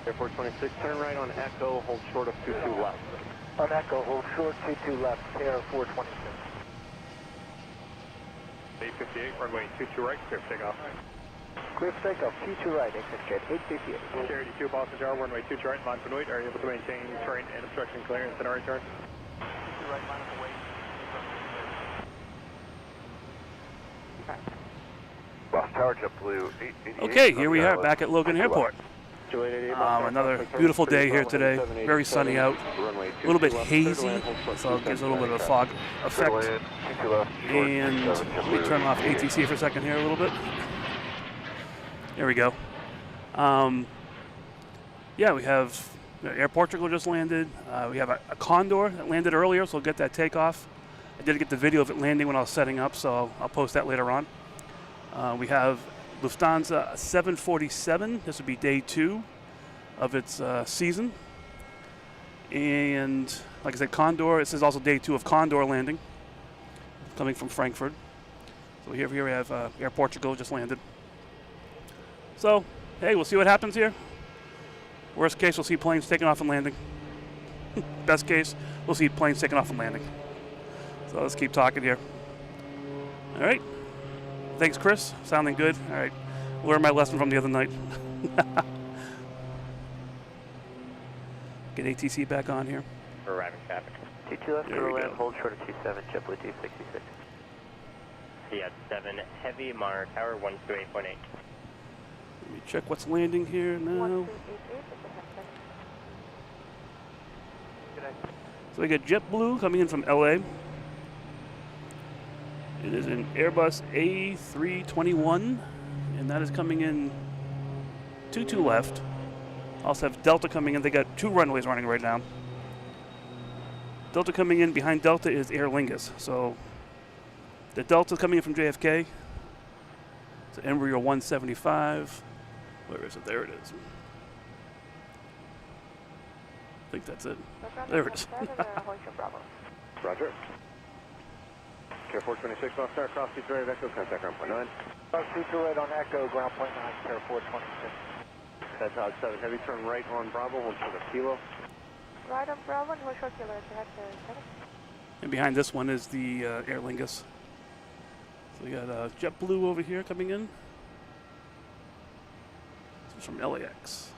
Airport 26, turn right on Echo, hold short of 22 left. On Echo, hold short 22 left, KR 426. 858, runway 22 right, clear for takeoff. Clear for takeoff, 22 right, exit jet 858. Air 82, Boston Tower, runway 22 right, line for Nuit. Are you able to maintain terrain and obstruction clearance in our return? 22 right, line of the way. Boston Tower, JetBlue 888. Okay, here we are back at Logan Airport. Another beautiful day here today. Very sunny out. A little bit hazy, so it gives a little bit of a fog effect. And let me turn off ATC for a second here a little bit. There we go. Yeah, we have Air Portugal just landed. We have a Condor that landed earlier, so we'll get that takeoff. I did get the video of it landing when I was setting up, so I'll post that later on. We have Lufthansa A340. This would be day 2 of its season. And like I said, Condor, this is also day 2 of Condor landing, coming from Frankfurt. So here we have Air Portugal just landed. So, hey, we'll see what happens here. Worst case, we'll see planes taking off and landing. Best case, we'll see planes taking off and landing. So let's keep talking here. All right. Thanks, Chris. Sounding good. All right. Learned my lesson from the other night. Get ATC back on here. Arriving traffic. 22 left, There we land, go. hold short of 27, JetBlue 266. Fiat 7 Heavy, Monitor Tower 128.8. Let me check what's landing here now. So we got JetBlue coming in from LA. It is an Airbus A321, and that is coming in 22 left. Also have Delta coming in. They got 2 runways running right now. Delta coming in. Behind Delta is Aer Lingus. So the Delta coming in from JFK. It's an Embraer 175. Where is it? There it is. I think that's it. There it is. Roger. Air 426, Boston Tower, cross 23 right, Echo, contact ground point 9. Dog 22 right on Echo, ground point 9, KR 426. That's Dog 7 Heavy, turn right on Bravo, hold short of Kilo. Right on Bravo, hold short Kilo, direct to 7. And behind this one is the Aer Lingus. So we got JetBlue over here coming in. This is from LAX.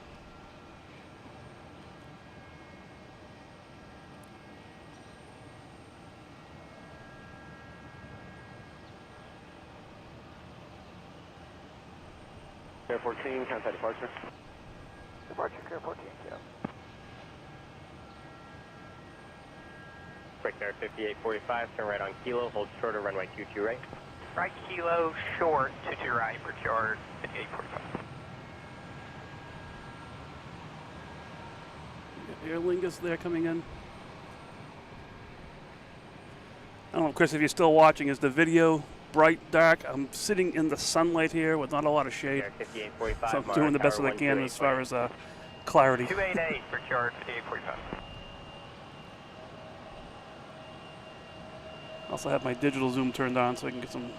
Air 14, contact departure. Departure, KR 14, yeah. Break there, 5845, turn right on Kilo, hold short of runway 22 right. Right Kilo, short, 22 right, for charge, 5845. Aer Lingus there coming in. I don't know, Chris, if you're still watching, is the video bright, dark? I'm sitting in the sunlight here with not a lot of shade. So I'm doing the best that I can as far as clarity. 288 for charge, 5845. Also have my digital zoom turned on so I can get some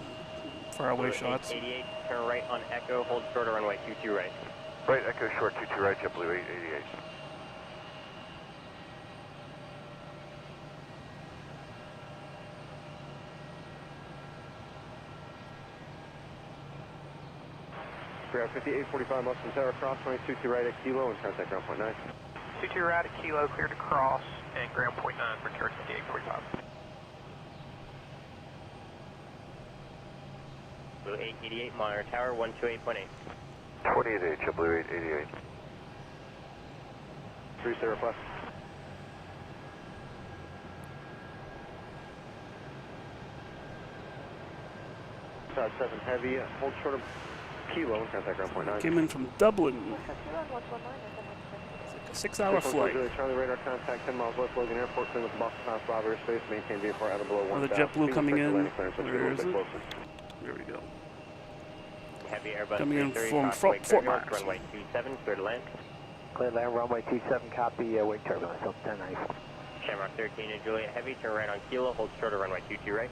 far away shots. 88, turn right on Echo, hold short of runway 22 right. Right, Echo short 22 right, JetBlue 888. Ground 5845, Boston Tower, cross 22 right at Kilo and contact ground point 9. 22 right at Kilo, clear to cross, and ground point 9 for charge, 5845. Blue 888, Monitor Tower 128.8. 28 JetBlue 888. 30 plus. Tower 7 Heavy, hold short of Kilo and contact ground point 9. Came in from Dublin. It's like a 6-hour flight. Charlie radar contact 10 miles west Logan Airport, clear with the Boston House Bravo airspace, maintain VFR out of below 1,000. Another JetBlue coming in. Where is it? Closer. There we go. Heavy Airbus Coming in 330, from Fort Fort York, Myers. runway 27, clear to land. Clear land, runway 27, copy, wake turbulence, 1094. Shamrock 13 and Juliet Heavy, turn right on Kilo, hold short of runway 22 right.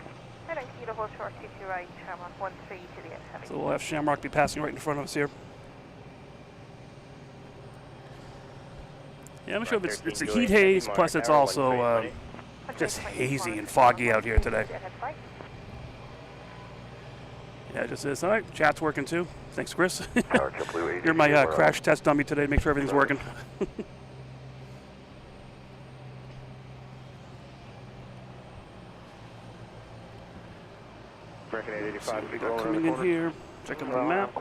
Right on Kilo, hold short 22 right, Shamrock 13 Juliet Heavy. So we'll have Shamrock be passing right in front of us here. Yeah, I'm not sure if it's a heat haze, plus it's also just hazy and foggy out here today. Yeah, it just is. All right, chat's working too. Thanks, Chris. Tower JetBlue 80. You're my crash test dummy today. Make sure everything's working. American 885. So we got coming in here. Checking the map.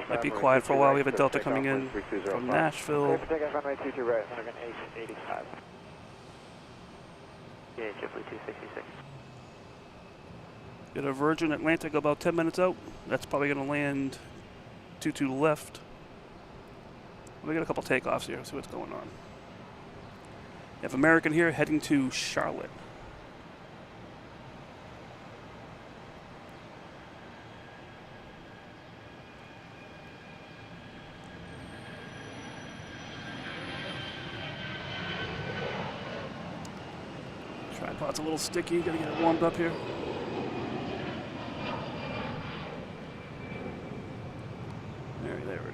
Might be quiet for a while. We have a Delta coming in from Nashville. Runway 22 right, American 885. Yeah, JetBlue 266. Got a Virgin Atlantic about 10 minutes out. That's probably going to land 22 left. We got a couple takeoffs here. See what's going on. We have American here heading to Charlotte. Tripod's a little sticky. Gotta get it warmed up here. There it is.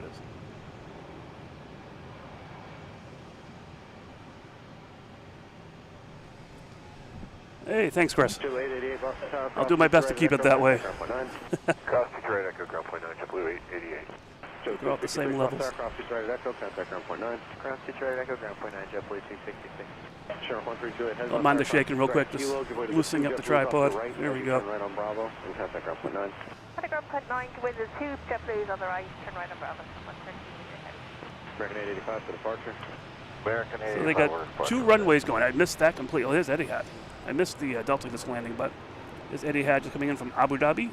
Hey, thanks, Chris. I'll do my best to keep it that way. Cross 2 right, Echo ground point 9, JetBlue 888. They're all at the same levels. Cross 2 right, Echo, contact ground point 9. Cross 2 right, Echo ground point 9, JetBlue 266. Sure, 132. Don't mind the shaking real quick, just loosening up the tripod. There we go. Right on Bravo, and contact ground point 9. Contact ground point 9 to windows 2, JetBlue's on the right, turn right on Bravo, 113 ahead. American 885 for departure. American 885. So they got 2 runways going. I missed that completely. Oh, there's Etihad. I missed the Delta just landing, but there's Etihad just coming in from Abu Dhabi.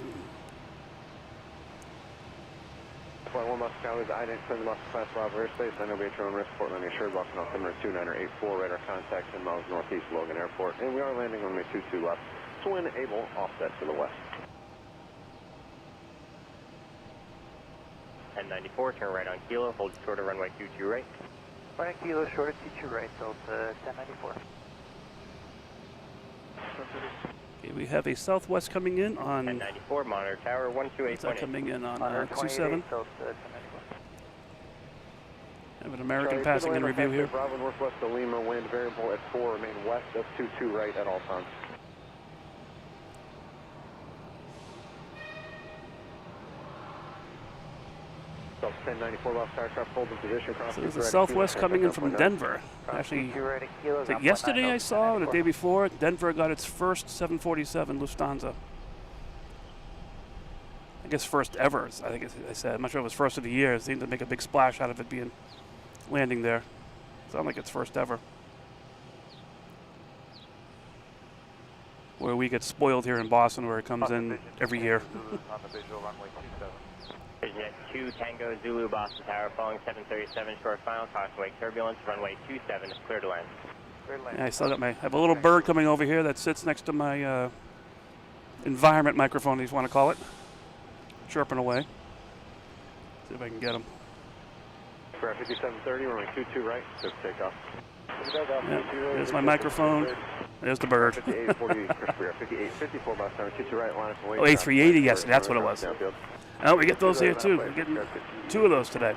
Flight 1 Moscow is I didn't send the Moscow class Bravo airspace. I know be at your own risk. Portland assured, Boston off Emirates 2984, radar contact 10 miles northeast Logan Airport. And we are landing on runway 22 left. Twin able offset to the west. 1094, turn right on Kilo, hold short of runway 22 right. Right on Kilo, short of 22 right, Delta 1094. Okay, we have a Southwest coming in on. 1094, monitor tower 128.8. Is that coming in on 27? Have an American passing in review here. Bravo northwest of Lima, wind variable at 4, remain west of 22 right at all times. So 1094 left aircraft hold in position. So there's a Southwest coming in from Denver. Actually, I think yesterday I saw, or the day before, Denver got its first 747 Lufthansa. I guess first ever, I think I said. I'm not sure if it was first of the year. It seemed to make a big splash out of it being landing there. Sounds like it's first ever. Where we get spoiled here in Boston, where it comes in every year. Vision 2 Tango Zulu Boston Tower, following 737 short final, caution wake turbulence, runway 27 is clear to land. Yeah, I still got I have a little bird coming over here that sits next to my environment microphone, if you want to call it. Chirping away. See if I can get him. For 5730, runway 22 right, so takeoff. Yeah, there's my microphone. There's the bird. 5854 miles down, 22 right, line up. Oh, A380 yesterday, that's what it was. Oh, we get those here too. We're getting 2 of those today.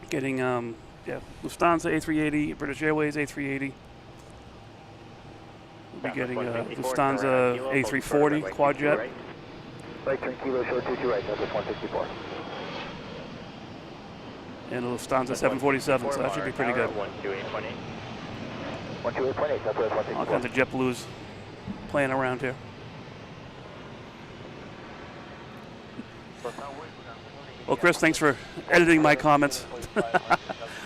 Getting Lufthansa A380, British Airways A380. We'll be getting Lufthansa A340 quadjet. Right turn Kilo short 22 right, that's 164. And a Lufthansa 747, so that should be pretty good. 128.8. 128.8, that's 164. All kinds of JetBlues playing around here. Well, Chris, thanks for editing my comments. At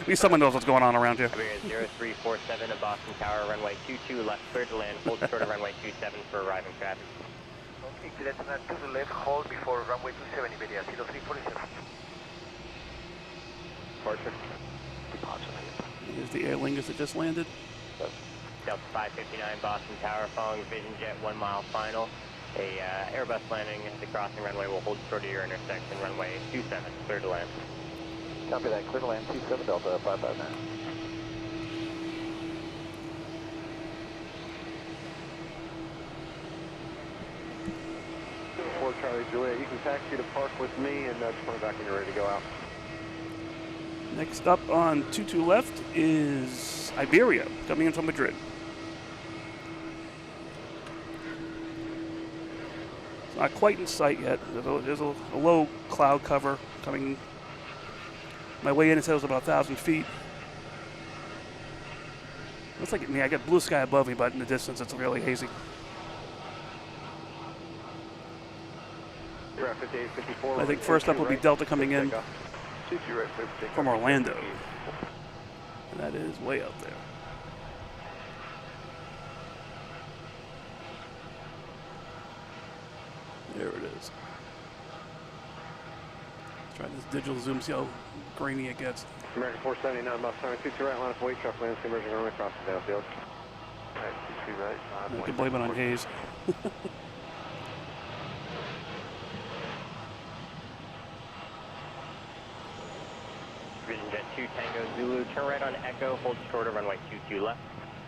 least someone knows what's going on around here. 0347 of Boston Tower, runway 22 left, clear to land, hold short of runway 27 for arriving traffic. Okay, Lieutenant, to the left, hold before runway 27, Iberia, 0347. Departure. Here's the Aer Lingus that just landed. Delta 559 Boston Tower, following Vision Jet 1 mile final. A Airbus landing at the crossing runway will hold short of your intersection, runway 27, clear to land. Copy that, clear to land 27 Delta 559. Fort Charlie Juliet, you can taxi to park with me and just come back when you're ready to go out. Next up on 22 left is Iberia, coming in from Madrid. It's not quite in sight yet. There's a low cloud cover coming. My way in, it says about 1,000 feet. Looks like I got blue sky above me, but in the distance it's really hazy. I think first up will be Delta coming in from Orlando. And that is way out there. There it is. Let's try this digital zoom, see how grainy it gets. American 479, Boston 22 right, line up weight truck, lands, emerging runway, across the downfield. Alright, 22 right. You can blame it on haze. Vision Jet 2 Tango Zulu, turn right on Echo, hold short of runway 22 left.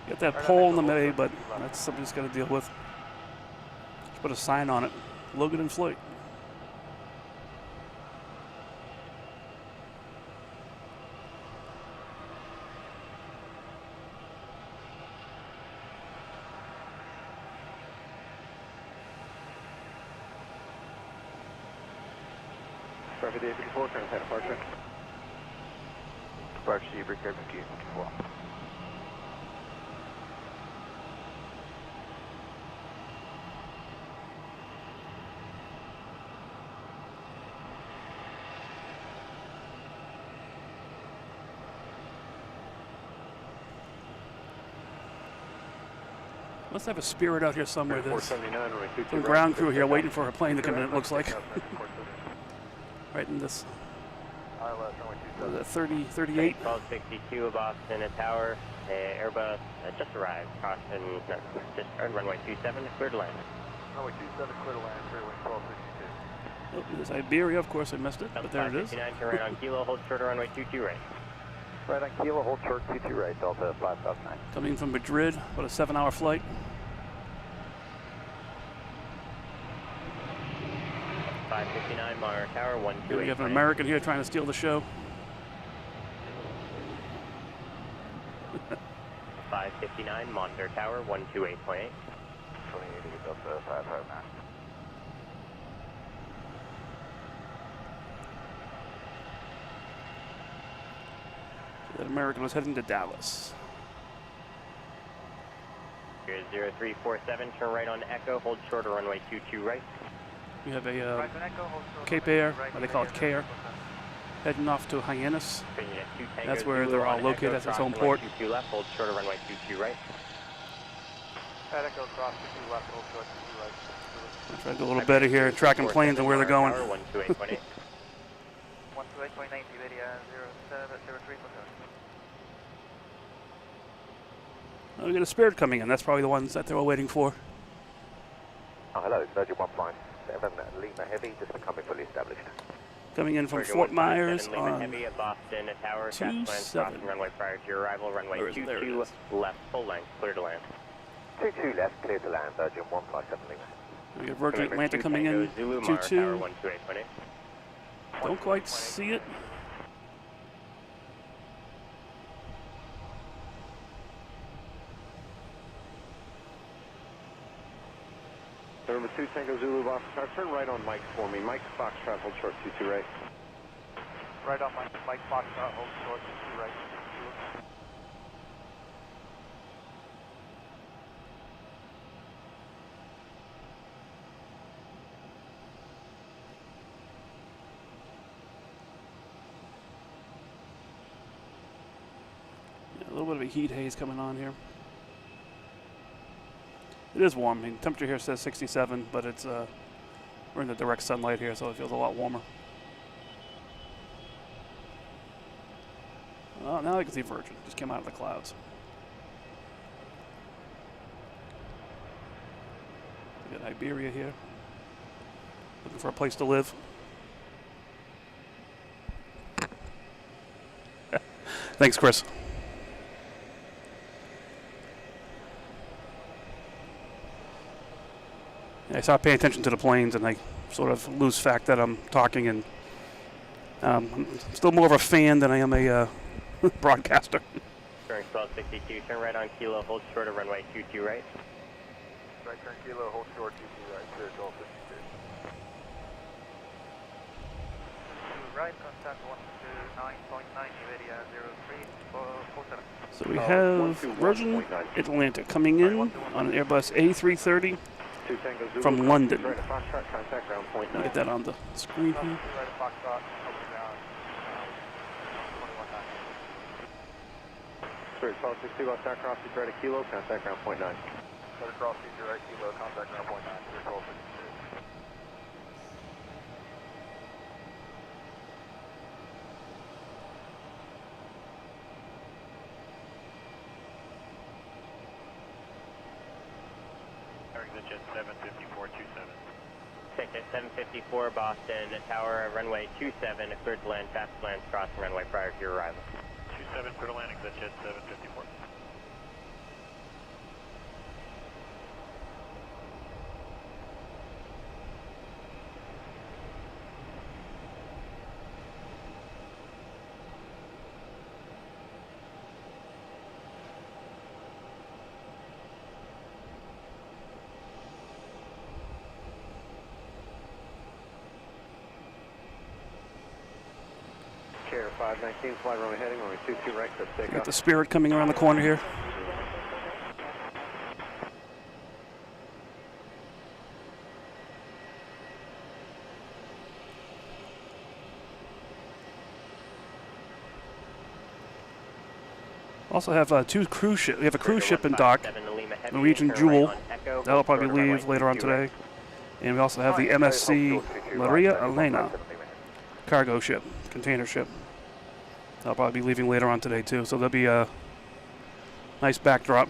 Got that pole in the way, but that's something just got to deal with. Just put a sign on it. Logan in flight. Traffic day 54, turn ahead departure. Departure Seabreak Air 54. Let's have a Spirit out here somewhere. There's 479, runway 22 some right. ground crew here waiting for a plane to come in, it looks like. Right in this. What is that, 30, 38? 1262 of Boston, a tower, Airbus just arrived, caution, no, just runway 27, clear to land. Runway 27, clear to land, clear wind 1262. Oh, there's Iberia, of course I missed it, but there it is. 559, turn right on Kilo, hold short of runway 22 right. Right on Kilo, hold short 22 right, Delta 559. Coming from Madrid, about a 7-hour flight. .559, Monitor Tower, 128. We have an American here trying to steal the show. 559, Monitor Tower, 128.8. 28 Delta 559. That American was heading to Dallas. Here's 0347, turn right on Echo, hold short of runway 22 right. We have a Cape Air, or they call it CARE, heading off to Hyannis. That's where they're all located, that's its home port. 22 left, hold short of runway 22 right. Echo cross 22 left, hold short 22 right. I'll try to do a little better here, tracking planes and where they're going. 128.8. 128.90, Iberia 0703. Oh, we got a Spirit coming in, that's probably the ones that they were waiting for. Oh, hello, Virgin 157 Lima Heavy, just becoming fully established. Coming in from Fort Myers Lima on Heavy at Boston, a tower, gas plans 27. crossing runway prior to your arrival, runway There it 22 is. left, full length, clear to land. 22 left, clear to land, Virgin 157 Lima. We got Virgin November Atlanta 2 coming Tango in, Zulu, Monitor 22. Tower, 128.8. Don't quite see it. November 2 Tango Zulu, Boston Tower, turn right on Mike for me. Mike Foxtrot, hold short 22 right. Right on Mike Fox, hold short 22 right. Yeah, a little bit of a heat haze coming on here. It is warm. I mean, temperature here says 67, but it's we're in the direct sunlight here, so it feels a lot warmer. Oh, now I can see Virgin. Just came out of the clouds. We got Iberia here. Looking for a place to live. Thanks, Chris. I start paying attention to the planes, and I sort of lose fact that I'm talking and I'm still more of a fan than I am a broadcaster. Turn 1262, turn right on Kilo, hold short of runway 22 right. Right turn Kilo, hold short, 22 right, clear 1252. Right, contact 129.9, Iberia 0347. So we have Virgin Atlantic coming in on an Airbus A330 from London. Right, Foxtrot, contact ground point 9. Get that on the screen here. Right, Foxtrot, open down, 21.9. Sorry, 1262, left aircraft, is right at Kilo, contact ground point 9. Right across, right Kilo, contact ground point 9, clear 1252. Jet 75427. Ticket 754 Boston, tower runway 27, cleared to land, fast lands crossing runway prior to your arrival. 27 clear to land, exit Jet 754. Care 519, fly runway heading, runway 22 right, clip takeoff. Got the Spirit coming around the corner here. Also have two cruise ship. We have a cruise ship in dock, Norwegian Jewel. That'll probably leave later on today. And we also have the MSC Maria Elena cargo ship, container ship. That'll probably be leaving later on today too. So there'll be a nice backdrop.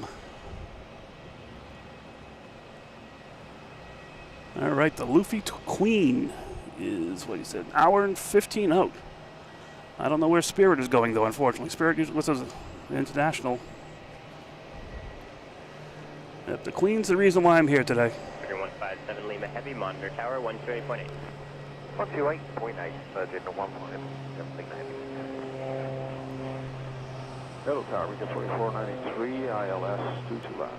All right, the Luffy Queen is what he said, an hour and 15 out. I don't know where Spirit is going though. Unfortunately, Spirit usually was international. Yep, the Queen's the reason why I'm here today. 157 Lima Heavy, monitor tower 128.8. 128.8, Virgin 15, Lima Heavy. Hello tower, we get 2493, ILS 22 left.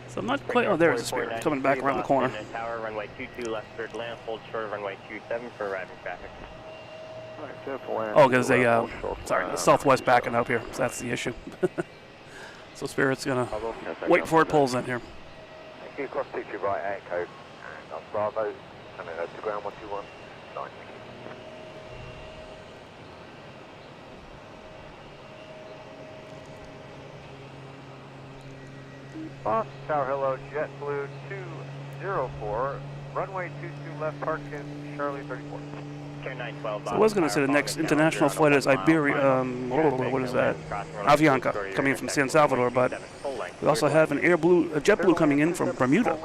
So I'm not quite. Oh, there's the Spirit coming back around the corner. Tower runway 22 left, cleared to land, hold short of runway 27 for arriving traffic. Oh, because they, sorry, the Southwest backing up here. So that's the issue. So Spirit's gonna wait before it pulls in here. Thank you, cross 22 right, Echo, and that's Bravo, coming over to ground 121, 9. Boston Tower, hello, JetBlue 204, runway 22 left, park in Charlie 34. So I was going to say the next international flight is Iberia, what is that? Avianca, coming in from San Salvador, but we also have an JetBlue coming in from Bermuda.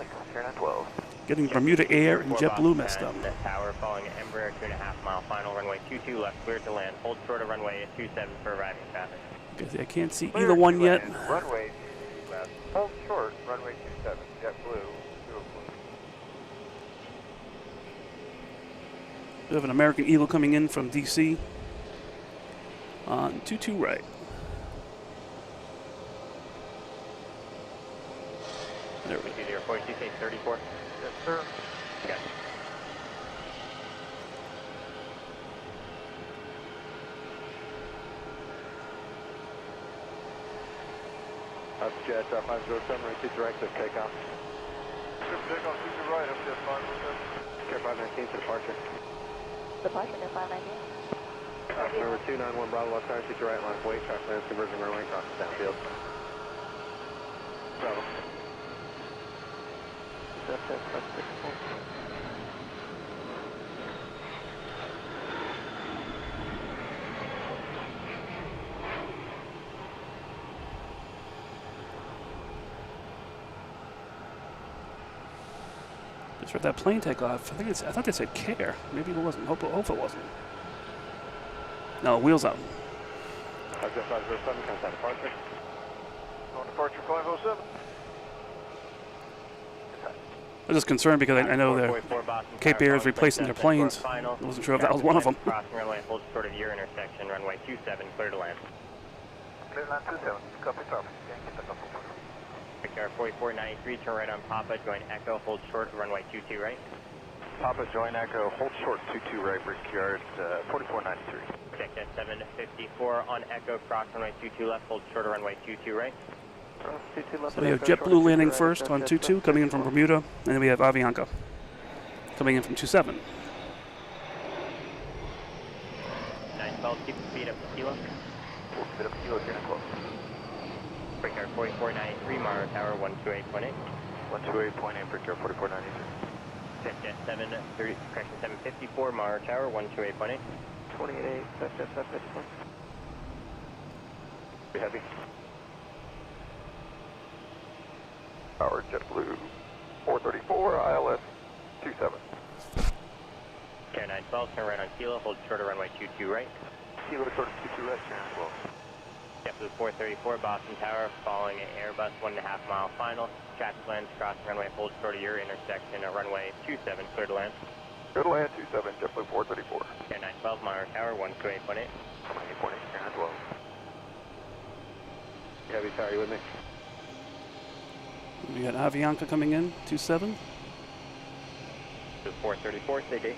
Getting Bermuda Air and JetBlue messed up. Tower following Embraer 2.5 mile final, runway 22 left, cleared to land, hold short of runway 27 for arriving traffic. Guess I can't see either one yet. Runway 22 left, hold short, runway 27, JetBlue 204. We have an American Eagle coming in from DC on 22 right. There we go. 204, say 34. Yes, sir. Okay. Jet 507, right to direct, clip takeoff. Clip takeoff, 22 right, up Jet 507. Care 519 to departure. Departure, Air 519. Number 291 Bravo, left tire, to right, line of weight, traffic lands, converging runway, crosses downfield. Bravo. Just heard that plane take off. I thought they said care. Maybe it wasn't. Hope it wasn't. No, wheels up. Jet 507, contact departure. On departure 507. I'm just concerned because I know they're Cape Air is replacing their planes. I wasn't sure if that was one of them. Crossing runway, hold short of your intersection, runway 27, clear to land. Clear land 27, copy, copy. Victor 4493, turn right on Papa, join Echo, hold short of runway 22 right. Papa, join Echo, hold short 22 right, Brickyard 4493. Check 754 on Echo, cross runway 22 left, hold short of runway 22 right. So we have JetBlue landing first on 22, coming in from Bermuda, and then we have Avianca coming in from 27. 912, keep the speed up to kilo. Full speed up to kilo, Janet 12. Brickyard 4493, Mara Tower 128.8. 128.8, Brickyard 4493. Jet 730, correction 754, Mara Tower 128.8. 28, that's 754. Be heavy. Power JetBlue 434, ILS 27. Air 912, turn right on Kilo, hold short of runway 22 right. Kilo short of 22 right, Janet 12. JetBlue 434, Boston Tower, following an Airbus 1.5 mile final. Traffic lands crossing runway, hold short of your intersection at runway 27, clear to land. Clear to land 27, JetBlue 434. Air 912, Mara Tower 128.8. 8.8, Janet 12. Heavy Tower, you with me? We got Avianca coming in, 27. 434, stay gate.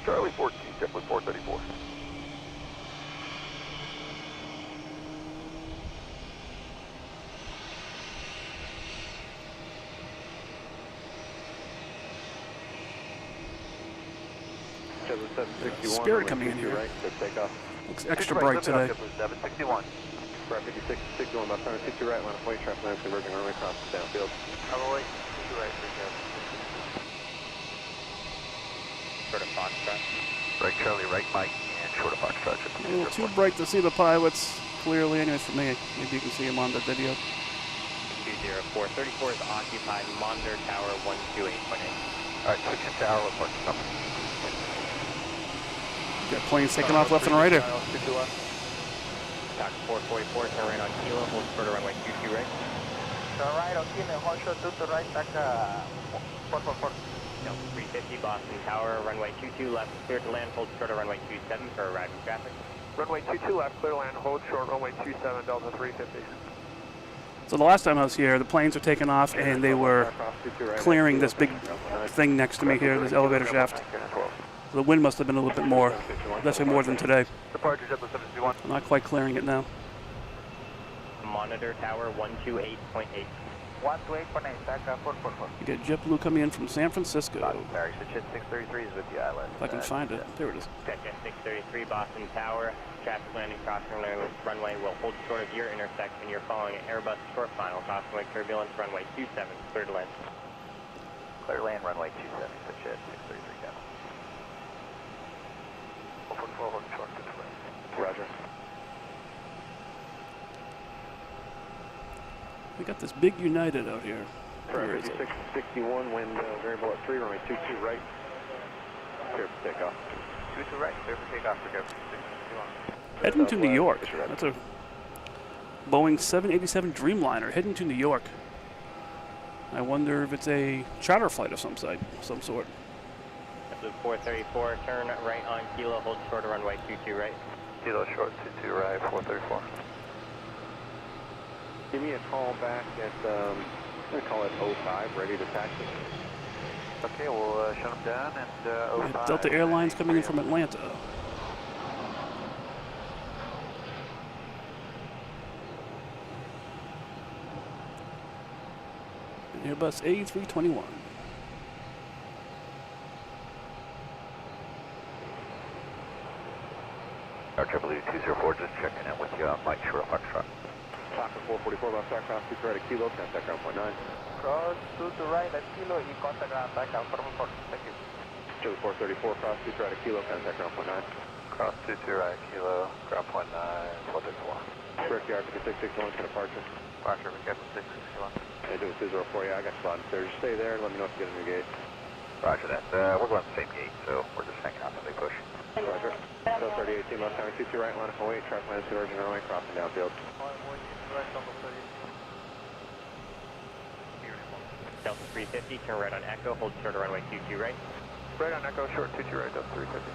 Charlie 14, JetBlue 434. Spirit coming in here. Right, to take off. Looks extra bright today. 761. Right, 56, 61, about 752 right, line of weight, traffic lands converging runway across the downfield. Runway 22 right, Short of Foxtrot. Right, Charlie, right, Mike, and short of Foxtrot. A little too bright to see the pilots clearly, anyways, for me. Maybe you can see them on the video. 20434 is occupied, monitor tower 128.8. Alright, switching tower, we'll park the company. Got planes taking off left and right here. Tax 444, turn right on Kilo, hold short of runway 22 right. Turn right on Kilo, hold short 22 right, back 444. 350, Boston Tower, runway 22 left, clear to land, hold short of runway 27 for arriving traffic. Runway 22 left, clear to land, hold short, runway 27, Delta 350. So the last time I was here, the planes were taking off and they were clearing this big thing next to me here, this elevator shaft. So the wind must have been a little bit more, definitely more than today. Departure JetBlue 761. I'm not quite clearing it now. Monitor tower 128.8. 128.8, back 444. You get JetBlue coming in from San Francisco. Barry, so Jet 633 is with the island. If I can find it. There it is. Jet 633, Boston Tower, traffic landing crossing runway will hold short of your intersection. You're following an Airbus short final, crossing way turbulence, runway 27, clear to land. Clear to land, runway 27, so Jet 633 down. 444, hold short, good to land. Roger. We got this big United out here. Right, 56, 61, wind variable at 3, runway 22 right. Clear for takeoff. 22 right, clear for takeoff, for go 661. Heading to New York. That's a Boeing 787 Dreamliner heading to New York. I wonder if it's a charter flight of some sort. Blue 434, turn right on Kilo, hold short of runway 22 right. Kilo short, 22 right, 434. Give me a call back at, I'm going to call it 05, ready to taxi. Okay, we'll shut them down and 05. Delta Airlines coming in from Atlanta. An Airbus A321. JetBlue 204, just checking in with you, Mike Shore, Foxtrot. Talker 444, about start cross 2 right at Kilo, contact ground point 9. Cross 2 to right at Kilo, y contact ground, back out, 444, thank you. Joe 434, cross 2 right at Kilo, contact ground point 9. Cross 2 right, Kilo, ground point 9, 434. Brickyard 5661 for departure. Departure, we got 661. I do a 204, yeah, I got spotted there. Just stay there and let me know if you get a new gate. Roger that. We're going the same gate, so we're just hanging out until they push. Roger. So 38 left time, 22 right, line of 08, traffic lands converging runway, crossing downfield. Delta 350, turn right on Echo, hold short of runway 22 right. Right on Echo, short 22 right, Delta 350.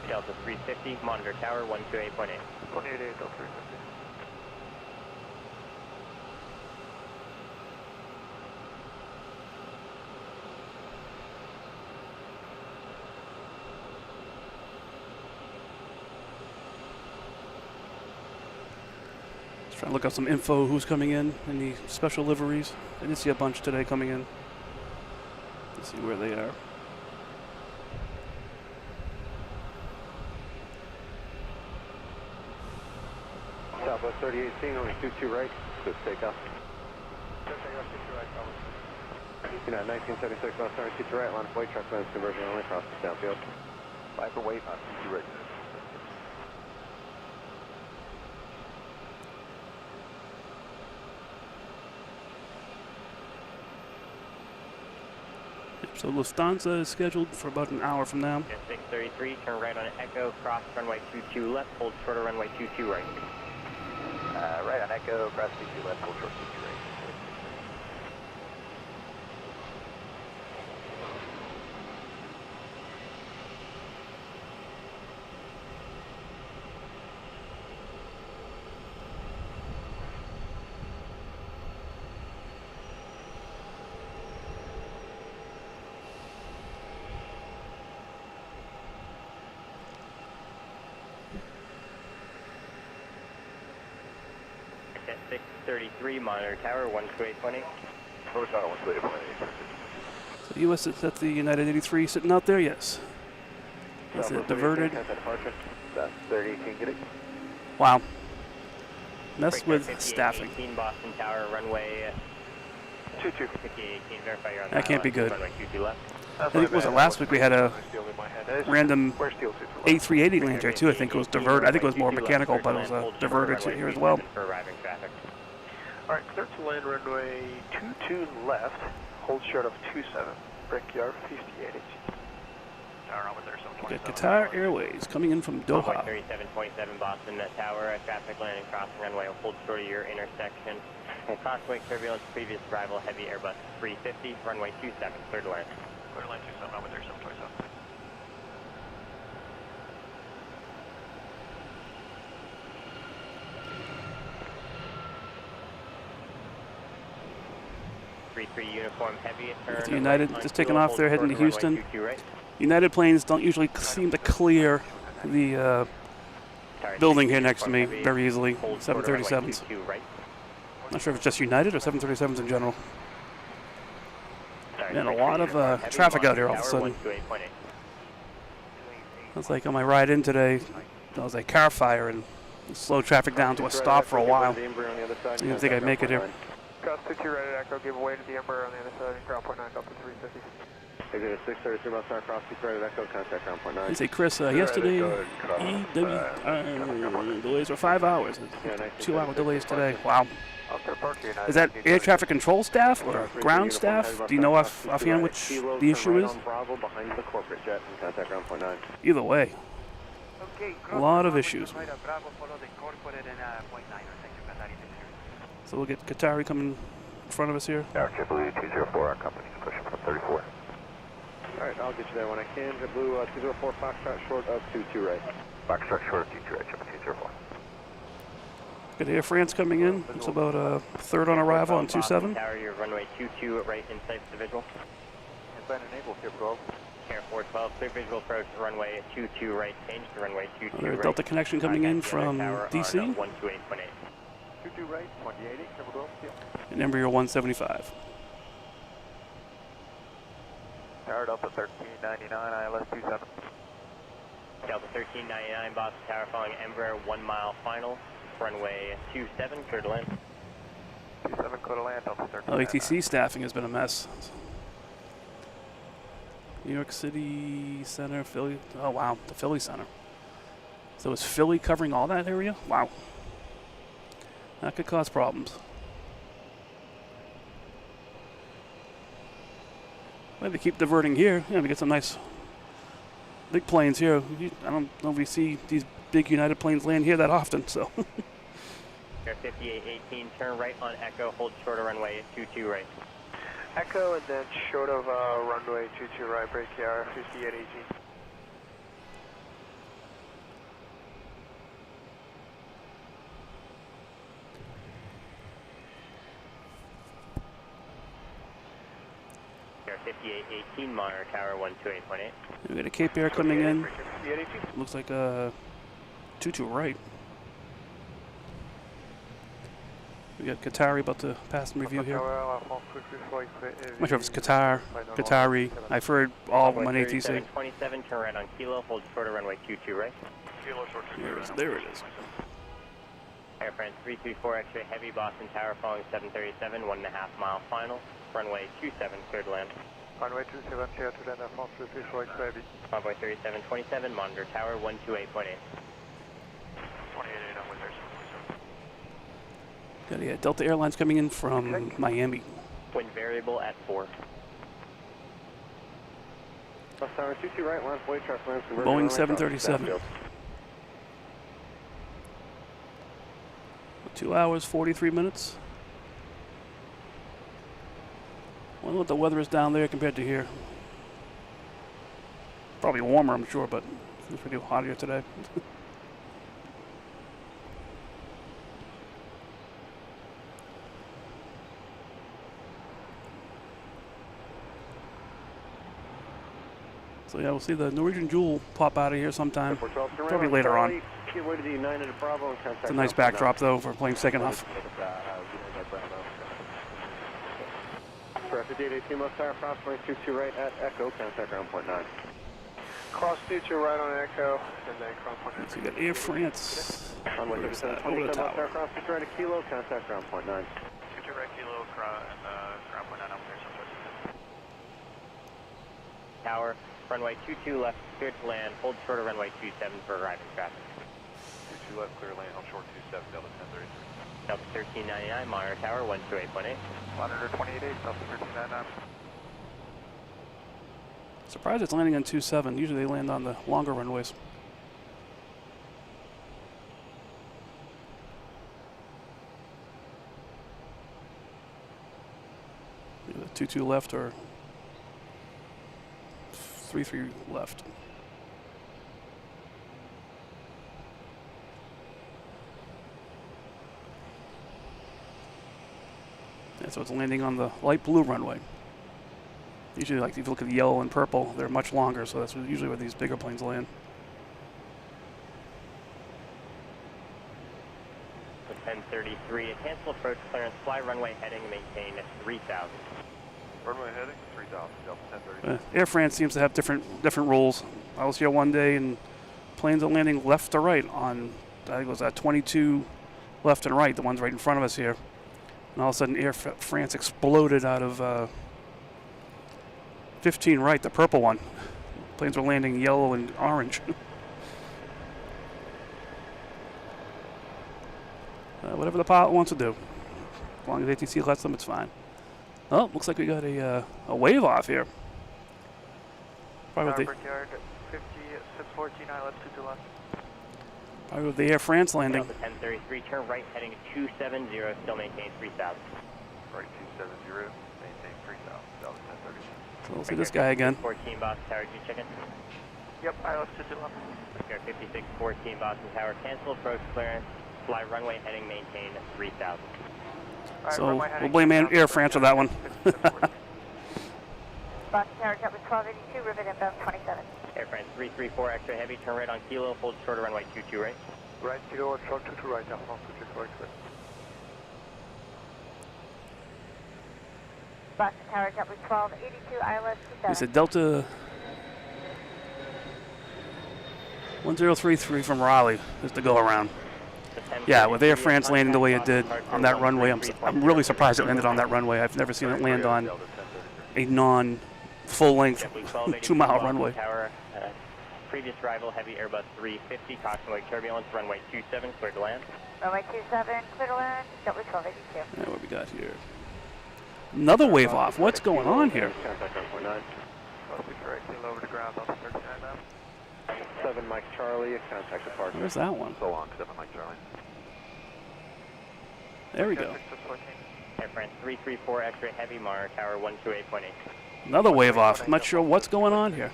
Delta 350, monitor tower 128.8. 188, Delta 350. Trying to look up some info, who's coming in the special liveries. I did see a bunch today coming in. Let's see where they are. Southwest 3018, only 22 right, so takeoff. United 1976, left turn 22 right, line of flight, truck lens conversion only, across the downfield. Viper wait on 22 right. So Lufthansa is scheduled for about an hour from now. Jet 633, turn right on Echo, cross runway 22 left, hold short of runway 22 right. Right on Echo, cross 22 left, hold short 22 right. Jet 633, monitor tower 128.8. Tower 128.8. So the U.S. is at the United 83 sitting out there, yes. Is it diverted? Departure. That's 3018, get it? Wow. Mess Break with 58, staffing. 18 Boston Tower, runway 22. 5818, verify you're on That can't be good. runway 22 left. I think it was last week we had a random Where's Steel 2? A380 land here too. I think it was diverted. I think it was more mechanical, but it was diverted to here as well. For arriving traffic. Alright, clear to land runway 22 left, hold short of 27, brickyard 58. We got Qatar Airways coming in from Doha. 37.7 Boston Tower, traffic landing crossing runway, hold short of your intersection. Crossway turbulence, previous arrival, heavy Airbus 350, runway 27, clear to land. Clear to land 27, over there, 727. Uniform heavy turn. With the United right just taking off there, heading to Houston. 22 right. United planes don't usually seem to clear the building here next to me very easily. 737s. Right. Not sure if it's just United or 737s in general. Man, a lot of traffic out here all of a sudden. It's like on my ride in today, there was a car fire and slowed traffic down to a stop for a while. I didn't think I'd make it here. Cross 22 right at Echo, give away to the Emperor on the other side, ground point 9, Delta 350. Exit 633 miles south, cross 22 right at Echo, contact ground point 9. I say, Chris, yesterday, delays were 5 hours. 2-hour delays today. Wow. Is that air traffic control staff or ground staff? Do you know offhand which the issue is? Behind the corporate jet and contact ground point 9. Either way, a lot of issues. So we'll get Qatari coming in front of us here. JetBlue 204, our company's pushing from 34. Alright, I'll get you there when I can. JetBlue 204, Foxtrot short of 22 right. Foxtrot short of 22 right, JetBlue 204. Got Air France coming in. It's about a third on arrival on 27. Tower, your runway 22 right in sight for the visual. Plan enabled, here, 12. Air 412, clear visual approach, runway 22 right, change to runway 22 Another right. Delta connection coming in from DC. 128.8. 22 right, 180, here, 12. And Embraer 175. Tower Delta 1399, ILS 27. Delta 1399, Boston Tower following Embraer 1 mile final, runway 27, clear to land. 27, clear to land, Delta 1399. ATC staffing has been a mess. New York City Center, Philly. Oh, wow, the Philly Center. So is Philly covering all that area? Wow. That could cause problems. Well, they keep diverting here. Yeah, we get some nice big planes here. I don't know if we see these big United planes land here that often, so. Air 5818, turn right on Echo, hold short of runway 22 right. Echo and then short of runway 22 right, break AR 58 AG. Air 5818, monitor tower 128.8. We got a Cape Air coming in. Looks like a 22 right. We got Qatari about to pass and review here. I'm not sure if it's Qatar, Qatari. I've heard all of them on ATC. 27, turn right on Kilo, hold short of runway 22 right. There it is. Air France 334 X-ray heavy, Boston Tower following 737, 1.5 mile final. Runway 27, clear to land. Runway 27, clear to land, Air France 334 X-ray heavy. Convoy 3727, monitor tower 128.8. 28.8 on Wizards. Got a Delta Airlines coming in from Miami. Wind variable at 4. Bus tower 22 right, line flight traffic lands. Boeing 737. 2 hours, 43 minutes. I wonder what the weather is down there compared to here. Probably warmer, I'm sure, but it's pretty hot here today. So yeah, we'll see the Norwegian Jewel pop out of here sometime. Probably later on. It's a nice backdrop though for playing second off. For 5818 left tower, cross runway 22 right at Echo, contact ground point 9. Cross 22 right on Echo, and then cross point 9. So you got Air France. Runway 27 over the tower. Cross 22 right at Kilo, contact ground point 9. 22 right Kilo, and ground point 9 up there. Tower, runway 22 left, clear to land, hold short of runway 27 for arriving traffic. 22 left, clear lane, hold short 27, Delta 1033. Delta 1399, monitor tower 128.8. Monitor 28.8, Delta 1399. Surprised it's landing on 27. Usually they land on the longer runways. Either 22 left or 33 left. Yeah, so it's landing on the light blue runway. Usually, like if you look at the yellow and purple, they're much longer, so that's usually where these bigger planes land. 1033, a cancel approach clearance, fly runway heading, maintain 3000. Runway heading, 3000, Delta 1033. Air France seems to have different rules. I was here one day and planes are landing left to right on, I think it was 22 left and right, the ones right in front of us here. And all of a sudden Air France exploded out of 15 right, the purple one. Planes were landing yellow and orange. Whatever the pilot wants to do. As long as ATC lets them, it's fine. Oh, looks like we got a wave off here. Probably with the Air France landing. 1033, turn right heading 270, still maintain 3000. Right 270, maintain 3000, Delta 1033. So we'll see this guy again. 14 Boston Tower, did you check in? Yep, ILS 221. Air 5614 Boston Tower, cancel approach clearance, fly runway heading, maintain 3000. So we'll blame Air France for that one. Boston Tower, JetBlue 1282, rivet inbound 27. Air France 334, extra heavy, turn right on Kilo, hold short of runway 22 right. Right Kilo and short 22 right, Air France 334 exit. Boston Tower, JetBlue 1282, ILS 27. It's a Delta 1033 from Raleigh is to go around. Yeah, with Air France landing the way it did on that runway, I'm really surprised it landed on that runway. I've never seen it land on a non-full-length 2-mile runway. Tower, previous arrival, heavy Airbus 350, caution wake turbulence, runway 27, clear to land. Runway 27, clear to land, JetBlue 1282. Yeah, what we got here? Another wave off. What's going on here? Contact ground point 9. Right Kilo over the ground, Delta 39 now. 7 Mike Charlie, contact departure. Where's that one? So long, 7 Mike Charlie. There we go. Air France 334 X-ray heavy, Mar Tower 128.8. Another wave off. I'm not sure what's going on here.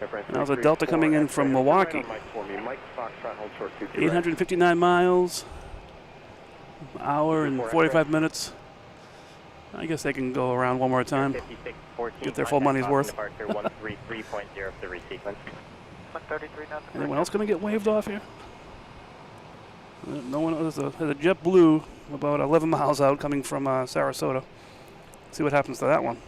Now there's a Delta coming in from Milwaukee. 859 miles, hour and 45 minutes. I guess they can go around one more time, get their full money's worth. Anyone else going to get waved off here? No one. There's a JetBlue about 11 miles out coming from Sarasota. See what happens to that one.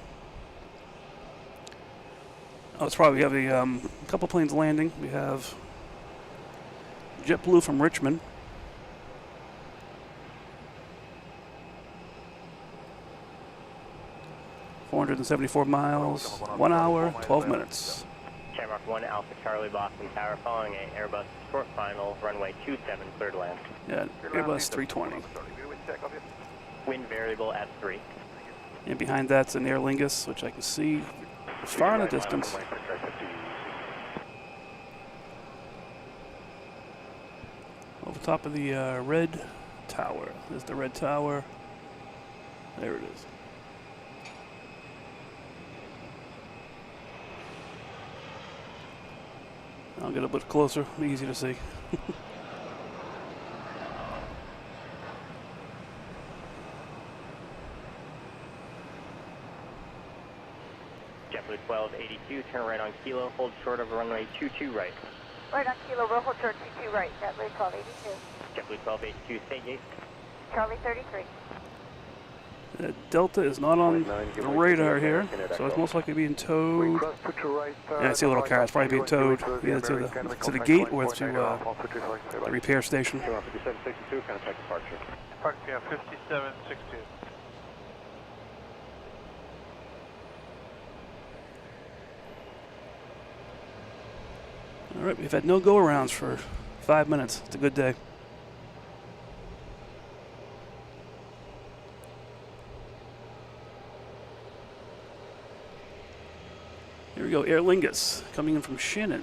Oh, it's probably, we have a couple planes landing. We have JetBlue from Richmond. .474 miles, 1 hour, 12 minutes. Shamrock 1 Alpha Charlie Boston Tower following an Airbus short final, runway 27, clear to land. Yeah, Airbus 320. Wind variable at 3. And behind that's an Aer Lingus, which I can see far in the distance. Over top of the red tower. There's the red tower. There it is. I'll get a bit closer, easy to see. JetBlue 1282, turn right on Kilo, hold short of runway 22 right. Right on Kilo, we'll hold short 22 right, JetBlue 1282. JetBlue 1282, state gate. Charlie 33. Delta is not on the radar here, so it's most likely being towed. Yeah, I see a little car. It's probably being towed either to the gate or to the repair station. 5762, contact departure. Park, yeah, 5762. All right, we've had no go-arounds for 5 minutes. It's a good day. Here we go, Aer Lingus coming in from Shannon.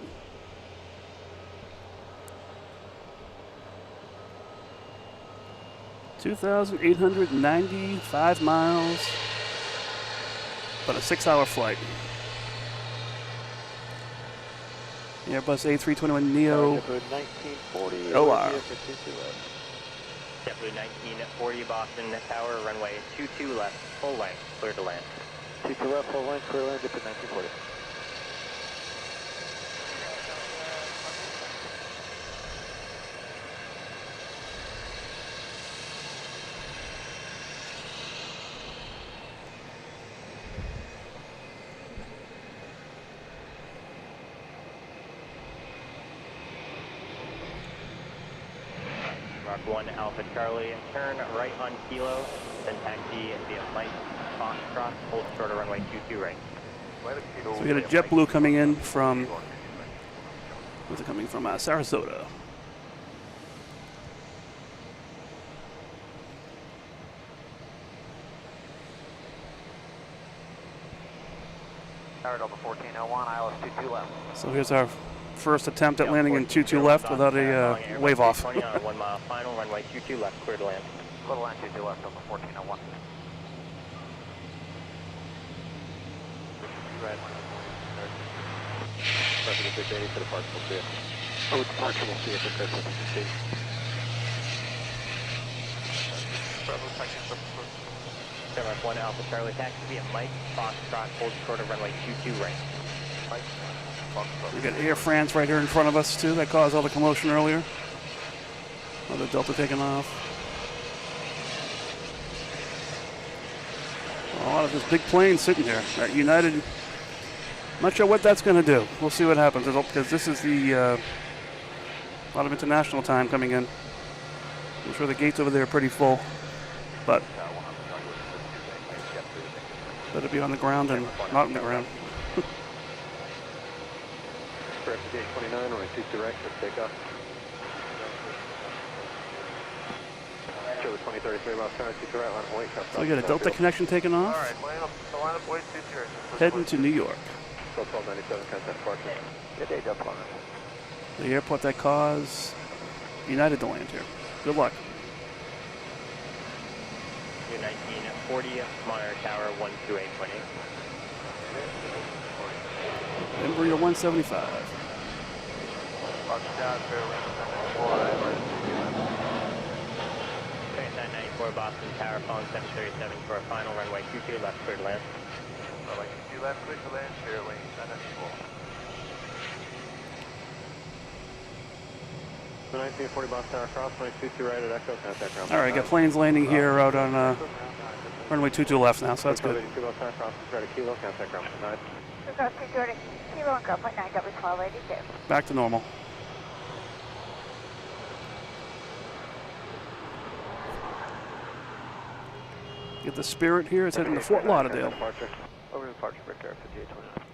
(2,895 miles), but a 6-hour flight. The Airbus A321 Neo OR. JetBlue 1940 Boston Tower, runway 22 left, full length, clear to land. 22 left, full length, clear land, JetBlue 1940. Mark 1 Alpha Charlie, turn right on Kilo, then taxi via Mike Foxtrot, hold short of runway 22 right. So we got a JetBlue coming in from, where's it coming from? Sarasota. Tower Delta 1401, ILS 22 left. So here's our first attempt at landing in 22 left without a wave off. 20 on 1 mile final, runway 22 left, clear to land. Clear to land, 22 left, Delta 1401. Red. President Big Daddy for the park, we'll see it. Oh, departure, we'll see it, the President Big Daddy. Shamrock 1 Alpha Charlie, taxi via Mike Foxtrot, hold short of runway 22 right. Mike Foxtrot. We got Air France right here in front of us too. That caused all the commotion earlier. Another Delta taking off. A lot of this big plane sitting here. That United. Not sure what that's going to do. We'll see what happens because this is the a lot of international time coming in. I'm sure the gates over there are pretty full, but better be on the ground and not on the ground. Correct, gate 29, runway 22 right, for takeoff. Show the 2033 miles per hour, 22 right, line of weight. So we got a Delta connection taking off. All right, line up, wait, 22. Heading to New York. 1297, contact departure. Good day, Delta 1. The airport that caused United to land here. Good luck. 1940, Monitor Tower 128.8. Embraer 175. Box down, fairway, 3994 Boston Tower, following 737 for a final runway 22 left, clear to land. runway 22 left, clear to land, fairway 794. The 1940 Boston Tower cross, 22 right at Echo, contact ground. All right, got planes landing here out on runway 22 left now, so that's good. 22 Boston Tower cross, right at Kilo, contact ground. Nice. Cross 230, Kilo and Grump, 9W1282. Back to normal. Get the Spirit here. It's heading to Fort Lauderdale. Over departure, break air 5829.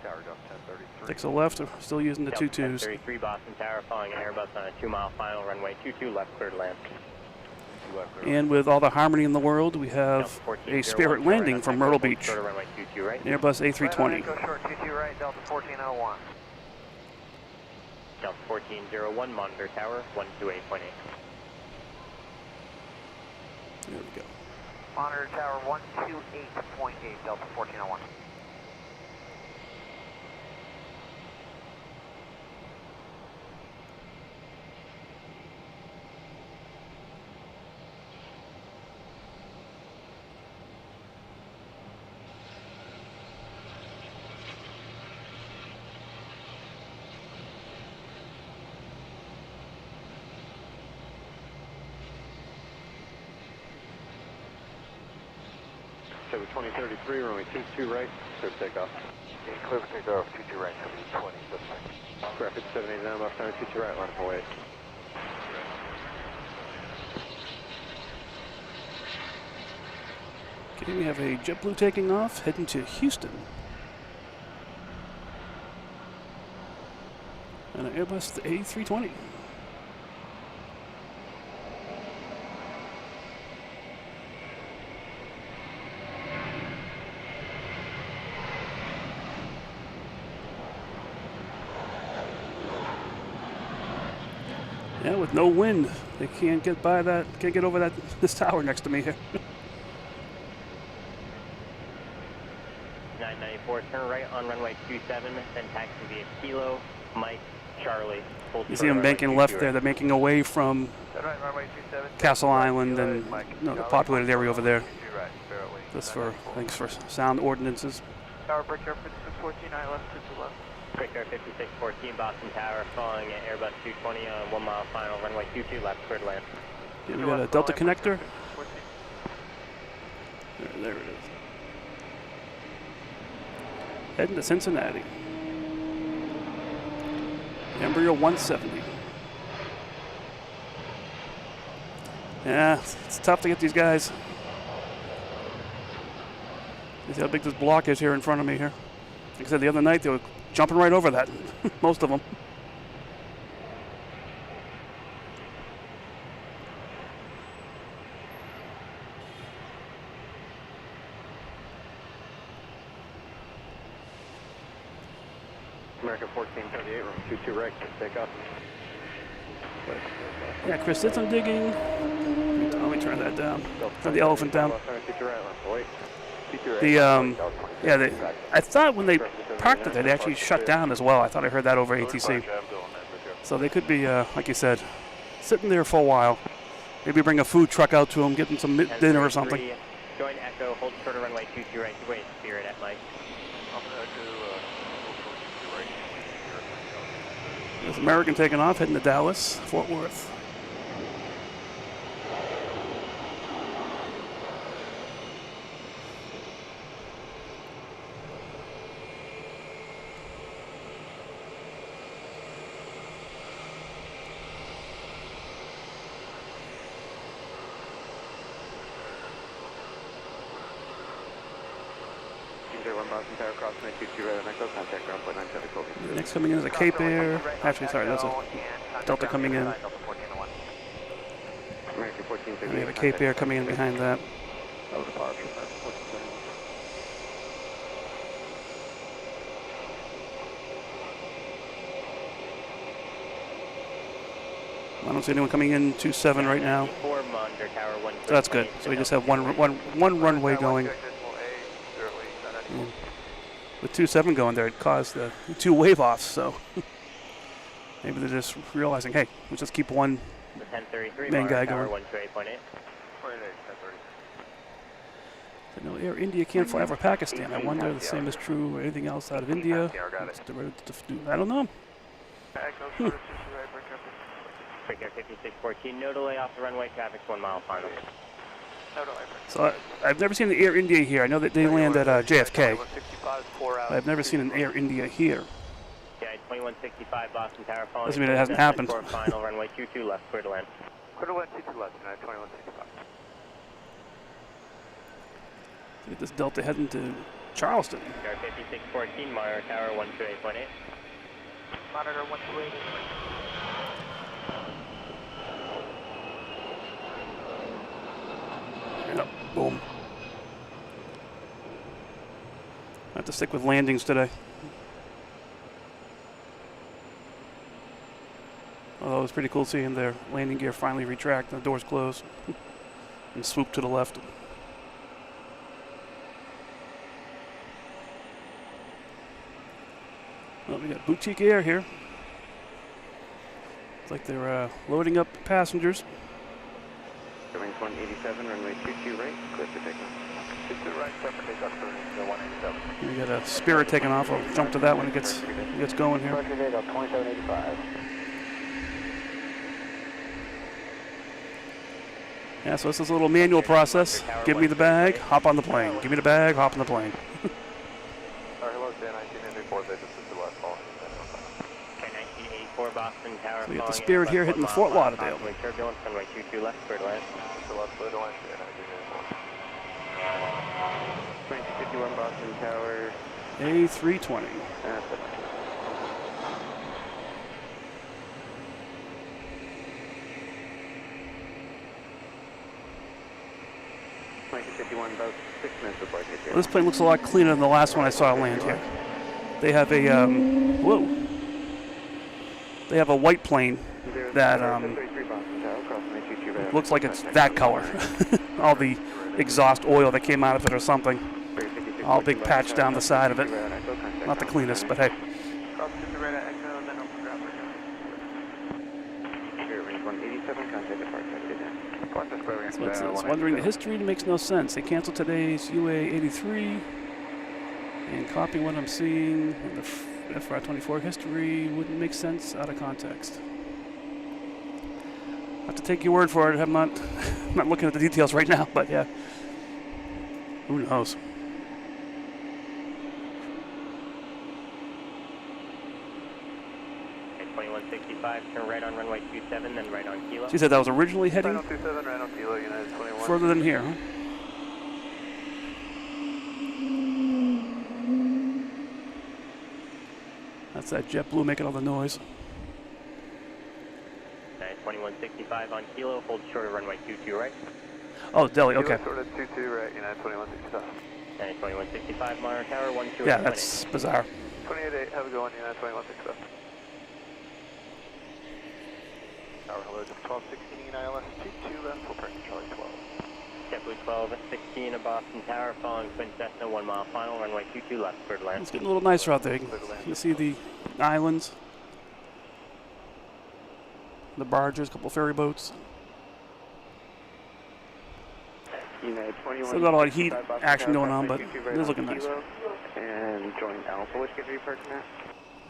Tower Delta 1033. Takes a left. We're still using the 22s. 33 Boston Tower, following an Airbus on a 2-mile final, runway 22 left, clear to land. And with all the harmony in the world, we have a Spirit landing from Myrtle Beach. Runway 22 right. Airbus A320. Echo short 22 right, Delta 1401. Delta 1401, Monitor Tower 128.8. There we go. Monitor Tower 128.8, Delta 1401. So 2033, runway 22 right, clear takeoff. Okay, clear for takeoff, 22 right, 20, that's fine. Rapid 789, Boston Tower 22 right, line up away. Okay, we have a JetBlue taking off, heading to Houston. And an Airbus A320. Yeah, with no wind, they can't get by that, can't get over that this tower next to me here. 994, turn right on runway 27, then taxi via Kilo, Mike, Charlie. You see them banking left there. They're making away from Right, runway 27. Castle Island and the populated area over there. Right, fairway. Just for, thanks for sound ordinances. Tower break air 5614, I left to left. Break air 5614, Boston Tower, following an Airbus 220 on 1-mile final, runway 22 left, clear to land. Yeah, we got a Delta connector. There it is. Heading to Cincinnati. Embraer 170. Yeah, it's tough to get these guys. You see how big this block is here in front of me here. Like I said, the other night they were jumping right over that, most of them. American 1438, room 22 right, take off. Yeah, Chris did some digging. Let me turn that down. Turn the elephant down. I thought when they parked it, they actually shut down as well. I thought I heard that over ATC. So they could be, like you said, sitting there for a while. Maybe bring a food truck out to them, get them some dinner or something. Join Echo, hold short of runway 22 right, wait, Spirit at Mike. There's American taking off, heading to Dallas, Fort Worth. Next coming in is a Cape Air. Actually, sorry, that's a Delta coming in. And we have a Cape Air coming in behind that. I don't see anyone coming in 27 right now. Monitor tower 1. So that's good. So we just have one runway going. With 27 going there, it caused the 2 wave offs. So maybe they're just realizing, hey, let's just keep one main guy going. 128.8. I know Air India can't fly over Pakistan. I wonder if the same is true or anything else out of India. I don't know. Quick Air 5614, no delay off the runway, traffic's 1 mile final. So I've never seen an Air India here. I know that they land at JFK. But I've never seen an Air India here. Yeah, 2165 Boston Tower phone. Doesn't mean it hasn't happened. Final runway 22 left, clear to land. Clear to land 22 left, United 2165. Get this Delta heading to Charleston. Air 5614, monitor tower 128.8. Monitor 128. Yep, boom. I have to stick with landings today. Although it was pretty cool seeing their landing gear finally retract and the doors close and swoop to the left. Well, we got Boutique Air here. It's like they're loading up passengers. Wings 187, runway 22 right, clear for takeoff. 22 right, clear for takeoff, 187. We got a Spirit taking off. I'll jump to that when it gets going here. 2785. Yeah, so this is a little manual process. Give me the bag, hop on the plane. Give me the bag, hop on the plane. Hello, Jan 1984, this is the last call. Okay, 1984 Boston Tower. So we got the Spirit here hitting the Fort Lauderdale. Turbulence, runway 22 left, clear to land. The left, clear to land, Jan 2251 Boston Tower. A320. About 6 minutes before I get here. Well, this plane looks a lot cleaner than the last one I saw land here. They have a whoa. They have a white plane that looks like it's that color. All the exhaust oil that came out of it or something. All big patch down the side of it. Not the cleanest, but hey. So it's wondering the history makes no sense. They canceled today's UA 83 and copying what I'm seeing in the FR24 history wouldn't make sense out of context. I have to take your word for it. I'm not looking at the details right now, but yeah, who knows? Turn right on runway 27, then right on Kilo. She said that was originally heading right on 27, right on Kilo, United 21. further than here, huh? That's that JetBlue making all the noise. 2165 on Kilo, hold short of runway 22 right. Oh, Delhi, okay. Kilo, short of 22 right, United 2165. 2165, monitor tower 128. Yeah, that's bizarre. 28.8, have a go on United 2165. Tower, hello, just 1216 ILS 22 left, full pressure, Charlie 12. JetBlue 12 at 16 of Boston Tower, following Twin Cessna, 1 mile final, runway 22 left, clear to land. It's getting a little nicer out there. You can see the islands, the barges, a couple of ferry boats. Still got a lot of heat action going on, but it is looking nice. And join Alpha, which gives you parking at?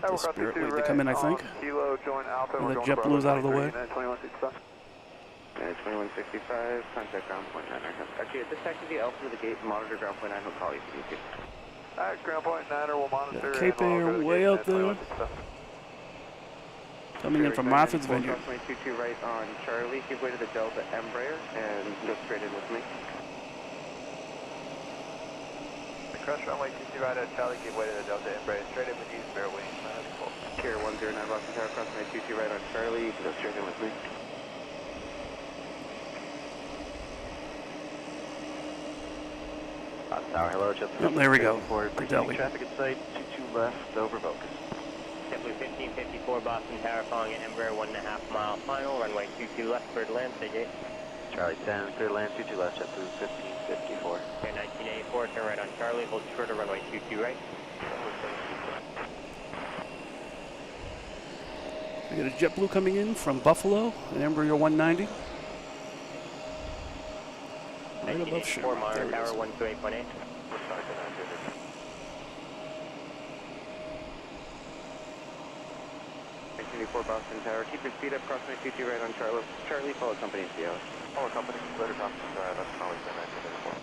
The Spirit waiting to come in, I think. Kilo, join Alpha, And the JetBlue's out of the way. 2165, contact ground point 9. Actually, at this taxi, Alpha to the gate, monitor ground point 9, he'll call you if you need to. Alright, ground point 9, will monitor. Cape Air way out there. Coming in from Martha's Vineyard. 22 right on Charlie, give way to the Delta Embraer, and go straight in with me. Crush runway 22 right at Charlie, give way to the Delta Embraer, straight in with you, spare wing. Pier 109 Boston Tower, cross runway 22 right on Charlie, you can go straight in with me. Tower, hello, just there we go. for Delhi. traffic at site, 22 left, over focus. JetBlue JetBlue 1554 Boston Tower following an Embraer 1.5 mile final, runway 22 left, clear to land, stage 8. Charlie 10, clear to land, 22 left, JetBlue 1554. Air 1984, turn right on Charlie, hold short of runway 22 right. We got a JetBlue coming in from Buffalo, an Embraer 190. Right above 1984 Sherman. Monitor There Tower it is. 128.8. 1984 Boston Tower. Keep your speed up, crossway 22 right on Charlie. Charlie, follow company CO. Follow company, later Thompson, that's probably 1984.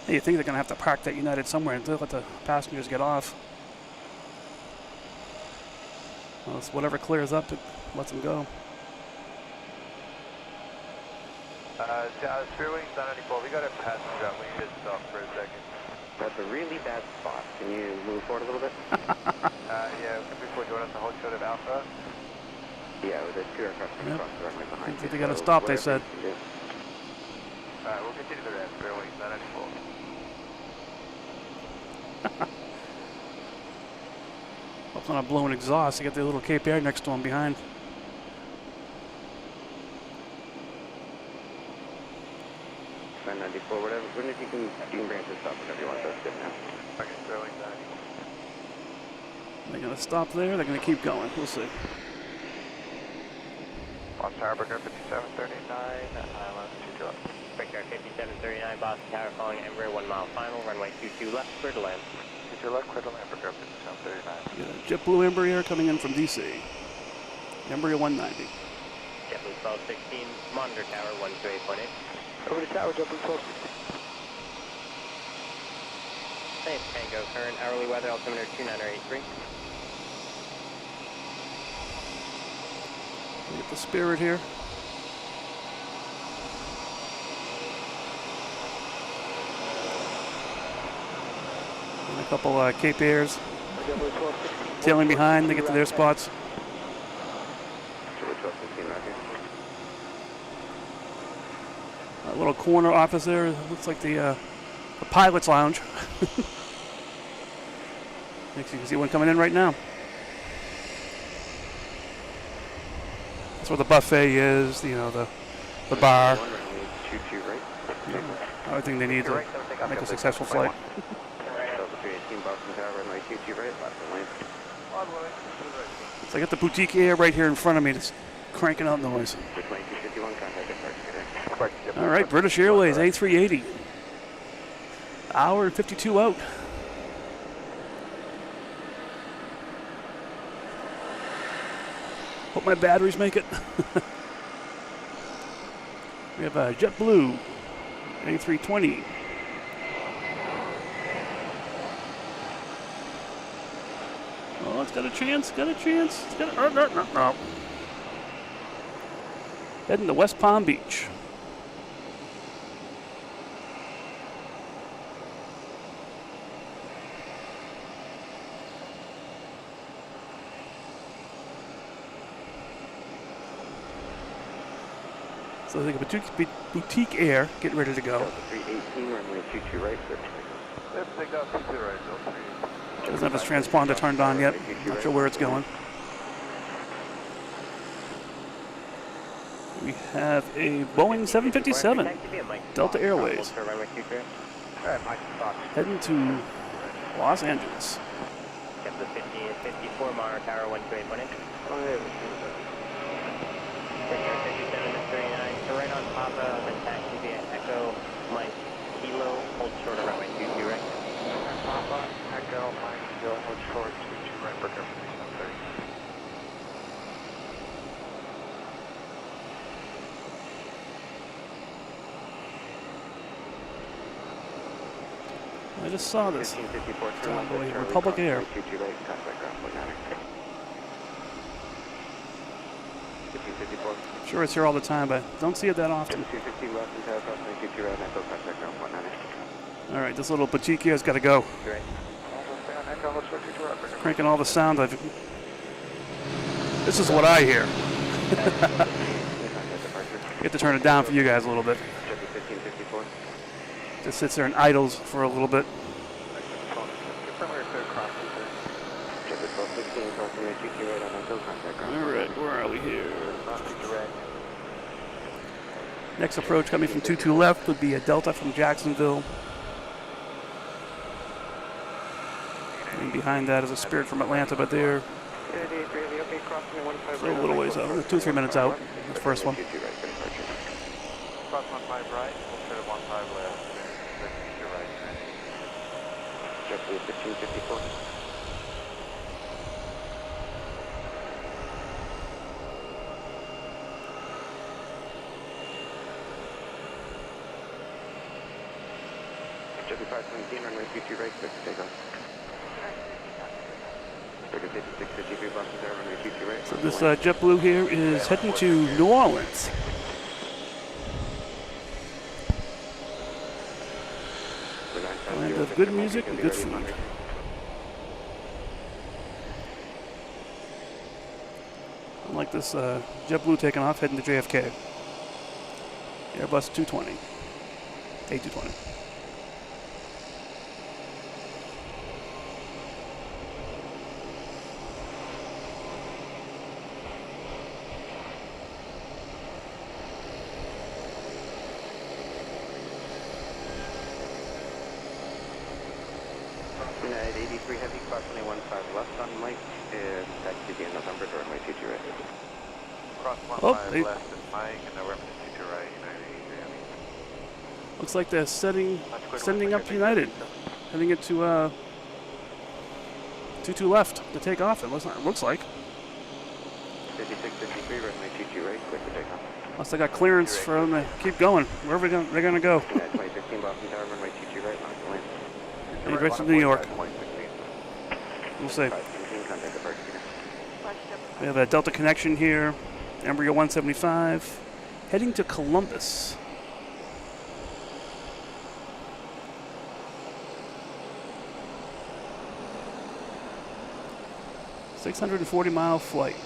Hey, you think they're going to have to park that United somewhere and let the passengers get off. Well, it's whatever clears up, it lets them go. Spearwings 994, we got a passenger out. We need to stop for a second. That's a really bad spot. Can you move forward a little bit? Yeah, before you want us to hold short of Alpha? Yeah, there's two aircraft coming Yep. across the runway behind you. They got to so stop, they whatever said. you can do. Alright, we'll continue the rest. Spearwings 994. Hope they're not blowing exhaust. They got their little Cape Air next to them behind. Flight 94, whatever. When if you can bring it to stop whenever you want. That's good now. Okay, Spearwings 994. They're going to stop there. They're going to keep going. We'll see. Boston Tower, Burger 5739, 22 left. Breaker 5739 Boston Tower following Embraer 1 mile final, runway 22 left, clear to land. 22 left, clear to land, Burger 5739. We got a JetBlue Embraer coming in from DC. Embraer 190. JetBlue 1216, Monitor Tower 128.8. Over to Tower, JetBlue 1216. Thanks, Tango. Current hourly weather altimeter 2983. We get the Spirit here. And a couple Cape Airs tailing behind. They get to their spots. Charlie 1215 right here. A little corner office there. Looks like the pilot's lounge. You can see one coming in right now. That's where the buffet is, you know, the bar. Shoot you right. Everything they need to make a successful flight. Delta 318 Boston Tower, runway 22 right, left and lane. So I got the boutique air right here in front of me, just cranking out noise. With lane 251, contact departure. All right, British Airways A380. Hour and 52 out. Hope my batteries make it. We have a JetBlue A320. Oh, it's got a chance, got a chance. It's got a, no. Heading to West Palm Beach. So I think a boutique air, getting ready to go. Delta 318, runway 22 right, sir. Let's take off 22 right, Delta 3. Doesn't have his transponder turned on yet. Not sure where it's going. We have a Boeing 757, Delta Airways, Alright, Mike, thoughts. heading to Los Angeles. JetBlue 1554 Monitor Tower 128.8. Breaker 5739, so right on Papa, then taxi via Echo, Mike, Kilo, hold short of runway 22 right. Papa, Echo, Mike, Kilo, hold short, 22 right, Burger 5730. I just saw this. 1554, It's turn on left the way at to Charlie, Republic Air. 22 right, contact ground point 9. 1554. Sure, it's here all the time, but don't see it that often. 215 left and tower cross 22 right, echo contact ground point 9. All right, this little boutique here's got to go. Right. Echo, hold short, 22 right, Burger. Cranking all the sound. This is what I hear. Contact departure. Get to turn it down for you guys a little bit. JetBlue 1554. Just sits there and idles for a little bit. JetBlue 1216, crossing runway 22 right on until contact ground. All right, where are we here? Traffic direct. Next approach coming from 22 left would be a Delta from Jacksonville. And behind that is a Spirit from Atlanta, but they're a little ways out, 2-3 minutes out. The first one. Cross 15 right, we'll set at 15 left. You're right. JetBlue 1554. JetBlue 517, runway 22 right, clear for takeoff. Circuit 5653, Boston Tower, runway 22 right. So this JetBlue here is heading to New Orleans. Land of good music and good food. Unlike this JetBlue taking off, heading to JFK. Airbus 220, A220. United 83 Heavy, cross 215 left on Mike, and back to the November, runway 22 right. Cross 15 Oh, left is Mike, and November 22 right, United 83 Heavy. Looks like they're sending up United, heading it to 22 left to take off. It looks like. 5653, runway 22 right, clear for takeoff. Unless they got clearance for them to keep going. Wherever they're gonna go. 2015 Boston Tower, runway 22 right, launch the lane. Heading right to New York. We'll see. 517, contact departure. We have a Delta connection here. Embraer 175, heading to Columbus. $640-mile flight.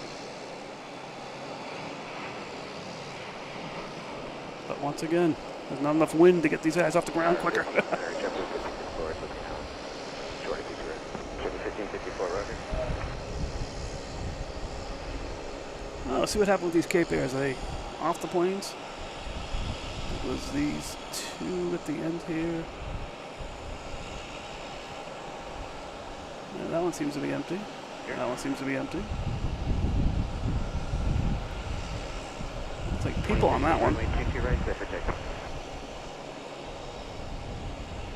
But once again, there's not enough wind to get these guys off the ground quicker. Let's see what happened with these Cape Airs. Are they off the planes? It was these two at the end here. Yeah, that one seems to be empty. That one seems to be empty. Looks like people on that one.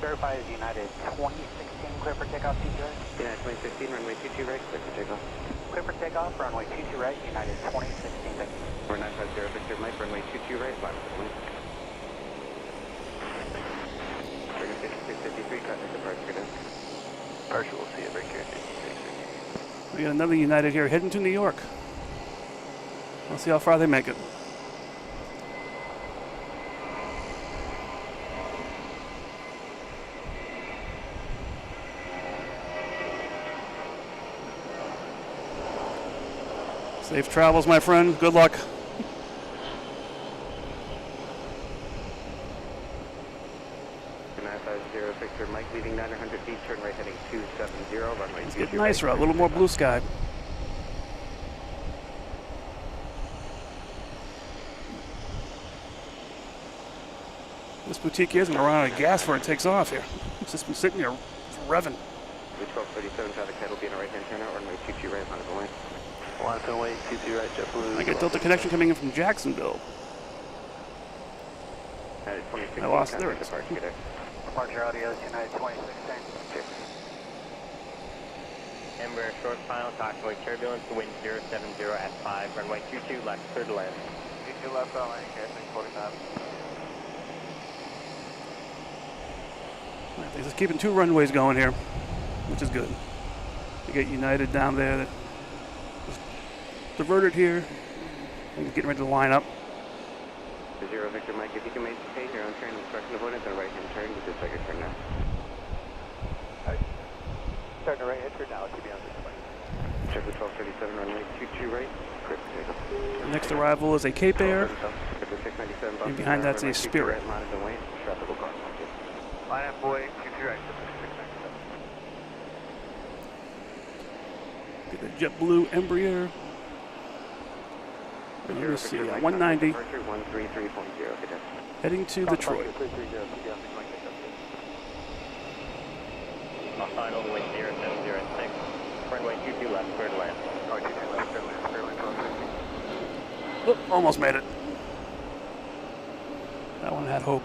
Verify is United 2016, clear for takeoff, 22 right. United 2015, runway 22 right, clear for takeoff. Clear for takeoff, runway 22 right, United 2016, thank you. 4950, Victor Mike, runway 22 right, line up the wind. Circuit 5653, contact departure good. Partial, we'll see it right here. We got another United here heading to New York. Let's see how far they make it. Safe travels, my friend. Good luck. Victor Mike, leaving 900 feet, turn right heading 270, runway. It's getting nicer out, a little more blue sky. This boutique here is going to run out of gas before it takes off here. It's just been sitting here revving. 1237, traffic head will be in a right-hand turnout, runway 22 right, line of the lane. Line of the lane, 22 right, JetBlue. I got Delta connection coming in from Jacksonville. I lost there. Departure audio is United 2016. Embraer short final, caution turbulence, wind 070 at 5, runway 22 left, clear to land. 22 left on lane, casting 49. They're just keeping two runways going here, which is good. You get United down there that was diverted here and getting ready to line up. 0 Victor Mike, if you can maintain your own turn obstruction avoidance on right-hand turn, you can take a turn now. Starting a right-hand turn now, keep me on this way. JetBlue 1237, runway 22 right, clear for takeoff. Next arrival is a Cape Air, and behind that's a Spirit. Line of the lane, traffic will cross. Line up boy, 22 right, Get a JetBlue Embraer. Let me see, 190. 133.0. Heading to Detroit. Final wind 0706. Runway 22 left, clear to land. Oh, almost made it. That one had hope.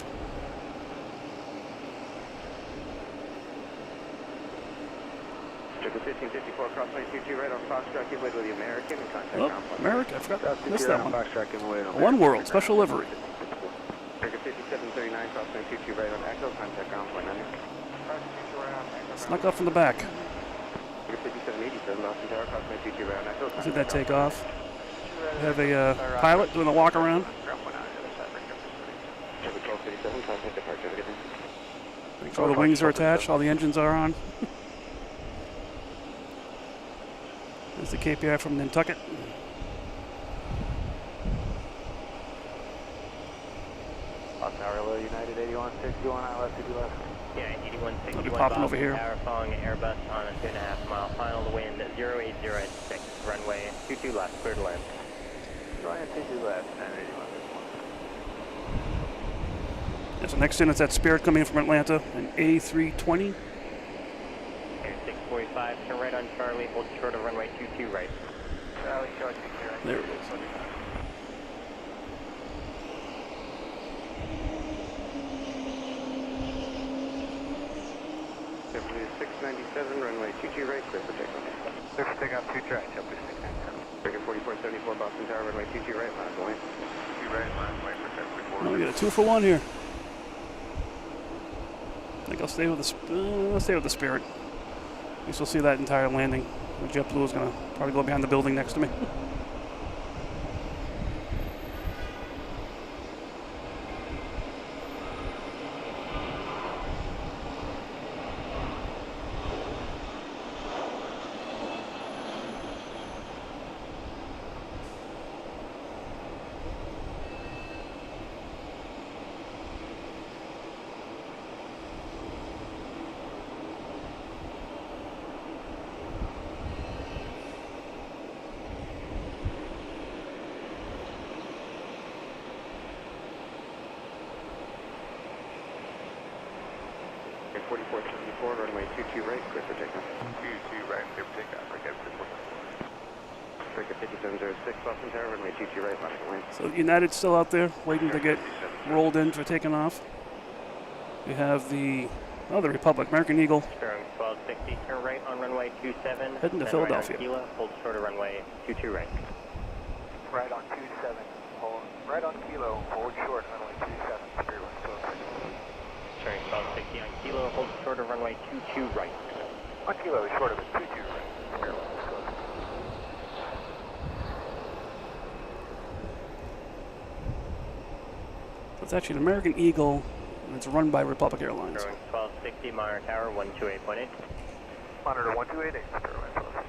Circle 1554, crossway 22 right on Foxtrot, give way to the American and contact Oh, complex. America, I forgot. Missed that one. Foxtrot, give way to One World, special livery. Circle 5739, crossway 22 right on Echo, contact ground point 9. Snuck up from the back. Circle 5787, Boston Tower, crossway 22 right on Echo. See that take off? We have a pilot doing a walk around. Circle 1237, contact departure. Make sure all the wings are attached, all the engines are on. There's the KPI from Nantucket. Boston Tower, hello, United 8161, I left, 2 left. Yeah, 8161 I'll be popping over here. Tower, following Airbus on a 2.5 mile final, the wind 0806, runway 22 left, clear to land. Runway 22 left, 981. Yeah, so next in it's that Spirit coming in from Atlanta, an A320. Air 645, turn right on Charlie, hold short of runway 22 right. Charlie, short 22 right. There it is. JetBlue 697, runway 22 right, clear for takeoff. Clear for takeoff, 2 track, JetBlue 697. Circle 4474, Boston Tower, runway 22 right, last away. 2 right, last way for JetBlue 4. Oh, we got a 2-for-1 here. I think I'll stay with the Spirit. At least we'll see that entire landing. The JetBlue is going to probably go behind the building next to me. Air 4474, runway 22 right, clear for takeoff. 2 right, clear for takeoff, okay, Circle 5706, Boston Tower, runway 22 right, last away. So United's still out there waiting to get rolled in for taking off. We have the Republic, American Eagle. Stirring 1260, turn right on runway 27. Heading to then Philadelphia. Right on Kilo, hold short of runway 22 right. Right on 27, hold, right on Kilo, hold short, runway 27, Spirit 112. Turning 1260 on Kilo, hold short of runway 22 right. On Kilo, short of it, 22 right, Spirit 112. It's actually an American Eagle, and it's run by Republic Airlines. Stirring 1260, Monitor Tower, 128.8. Monitor 1288, Spirit 112.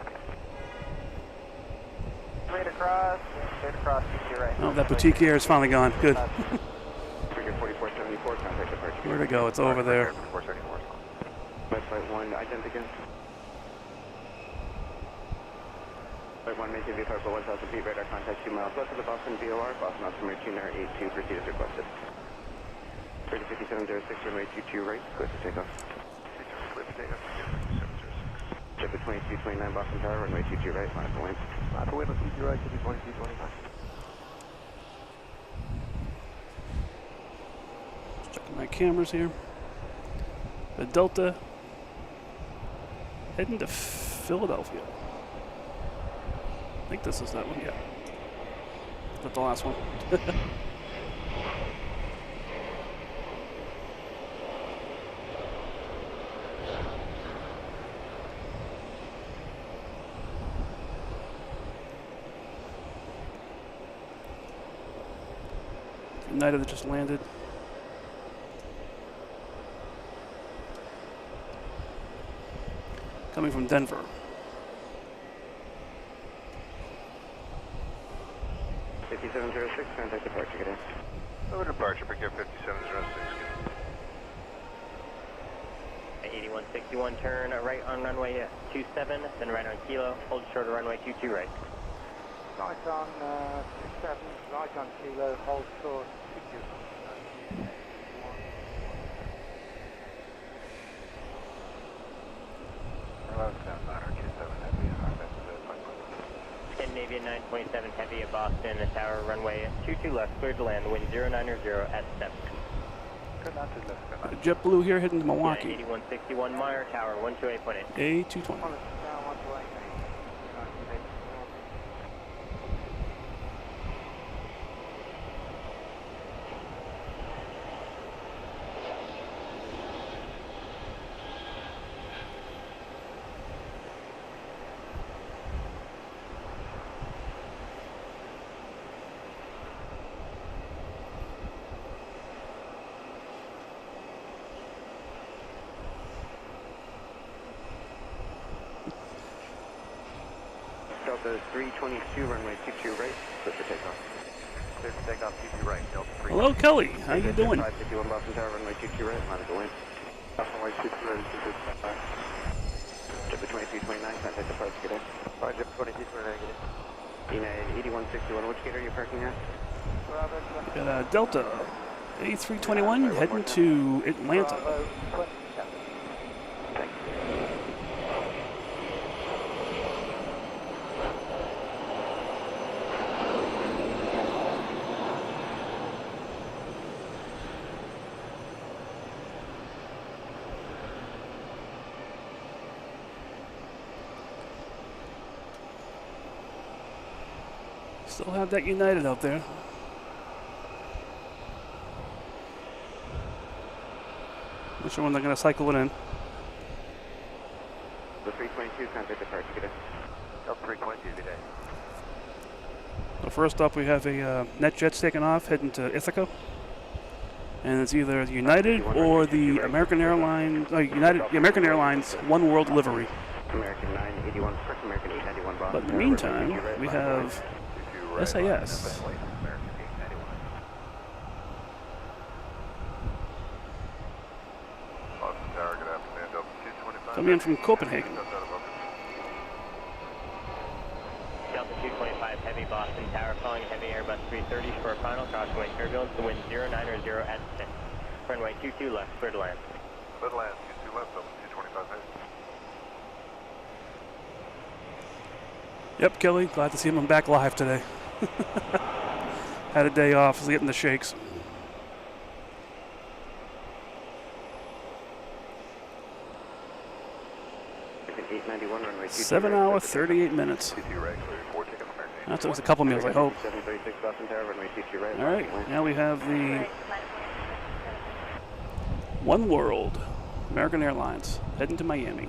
Straight across, 22 right. Oh, that boutique air is finally gone. Good. Circle 4474, contact departure. Where'd it go? It's over there. 474. West flight 1, ident again. Flight 1, make it for 1,000 feet, radar contact 2 miles west of the Boston VOR, Boston altimeter 2982, proceed as requested. Circle 5706, runway 22 right, clear for takeoff. JetBlue 2229, Boston Tower, runway 22 right, last away. Last away, 22 right, JetBlue 2229. Checking my cameras here. The Delta heading to Philadelphia. I think this is that one, yeah. Is that the last one? United that just landed. Coming from Denver. $5706, contact departure, get in. Over departure, pick up 5706. United 8161, turn right on runway 27, then right on kilo, hold short of runway 22 right. Right on 27, right on kilo, hold short 22. Hello, Southliner 27 Heavy, Scandinavian 927 Heavy at Boston, tower runway 22 left, cleared to land, wind 090 at 7. Good night to left, good night. JetBlue here heading to United Milwaukee. 8161 Meyer, tower 128.8. A220. Delta 322, runway 22 right, clear for takeoff. Clear for takeoff, 22 right, Delta 3. Hello, Kelly. How you doing? 551 Boston Tower, runway 22 right, line of the wind. Runway 22 right, JetBlue 2329, contact departure, good day. Fine, JetBlue 2229, good day. United 8161, which gate are you parking at? We got a Delta A321 heading to Atlanta. Bravo 27. Thanks. Still have that United out there. Not sure when they're going to cycle it in. The 322, contact departure, good day. Delta 322, good day. So first up, we have a NetJets taking off, heading to Ithaca. And it's either United or the American Airlines, the American Airlines One World livery. American 981, first American 891 Boston. But in the meantime, we have SAS. Coming in from Copenhagen. Delta 225 Heavy Boston Tower, calling Heavy Airbus 330 for a final crossway turbulence, the wind 090 at 6. Runway 22 left, clear to land. Clear to land, 22 left, Delta 225 Heavy. Yep, Kelly, glad to see him back live today. Had a day off, was getting the shakes. American 891, runway 22 7 right, hour, clear for 38 minutes. 22 right, clear, 4 tickets, American. That took us a couple meals, I hope. 736 Boston Tower, runway 22 right. All right, now we have the One World, American Airlines, heading to Miami.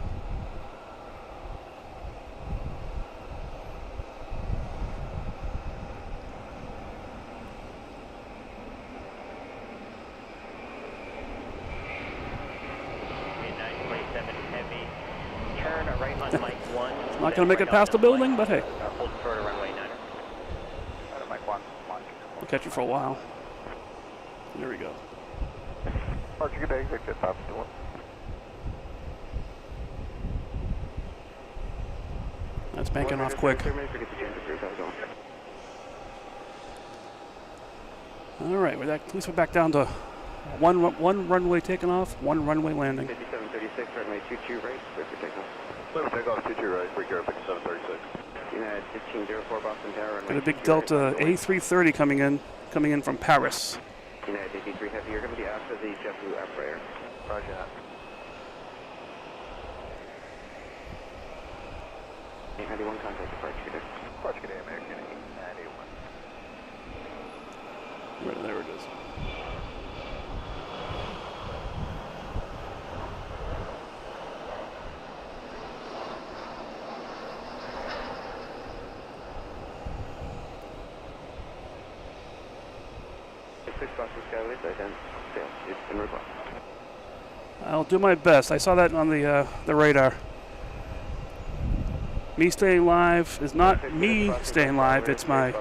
Not going to make it past the building, but hey. Hold short of runway 9. Mike 1, We'll catch it for a while. There we go. Archie, good day, exit 521. That's banking off quick. All right, at least we're back down to one runway taking off, one runway landing. 5736, runway 22 right, clear for takeoff. Clear for takeoff, 22 right, break air, 5736. United 1504 Boston Tower, runway Got a big 22 Delta right, A330 coming in from Paris. United 83 Heavy, you're going to be after the JetBlue Embraer. Roger that. 891, contact departure, good day. Departure, good day, American 891. Right there it is. It's been requested. I'll do my best. I saw that on the radar. Me staying live is not me staying live, it's my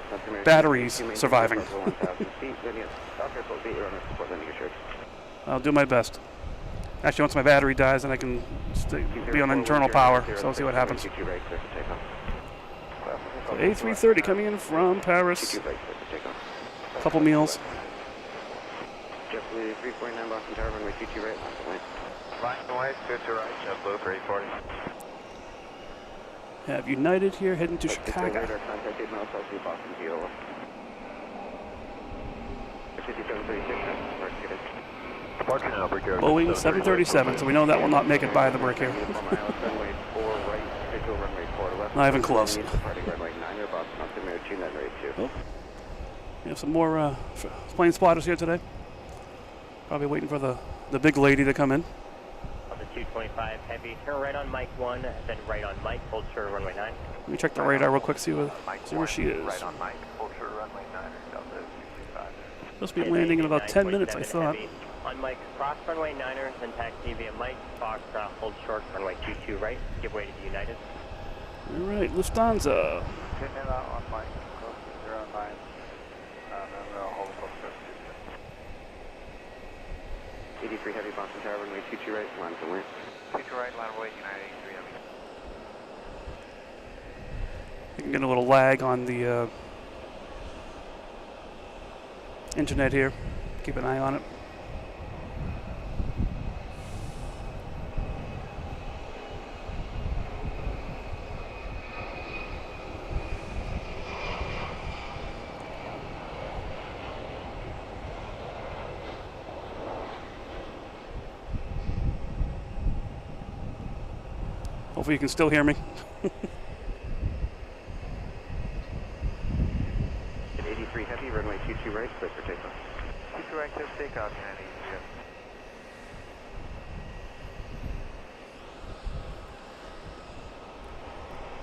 batteries surviving. I'll I'll do my best. Actually, once my battery dies, then I can be on internal power. So we'll see what happens. So A330 coming in from Paris. Couple meals. JetBlue 349 Boston Tower, runway 22 right, last line. Runway 22 right, JetBlue 340. Have United here heading to Chicago. Radar contact 8 miles south of Boston, Kilo. 5736, Departure now, Brickyard. Boeing 737, so we know that will not make it by the brick here. Runway 4 right, schedule runway 4 left. Not even close. Departing runway 9 Boston, altimeter 2982. Oh. We have some more plane spotters here today. Probably waiting for the big lady to come in. On the 225 heavy, turn right on Mike 1, then right on Mike, hold short of runway 9. Let me check the radar real quick, see where she is. Right on Mike, hold short of runway 9 or Delta 225. Supposed to be landing in about 10 minutes, I thought. Heavy. On Mike, cross runway 9er, then taxi via Mike, Foxtrot, hold short, runway 22 right, give way to the United. All right, Lufthansa. Getting in on Mike, close to 09. Then we'll hold close to 83 heavy Boston Tower, runway 22 right, line to land. 22 right, line away, United 83 heavy. I can get a little lag on the internet here. Keep an eye on it. Hopefully you can still hear me. 83 heavy, runway 22 right, clear for takeoff. 22 right, clear for takeoff, United 83.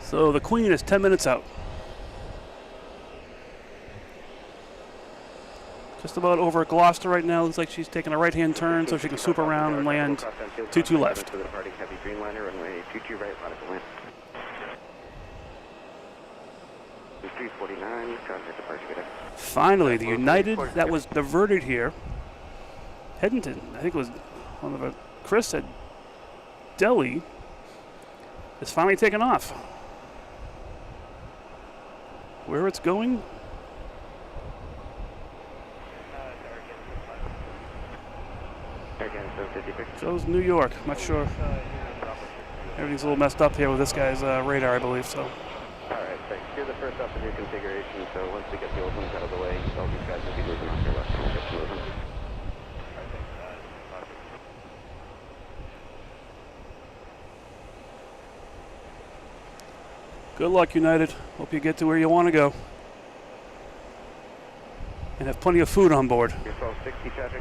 So the Queen is 10 minutes out. Just about over at Gloucester right now. Looks like she's taking a right-hand turn so she can swoop around and land 22 left. To the departing heavy Dreamliner, runway 22 right, line to land. 349, contact departure, get up. Finally, the United that was diverted here, Headington, I think it was one of Chris said Delhi, is finally taken off. Where it's going? Shows New York. I'm not sure. Everything's a little messed up here with this guy's radar, I believe. So. All right, thanks. You're the first off the new configuration, so once we get the old ones out of the way, all these guys will be moving off your left and get moving. Good luck, United. Hope you get to where you want to go. And have plenty of food on board.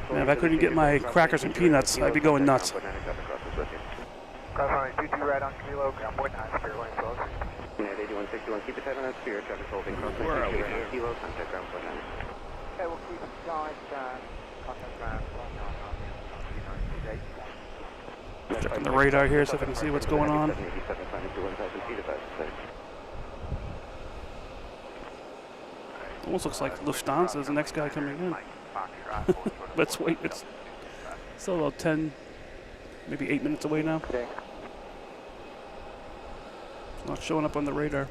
Man, if I couldn't get my crackers and peanuts, I'd be going nuts. Cross runway 22 right on Kilo, ground point 9, clear lane 12. United 8161, keep it tight on that sphere, traffic holding, cross Where are we right here? Kilo, contact ground point 9. Okay, we'll keep it tight, contact ground, Checking the radar here so if I can see what's going on. Almost looks like Lufthansa is the next guy coming in. Let's wait. It's still about 10, maybe 8 minutes away now. Not showing up on the radar.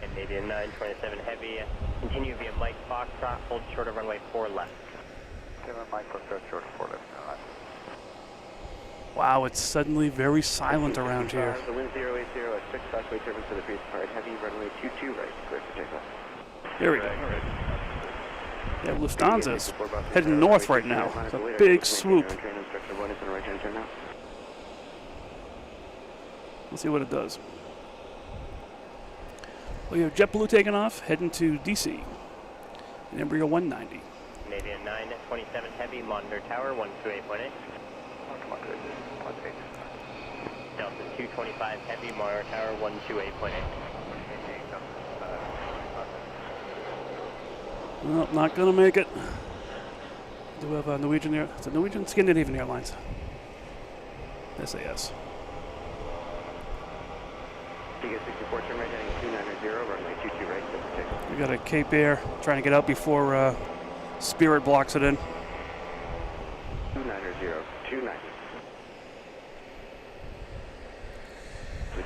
And maybe a 927 heavy. Continue via Mike Foxtrot, hold short of runway 4 left. 7 Mike Foxtrot, short of 4 left. Wow, it's suddenly very silent around here. The wind 080 at 6, Southway turbines to the free part, heavy runway 22 right, clear for takeoff. Here we go. Yeah, Lufthansa is heading north right now. It's a big swoop. Let's see what it does. We have JetBlue taking off, heading to DC. In Embraer 190. Canadian 927 heavy, monitor tower 128.8. Delta 225 heavy, monitor tower 128.8. Well, not gonna make it. Do we have a Norwegian Air? It's a Norwegian Scandinavian Airlines. SAS. You 64 turn right heading 290, runway 22 right, We got a Cape Air trying to get out before Spirit blocks it in. 290, 290.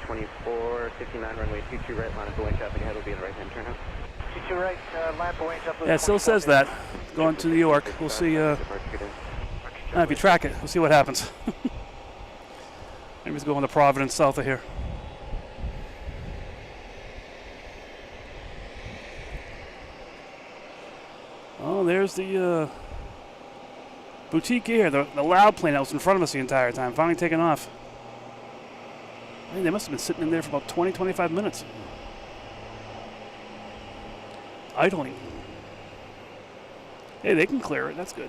2459, runway 22 right, line up the wing traffic ahead will be in the right-hand turn now. 22 right, line for wings up. Yeah, it still says that. Going to New York. We'll see. If you track it, we'll see what happens. Maybe it's going to Providence south of here. Oh, there's the Boutique Air, the loud plane that was in front of us the entire time, finally taking off. I mean, they must have been sitting in there for about 20, 25 minutes. Idling. Hey, they can clear it. That's good.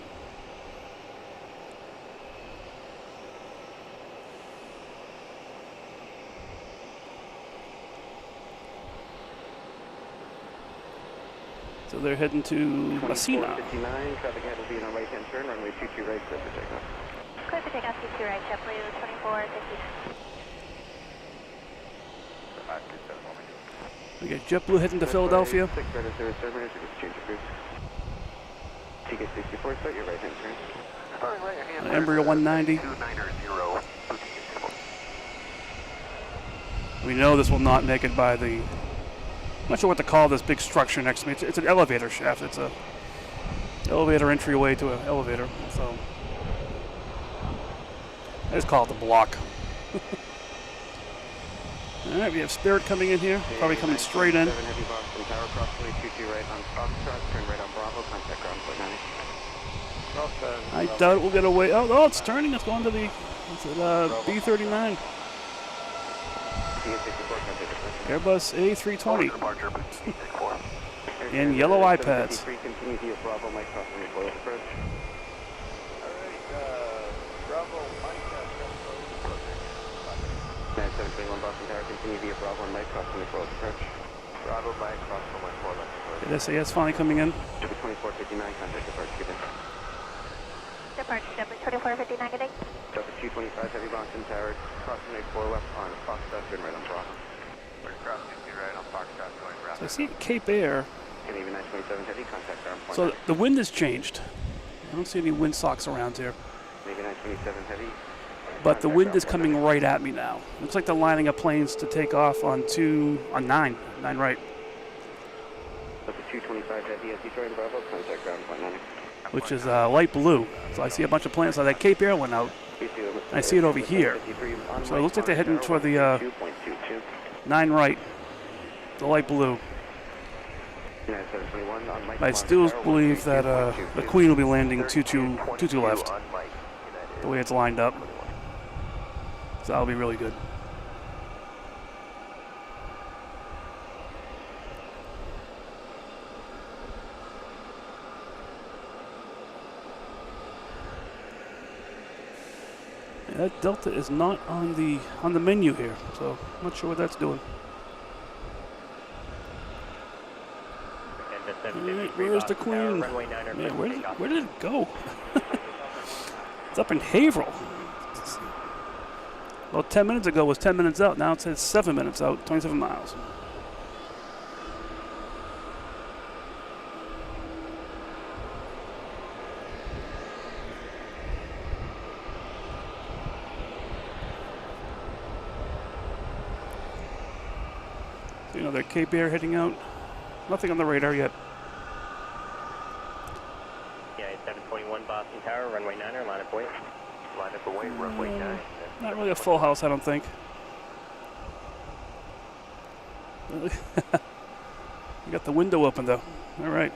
So they're heading to Messina. 5459, traffic ahead will be in our right-hand turn, runway 22 right, clear for takeoff. Clear for takeoff, 22 right, JetBlue 2459. We got JetBlue heading to Philadelphia. 6 right at 0 7, just change your route. TK 64, start your right-hand turn. Starting right hand. Embraer 190. 290. We know this will not make it by the... I'm not sure what to call this big structure next to me. It's an elevator shaft. It's a elevator entryway to an elevator. So I just call it the block. All right, we have Spirit coming in here. Probably coming straight in. Heavy Boston Tower, crossway 22 right on Foxtrot, turn right on Bravo, contact ground flight 90. I doubt we'll get away. Oh, it's turning. It's going to the B-39. Airbus A340. And yellow iPads. Continue via Bravo, Mike crossing recoil approach. Bravo, Mike, 721 Boston Tower, continue via Bravo and Mike crossing recoil approach. Bravo, Mike, crossing recoil approach. SAS finally coming in. 2459, contact departure, good day. Departure, JetBlue 2459, good day. Delta 225, heavy Boston Tower, crossing 84 left on Foxtrot, turn right on Bravo. We're crossing right on Foxtrot, going So rapid. I see Cape Air. Canadian 927 heavy, contact ground point. So the wind has changed. I don't see any wind socks around here. Canadian 927 heavy. But the wind is coming right at me now. Looks like they're lining up planes to take off on 9 right. Delta 225 heavy, as you join Bravo, contact ground point 90. Which is light blue. So I see a bunch of planes. So that Cape Air one out. I see it over here. So it looks like they're heading toward the 9 right, the light blue. I still believe that the Queen will be landing 22 left, the way it's lined up. So that'll be really good. That Delta is not on the menu here, so I'm not sure what that's doing. Right, where's the Queen? Man, where did it go? It's up in Haverhill. Well, 10 minutes ago was 10 minutes out. Now it says 7 minutes out, 27 miles. You know, that Cape Air heading out. Nothing on the radar yet. Yeah, 721 Boston Tower, runway 9er, line up weight. Line up away, runway 9. Not really a full house, I don't think. You got the window open, though. All right.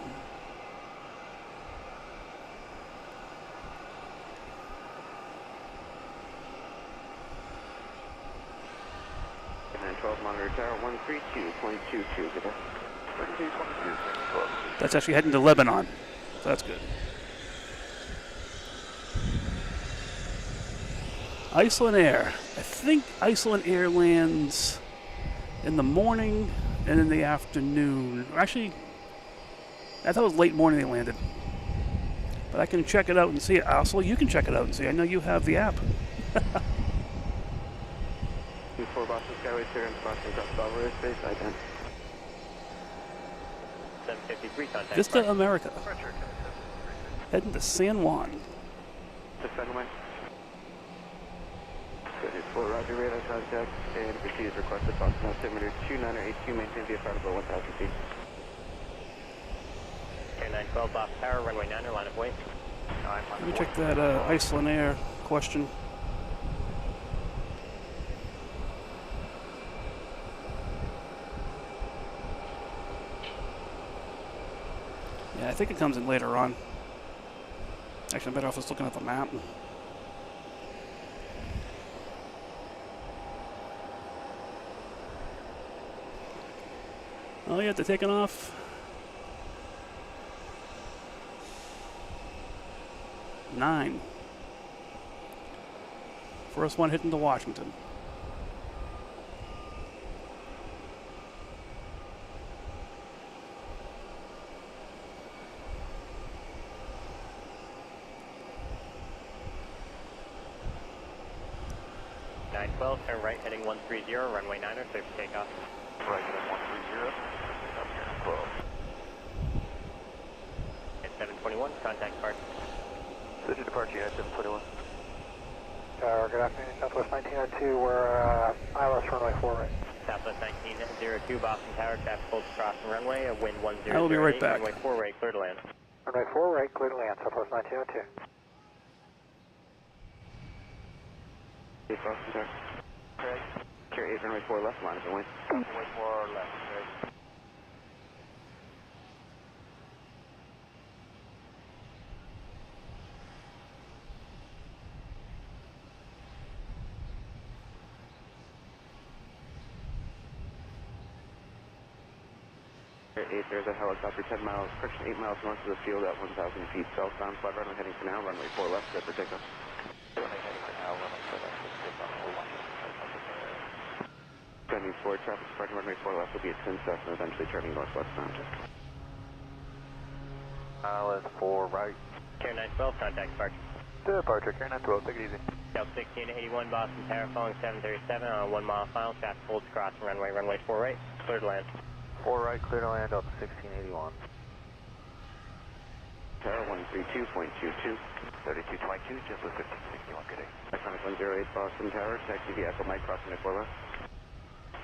And 12 monitor tower, 132.22, good day. 32.22. That's actually heading to Lebanon. So that's good. Iceland Air. I think Iceland Air lands in the morning and in the afternoon. Or actually, I thought it was late morning they landed. But I can check it out and see it. Also, you can check it out and see. I know you have the app. 24 Boston Skyway, clear into Boston Cross Bravo airspace, ident. 753 contact. Vista America. Heading to San Juan. Just send away. Good. full Roger, radar contact, and proceed as requested. Boston altimeter 2982, maintain via flight about 1,000 feet. Air 912, Boston Tower, runway 9, line of way. Let me check that Iceland Air question. Yeah, I think it comes in later on. Actually, I'm better off just looking at the map. Oh, yeah, they're taking off. 9. First one hitting to Washington. Turn right heading 130, runway 9er, clear for takeoff. Right heading 130. Up here, 12. At 721, contact park. City departure at 721. Tower, good afternoon, Southwest 1902, we're ILS runway 4 right. Southwest 1902, Boston Tower, traffic holds crossing runway, wind 10. I will be right back. Runway 4 right, clear to land. Runway 4 right, clear to land, Southwest 1902. Hey, Boston Tower. Correct. Carry 8, runway 4 left, line of the wind. Runway 4 left, right. There's a helicopter 10 miles, correction 8 miles north of the field at 1,000 feet southbound. Flight runway heading for now, runway 4 left, good for takeoff. Runway heading for now, runway 4 left, takeoff. Turning forward, traffic departing runway 4 left will be at 10 south and eventually turning northwestbound. ILS 4 right. Air 912, contact park. Departure, Air 912, take it easy. Delta 1681, Boston Tower, following 737 on a 1 mile final, traffic holds crossing runway 4 right, clear to land. 4 right, clear to land up 1681. Tower 132.22. 3222, just with 1561, good day. Iconic 108 Boston Tower, taxi via Echo Mike, crossing the 4 left.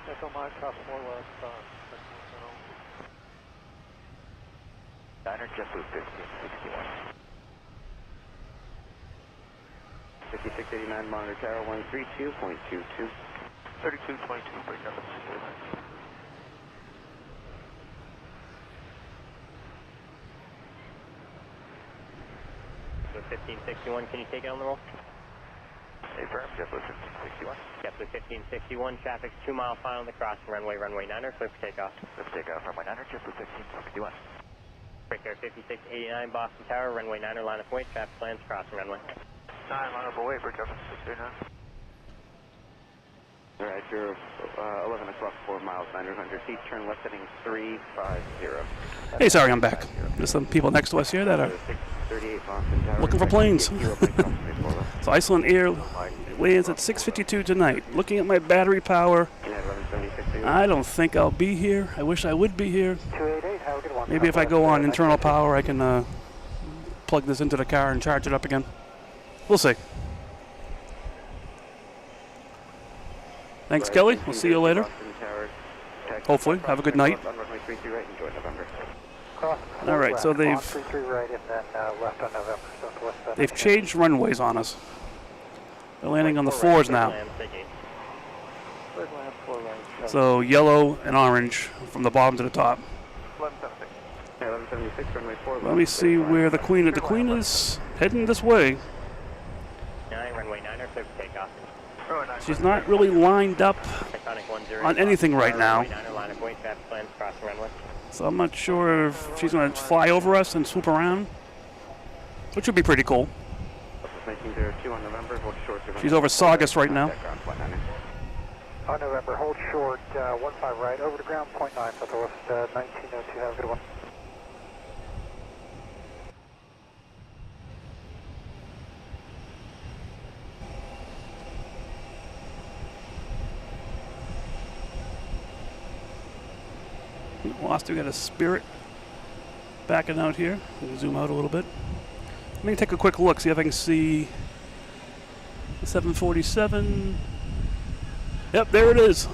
Echo Mike, cross 4 left, Diner, just with 1561. 5689 monitor tower 132.22. 3222, break up at 689. So 1561, can you take it on the roll? Affirm, JetBlue 1561. JetBlue 1561, traffic's 2 mile final to crossing runway 9er, clear for takeoff. Let's take off runway 9er, JetBlue 1561. Break air 5689, Boston Tower, runway 9er, line of way, traffic plans, crossing runway. 9, line up away, break up at 689. Alright, you're 11 o'clock, 4 miles, 900 feet, turn left heading 350. Hey, sorry, I'm back. There's some people next to us here that are 638 Boston Tower. looking for planes. So Iceland Air lands at 6:52 tonight. Looking at my battery power, I don't think I'll be here. I wish I would be here. 288, have a good one. Maybe if I go on internal power, I can plug this into the car and charge it up again. We'll see. Thanks, Kelly. We'll see you later. Hopefully. Have a good night. All right, so they've changed runways on us. They're landing on the 4s now. So yellow and orange from the bottom to the top. Let me see where the Queen is. The Queen is heading this way. Runway 9er, clear for takeoff. She's not really lined up on anything right now. So I'm not sure if she's going to fly over us and swoop around, which would be pretty cool. She's over Saugus right now. On November, hold short, 15 right, over to ground, 0.9, Southwest 1902, have a good one. Lost, we got a Spirit backing out here. Zoom out a little bit. Let me take a quick look, see if I can see the 747. Yep, there it is.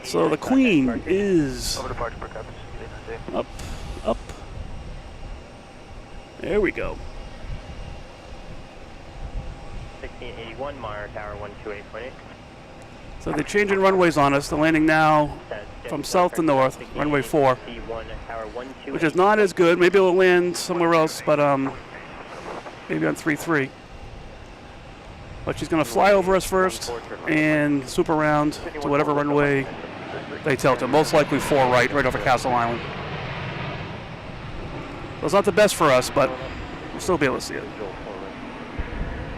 So the Queen is up, up. There we go. 1681 Meyer Tower 128.8. So they're changing runways on us. They're landing now from south to north, runway 4, which is not as good. Maybe it'll land somewhere else, but maybe on 3-3. But she's going to fly over us first and swoop around to whatever runway they tell to. Most likely 4 right over Castle Island. So it's not the best for us, but we'll still be able to see it.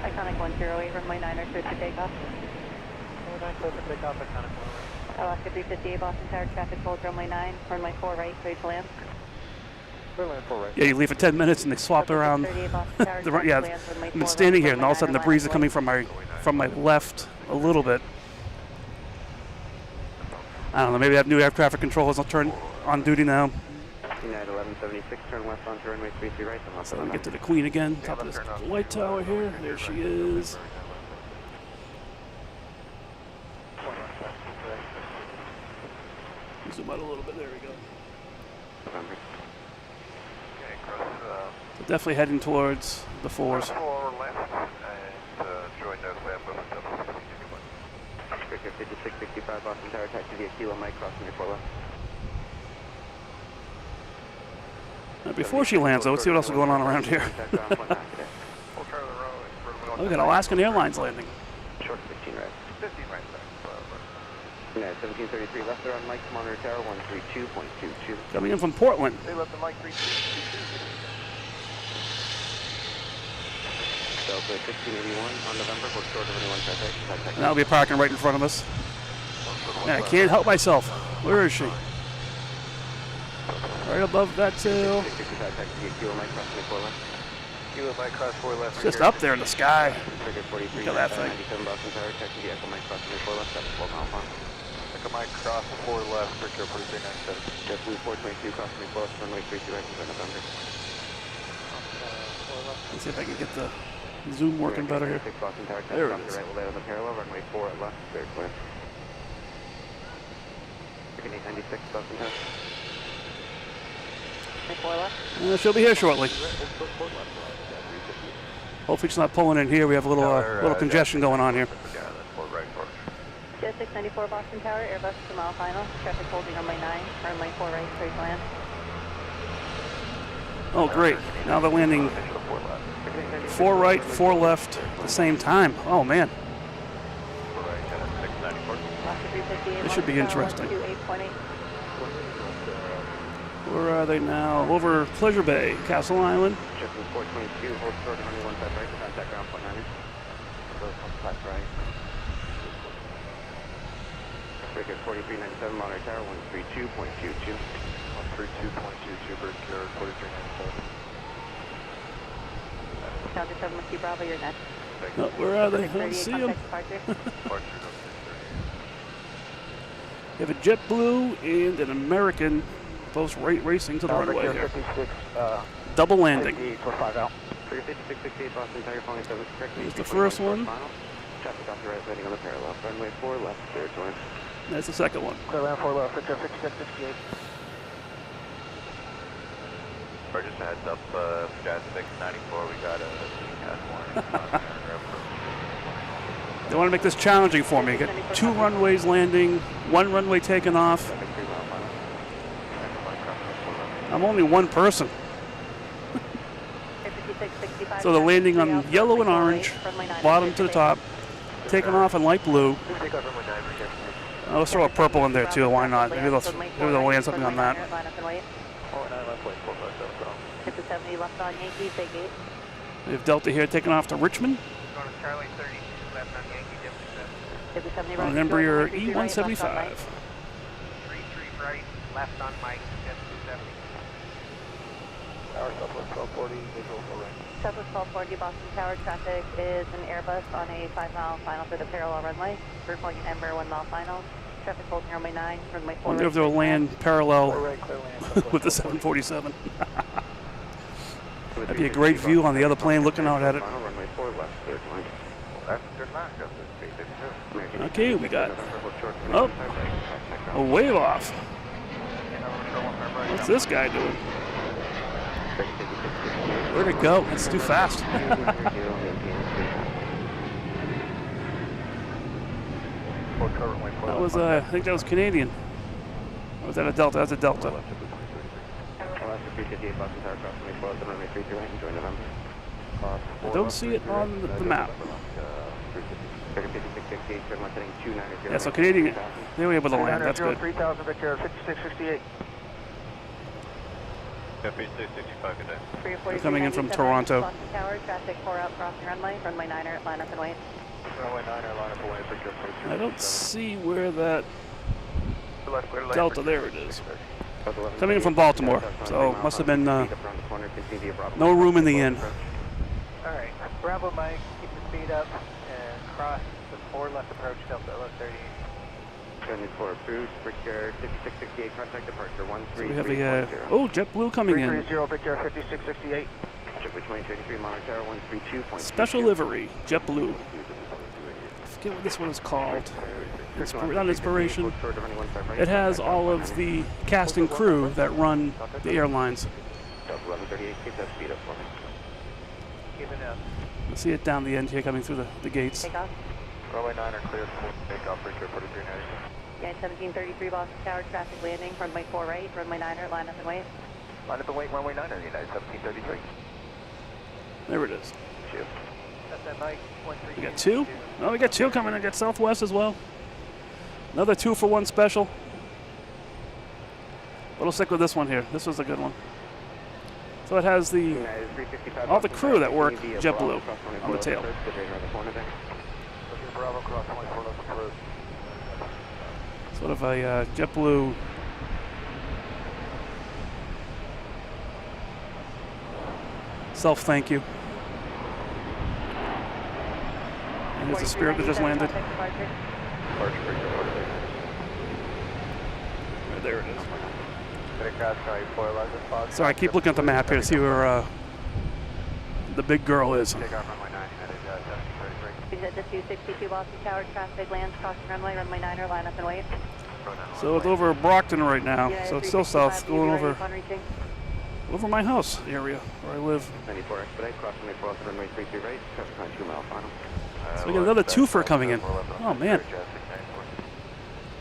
Iconic 108, runway 9 or clear for takeoff. Alaska 358, Boston Tower, traffic hold, runway 9, runway 4 right, clear to land. Yeah, you leave for 10 minutes and they swap around. Yeah, I've been standing here and all of a sudden the breeze is coming from my left a little bit. I don't know, maybe I have new air traffic controllers. I'll turn on duty now. United 1176, turn left onto runway 33 right. So we get to the Queen again, top of this white tower here. There she is. Zoom out a little bit, there we go. So definitely heading towards the 4s. 4 left and join those left with 5665 Boston Tower, taxi via Kilo Mike, crossing your 4 left. Now before she lands though, let's see what else is going on around here. Oh, we got Alaskan Airlines landing. Short 15 right. 15 right. United 1733 left there on Mike, monitor tower 132.22. Coming in from Portland. They left the Mike 3222. Delta 1681 on November, hold short of anyone traffic. And that'll be parking right in front of us. Man, I can't help myself. Where is she? Right above that tail. It's just up there in the sky. Look at that thing. Mike cross 4 left, Victor 4397. JetBlue 422, crossing me close, runway 33 right in November. Let's see if I can get the zoom working better here. There it is. Right, we'll lay on the parallel, runway 4 at left, very clear. 896, Boston Tower. She'll be here shortly. Hopefully she's not pulling in here. We have a little congestion going on here. Jet 694 Boston Tower, Airbus to mile final. Traffic holding runway 9, runway 4 right, clear to land. Oh, great. Now they're landing 4 right, 4 left at the same time. Oh, man. This should be interesting. Where are they now? Over Pleasure Bay, Castle Island. JetBlue 422, hold short, runway 1 right, contact ground point 9. Go flat right. Breaker 4397, monitor tower 132.22. 132.22, bird carrier 4397. Delta 7 Whiskey Bravo, you're next. Oh, where are they? I don't see them. You have a JetBlue and an American, both racing to the runway here. Double landing. Here's the first one. Traffic off the right, heading on the parallel. Runway 4 left, clear to land. That's the second one. Clear land 4 left, Victor 5668. Or just a heads up, Jet 694, we got a CCAS warning. They want to make this challenging for me. Get 2 runways landing, 1 runway taking off. I'm only 1 person. So they're landing on yellow and orange, bottom to the top, taking off in light blue. Oh, let's throw a purple in there too, why not? Maybe they'll land something on that. We have Delta here taking off to Richmond. On an Embraer E175. 33 right, left on Mike, Jet 270. Tower Southwest 1240, visual for range. Southwest 1240 Boston Tower, traffic is an Airbus on a 5 mile final for the parallel runway. We're calling an Embraer 1 mile final. Traffic holding runway 9, runway 4 Wonder right. if they'll land parallel Right, clear land. with the 747. That'd be a great view on the other plane looking out at it. Runway 4 left, third line. That's good line, just as 352. Okay, we got a wave off. What's this guy doing? Where'd it go? It's too fast. That was, I think that was Canadian. Or was that a Delta? That's a Delta. I don't see it on the map. Yeah, so Canadian, they were able to land. That's good. 3000 Victor 5668. Yeah, 5665 good day. They're coming in from Toronto. Boston Tower, traffic 4 out crossing runway, runway 9er, line up and wait. Runway 9er, line up and wait, Victor 42. I don't see where that Delta, there it is. Coming in from Baltimore, so must have been no room in the inn. Alright, Bravo Mike, keep the speed up and cross the 4 left approach, Delta 1138. 74 approved, Brickyard 5668, contact departure So we have a, oh, JetBlue coming in. 330 Brickyard 5668. JetBlue 2033, Monarch Tower 132.2. Special livery, JetBlue. I forget what this one is called. Not Inspiration. It has all of the cast and crew that run the airlines. Delta 1138, keep that speed up for me. Keep it up. You see it down the end here coming through the gates. Takeoff. Runway 9er cleared for takeoff, Brickyard 4390. Yeah, 1733 Boston Tower, traffic landing, runway 4 right, runway 9er, line up and wait. Line up and wait, runway 9er, United 1733. There it is. That's that Mike, 13. We got two. Oh, we got two coming. I got Southwest as well. Another 2-for-1 special. We'll stick with this one here. This was a good one. So it has all the crew that work JetBlue on the tail. Bravo cross 24 left approach. Sort of a JetBlue self-thank you. And here's the Spirit that just landed. Right, there it is. Sorry, I keep looking at the map here to see where the big girl is. Is it the 262 Boston Tower, traffic lands, crossing runway, runway 9er, line up and wait. So it's over Brockton right now, so it's still south, going over my house area where I live. 94 expedite, crossing runway 4 runway 33 right, traffic on 2 mile final. So we got another twofer coming in. Oh man.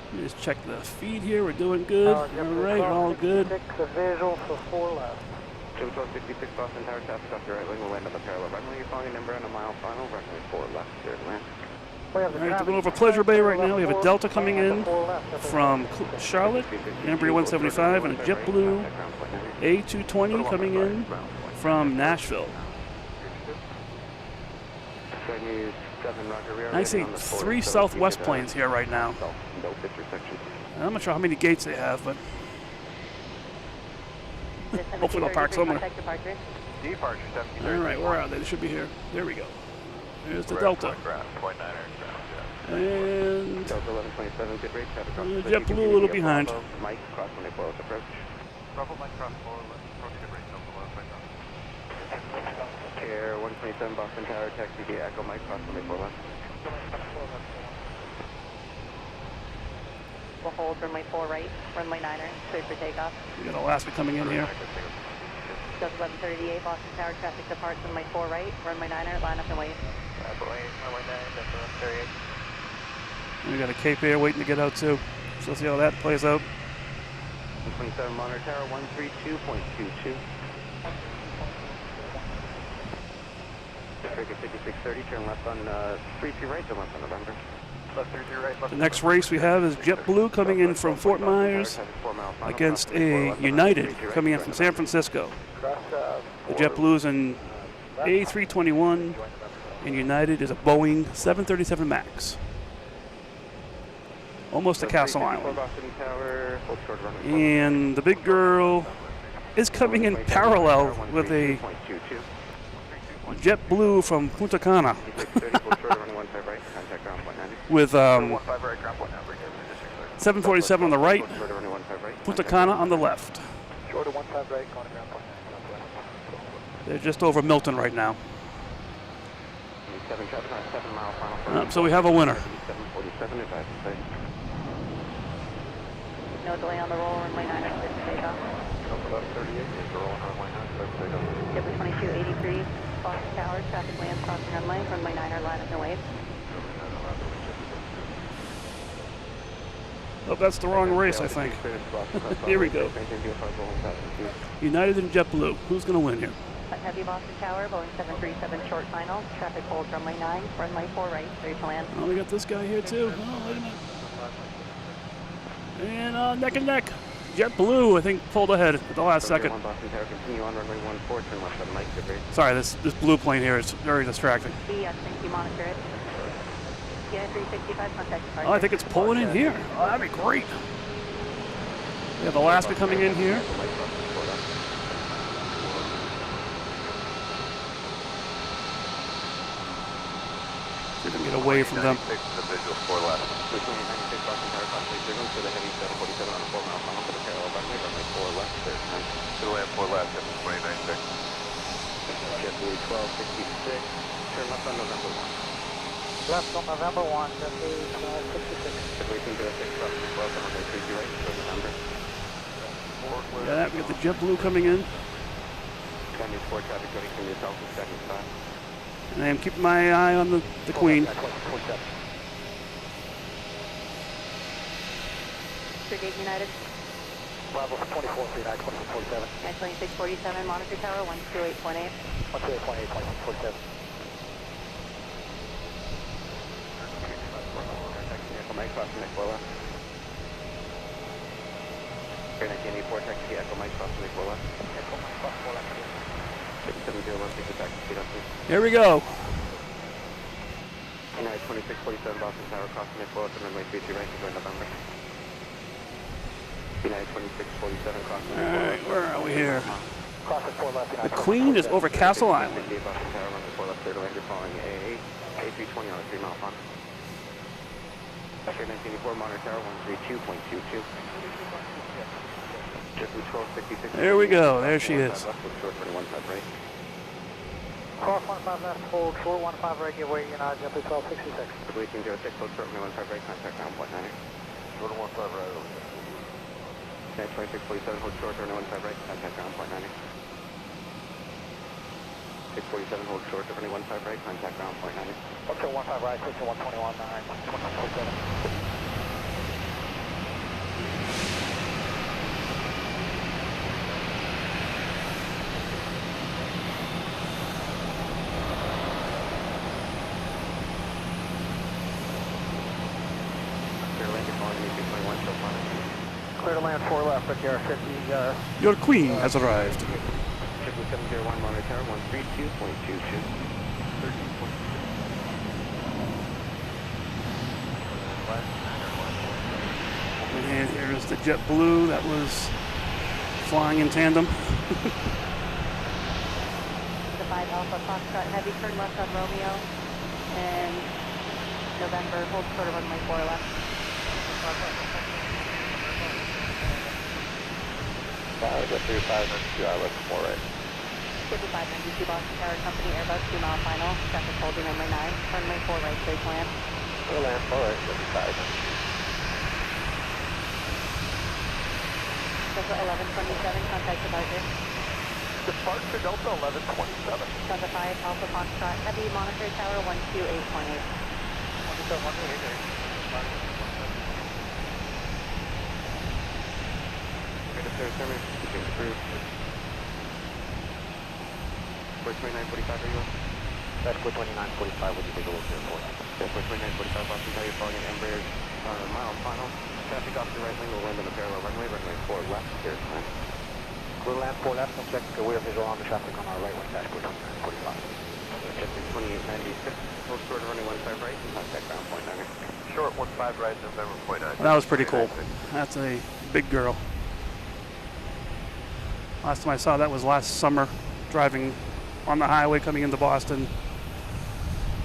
Let me just check the feed here. We're doing good. All right, all good. The visual for 4 left. 1266 Boston Tower, traffic off your right wing will land up a parallel runway. You're following number on a mile final, runway 4 left, third land. We have the All right, going over Pleasure Bay right now. We have a Delta coming in from Charlotte, Embraer 175, and a JetBlue A320 coming in from Nashville. I see 3 Southwest planes here right now. I'm not sure how many gates they have, but hopefully they'll park somewhere. All right, where are they? They should be here. There we go. There's the Delta. And JetBlue a little behind. Mike, cross runway 4 left approach. Bravo Mike cross 4 left approach to break Care 127 Boston Tower, taxi via Echo Mike, cross runway 4 left. We'll hold runway 4 right, runway 9er, cleared for takeoff. We got Alaska coming in here. Delta 1138 Boston Tower, traffic departs runway 4 right, runway 9er, line up and wait. runway 9, Delta 1138. We got a Cape Air waiting to get out too. So let's see how that plays out. 127 Monarch Tower, 132.22. Trigger 5630, turn left on 33 right, turn left on November. Left 33 right, left. The next race we have is JetBlue coming in from Fort Myers against a United coming in from San Francisco. The JetBlue's an A321 and United is a Boeing 737 MAX. Almost to Castle Island. And the big girl is coming in parallel with a JetBlue from Punta Cana. 747 on the right, Short to runway 15 right. Punta Cana on the left. Short of 15 right, going to ground point 9 southwest. They're just over Milton right now. 7 traffic on 7 mile final. So we have a winner. 747 advise and say. No delay on the roll, runway 9 is clear for takeoff. About 38, is the roll on runway 9, clear for takeoff. JetBlue 2283, Boston Tower, traffic lands crossing runway, runway 9 are line up and wave. Oh, that's the wrong race, I think. Here we go. United and JetBlue. Who's going to win here? Heavy Boston Tower, Boeing 737 short final, traffic holds runway 9, runway 4 right, clear to land. Oh, we got this guy here too. Oh, wait a minute. And neck and neck. JetBlue, I think, pulled ahead at the last second. Sorry, this blue plane here is very distracting. Yes, thank you, monitor it. Yeah, 365, contact departure. Oh, I think it's pulling in here. Oh, that'd be great. We have Alaska coming in here. See if we can get away from them. The visual 4 left. To the heavy 747 on a 4 mile final for the parallel runway, runway 4 left, clear to land. To the land 4 left, 29.6. JetBlue 1266, turn left on November 1. Left on November 1, JetBlue 1266. JetBlue 206, crossing welcome on the 32 right, clear the number. Yeah, we got the JetBlue coming in. Canyon 4 traffic ready from yourself to 75. And I am keeping my eye on the Queen. Brigade United. Bravo 2439, 2647. 2647, monitor tower, 128.8. 128.8, 2647. Echo Mike, crossing Nicola. Air 1984, taxi Echo Mike, crossing Nicola. Echo Mike, crossing Nicola. 701, take the taxi speed up, please. Here we go. United 2647, Boston Tower, crossing Nicola, to runway 33 right, to join November. United 2647, crossing All right, where are we here? Crossing 4 left. The Queen is over Castle Island. Boston Tower, runway 4 left, clear to land, you're following A320 on a 3 mile final. Air 1984, monitor tower, 132.22. There we go. There she is. Short 21 right. Cross 15 left, hold short 15 right, give way United, JetBlue 1266. JetBlue 06, hold short 15 right, contact ground point 9. Short 15 right over there. United 2647, hold short 15 right, contact ground point 9. 647, hold short 15 right, contact ground point 9. Up to 15 right, switch to 121, 9, 147. Clear to land 4 left, but you're 50. Your Queen has arrived. JetBlue 701, monitor tower, 132.22. And here is the JetBlue that was flying in tandem. The 5 Alpha Foxtrot heavy, turn left on Romeo, and November, hold short of runway 4 left. Get 35 and 2 left 4 right. 5592 Boston Tower Company, Airbus 2 mile final, traffic holding runway 9, runway 4 right, clear to land. Clear land 4 right, 55. Delta 1127, contact departure. Departure Delta 1127. Delta 5 Alpha Foxtrot heavy, monitor tower, 128.8. 128.8. Where's 2945 are you on? That's 2945, would you take a look here for us? Yeah, 2945 Boston Tower, you're following an Embraer mile final. Traffic off the right lane will land on the parallel runway, runway 4 left, clear to land. Clear land 4 left, and check the rear visual on the traffic on our right wing dashboard 2945. JetBlue 2896, hold short of running 15 right, and contact ground point 9. Short 15 right, November point 9. That was pretty cool. That's a big girl. Last time I saw that was last summer, driving on the highway coming into Boston.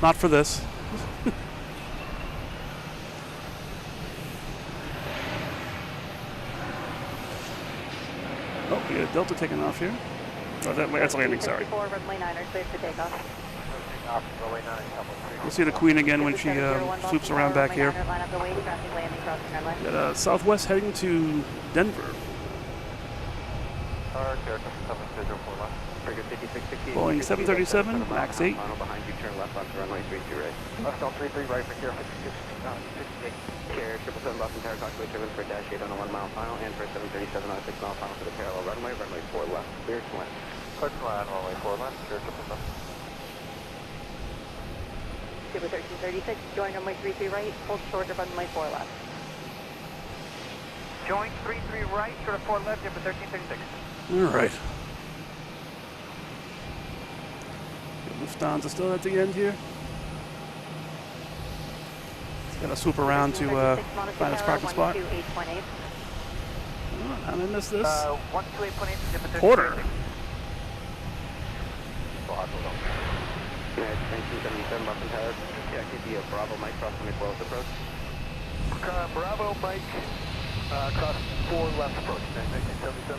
Not for this. Yeah, Delta taking off here. Oh, that's landing, sorry. 54, runway 9 are cleared for takeoff. Takeoff, runway 9, couple 3. You'll see the Queen again when she swoops around back here. Line up the way, traffic landing, crossing runway. Got Southwest heading to Denver. Boeing 737, max 8. Behind you, turn left onto runway 32 right. Left on 33 right for here, 58. Carrier 777 Boston Tower, talk to 7 for dash 8 on a 1 mile final, and for 737 on a 6 mile final for the parallel runway, runway 4 left, clear to land. Clear to land, runway 4 left, clear to land. Super 1336, join runway 33 right, hold short of runway 4 left. Join 33 right, short of 4 left, Super 1336. All right. Lufthansa still at the end here. It's got to swoop around to find its parking spot. Oh, how did I miss this? 128.8, Porter. United 1977 Boston Tower, JetBlue Bravo Mike, crossing the 12 approach. Bravo Mike, cross 4 left approach, 1977.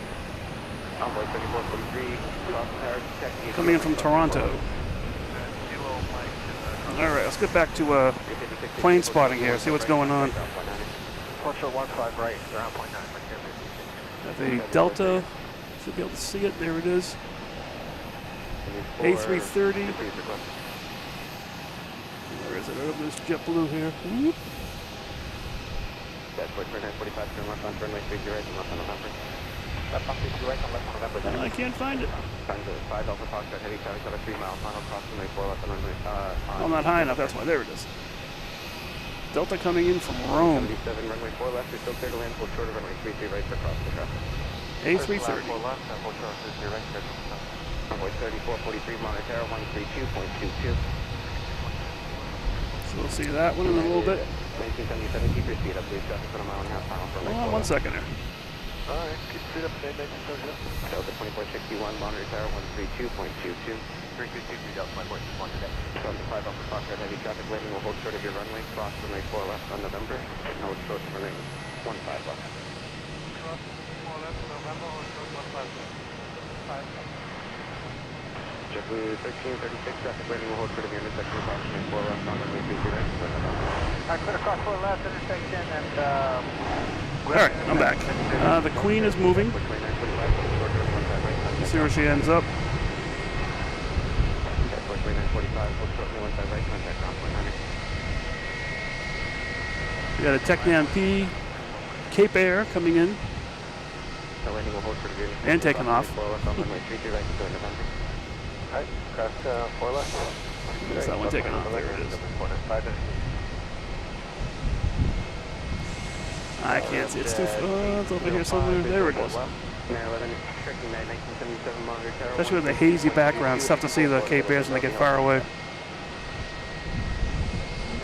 Envoy 3443, Boston Tower, check. Coming in from Toronto. All right, let's get back to plane spotting here, see what's going on. Hold short 15 right, ground point 9, Have a Delta, should be able to see it, there it is. A330. Where is it? Oh, there's JetBlue here. Whoop. Dashboard 945, turn left on runway 30 right, and left on November. left on 50 right, and left on November. I can't find it. Times 5 Alpha Foxtrot, heavy traffic, got a 3 mile final, cross runway 4 left on runway, I'm not high enough, that's why. There it is. Delta coming in from Rome. 77, runway 4 left, you're still clear to land, full short of runway 33 right, for cross the traffic. A330. 4 left, and hold short 30 right, clear to land. Envoy 3443, monitor 132.22. So we'll see that one in a little bit. 1977, keep your speed up, please. Traffic on a mile and a half final for Hold on 1 second here. Alright, keep speed up, 1977. Delta 2461, monitor 132.22. 3222, Delta 2461 today. Delta 5 Alpha Foxtrot, heavy traffic landing will hold short of your runway, cross runway 4 left on November, and hold short of runway 15 left. Cross 4 left on November, hold short 15 left. JetBlue 1336, traffic landing will hold short of your intersection, cross runway 4 left on runway 33 right, for November. Alright, clear across 4 left intersection, and Alright, I'm back. The Queen is moving. See where she ends up. We got a Tecnam P, Cape Air coming in and taking off. Alright, cross 4 left. There's that one taking off. There it is. I can't see. It's too far. It's over here somewhere. There it goes. Especially with the hazy background, it's tough to see the Cape Airs when they get far away.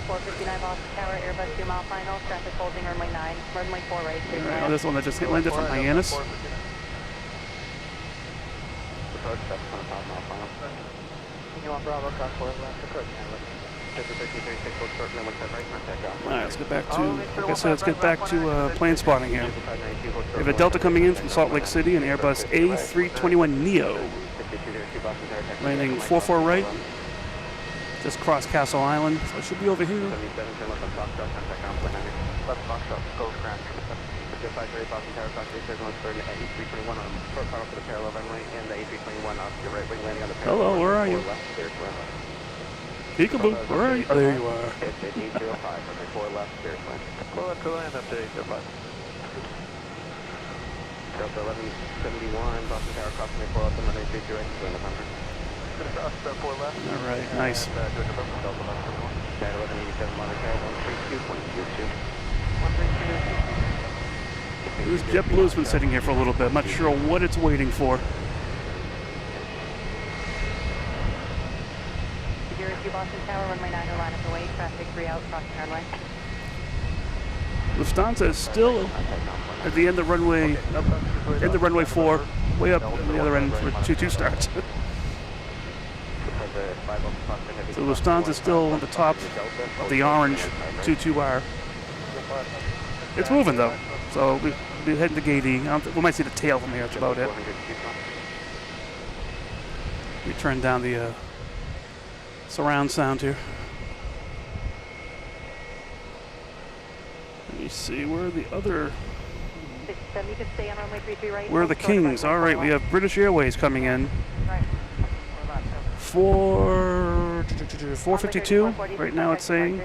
459 Boston Tower, Airbus 2 mile final, traffic holding runway 9, runway 4 right. Right, this one that just landed from Hyannis. You want Bravo, cross 4 left, approach. Alright, let's get back to, like I said, let's get back to plane spotting here. We have a Delta coming in from Salt Lake City, an Airbus A321 Neo. Landing 44 right, just cross Castle Island, so it should be over here. Left Foxtrot, go ground. Just 53 Boston Tower, Foxtrot, there's one for an A321 on short final for the parallel runway, and the A321 off your right wing landing on the parallel. Hello, where are you? Peekaboo, where are you? Oh, there you are. It's 805, runway 4 left, clear to land. Well, to land up to 805. Delta 1171, Boston Tower, cross runway 4 left, and runway 32 right, to November. Gonna cross 4 left. Alright, nice. And do November, Delta 1171. 1187, monitor 132.22. 132. This JetBlue's been sitting here for a little bit. I'm not sure what it's waiting for. 02 Boston Tower, runway 9 line up the way, traffic 3 out, crossing runway. Lufthansa is still at the end of runway 4, way up on the other end for 2-2 starts. So Lufthansa is still on the top of the orange 2-2R. It's moving though, so we be heading to gate E. We might see the tail from here. That's about it. We turn down the surround sound here. Let me see, where are the other... You can stay on runway 33 right. Where are the Kings? All right, we have British Airways coming in. 452, right now it's saying.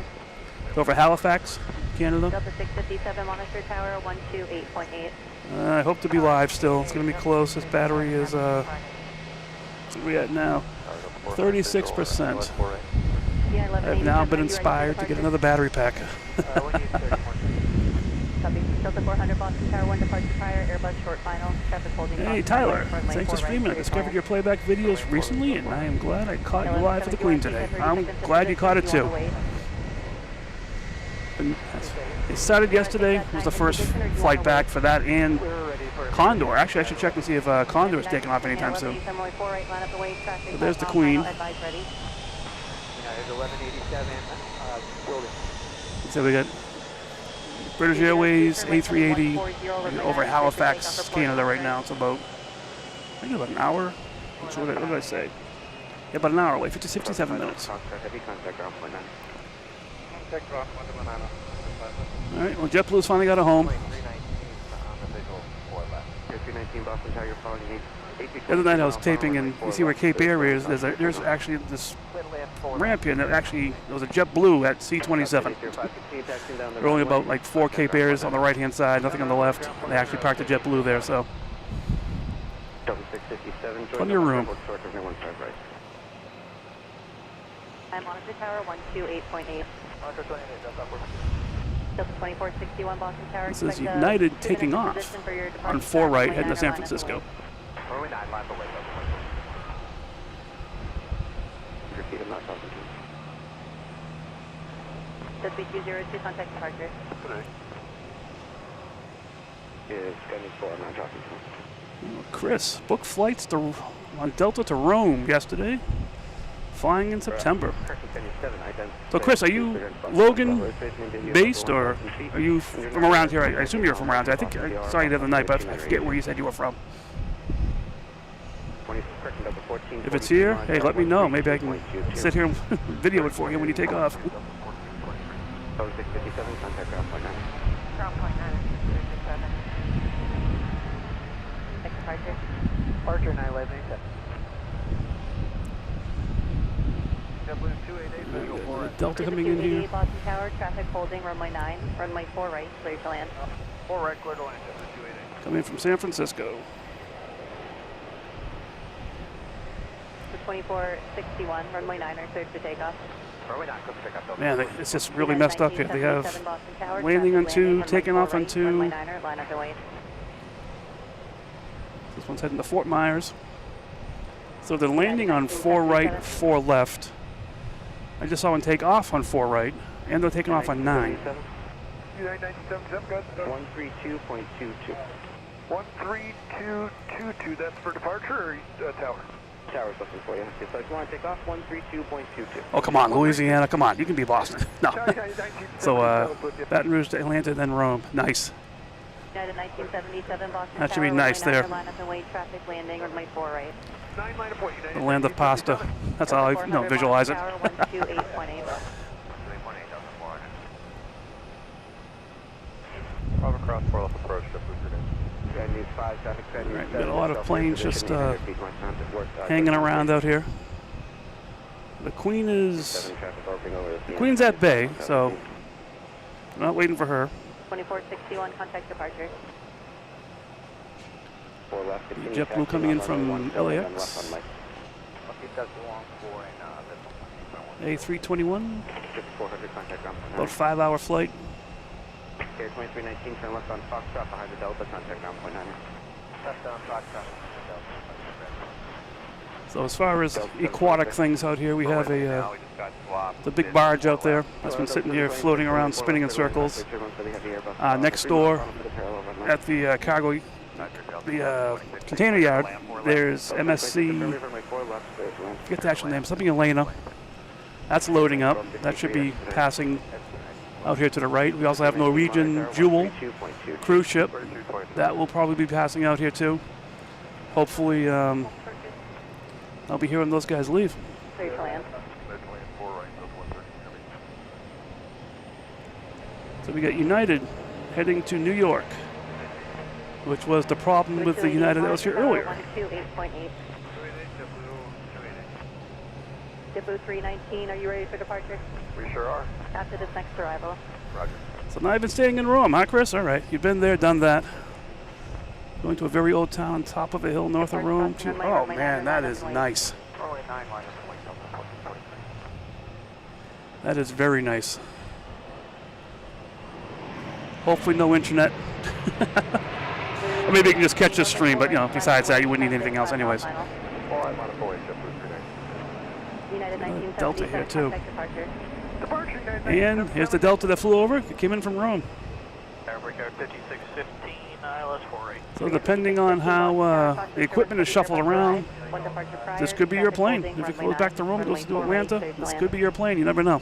Over Halifax, Canada. Delta 657, monitor tower 128.8. I hope to be live still. It's going to be close. This battery is, where are we at now? 36%. I've now been inspired to get another battery pack. Delta 400, Boston Tower 1 departure prior, Airbus short final, traffic holding. Hey Tyler, thanks for streaming. I discovered your playback videos recently, and I am glad I caught you live for the Queen today. I'm glad you caught it too. It started yesterday. It was the first flight back for that and Condor. Actually, I should check and see if Condor is taking off anytime soon. So there's the Queen. So we got British Airways A380 over Halifax, Canada right now. It's about, I think about an hour. What did I say? Yeah, about an hour away, 57 minutes. All right, well, JetBlue's finally got a home. The other night I was taping, and you see where Cape Air is. There's actually this ramp here, and there was a JetBlue at C-27. There are only about like 4 Cape Airs on the right-hand side, nothing on the left. They actually parked a JetBlue there, so plenty of room. I'm on the tower 128.8. Delta 2461 Boston Tower. This is United taking off on 4 right, heading to San Francisco. Delta 202, contact departure. Chris, booked flights on Delta to Rome yesterday, flying in September. So Chris, are you Logan based, or are you from around here? I assume you're from around here. I think I saw you the other night, but I forget where you said you were from. If it's here, hey, let me know. Maybe I can sit here and video it for you when you take off. Departure 911. Delta coming in here. Boston Tower, traffic holding, runway 9, runway 4 right, clear to land. 4 right, clear to land, Coming in from San Francisco. The 2461, runway 9 are cleared for takeoff. Man, it's just really messed up here. They have landing on 2, taking off on 2. This one's heading to Fort Myers. So they're landing on 4 right, 4 left. I just saw one take off on 4 right, and they're taking off on 9. 132.22. 13222, that's for departure or tower? Tower's looking for you. So if you want to take off, 132.22. Oh, come on, Louisiana, come on. You can be Boston. No. So, Baton Rouge to Atlanta, then Rome. Nice. United 1977, Boston That should be nice there. Line up and wait, traffic landing, runway 4 right. The land of pasta. That's how I visualize it. Tower 128.8. Across 4 left approach, Right, got a lot of planes just hanging around out here. The Queen's at bay, so we're not waiting for her. 2461, contact departure. JetBlue coming in from LAX. A321. About 5-hour flight. Air 2319, turn left on Foxtrot behind the Delta, contact ground point 9. Left on Foxtrot. So as far as aquatic things out here, we have the big barge out there that's been sitting here floating around, spinning in circles. Next door at the cargo, the container yard, there's MSC, forget the actual name, something Elena. That's loading up. That should be passing out here to the right. We also have Norwegian Jewel cruise ship. That will probably be passing out here too. Hopefully, I'll be hearing those guys leave. Clear to land. So we got United heading to New York, which was the problem with the United that was here earlier. 128.8. JetBlue 319, are you ready for departure? We sure are. After this next arrival. Roger. So now I've been staying in Rome, huh, Chris? All right, you've been there, done that. Going to a very old town on top of a hill north of Rome. Oh man, that is nice. Runway 9 minus 20. That is very nice. Hopefully no internet. Or maybe you can just catch the stream, but you know, besides that, you wouldn't need anything else anyways. Delta here too. And here's the Delta that flew over. It came in from Rome. So depending on how the equipment is shuffled around, this could be your plane. If it goes back to Rome, goes to Atlanta, this could be your plane. You never know.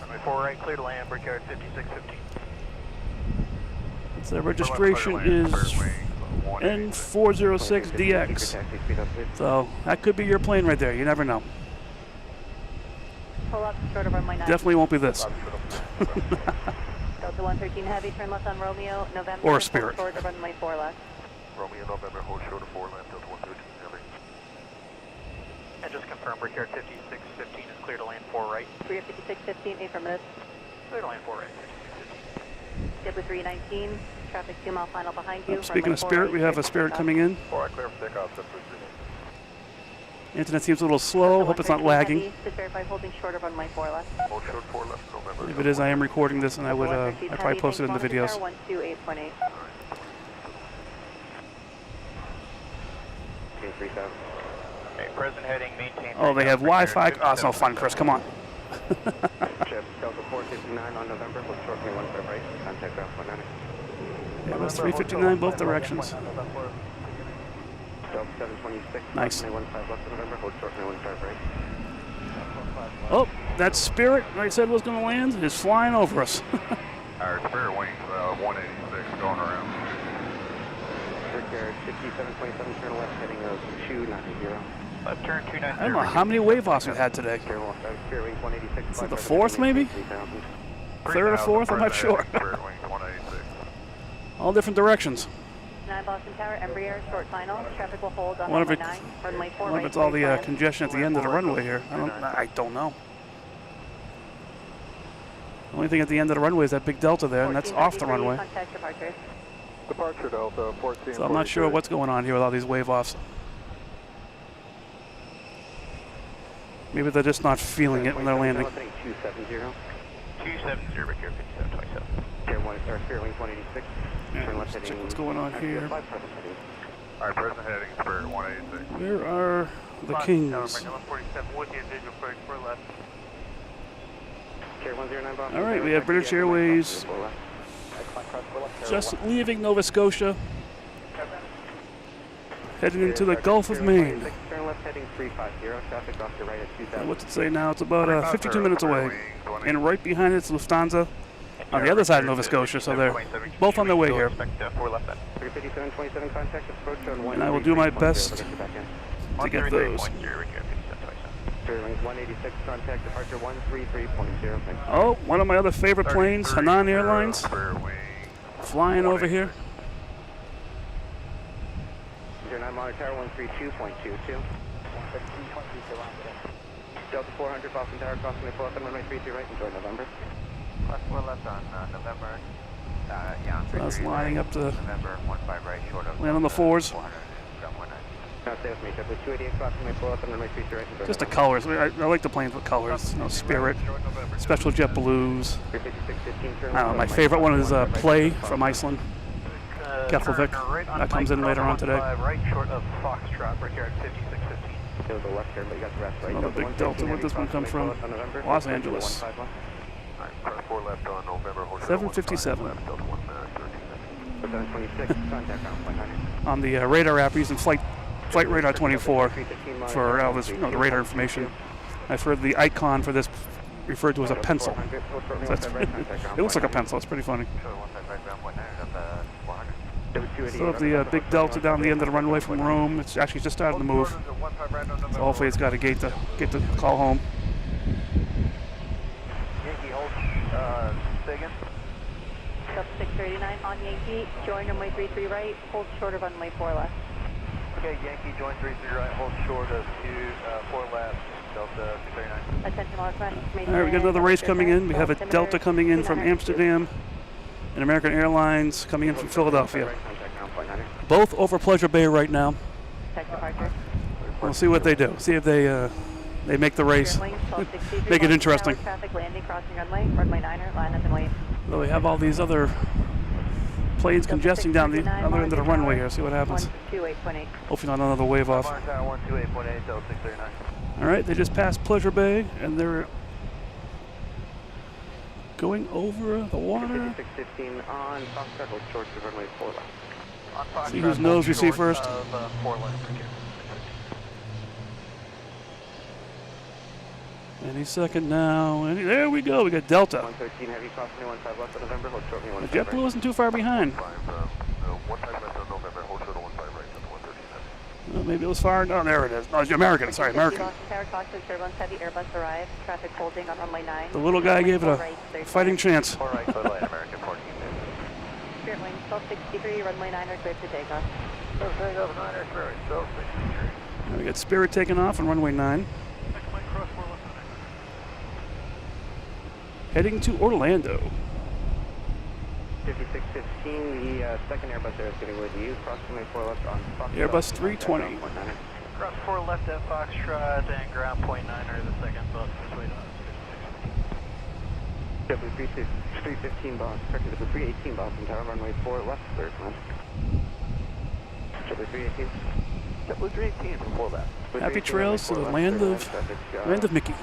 So the registration is N406DX. So that could be your plane right there. You never know. Definitely won't be this. Delta 113 Heavy, turn left on Romeo, November. Or Spirit. Short of runway 4 left. Romeo, November, hold short of 4 left, Delta 113 Heavy. And just confirm, Brickyard 5615 is clear to land 4 right. Brickyard 5615, affirmative. Clear to land 4 right, 5615. JetBlue 319, traffic 2 mile final behind you. Speaking of Spirit, we have a Spirit coming in. 4 right, clear for takeoff, JetBlue 319. Internet seems a little slow. Hope it's not lagging. Just verify holding short of runway 4 left. Hold short 4 left, November. If it is, I am recording this, and I would I'd probably post it in the videos. 128.8. Present heading, maintain. Oh, they have Wi-Fi. Oh, it's no fun, Chris. Come on. Delta 459 on November, hold short 15 right, contact ground 19. Yeah, it was 359 both directions. Delta 726, Nice. 15 left November, hold short 15 right. Oh, that Spirit I said was going to land is flying over us. Our Spirit wings, 186 going around. Brickyard 5727, turn left, heading 290. Left turn 290. I don't know how many wave offs we've had today. Spirit wings 186. Is it the fourth, maybe? Third or fourth? I'm not sure. Spirit wings 186. All different directions. 9 Boston Tower, Embraer, short final. Traffic will hold on Wonder if runway 9, runway 4 What right. if it's all the 35. congestion at the end of the runway here? I don't know. The only thing at the end of the runway is that big Delta there, and that's off the runway. Contact departure. Departure Delta 14. So I'm not sure what's going on here with all these wave offs. Maybe they're just not feeling it when they're landing. 270. 270, Brickyard 5727. Spirit wings 186. Yeah, let's check what's going on here. Alright, present heading, Spirit 186. Where are the Kings? 147 with you, visual break for left. All right, we have British Airways just leaving Nova Scotia, heading into the Gulf of Maine. Turn left heading 350, traffic off to right at 2000. What's it say now? It's about 52 minutes away. And right behind it's Lufthansa on the other side of Nova Scotia, so they're both on their way here. And I will do my best to get those. Oh, one of my other favorite planes, Hanan Airlines, flying over here. Tower 132.22. Delta 400, Boston Tower, crossing the 4th and runway 33 right, enjoy November. Plus 4 left on November. So that's lining up to November 15 right, short of land on the 4s. Now stay with me, JetBlue 288, crossing the 4th and runway 33 right, enjoy Just the November. colors. I like the planes with colors. You know, Spirit, special JetBlues. I don't know, my favorite one is Play from Iceland. Keflavik. That comes in later on today. Right short of Foxtrot, Brickyard 5615. Another big Delta. Where'd this one come from? Los Angeles. 757. On the radar app, using Flight Radar 24 for all this, the radar information. I've heard the icon for this referred to as a pencil. That's, it looks like a pencil. It's pretty funny. Still have the big Delta down the end of the runway from Rome. It's actually just starting to move. So hopefully it's got a gate to get the call home. Yankee, hold, say again? Delta 639 on Yankee, join runway 33 right, hold short of runway 4 left. Okay, Yankee, join 33 right, hold short of 4 left, Delta 639. Attention all requests. All right, we got another race coming in. We have a Delta coming in from Amsterdam, and American Airlines coming in from Philadelphia. Both over Pleasure Bay right now. We'll see what they do. See if they make the race. Make it interesting. Traffic landing, crossing runway, runway 9er, line up and wait. So we have all these other planes congesting down the other end of the runway here. See what happens. 128.8. Hopefully not another wave off. 128.8, Delta 639. All right, they just passed Pleasure Bay, and they're going over the water. 615 on Foxtrot, hold short to runway 4 left. See whose nose we see first. 4 left. Any second now. There we go. We got Delta. 113 heavy, crossing 15 left of November, hold short 15 JetBlue right. isn't too far behind. 15 left of November, hold short of 15 right, Delta 113. Maybe it was far. No, there it is. No, it's American. Sorry, American. Tower, caution, turbulence heavy, Airbus arrived. Traffic holding on runway 9. The little guy gave it a fighting chance. 4 right, clear line, American 14. Spirit wing 1263, runway 9er, clear for takeoff. Takeoff 9er, Spirit, 1263. We got Spirit taking off on runway 9. Heading to Orlando. 5615, the second Airbus there is getting with you, crossing runway 4 left on Foxtrot. Airbus 320. Cross 4 left at Foxtrot and ground point 9er, the second bus is waiting on us. JetBlue 315 Boston, corrected to 318 Boston Tower, runway 4 left, third one. JetBlue 318. JetBlue 318 from 4 left. Happy trails to the land of Mickey.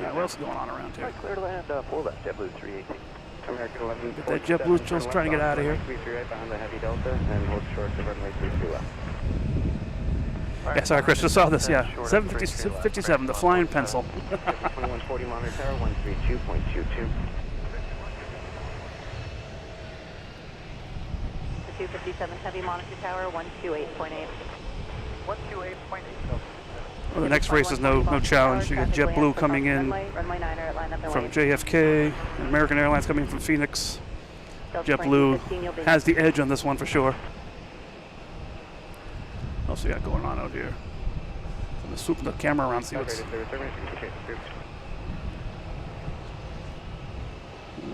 Yeah, what else is going on around here? Clear to land 4 left, JetBlue 318. American 11. Get that JetBlue just trying to get out of here. 33 right behind the heavy Delta and hold short to runway 32 left. Yeah, sorry, Chris, just saw this. Yeah, 757, the flying pencil. 2140 monitor tower, 132.22. 257 heavy monitor tower, 128.8. 128.8. Well, the next race is no challenge. You got JetBlue coming in from JFK, and American Airlines coming from Phoenix. JetBlue has the edge on this one for sure. What else we got going on out here? I'm gonna swoop the camera around, see what's. All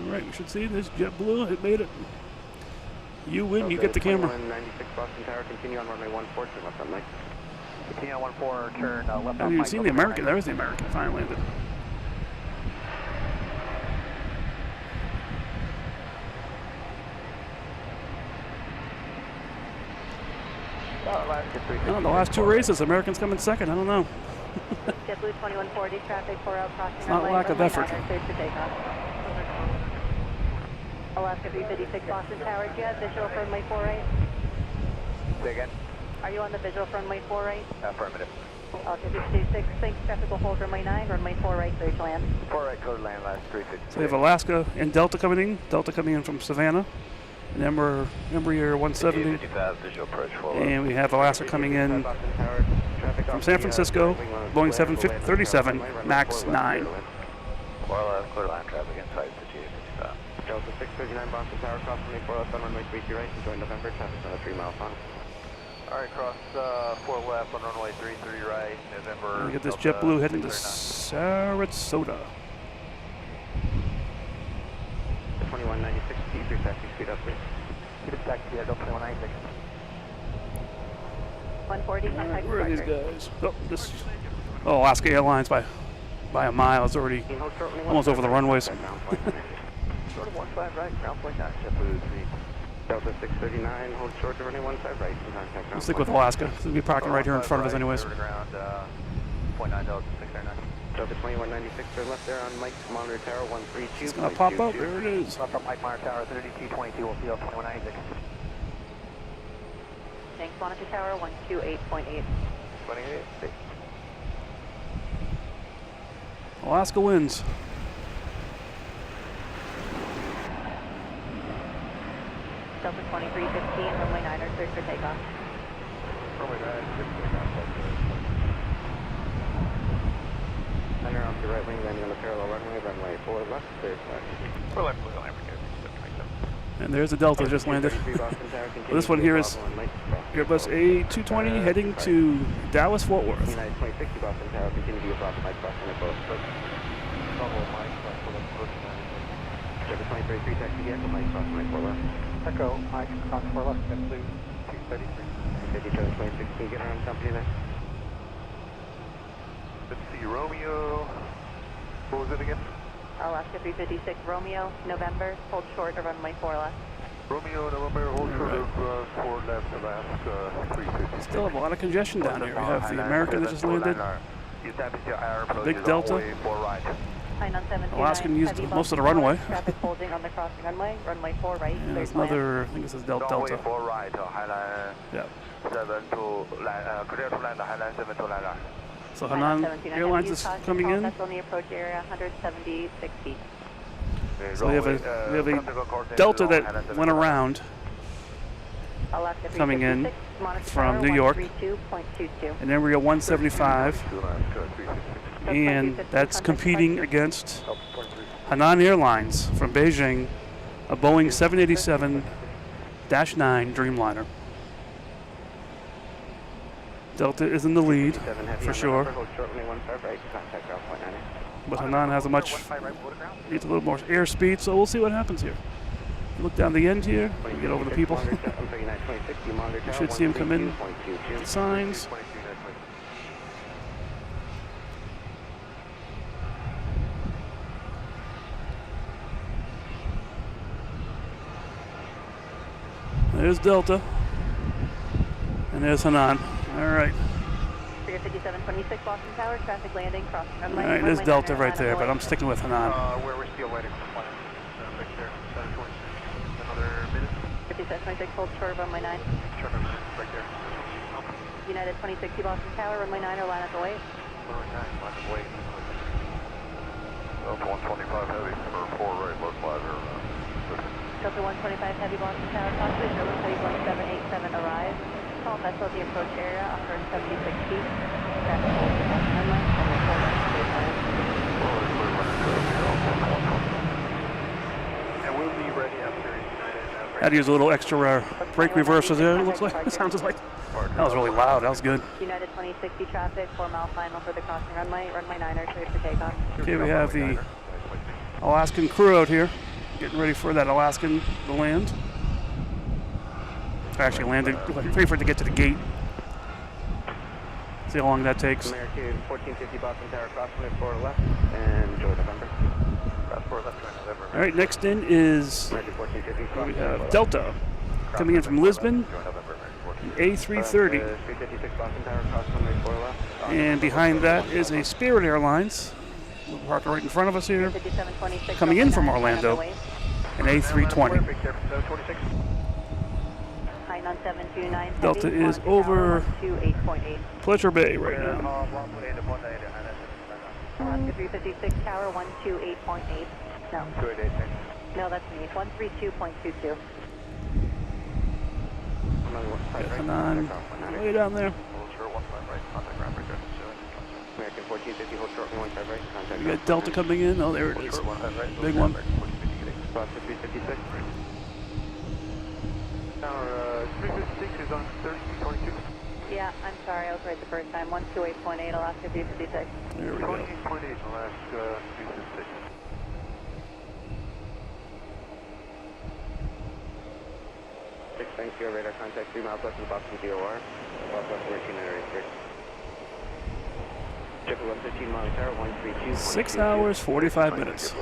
right, we should see this JetBlue. It made it. You win. You get the camera. 96 Boston Tower. Continue on runway 14 left on Mike. Continue on 14, turn left I on haven't even seen the American. There's the American. Finally landed. Oh, the last two races, Americans coming second. I don't know. JetBlue 2140 traffic 4 out crossing. It's not lack of effort. Alaska 356 Boston Tower, do you have visual for runway 4 right? Say again? Are you on the visual for runway 4 right? Affirmative. Alaska 356, thanks, traffic will hold runway 9, runway 4 right, clear to land. 4 right, clear to land, last 350. So we have Alaska and Delta coming in from Savannah, and Embraer 170. 55, visual approach 4 left. And we have Alaska coming in from San Francisco, Boeing 737 MAX 9. 4 left, clear to land, traffic inside the GA55. Delta 639 Boston Tower, cross runway 4 left on runway 33 right, and join November, traffic another 3 miles on. Alright, cross 4 left on runway 33 right, November. We get this JetBlue heading to Sarasota. 2196, keep your taxi speed up, please. Keep it taxi at Delta 2196. 140, contact Where are these guys? Oh, Alaska Airlines by a mile. It's already almost over the runways. Short of 15 right, ground point 9, JetBlue 3. Delta 639, hold short to runway 15 right, and contact We'll stick with Alaska. We'll be parking right here in front of us anyways. Ground, point 9 Delta 639. Delta 2196, turn left there on Mike Monitor Tower 132. It's gonna pop up. There it is. Left on Mike Monitor Tower 3222, we'll see you 2196. Thanks, monitor tower, 128.8. 28. Alaska wins. Delta 2315, runway 9er, cleared for takeoff. Runway 9, center off your right wing, landing on the parallel runway 4 left, clear flight. For left, we'll land for 727. And there's a Delta just landed. Well, this one here is Airbus A340 heading to Dallas Fort Worth. United 2060 Boston Tower, continue to be above Mike crossing at both. Bravo Mike, Airbus 23 taxi vehicle, Mike crossing Mike 4 left. Echo, Mike, cross 4 left, JetBlue 233. 57 2016, get around company there. Let's see, Romeo. What was it again? Alaska 356, Romeo, November, hold short of runway 4 left. Romeo, November, hold short of 4 left, Alaska 350. Still have a lot of congestion down here. We have the American that just landed, big Delta. Alaskan used most of the runway. Traffic holding on the crossing runway, runway 4 right. And there's another, I think this is Delta. Runway 4 right, Highline Yeah. 7 to land, clear to land, Highline 7 to land. So Hanan Airlines is coming in. That's on the approach area, 176 feet. So we have a Delta that went around Alaska coming in 356, monitor from tower New York. 132.22. And then we got 175, and that's competing against Hanan Airlines from Beijing, a Boeing 787-9 Dreamliner. Delta is in the lead, for sure. But Hanan has needs a little more airspeed, so we'll see what happens here. Look down the end here, we get over the people. You should see him come in, the signs. There's Delta, and there's Hanan. All right. 5726 Boston Tower, traffic landing, crossing runway. All right, there's Delta right there, but I'm sticking with Hanan. Where we're still waiting for flight. Back there, 726. Another minute. 5726, hold short of runway 9. Short of right there. United 2060 Boston Tower, runway 9 or line at the way. Runway 9, line of wait. Delta 125 heavy, or 4 right, low slider. Delta 125 heavy Boston Tower, possibly German 1787 arrive. Call vessel at the approach area, 176 feet. Traffic hold for crossing runway, runway 4 left, clear flight. And we'll be ready after United. Had to use a little extra brake reversers there. It looks like it sounds like that was really loud. That was good. United 2060 traffic, 4 mile final for the crossing runway, runway 9er, cleared for takeoff. Okay, we have the Alaskan crew out here, getting ready for that Alaskan to land. Actually landed, wait for it to get to the gate. See how long that takes. American 1450 Boston Tower, crossing 4 left, and enjoy November. All right, next in is we have Delta coming in from Lisbon, an A330. And behind that is a Spirit Airlines, parked right in front of us here, coming in from Orlando, an A320. Delta is over Pleasure Bay right now. Alaska 356 Tower 128.8. No. No, that's me. 132.22. Hanan, way down there. American 1450, hold short, 15 right, contact. We got Delta coming in. Oh, there it is. Big one. Alaska 356. Tower 356 is on 3022. Yeah, I'm sorry, I was right the first time. 128.8, Alaska 356. There we go. 28.8, Alaska 356. Thanks to your radar contact 3 miles west of the Boston DOR. Southwest 1396. JetBlue 115 mile tower 132. 6 hours, 45 minutes.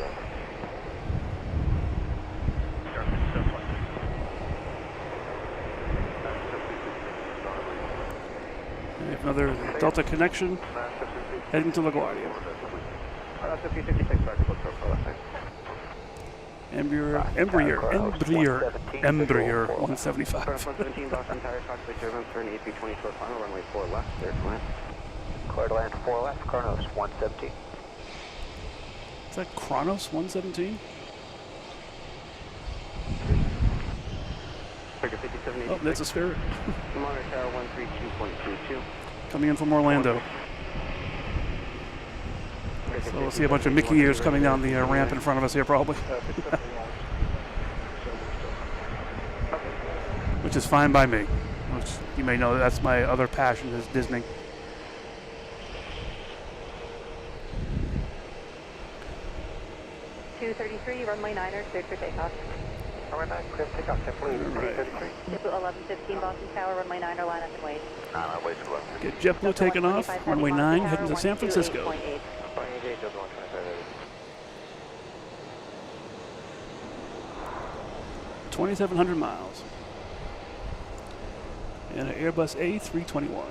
We have another Delta connection heading to LaGuardia. Alaska 356, sorry, hold short for left side. Embraer 175. 117 Boston Tower, Foxway Turbines for an A320 short final, runway 4 left, clear to land. Clear to land 4 left, Kronos 117. that Kronos 117? Figure 5780. Oh, that's a Spirit. Monitor Tower 132.22. Coming in from Orlando. So we'll see a bunch of Mickey ears coming down the ramp in front of us here probably. Which is fine by me. Which you may know that's my other passion is Disney. runway 9er, cleared for takeoff. Runway 9, clear for takeoff, JetBlue, 333. JetBlue 1115 Boston Tower, runway 9er, line up and wait. Wait to 11. Get JetBlue taken off, runway 9, heading to San Francisco. 2,700 miles. And an Airbus A321.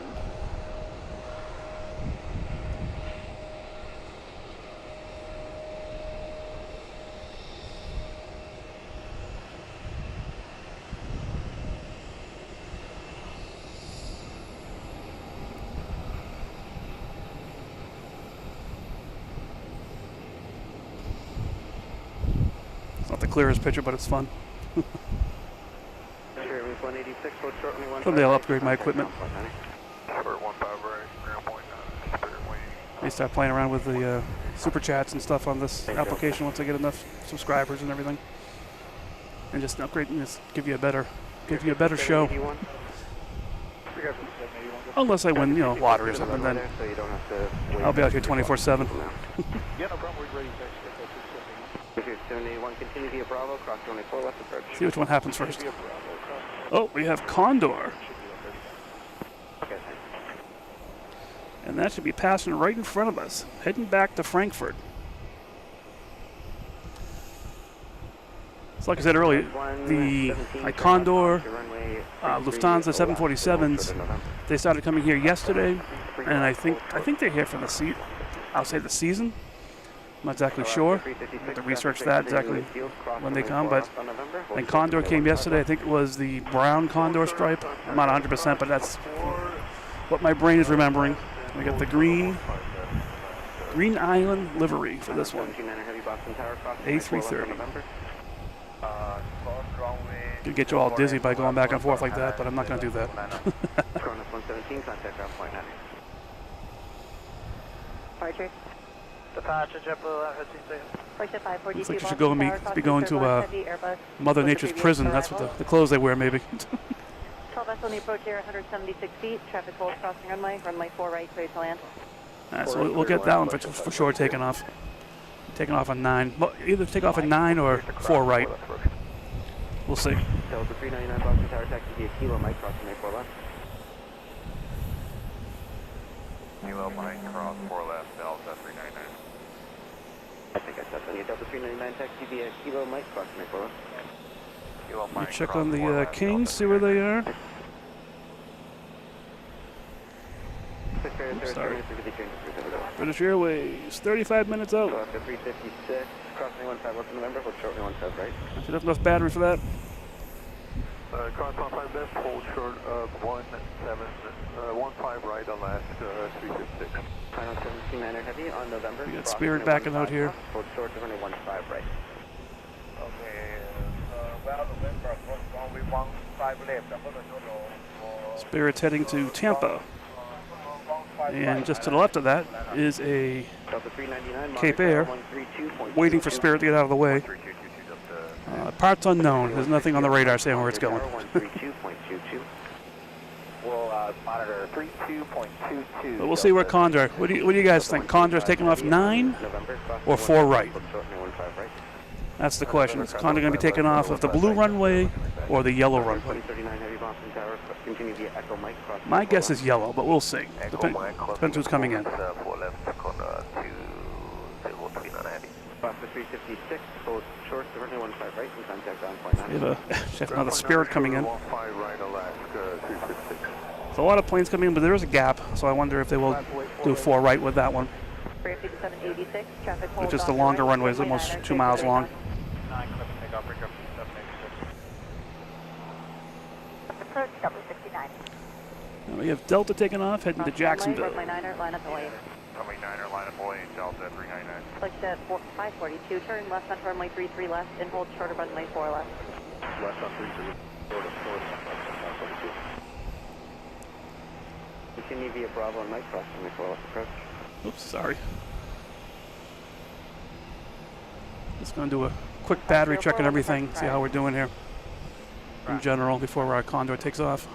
It's not the clearest picture, but it's fun. Someday I'll upgrade my equipment. I start playing around with the super chats and stuff on this application once I get enough subscribers and everything, and just upgrade and just give you a better show. Unless I win, lottery or something, then I'll be out here 24/7. See which one happens first. Oh, we have Condor. And that should be passing right in front of us, heading back to Frankfurt. So like I said earlier, the Condor, Lufthansa 747s, they started coming here yesterday, and I think they're here for the season. I'm not exactly sure. I have to research that exactly when they come, but then Condor came yesterday. I think it was the brown Condor stripe. I'm not 100%, but that's what my brain is remembering. We got the Green Island livery for this one. A330. Could get you all dizzy by going back and forth like that, but I'm not going to do that. Departure. Departure, JetBlue, Looks like you should be going to Mother Nature's prison. That's what the clothes they wear, maybe. 12 vessel in the approach area, 176 feet. Traffic hold crossing runway. Runway 4 right, clear to land. All right, so we'll get that one for sure taken off. Taking off on 9. Well, either take off at 9 or 4 right. We'll see. Delta 399 Boston Tower, taxi via Kilo Mike, crossing 4 left. Kilo Mike, cross 4 left, Delta 399. I think I said that. Delta 399 taxi via Kilo Mike, crossing 4 left. You check on the Kings, see where they are. Oops, sorry. British Airways, 35 minutes out. 356, crossing 15 left in November, hold short 15 right. Should have enough battery for that. Cross 15 left, hold short of 15 right on last 356. Final 17-9er heavy on November. We got Spirit backing out here. Hold short of 15 right. Okay, well, November, only 15 left. Spirit's heading to Tampa. And just to the left of that is a Cape Air, waiting for Spirit to get out of the way. Parts unknown. There's nothing on the radar saying where it's going. We'll monitor 32.22. But we'll see where Condor. What do you guys think? Condor's taking off 9 or 4 right? That's the question. Is Condor going to be taken off of the blue runway or the yellow runway? My guess is yellow, but we'll see. Depends who's coming in. We have another Spirit coming in. There's a lot of planes coming in, but there is a gap, so I wonder if they will do 4 right with that one. Which is the longer runway, it's almost 2 miles long. Approach W69. Now we have Delta taking off, heading to Jacksonville. Runway 9er, line of boy, Delta 399. Flight jet 542, turn left on runway 33 left and hold short of runway 4 left. Left on 33, short of 542. Continue via Bravo and Mike, crossing runway 4 left approach. Oops, sorry. Just going to do a quick battery check and everything, see how we're doing here in general before our Condor takes off.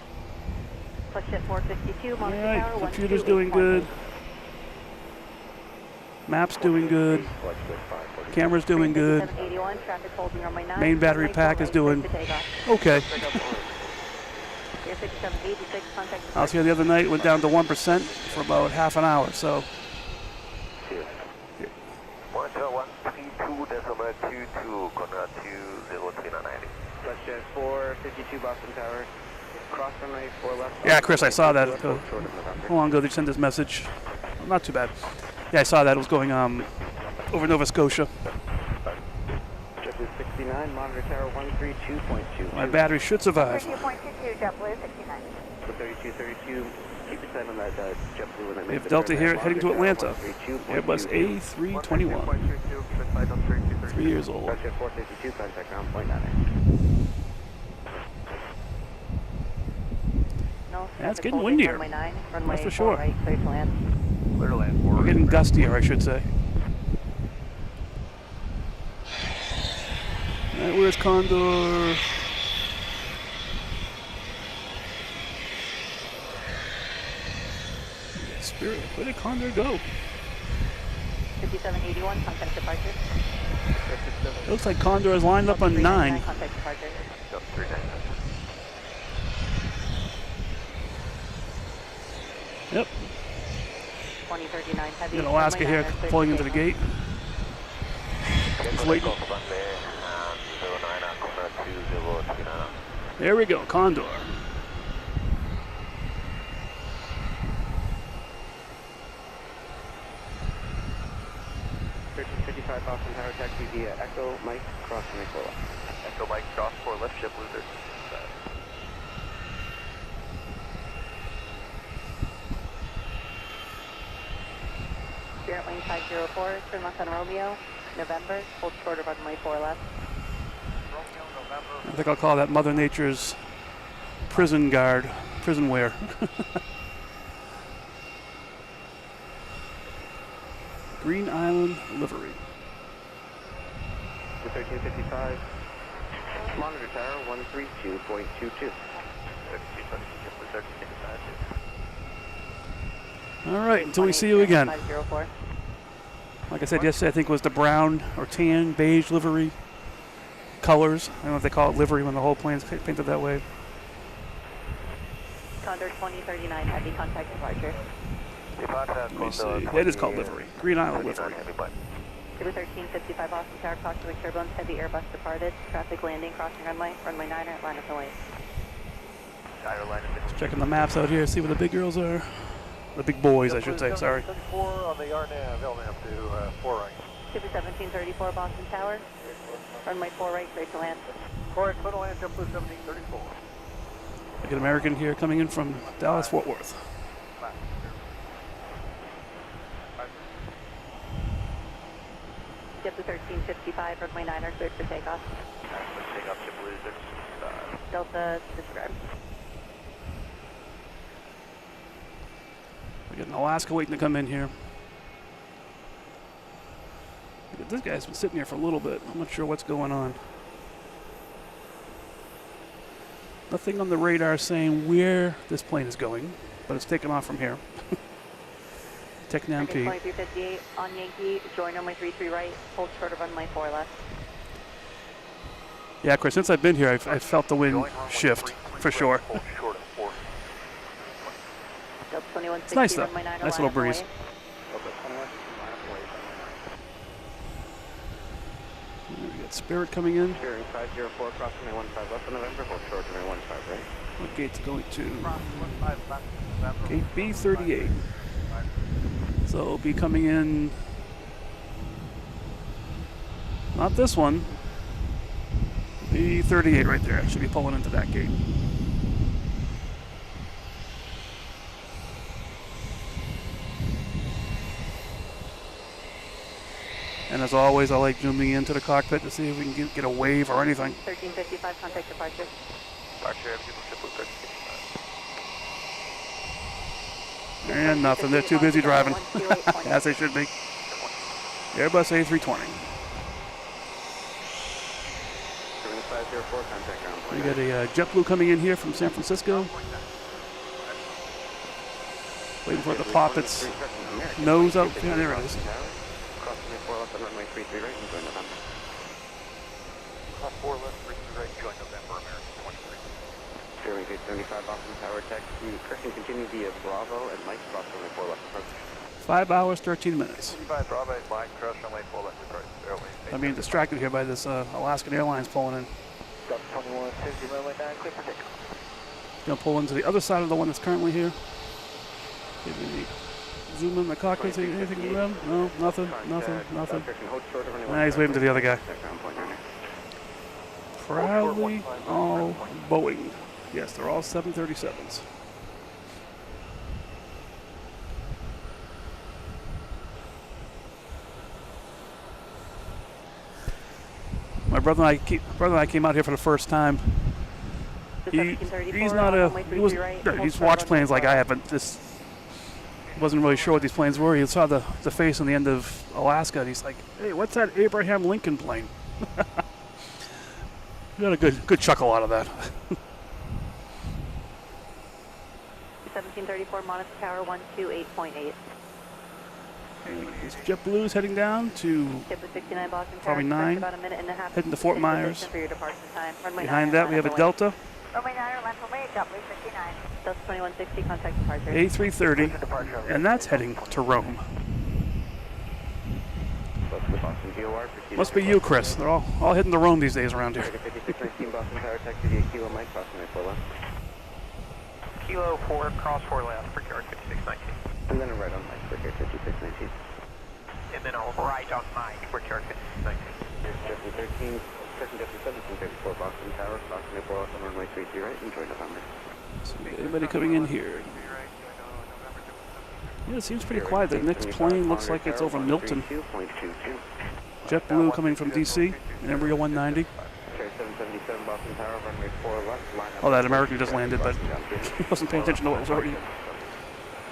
Flight jet 452, Monster All right, Tower, computer's doing good. Map's doing good. Camera's doing good. 81, traffic holding runway 9. Main battery pack is doing okay. Air 5786, contact I was here the other night, went down to 1% for about half an hour, so. 132.22, corner 20390. Flight jet 452, Boston Tower. Cross runway 4 left. Yeah, Chris, I saw that. How long ago did you send this message? Not too bad. Yeah, I saw that. It was going over Nova Scotia. JetBlue 69, monitor tower 132.2. My battery should survive. 32.22, JetBlue 69. 3232, keep your sight on that JetBlue when they We make have the Delta turn. here heading to Atlanta. 132.22. Airbus A321. 3 years old. Flight jet 452, contact ground point 9. No, Yeah, it's getting holding windier. runway 9, runway That's for 4 sure. right, clear to land. Clear to land. We're getting gustier, I should say. All right, where's Condor? Spirit, where did Condor go? 5781, contact departure. It looks like Condor is lined up on 9. Contact departure. Delta 399. Yep. 2039 heavy. Got Alaska here pulling into the gate. Just waiting. There we go, Condor. 1355 Boston Tower, taxi via Echo Mike, cross runway 4 left. Echo Mike, cross 4 left, JetBlue 13. Spirit lane 504, turn left on Romeo, November, hold short of runway 4 left. Romeo, November. I think I'll call that Mother Nature's prison guard, prison wear. Green Island livery. 1355, monitor tower 132.22. All right, until we see you again. 504. Like I said yesterday, I think it was the brown or tan, beige livery colors. I don't know if they call it livery when the whole plane's painted that way. Condor 2039 heavy, contact departure. Let me see. It is called livery. Green Island livery. Clear 1355 Boston Tower, caution turbulence, heavy Airbus departed. Traffic landing, crossing runway 9er, line of delay. Just checking the maps out here, see where the big girls are. The big boys, I should say, sorry. 74 on the RNAV, LNAV to 4 right. 1734 Boston Tower, runway 4 right, clear to land. Correct, clear to land, JetBlue 1734. Like an American here coming in from Dallas, Fort Worth. JetBlue 1355, runway 9er, cleared for takeoff. Takeoff, JetBlue 13. Delta, describe. We got an Alaska waiting to come in here. This guy's been sitting here for a little bit. I'm not sure what's going on. Nothing on the radar saying where this plane is going, but it's taking off from here. Technam P. 2358 on Yankee, join runway 33 right, hold short of runway 4 left. Yeah, Chris, since I've been here, I've felt the wind shift, for sure. Delta 2160, It's nice though, runway 9er, nice line little of breeze. delay. We got Spirit coming in. Bearing 504, cross runway 15 left on November, hold short runway 15 right. What gate's going to? Gate B38. So it'll be coming in, not this one, B38 right there. Should be pulling into that gate. And as always, I like zooming into the cockpit to see if we can get a wave or anything. 1355, contact departure. Departure, JetBlue 13. And nothing. They're too busy driving, as they should be. Airbus A320. We got a JetBlue coming in here from San Francisco. Waiting for it to pop its nose up. Yeah, there it is. Cross 4 left, 33 right, join November, American 23. Airways A380 Boston Tower taxi, correction continue via Bravo and Mike, cross runway 4 left approach. 5 hours, 13 minutes. 55 Bravo, Mike, cross runway 4 left approach. Airways. I'm being distracted here by this Alaskan Airlines pulling in. Delta 2150, runway 9, clear for takeoff. Gonna pull into the other side of the one that's currently here. Maybe zoom in the cockpit, see anything in them? No, nothing, nothing, nothing. Nah, he's waving to the other guy. Proudly all Boeing. Yes, they're all 737s. My brother and I came out here for the first time. He's not a he's watched planes like I have, but this wasn't really sure what these planes were. He saw the face on the end of Alaska, and he's like, "Hey, what's that Abraham Lincoln plane?" We got a good chuckle out of that. 1734 Monitor Tower 128.8. These JetBlues heading down to JetBlue 69 Boston Tower. probably 9, about a minute and a half. heading to Fort Myers. For your departure time. Behind that we have a Delta. Runway 9, runway, JetBlue 69. Delta 2160, contact departure. A330, and that's heading to Rome. Must be you, Chris. They're all heading to Rome these days around here. 5619 Boston Tower taxi via Kilo Mike, cross runway 4 left. Kilo 4, cross 4 left, Brickyard 5619. And then a right on Mike, Brickyard 5619. And then a right on Mike, Brickyard 5619. Here's JetBlue 13, second JetBlue 1734 Boston Tower, cross runway 4 left on runway 33 right, enjoy November. So anybody coming in here? Yeah, it seems pretty quiet. The next plane looks like it's over Milton. JetBlue coming from DC, an Embraer 190. Oh, that American just landed, but he wasn't paying attention to what was already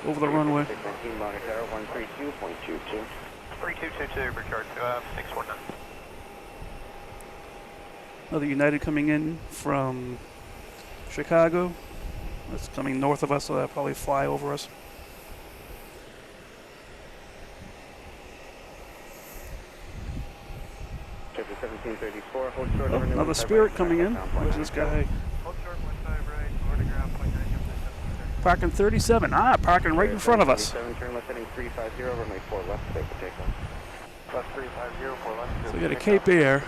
over the runway. 3222, Brickyard 649. Another United coming in from Chicago. That's coming north of us, so that'll probably fly over us. Oh, another Spirit coming in. Where's this guy? Parking 37. Ah, parking right in front of us. So we got a Cape Air.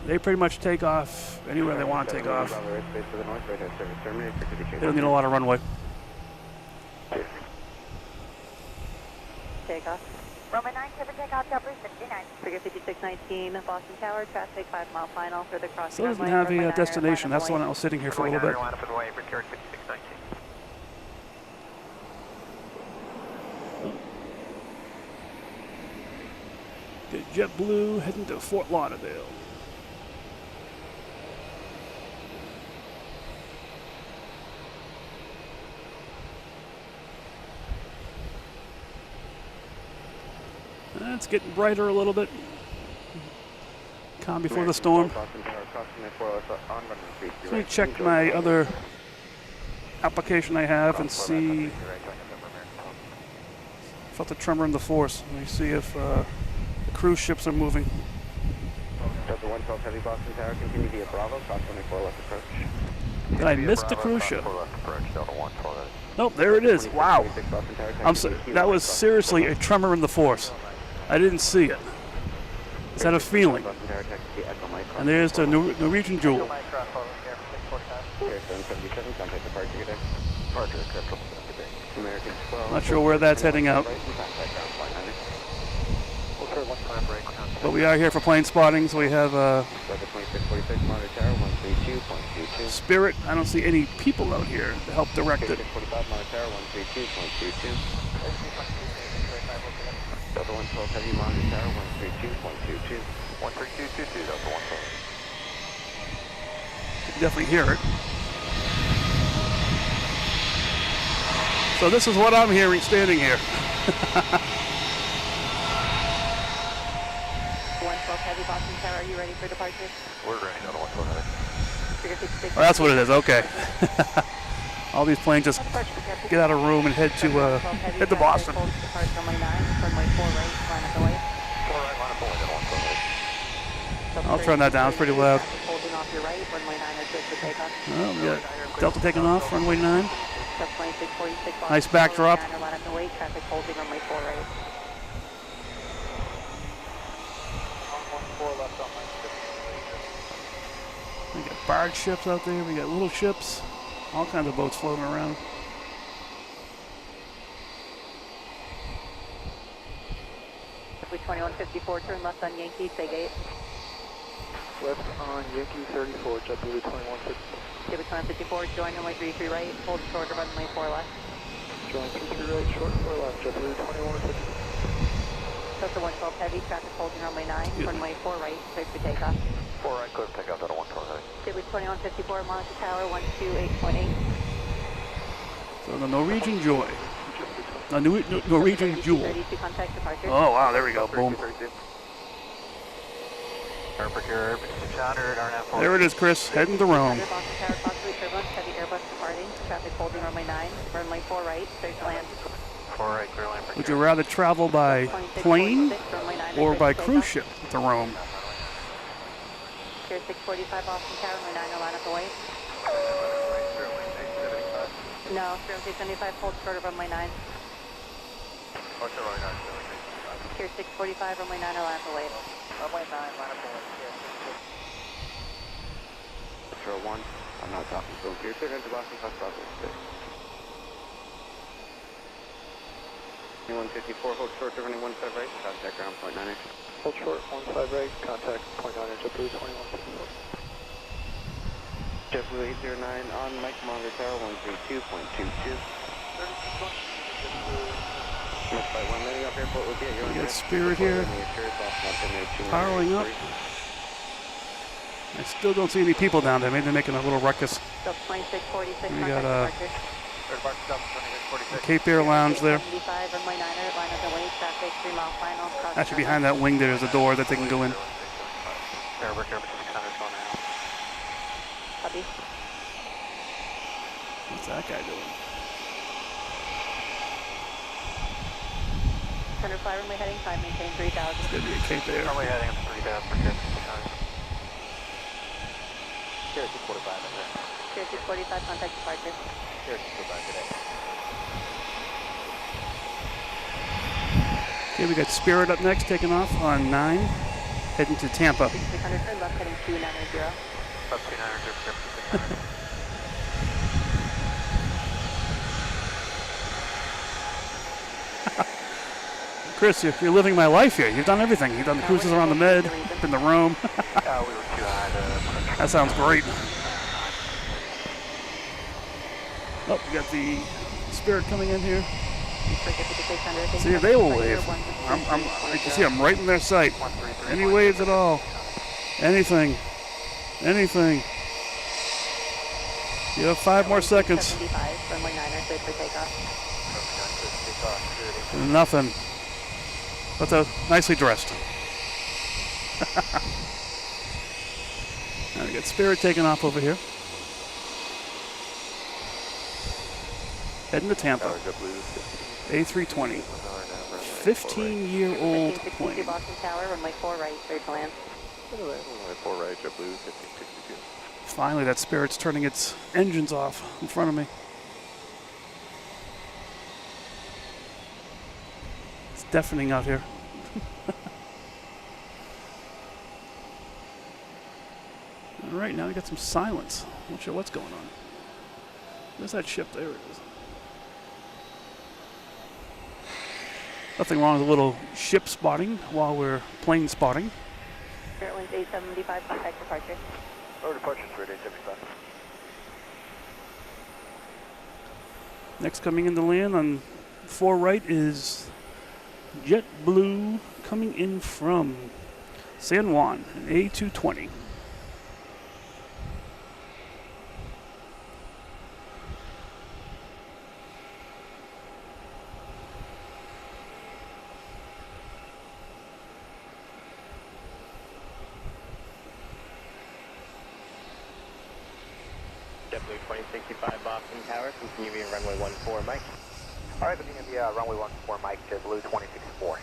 They pretty much take off anywhere they want to take off. They don't need a lot of runway. Takeoff. Runway 9, clear for takeoff, JetBlue 69. Figure 5619, Boston Tower, traffic 5 mile final, further crossing. So it doesn't have a destination. That's the one I was sitting here for a little bit. Get JetBlue heading to Fort Lauderdale. It's getting brighter a little bit. Calm before the storm. Let me check my other application I have and see. Felt a tremor in the force. Let me see if the cruise ships are moving. Delta 112 Heavy Boston Tower, continue via Bravo, cross 24 left approach. Did I miss the cruise ship? Nope, there it is. Wow. That was seriously a tremor in the force. I didn't see it. Just had a feeling. And there's the Norwegian Jewel. Not sure where that's heading out. But we are here for plane spotting, so we have Spirit. I don't see any people out here to help direct it. 112 Heavy, monitor tower 132.22. 13222, Delta 112. You can definitely hear it. So this is what I'm hearing standing here. 112 Heavy, Boston Tower, are you ready for departure? We're ready, Delta 112 Heavy. Oh, that's what it is. Okay. All these planes just get out of room and head to Boston. Runway 9, runway 4 right, line up the way. 4 right, line up the way, Delta 112 Heavy. I'll turn that down. It's pretty loud. Holding off your right, runway 9 is good for takeoff. Well, we got Delta taking off, runway 9. Sub 2646. Nice backdrop. Line up the way, traffic holding runway 4 right. 114 left on line 6. We got barge ships out there. We got little ships. All kinds of boats floating around. With 2154, turn left on Yankee, say gate. Left on Yankee 34, JetBlue 2154. With 2154, join runway 33 right, hold short of runway 4 left. Join 33 right, short 4 left, JetBlue 2154. Delta 112 Heavy, traffic holding runway 9, runway 4 right, clear for takeoff. 4 right, clear for takeoff, Delta 112 Heavy. With 2154, monitor tower 128.8. So the Norwegian Joy. The Norwegian Jewel. 32 contact departure. Oh, wow. There we go. Boom. Airport here, 600, RNF. There it is, Chris. Heading to Rome. Boston Tower, possibly turbulence, heavy Airbus departing, traffic holding runway 9, runway 4 right, clear to land. 4 right, clear land for Would you rather travel by plane or by cruise ship to Rome? Pier 645, Boston Tower, runway 9, line up the way. No, 0675, hold short of runway 9. Pier 645, runway 9, line up the way. Runway 9, line up the way. Metro 1, I'm not talking to him. You're cleared into Boston, South Boston 6. 2154, hold short to running 15 right, contact ground point 9. Hold short, 15 right, contact point 9, JetBlue 2154. JetBlue 809 on Mike monitor tower 132.22. Left by 1 landing off airport will be at your We got Spirit here. Powering up. I still don't see any people down there. Maybe they're making a little ruckus. Sub 2646, We got departure. Cape Air Lounge there. 75, runway 9er, line up the way, traffic 3 mile final. Actually, behind that wing there's a door that they can go in. Airport here, 600 going out. Copy. What's that guy doing? Center fly runway heading, time maintain 3000. It's going to be a Cape Air. Runway heading up to 3000 for Cape 600. Here, 645 in there. Pier 645, contact departure. Here, 645 today. Okay, we got Spirit up next, taking off on 9, heading to Tampa. 600, turn left heading 290. Up 290 for Cape 600. Chris, you're living my life here. You've done everything. You've done the cruises around the Med, been to Rome. We were too high to... That sounds great. Oh, we got the Spirit coming in here. See, they will wave. I can see I'm right in their sight. Any waves at all. Anything. Anything. You have 5 more seconds. Nothing. But nicely dressed. Now we got Spirit taking off over here. Heading to Tampa. A320. 15-year-old plane. Boston Tower, runway 4 right, clear to land. Runway 4 right, JetBlue 1562. Finally, that Spirit's turning its engines off in front of me. It's deafening out here. All right, now we got some silence. Not sure what's going on. Where's that ship? There it is. Nothing wrong with a little ship spotting while we're plane spotting. Airlines A375, contact departure. Our departure is 875. Next coming into land on 4 right is JetBlue coming in from San Juan, an A220. JetBlue 2065 Boston Tower, continuing runway 14, Mike. All right, looking at the runway 14, Mike, JetBlue 2064.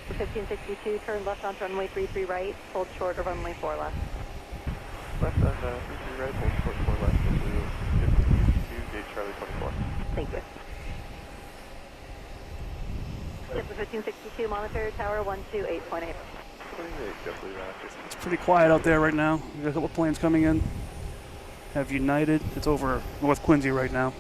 For 1562, turn left onto runway 33 right, hold short of runway 4 left. Left on 33 right, hold short 4 left, JetBlue 1562, gate Charlie 24. Thank you. JetBlue 1562, monitor tower 128.8. 28, JetBlue Roger. It's pretty quiet out there right now. We got a couple planes coming in. Have United. It's over North Quincy right now.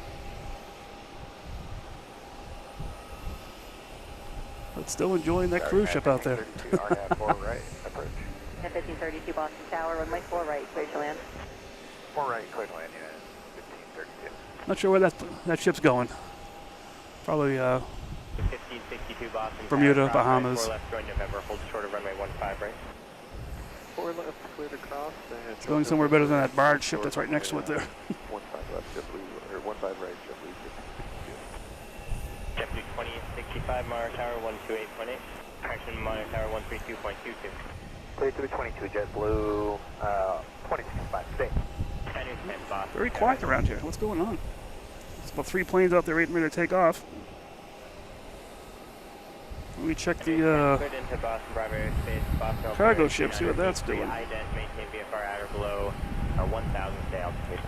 But still enjoying that cruise ship out there. 4 right, approach. At 1532 Boston Tower, runway 4 right, clear to land. 4 right, clear to land, yeah, 1532. Not sure where that ship's going. Probably 1562 Boston Bermuda, Tower, Bahamas. 4 left, join November, hold short of runway 15 right. 4 left, cleared across. it's going somewhere better than that barge ship that's right next to it there. 15 left, JetBlue, or 15 right, JetBlue 1562. JetBlue 2065 Monitor Tower 128.8. Correction, Monitor Tower 132.22. Clear 322, JetBlue 2065, stay. 10 Boston. Very quiet around here. What's going on? There's about 3 planes out there waiting ready to take off. Let me check the Cleared into Boston Bravo Airspace, Boston cargo Alpha ship, see what that's doing. Ident, maintain VFR at or below 1,000 stay altitude.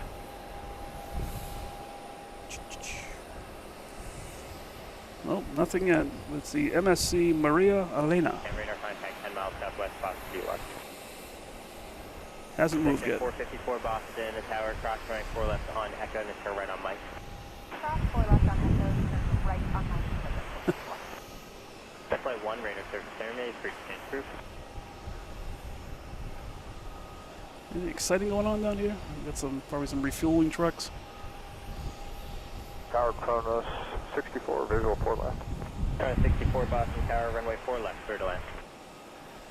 Nope, nothing yet. It's the MSC Maria Elena. And radar contact 10 miles southwest, Boston G1. Hasn't moved yet. 454 Boston, the tower, cross runway 4 left on Echo, and turn right on Mike. Cross 4 left on Echo, turn right on Mike. That's flight 1, radar service terminated, for exchange proof. Anything exciting going on down here? We got probably some refueling trucks. Tower Kronos 64, visual 4 left. 64 Boston Tower, runway 4 left, clear to land.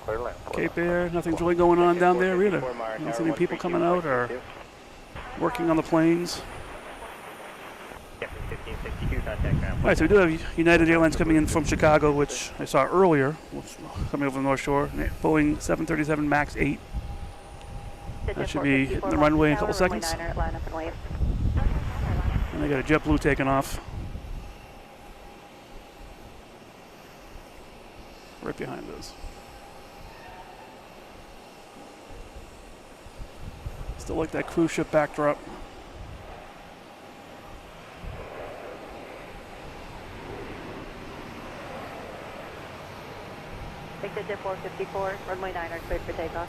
Clear to land. Cape Air, nothing's really going on down there either. I don't see any people coming out or working on the planes. Yep, 1562, contact now. All right, so we do have United Airlines coming in from Chicago, which I saw earlier, coming over the North Shore. Boeing 737 MAX 8. That should be hitting the runway in a couple seconds. And they got a JetBlue taking off. Right behind us. Still like that cruise ship backdrop. Take the Jet 454, runway 9 are cleared for takeoff.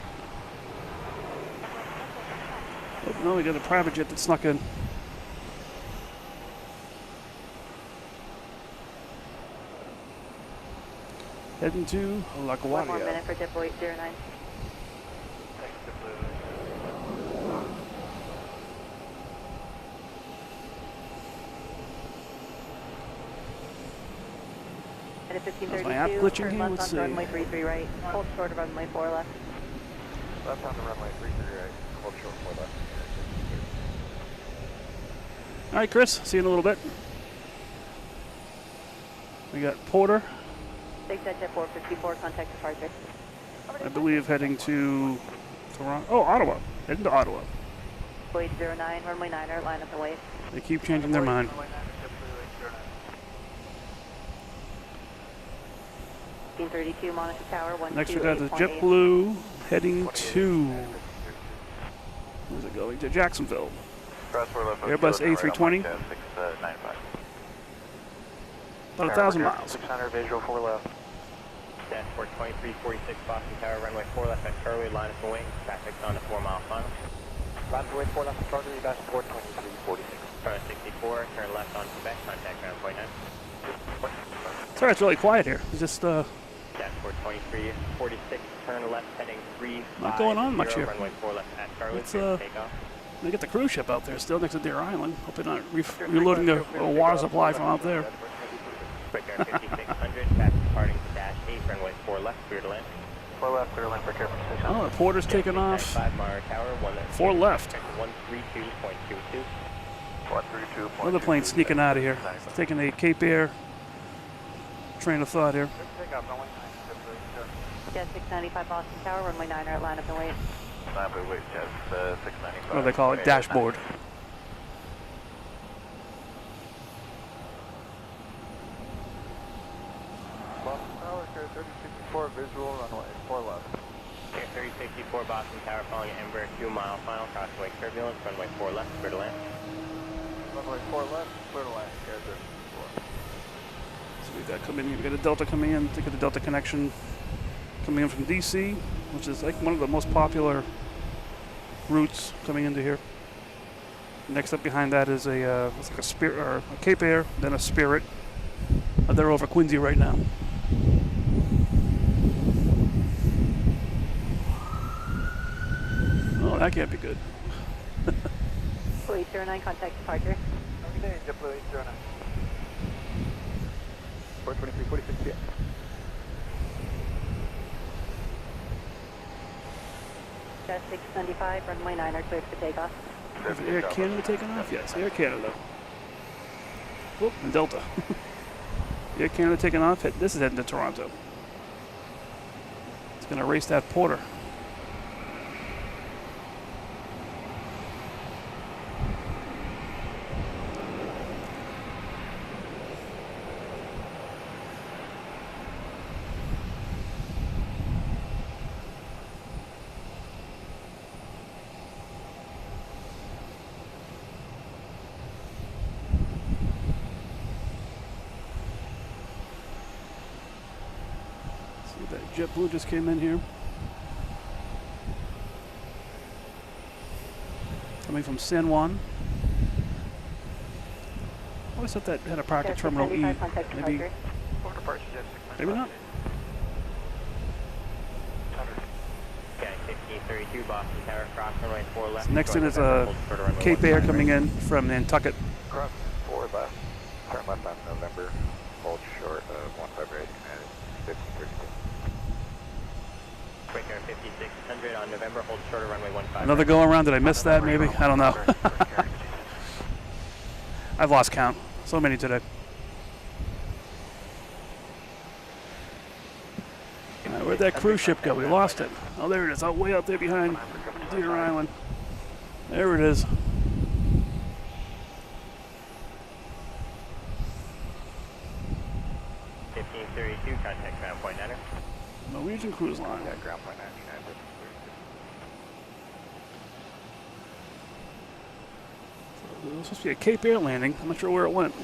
Oh, no, we got a private jet that snuck in. Heading to LaGuardia. 1 more minute for JetBlue 809. At 1532, my app glitching turn here? left Let's onto see. runway 33 right, hold short of runway 4 left. Left on the runway 33 right, hold short 4 left. All right, Chris, see you in a little bit. We got Porter, Take that Jet 454, contact departure. I believe, heading to Toronto. Oh, Ottawa. Heading to Ottawa. 809, runway 9er, line up and wait. They keep changing their mind. 1532, monitor tower 128.8. Next we got the JetBlue heading to, where's it going? To Jacksonville. Airbus A340. About 1,000 miles. 600 visual 4 left. Dashboard 2346 Boston Tower, runway 4 left at Charlie, line up and wing. Traffic's on the 4 mile final. Runway 4 left at Charlie, dashboard 2346. Front 64, turn left on Quebec, contact ground point 9. Sorry, it's really quiet here. It's just Dashboard 2346, turn left heading 350. Not going on much here. Runway 4 left at Charlie, It's, takeoff. they get the cruise ship out there, still next to Deer Island. Hope they're not reloading the water supply from out there. Quick Air 5600, traffic departing to dash 8, runway 4 left, clear to land. 4 left, clear line for Air 5600. Oh, the porter's taking off. 5 Mara Tower, 4 left. 132.22. 132. Another plane sneaking out of here. Taking a Cape Air train of thought here. Jet 695 Boston Tower, runway 9 at line up and wait. Wait, Jet 695. What do they call it? Dashboard. Boston Tower, Air 3064, visual, runway 4 left. Air 3064 Boston Tower, following Embraer 2 mile final, crossway turbulence, runway 4 left, clear to land. Runway 4 left, clear to land, Air 3064. So we've got coming in. We've got a Delta coming in. Think of the Delta connection coming in from DC, which is like one of the most popular routes coming into here. Next up behind that is a it's like a Spirit or a Cape Air, then a Spirit. They're over Quincy right now. Oh, that can't be good. Blue 809, contact departure. Good day, JetBlue 809. 42346 p.m. Jet 695, runway 9 are cleared for takeoff. Is Air Canada taking off? Yes, Air Canada. Whoop, and Delta. Air Canada taking off. This is heading to Toronto. It's going to race that porter. JetBlue just came in here. Coming from San Juan. I always thought that had a park at Terminal E. Maybe not. Okay, 1532 Boston Tower, cross runway 4 left. So next in is a Cape Air coming in from Nantucket. Cross 4 left. Turn left on November. Hold short of 15 right. And 1532. Quick Air 5600 on November, hold shorter runway 15. Another go around. Did I miss that? Maybe. I don't know. I've lost count. So many today. Where'd that cruise ship go? We lost it. Oh, there it is. Way out there behind Deer Island. There it is. Contact ground point 9er. Norwegian Cruise Line. Yeah, ground point 99. So it was supposed to be a Cape Air landing. I'm not sure where it went.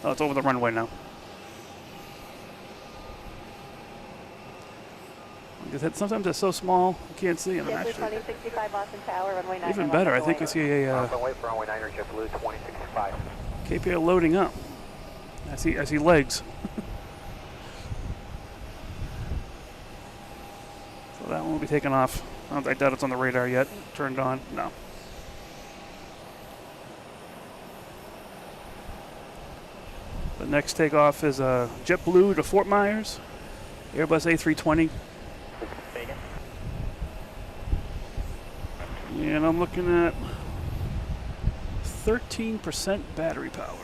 Oh, it's over the runway now. Sometimes they're so small you can't see them. JetBlue 2065 Boston Tower, runway 9. Even better, I think I see a Wait for runway 9er, JetBlue 2065. Cape Air loading up. I see legs. So that one will be taken off. I doubt it's on the radar yet. Turned on? No. The next takeoff is JetBlue to Fort Myers. Airbus A340. And I'm looking at 13% battery power.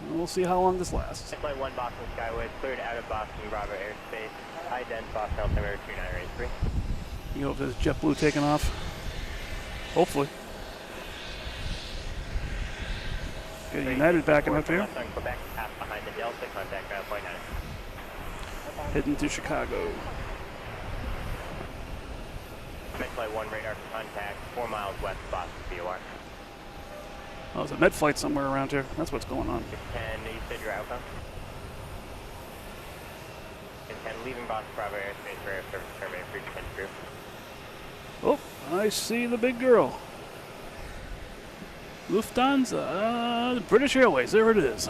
And we'll see how long this lasts. Flight 1 Boston Skyway, cleared out of Boston Bravo airspace. High dense Boston altimeter 2983. You know if there's JetBlue taking off? Hopefully. Got United backing up here. Left on Quebec, pass behind the Delta, contact ground point 9. Heading to Chicago. Flight 1 radar for contact, 4 miles west Boston BOR. Oh, there's a med flight somewhere around here. That's what's going on. 10, you said you're outbound? 10, leaving Boston Bravo airspace for air service survey for descent crew. Oh, I see the big girl. Lufthansa, British Airways, there it is.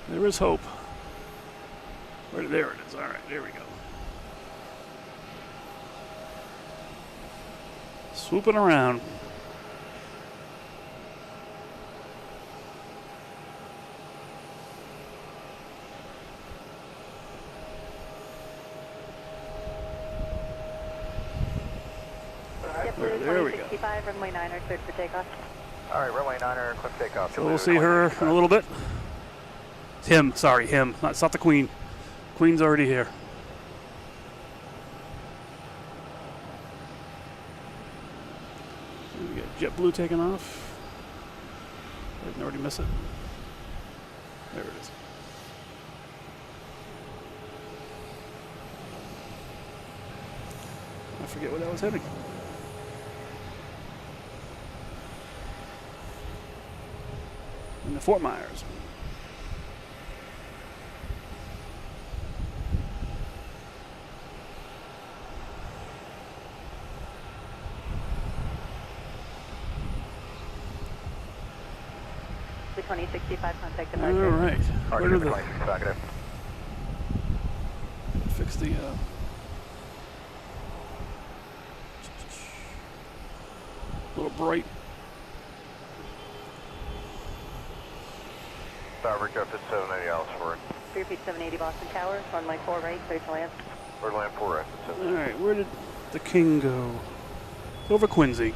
There is hope. There it is, all right, there we go. Swooping around. JetBlue There we go. 2065, runway 9er, cleared for takeoff. All right, runway 9er, clear for takeoff. So we'll see her in a little bit. It's him, sorry, him. It's not the Queen. Queen's already here. So we got JetBlue taking off. I didn't already miss it. There it is. I forget what I was heading. In the Fort Myers. The 2065, contact All departure. right. Where did the 2065, fix the little bright. Fabrica, fit 780 Alice for it. Clear feet 780 Boston Tower, runway 4 right, clear to land. Or land 4 right, fit All 780. right, where did the king go? Over Quincy.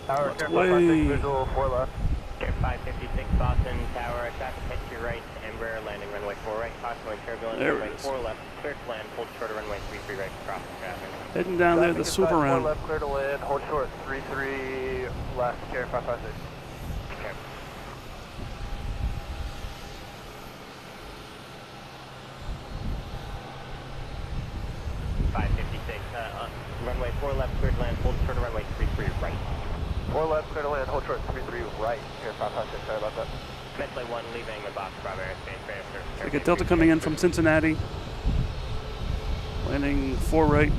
Tower, Lots clear away. 556, visual 4 left. Air 556 Boston Tower, traffic head to your right, Embraer landing runway 4 right, possibly turbulence, There it runway is. 4 left, clear to land, hold short of runway 33 right, crossing traffic. Heading down there to Traffic swoop inside, 4 around. left, clear to land, hold short, 33 left, carry 556. Okay. Runway 4 left, clear to land, hold short of runway 33 right. 4 left, clear to land, hold short, 33 right, here 556, sorry about that. Medley 1 leaving the Boston Bravo airspace for air service. We got Delta coming in from Cincinnati. Landing 4 right.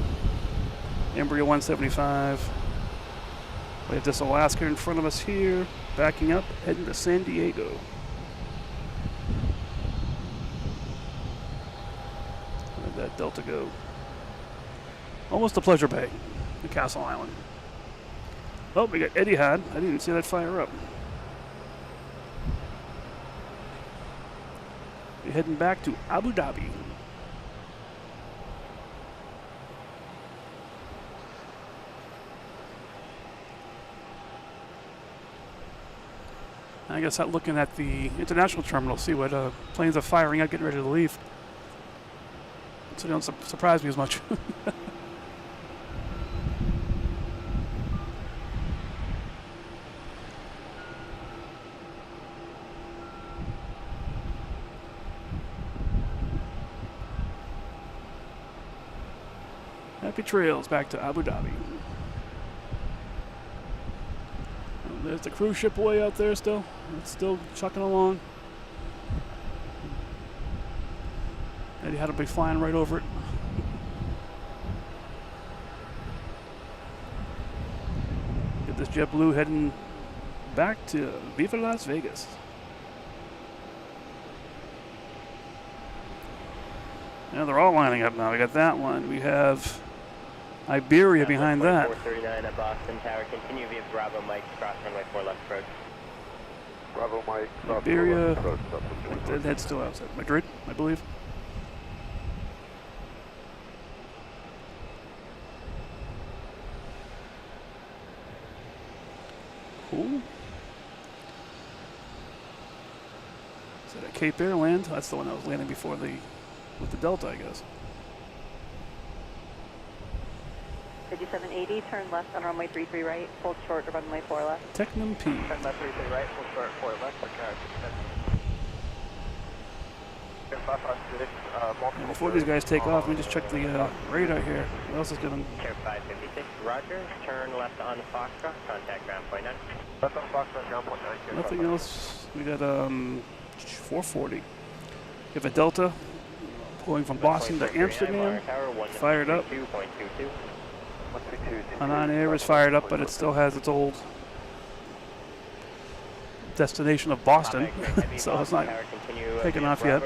Embraer 175. We have this Alaska in front of us here. Backing up, heading to San Diego. Where'd that Delta go? Almost to Pleasure Bay, the Castle Island. Oh, we got Etihad. I didn't see that fire up. We're heading back to Abu Dhabi. I guess I'm looking at the international terminal, see what planes are firing out, getting ready to leave. So they don't surprise me as much. Happy trails back to Abu Dhabi. Oh, there's the cruise ship way out there still. It's still chucking along. Eddie had to be flying right over it. Get this JetBlue heading back to Viva Las Vegas. Yeah, they're all lining up now. We got that one. We have Iberia behind that. 439 at Boston Tower, continue via Bravo Mike, cross runway 4 left approach. Bravo Mike, south Iberia, left approach, south that head's still outside. Madrid, I believe. Cool. Is that at Cape Air land? That's the one that was landing before with the Delta, I guess. 5780, turn left on runway 33 right, hold short of runway 4 left. Technam P. Turn left, 33 right, hold short, 4 left, for carry 556, multiple. Before these guys take off, let me just check the radar here. What else is going? Air 556, roger, turn left on Foxtrot, contact ground point 9. Left on Foxtrot, ground point 9. Nothing else. We got 440. You have a Delta going from Boston to Amsterdam. Fired up. On air is fired up, but it still has its old destination of Boston, so it's not taken off yet.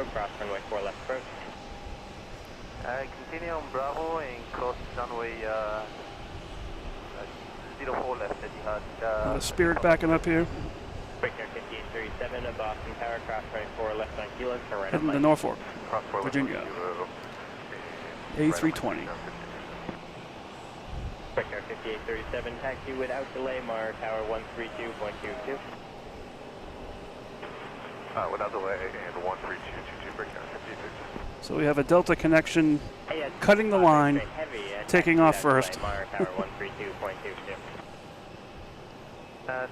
Continue on Bravo and cross runway 04 left Etihad. Spirit backing up here. Breaker 5837, Boston Tower, cross runway 4 left on Kilo, turn right on Heading to Norfolk, Virginia. A320. Breaker 5837, taxi without delay, Mar Tower 132.22. Without delay and 13222, breakdown 5837. So we have a Delta connection cutting the line, taking off first.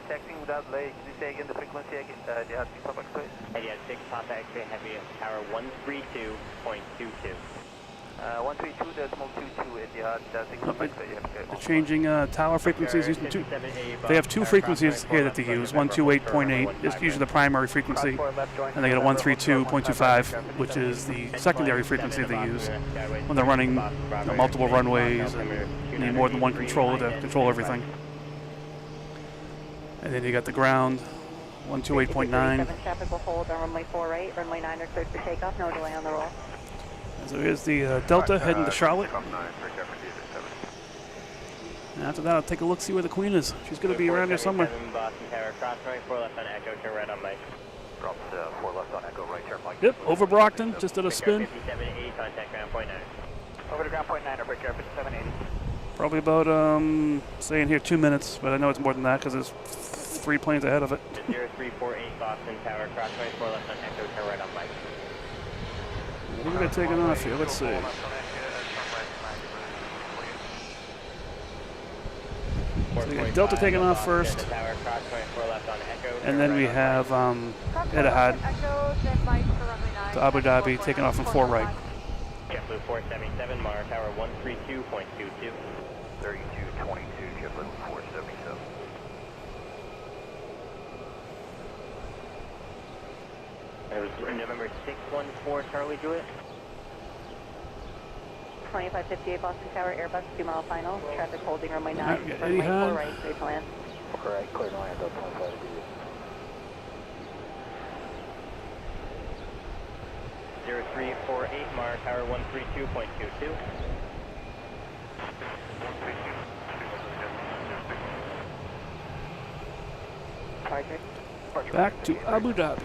Taxiing without delay, can you say again the frequency again? Etihad 6 Papa X-ray. Etihad 6 Papa X-ray heavy, Tower 132.22. 132.22 Etihad 6 Papa X-ray. They're changing tower frequencies using two. They have two frequencies here that they use. 128.8 is usually the primary frequency, and they get a 132.25, which is the secondary frequency they use when they're running multiple runways and need more than one controller to control everything. And then you got the ground, 128.9. Traffic will hold on runway 4 right, runway 9 are cleared for takeoff, no delay on the roll. So here's the Delta heading to Charlotte. And after that, I'll take a look, see where the Queen is. She's going to be around here somewhere. Boston Tower, cross runway 4 left on Echo, turn right on Mike. Drops 4 left on Echo, right turn Mike. Yep, over Brockton, just did a spin. 5780, contact ground point 9. Over to ground point 9, over Breaker 5780. Probably about, saying here 2 minutes, but I know it's more than that because there's 3 planes ahead of it. 0348 Boston Tower, cross runway 4 left on Echo, turn right on Mike. We're going to take it off here, let's see. So we got Delta taking off first, and then we have Etihad to Abu Dhabi taking off from 4 right. JetBlue 477, Mar Tower 132.22. 3222, JetBlue 477. It was November 614, Charlie Juliet. 2558 Boston Tower, Airbus 2 mile final. Traffic holding runway 9. Alright, Runway 4 Etihad. right, clear to land. Correct, clear to land, 25 degrees. 0348 Mar Tower 132.22. Back to Abu Dhabi.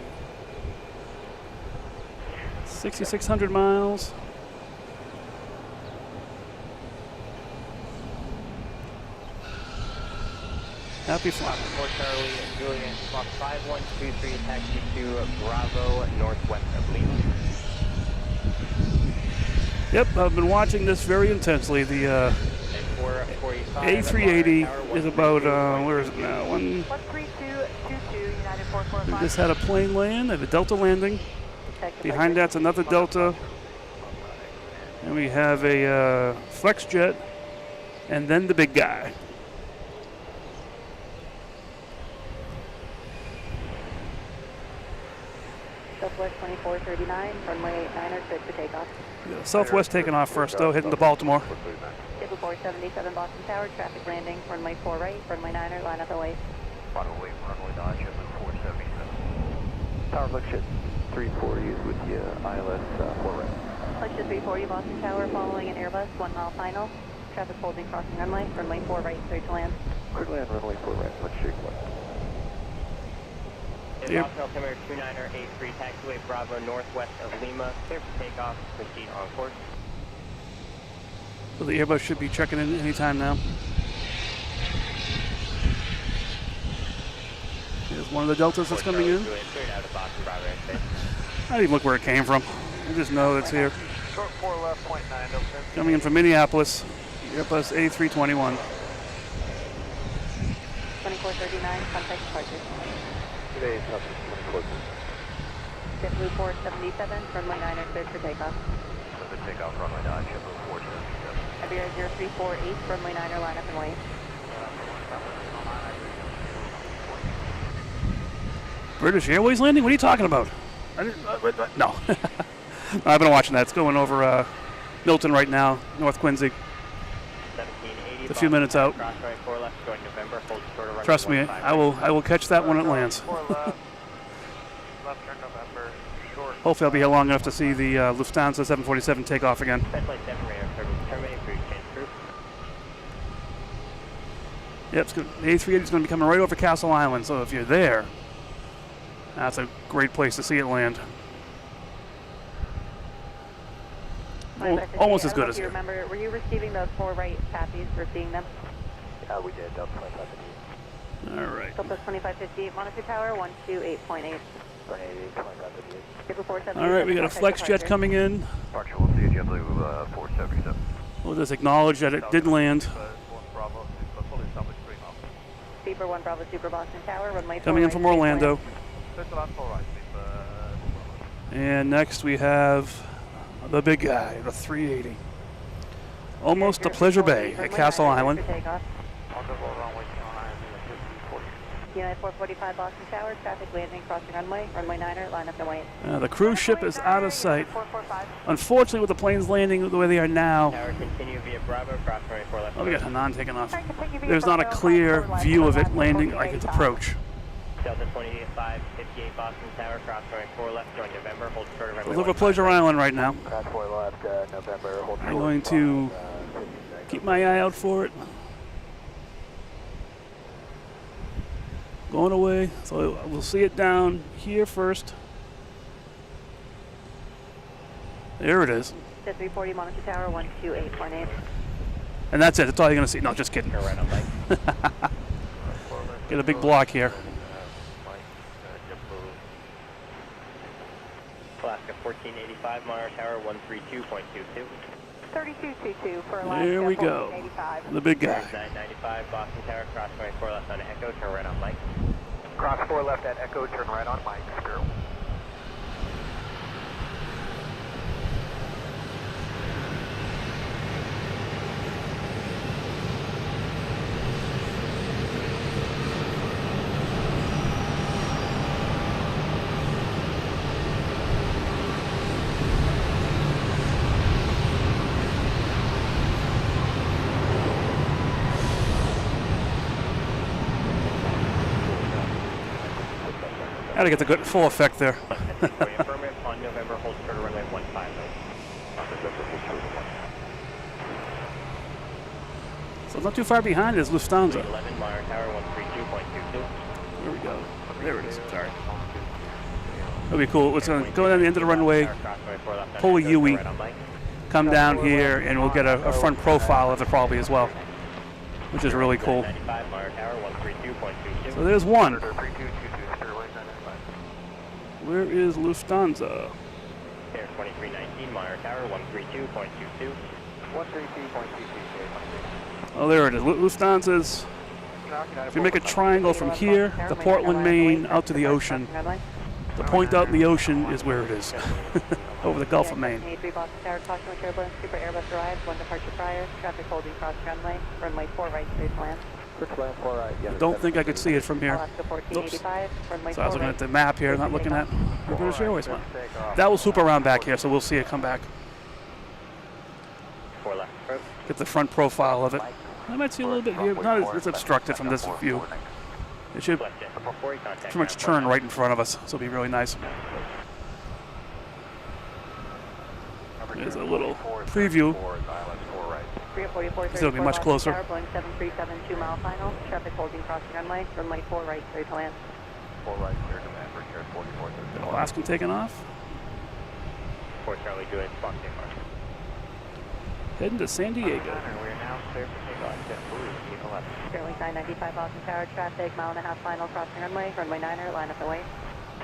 6,600 miles. Happy flying. 4 Charlie Juliet, Swap 5123, taxi to Bravo, northwest of Lima. Yep, I've been watching this very intensely. The A380 is about, where is it now? 13222, United 445. We just had a plane land, and a Delta landing. Behind that's another Delta. And we have a flex jet, and then the big guy. Southwest 2439, runway 9 are cleared for takeoff. Yeah, Southwest taking off first, though, heading to Baltimore. JetBlue 477 Boston Tower, traffic landing, runway 4 right, runway 9 line up and wait. Runway 9, JetBlue 477. Tower Luxit 340 is with you, ILS 4 right. Luxit 340 Boston Tower, following an Airbus 1 mile final. Traffic holding crossing runway 4 right, clear to land. Clear to land, runway 4 right, let's shake left. Yep. Boston Altimeter 2983, taxiway Bravo, northwest of Lima, clear for takeoff, proceed on course. So the Airbus should be checking in anytime now. Here's one of the Deltas that's coming in. I didn't even look where it came from. I just know it's here. Short 4 left, point 9, open. Coming in from Minneapolis, Airbus A321. 2439, contact departure. Today is up to 24. JetBlue 477, runway 9 are cleared for takeoff. So the takeoff runway 9, JetBlue 477. Iberia 0348, runway 9 are line up and wait. British Airways landing? What are you talking about? No. I've been watching that. It's going over Milton right now, North Quincy. 1780. It's a few minutes out. Cross right 4 left, going November, hold short of runway Trust me, 15 I will catch that when it lands. 4 left. Left turn November. Short. Hopefully I'll be here long enough to see the Lufthansa 747 take off again. Flight 7 radar service terminated for your change group. Yep, it's good. The A380 is going to be coming right over Castle Island, so if you're there, that's a great place to see it land. Almost as good as you here. Remember, were you receiving those 4 right tappies for seeing them? We did, Delta 2558. All right. Delta 2558, monitor tower, 128.8. 2558. All right, we got a flex jet coming in. Departure, we'll see you, JetBlue 477. We'll just acknowledge that it did land. Super 1 Bravo Super Boston Tower, runway 4 Coming in right, from straight Orlando. land. And next we have the big guy, the 380. Almost to Pleasure Bay at Castle Island. United 445 Boston Tower, traffic landing, crossing runway 9er, line up and wait. The cruise ship is out of sight. Unfortunately, with the planes landing the way they are now, Tower continue via Bravo, cross runway 4 left. oh, we got Hanan taking off. There's not a clear view of it landing like its approach. Delta 2558 Boston Tower, cross runway 4 left, going November, hold short of runway It's over Pleasure Island right now. Cross 4 left, November, hold I'm going to keep my eye out for it. Going away, so we'll see it down here first. There it is. The 340 monitor tower, 128.8. And that's it, that's all you're gonna see. No, just kidding. Turn right on Mike. Get a big block here. Alaska 1485, monitor tower, 132.22. 3222 for Alaska. There we go. 1485. The big guy. 995 Boston Tower, cross runway 4 left on Echo, turn right on Mike. Cross 4 left at Echo, turn right on Mike, Spirit. Gotta get the good full effect there. Affirmative on November, hold short of runway 15. So not too far behind is Lufthansa. 11, monitor tower, 132.22. There we go. There it is. Sorry. That'll be cool. It's gonna go down the end of the runway, pull a UE, come down here, and we'll get a front profile of it probably as well, which is really cool. 95, monitor tower, 132.22. So there's one. Where is Lufthansa? Air 2319, monitor tower, 132.22. 132.22. Oh, there it is. Lufthansa's. If you make a triangle from here, the Portland, Maine, out to the ocean, the point out in the ocean is where it is, over the Gulf of Maine. 83 Boston Tower, caution with turbulence, Super Airbus arrives, 1 departure prior, traffic holding cross runway 4 right, straight land. I don't think I could see it from here. Alaska 1485, runway So I was 4 looking right. at the map here, not looking at the British Airways one. That will swoop around back here, so we'll see it come back. 4 left approach. Get the front profile of it. I might see a little bit here, but not as it's obstructed from this view. It should Left jet. Before you contact pretty much turn right in front of us, so it'll be really nice. There's a little preview. 344, So it'll be much closer. Tower, Boeing 737, 2 mile final, traffic holding crossing runway 4 right, straight to land. 4 right, clear to land, Brickyard 44. Alaskan taking off. 4 Charlie, good, Fox Air. Heading to San Diego. We're now clear for takeoff, JetBlue, keep 11. Sterling 995 Boston Tower, traffic, 1.5 final, crossing runway 9er, line up and wait.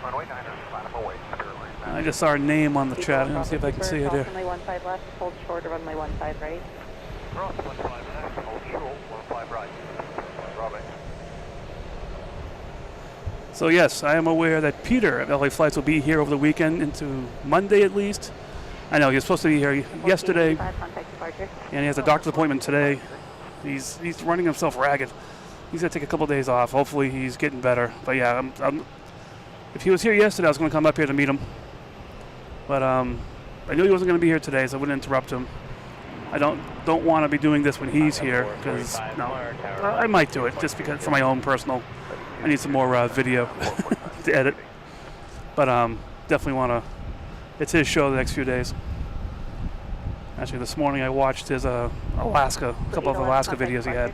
Runway 9er, line up away, Spirit line. I just saw her name on the chat. Let's see if I can see it here. Runway 15 left, hold short of runway 15 right. Cross 15 left, hold short, 15 right. Robert. So yes, I am aware that Peter of LA Flights will be here over the weekend into Monday at least. I know he was supposed to be here yesterday, 1485, contact departure. and he has a doctor's appointment today. He's running himself ragged. He's gonna take a couple days off. Hopefully he's getting better. But yeah, If he was here yesterday, I was going to come up here to meet him. But I knew he wasn't going to be here today, so I wouldn't interrupt him. I don't want to be doing this when he's here, because no, I might do it just because for my own personal. I need some more video to edit. But definitely want to. It's his show the next few days. Actually, this morning I watched his Alaska, a couple of Alaska videos he had.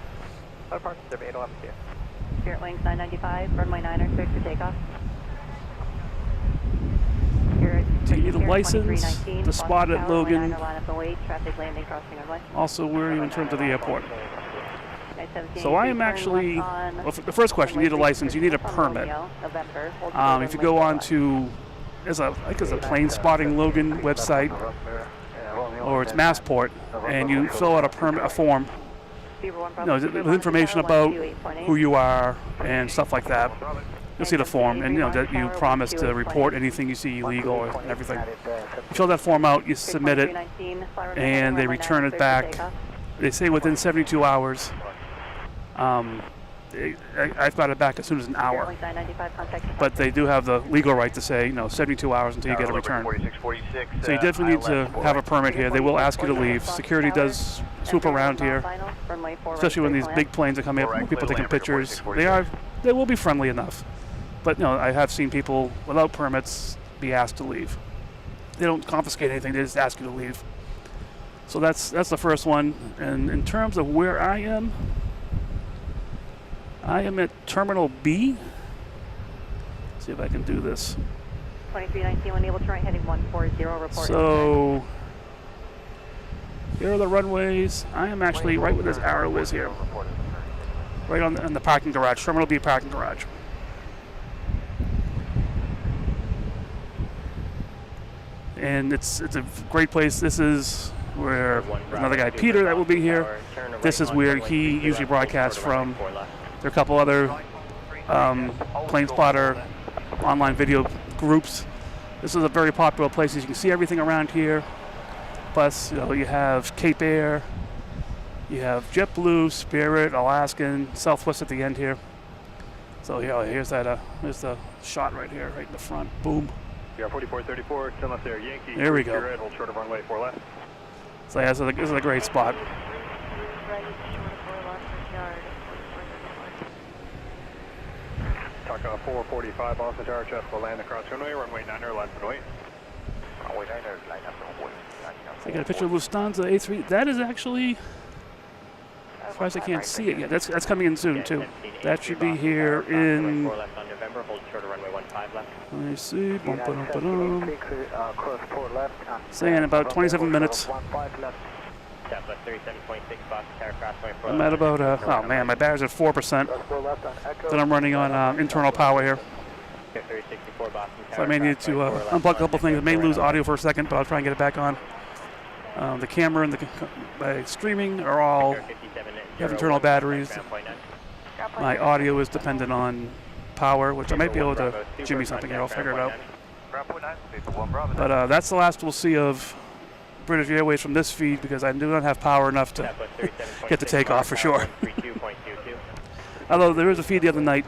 Spirit Wings 995, runway 9 cleared for takeoff. Do you need a license? The spot at Logan. Traffic Also, where are you in terms of the airport? So I am actually, well, the first question, you need a license, you need a permit. If you go on to, I think there's a plane spotting Logan website, or it's Massport, and you fill out a form, with information about who you are and stuff like that. You'll see the form, and that you promise to report anything you see illegal and everything. You fill that form out, you submit it, and they return it back. They say within 72 hours. I've got it back as soon as an hour. But they do have the legal right to say, 72 hours until you get a return. So you definitely need to have a permit here. They will ask you to leave. Security does swoop around here, especially when these big planes are coming up, people taking pictures. They will be friendly enough. But I have seen people without permits be asked to leave. They don't confiscate anything, they just ask you to leave. So that's the first one. And in terms of where I am at Terminal B. See if I can do this. 2319, when able to right heading 140, report. So here are the runways. I am actually right where this arrow is here. Right on the parking garage, Terminal B parking garage. And it's a great place. This is where another guy, Peter, that will be here. This is where he usually broadcasts from. There are a couple other plane spotter online video groups. This is a very popular place. You can see everything around here. Plus, you have Cape Air, you have JetBlue, Spirit, Alaskan, Southwest at the end here. So here's the shot right here, right in the front. Boom. Yeah, 4434, still up there. Yankee. There we go. Red, hold short of runway 4 left. So yeah, this is a great spot. Talk 445, Boston Tower, Jeff will land across runway 9 or left and wait. Runway 9 or line up and wait. So I got a picture of Lufthansa A380. That is actually, as far as I can't see it yet. That's coming in soon too. That should be here in. Let me see. Saying about 27 minutes. I'm at about, oh man, my battery's at 4%. Then I'm running on internal power here. So I may need to unplug a couple things. I may lose audio for a second, but I'll try and get it back on. The camera and my streaming are all have internal batteries. My audio is dependent on power, which I might be able to jimmy something here. I'll figure it out. But that's the last we'll see of British Airways from this feed, because I do not have power enough to get the takeoff for sure. Although there was a feed the other night,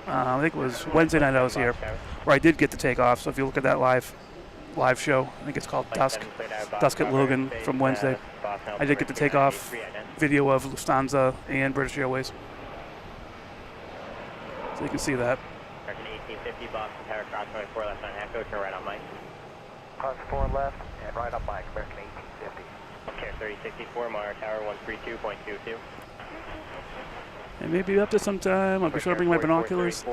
I think it was Wednesday night I was here, where I did get the takeoff. So if you look at that live show, I think it's called Dusk at Logan from Wednesday, I did get the takeoff video of Lufthansa and British Airways. So you can see that. 1850 Boston Tower, crossway 4 left on Echo, turn right on Mike. Cars 4 left and right on Mike, American 1850. Care 3064, Mara Tower 132.22. And maybe up to some time. I'll be sure to bring my binoculars.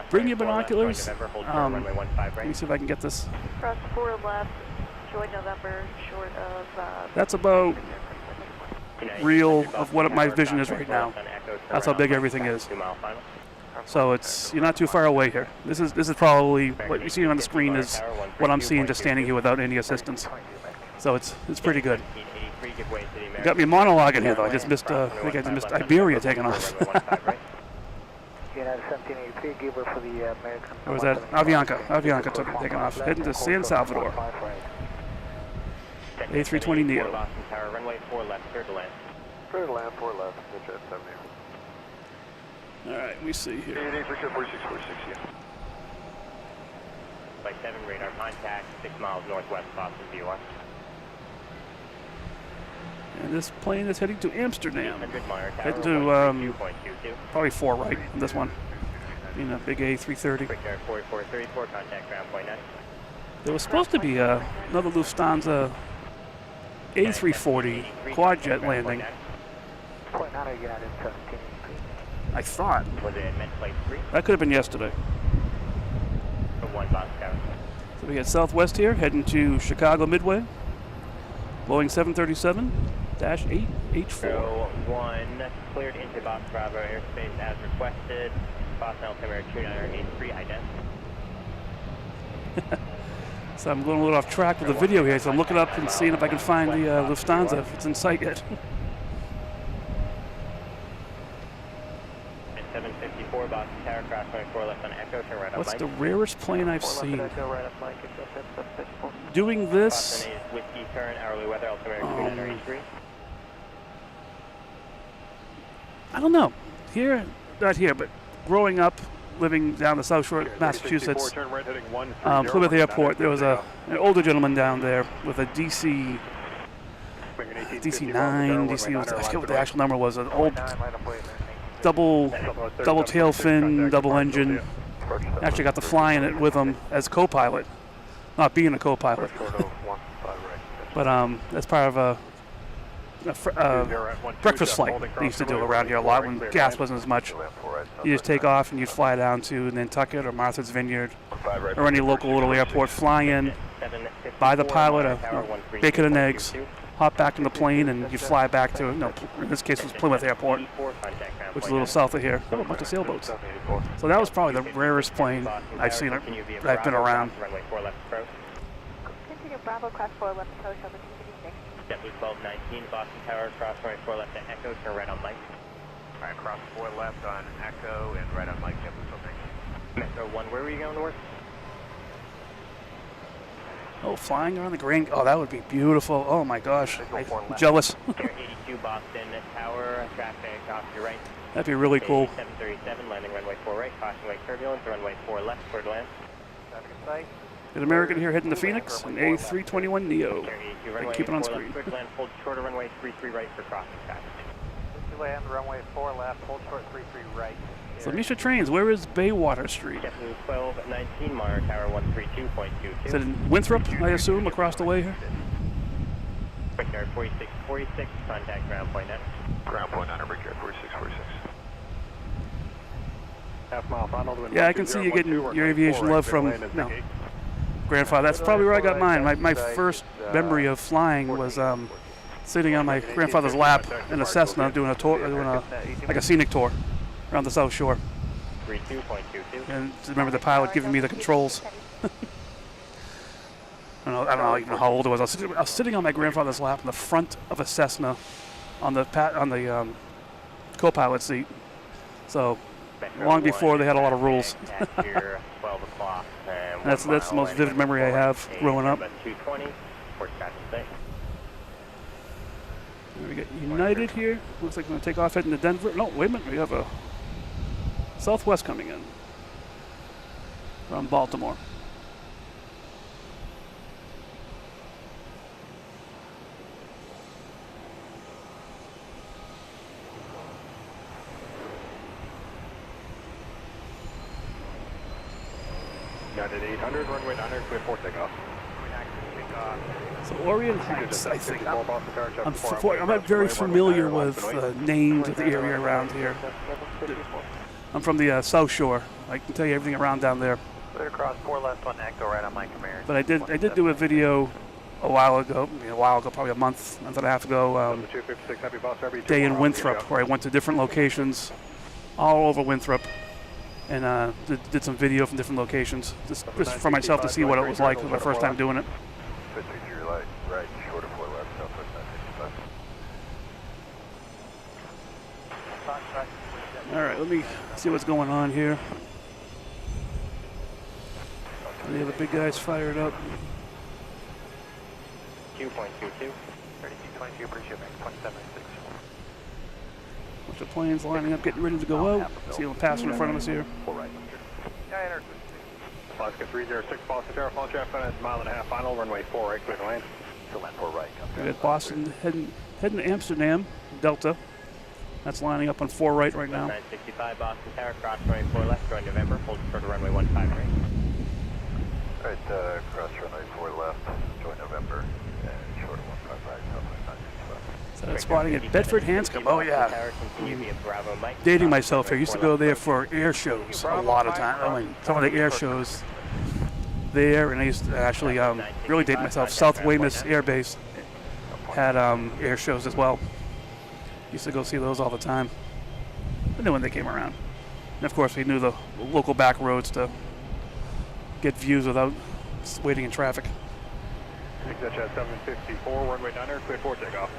Bring your binoculars. Let me see if I can get this. Cross 4 left, Joy November, short of. That's about real of what my vision is right now. That's how big everything is. So you're not too far away here. This is probably what you see on the screen is what I'm seeing just standing here without any assistance. So it's pretty good. You got me monologuing here though. I think I just missed Iberia taking off. Or was that Avianca? Avianca taking off, heading to San Salvador. A320 Neo. Runway 4 left, clear to land. Clear to land, 4 left, Jet 70. All right, we see here. 4646, yeah. Flight 7, radar contact, 6 miles northwest, Boston VOR. And this plane is heading to Amsterdam. 800 Monitor Tower, Heading to 132.22. probably 4 right on this one. Being a big A330. Quick air 4434, contact ground point 9. There was supposed to be another Lufthansa A340 quad jet landing. Point 9, United 17. I thought. Was it meant flight 3? That could have been yesterday. For 1 Boston Tower. So we got Southwest here, heading to Chicago Midway. Boeing 737-884. 1, cleared into Boston Bravo airspace as requested. Boston altimeter 2983, ident. So I'm going a little off track with the video here, so I'm looking up and seeing if I can find the Lufthansa, if it's in sight yet. 754, Boston Tower, cross 24 left on Echo, turn right on What's Mike. the rarest plane I've seen? Right up Mike, it's up 754. Doing this, Boston is whiskey turn, hourly weather, altimeter 2983. I don't know. Here, not here, but growing up, living down the South Shore of Massachusetts, Plymouth Airport, there was an older gentleman down there with a DC-9, DC, I forget what the actual number was, an old double tail fin, double engine. Actually got to fly in it with him as co-pilot, not being a co-pilot. But that's part of a breakfast flight they used to do around here a lot when gas wasn't as much. You just take off and you'd fly down to Nantucket or Martha's Vineyard or any local little airport, fly in, buy the pilot a bacon and eggs, hop back in the plane, and you fly back to, in this case it was Plymouth Airport, which is a little south of here. Oh, a bunch of sailboats. So that was probably the rarest plane I've seen that I've been around. Continue Bravo, cross 4 left approach over 256. JetBlue 1219, Boston Tower, cross 24 left to Echo, turn right on Mike. Alright, cross 4 left on Echo and right on Mike, JetBlue 1219. Metro 1, where were you going north? Oh, flying around the Grand, oh, that would be beautiful. Oh my gosh, I'm jealous. Air 82, Boston Tower, traffic off your right. That'd be really cool. 737, landing runway 4 right, caution wake turbulence, runway 4 left, clear to land. An American here heading to Phoenix, an A321 Neo. Air 82, runway keep it on 4 screen. left, clear to land, hold shorter runway 33 right for crossing traffic. Land, runway 4 left, hold short 33 right. So Misha Trains, where is Baywater Street? JetBlue 1219, Monitor Tower 132.22. Is it in Winthrop, I assume, across the way here? Quick air 4646, contact ground point 9. Ground point 9, break air 4646. Half-mile final to Yeah, I can see you getting your aviation love from grandfather. That's probably where I got mine. My first memory of flying was sitting on my grandfather's lap in a Cessna doing a tour, like a scenic tour around the South Shore. 32.22. And I remember the pilot giving me the controls. I don't know even how old I was. I was sitting on my grandfather's lap in the front of a Cessna on the co-pilot seat. So long before they had a lot of rules. That's the most vivid memory I have growing up. We got United here. Looks like we're going to take off heading to Denver. No, wait a minute. We have a Southwest coming in from Baltimore. United 800, runway 900, clear for takeoff. So Orient Heights, I think. I'm not very familiar with the names of the area around here. I'm from the South Shore. I can tell you everything around down there. Clear across 4 left on Echo, right on Mike American. But I did do a video a while ago, probably a month and a half ago, day in Winthrop, where I went to different locations all over Winthrop and did some video from different locations, just for myself to see what it was like. It was my first time doing it. Right, shorter 4 left, southwest 955. All right, let me see what's going on here. Any of the big guys fired up? 2.22. 3222, appreciate it, 2796. Bunch of planes lining up, getting ready to go out. See them passing in front of us here. Alaska 306 Boston Tower, launch after a mile and a half final, runway 48, clear to land. To land 4 right. We got Boston heading to Amsterdam, Delta. That's lining up on 4 right now. 965 Boston Tower, cross runway 4 left, join November, hold short of runway 15 right. Alright, cross runway 4 left, join November, and short of 15 right, Southwest 965. So that's spotting at Bedford Hanscom. Oh yeah. Dating myself here. Used to go there for air shows a lot of time. I mean, some of the air shows there, and I used to actually really date myself. South Weymouth Air Base had air shows as well. Used to go see those all the time. I knew when they came around. And of course, we knew the local back roads to get views without waiting in traffic. Exit 754, runway 9er, clear for takeoff.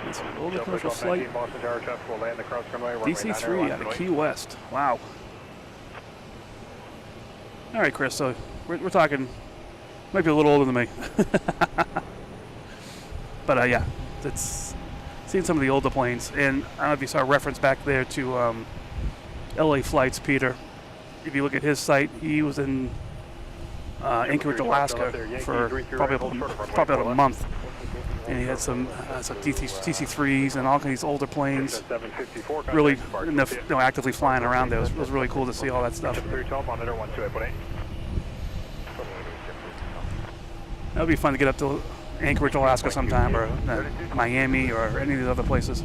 It's an older commercial flight. Boston Tower traffic will land across runway, runway DC-3 out of Key West. Wow. All right, Chris, so we're talking, might be a little older than me. But yeah, it's seen some of the older planes. And I don't know if you saw a reference back there to LA Flights, Peter. If you look at his site, he was in Anchorage, Alaska for probably about a month. And he had some DC-3s and all kinds of older planes, really actively flying around there. It was really cool to see all that stuff. That would be fun to get up to Anchorage, Alaska sometime, or Miami, or any of these other places.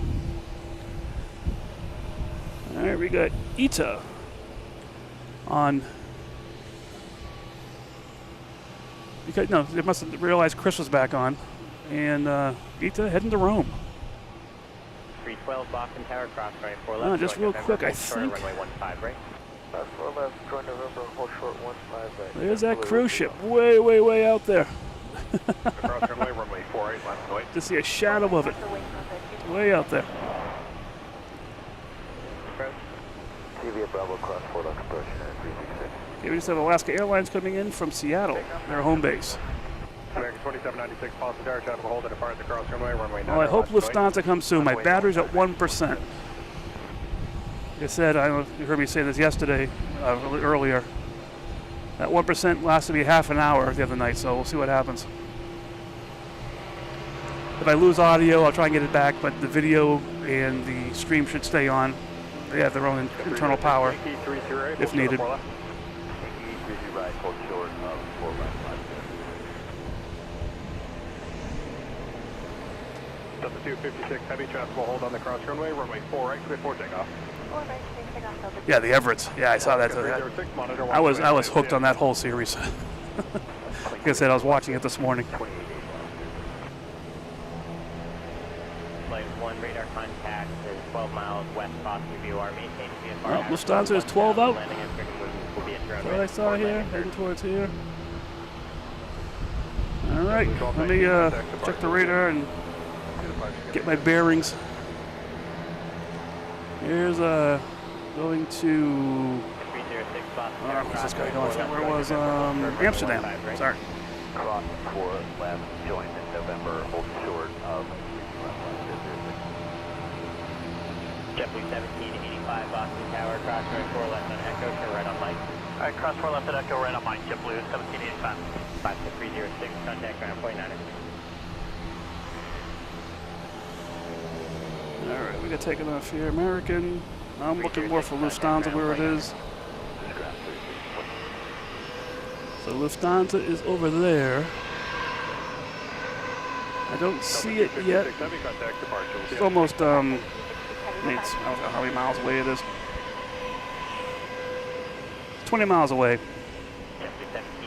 All right, we got ITA on. Because, no, they must have realized Chris was back on. And ITA heading to Rome. 312 Boston Tower, cross runway 4 left. Just real quick, I think. Runway 15 right. 4 left, join November, hold short 15 right. There's that cruise ship, way out there. Across runway, runway 48, left right. Just see a shadow of it, way out there. TV Bravo, cross 4 left, approach 366. Okay, we just have Alaska Airlines coming in from Seattle, their home base. American 2796 Boston Tower, traffic will hold and depart across runway, runway 9. Well, I hope Lufthansa comes soon. My battery's at 1%. Like I said, I don't know if you heard me say this yesterday, earlier. That 1% lasted me half an hour the other night, so we'll see what happens. If I lose audio, I'll try and get it back, but the video and the stream should stay on. They have their own internal power if needed. Delta 256 heavy traffic will hold on the cross runway, runway 4 right, clear for takeoff. Yeah, the Emirates. Yeah, I saw that. I was hooked on that whole series. Like I said, I was watching it this morning. Flight 1 radar contact is 12 miles west Boston VOR, maintain VFR. Well, Lufthansa is 12 out. Landing and movement will be at That's what I saw here, heading towards here. All right, let me check the radar and get my bearings. Here's going to. Where's this guy going? Where was Amsterdam? Sorry. Cross 4 left, join in November, hold short of JetBlue 1785 Boston Tower, cross runway 4 left on Echo, turn right on Mike. Alright, cross 4 left at Echo, right on Mike, JetBlue 1785. 56306, contact ground 49er. Alright, we got taken off here. American. I'm looking more for Lufthansa where it is. So Lufthansa is over there. I don't see it yet. It's almost, I don't know how many miles away it is. 20 miles away.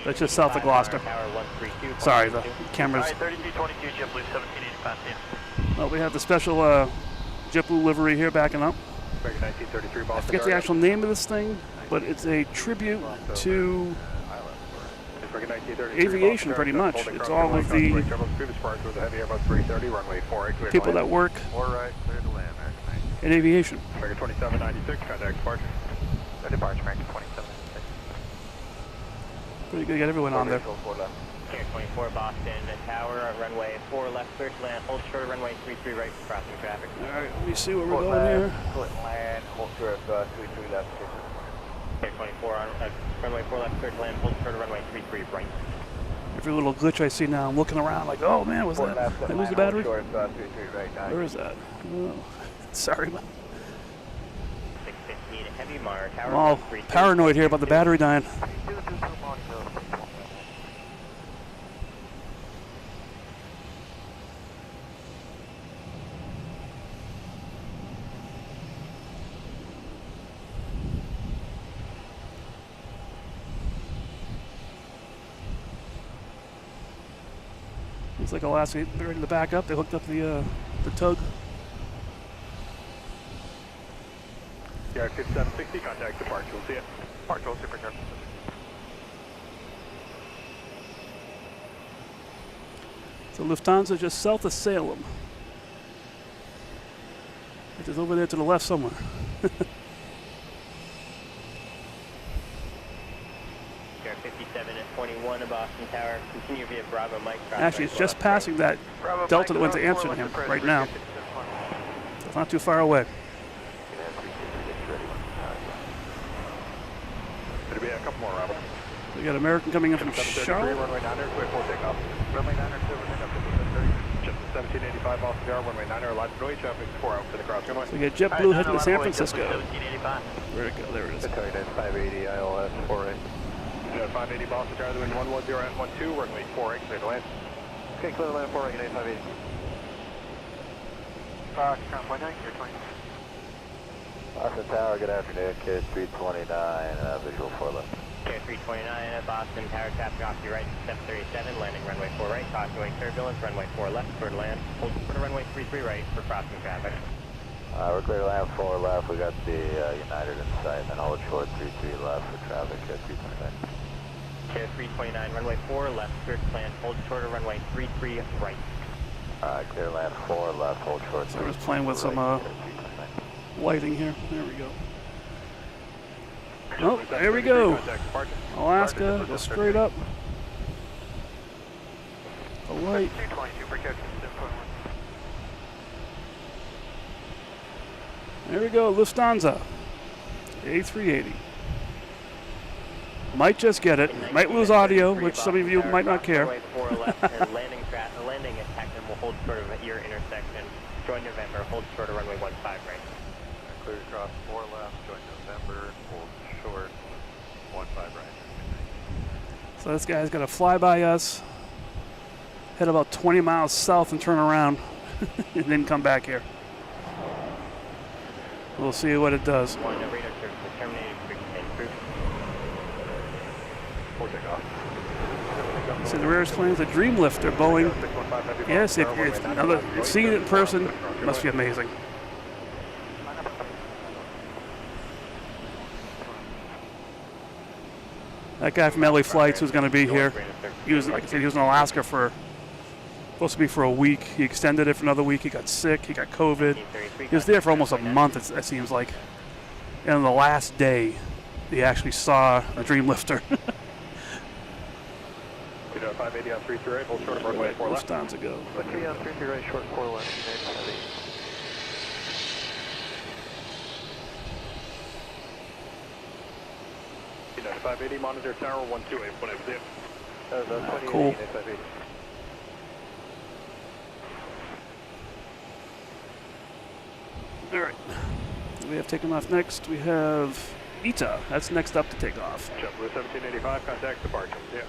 That's just south of Gloucester. Sorry, the camera's... 3222 JetBlue 1785. Well, we have the special JetBlue livery here backing up. I forget the actual name of this thing, but it's a tribute to aviation, pretty much. It's all of the people that work in aviation. American 2796, contact departure. Departure, American 2796. Pretty good, got everyone on there. Air 24 Boston Tower, runway 4 left, clear to land, hold short, runway 33 right, crossing traffic. All right, let me see where we're going here. Land, hold short, 33 left. 24 on runway 4 left, clear to land, hold short of runway 33 right. Every little glitch I see now, I'm looking around like, oh man, was that? Did I lose the battery? Short, 33 right, 9. Where is that? Oh, sorry. 615 heavy Mar, tower. I'm all paranoid here about the battery dying. Looks like Alaska, they're ready to back up. They hooked up the tug. Yeah, 5760, contact departure, we'll see it. Departure, supercharged. So Lufthansa just south of Salem. It is over there to the left somewhere. Air 57 at 21 of Boston Tower. Continue via Bravo Mike. Actually, it's just passing that Delta that went to Amsterdam right now. So it's not too far away. It'll be a couple more, Robert. We got American coming in from Charlotte. Runway 9er, clear for takeoff. Runway 9er, clear for takeoff. Just 1785 Boston Tower, runway 9er, live noise traffic, 4 out for the cross runway. So we got JetBlue heading to San Francisco. 1785. Where'd it go? There it is. 580 ILS 48. 580 Boston Tower, the wind 110 at 12, runway 48, clear to land. Okay, clear to land 489, 580. Ground point 9, clear 20. Boston Tower, good afternoon, kid 329, visual 4 left. Air 329 at Boston Tower, traffic off your right, 737, landing runway 4 right, caution wing turbulence, runway 4 left, clear to land, hold for runway 33 right for crossing traffic. We're clear to land 4 left, we got the United in sight, and then hold short 33 left for traffic at 329. Air 329, runway 4 left, clear to land, hold short of runway 33 right. Clear to land 4 left, hold short. So we're just playing with some lighting here. There we go. Oh, there we go. Alaska, go straight up. A light. 222 for catch. There we go, Lufthansa A380. Might just get it. Might lose audio, which some of you might not care. Runway 4 left and landing at Tecton will hold short of your intersection. Join November, hold short of runway 15 right. Clear across 4 left, join November, hold short 15 right. So this guy's gonna fly by us, head about 20 miles south and turn around, and then come back here. We'll see what it does. One, radar service is terminated, and crew. Full takeoff. See the rearest plane, the Dream Lifter, Boeing. Yes, if seeing it in person must be amazing. That guy from LA Flights who's going to be here, he was, like I said, he was in Alaska for, supposed to be for a week. He extended it for another week. He got sick. He got COVID. He was there for almost a month, it seems like. And on the last day, he actually saw the Dream Lifter. 580 on 33 right, hold short of runway 4 left. Lufthansa go. Okay, on 33 right, short 4 left. 580, monitor tower 128, what I was in. Cool. All right. We have taken off next. We have ITA. That's next up to take off. JetBlue 1785, contact departure. Yeah.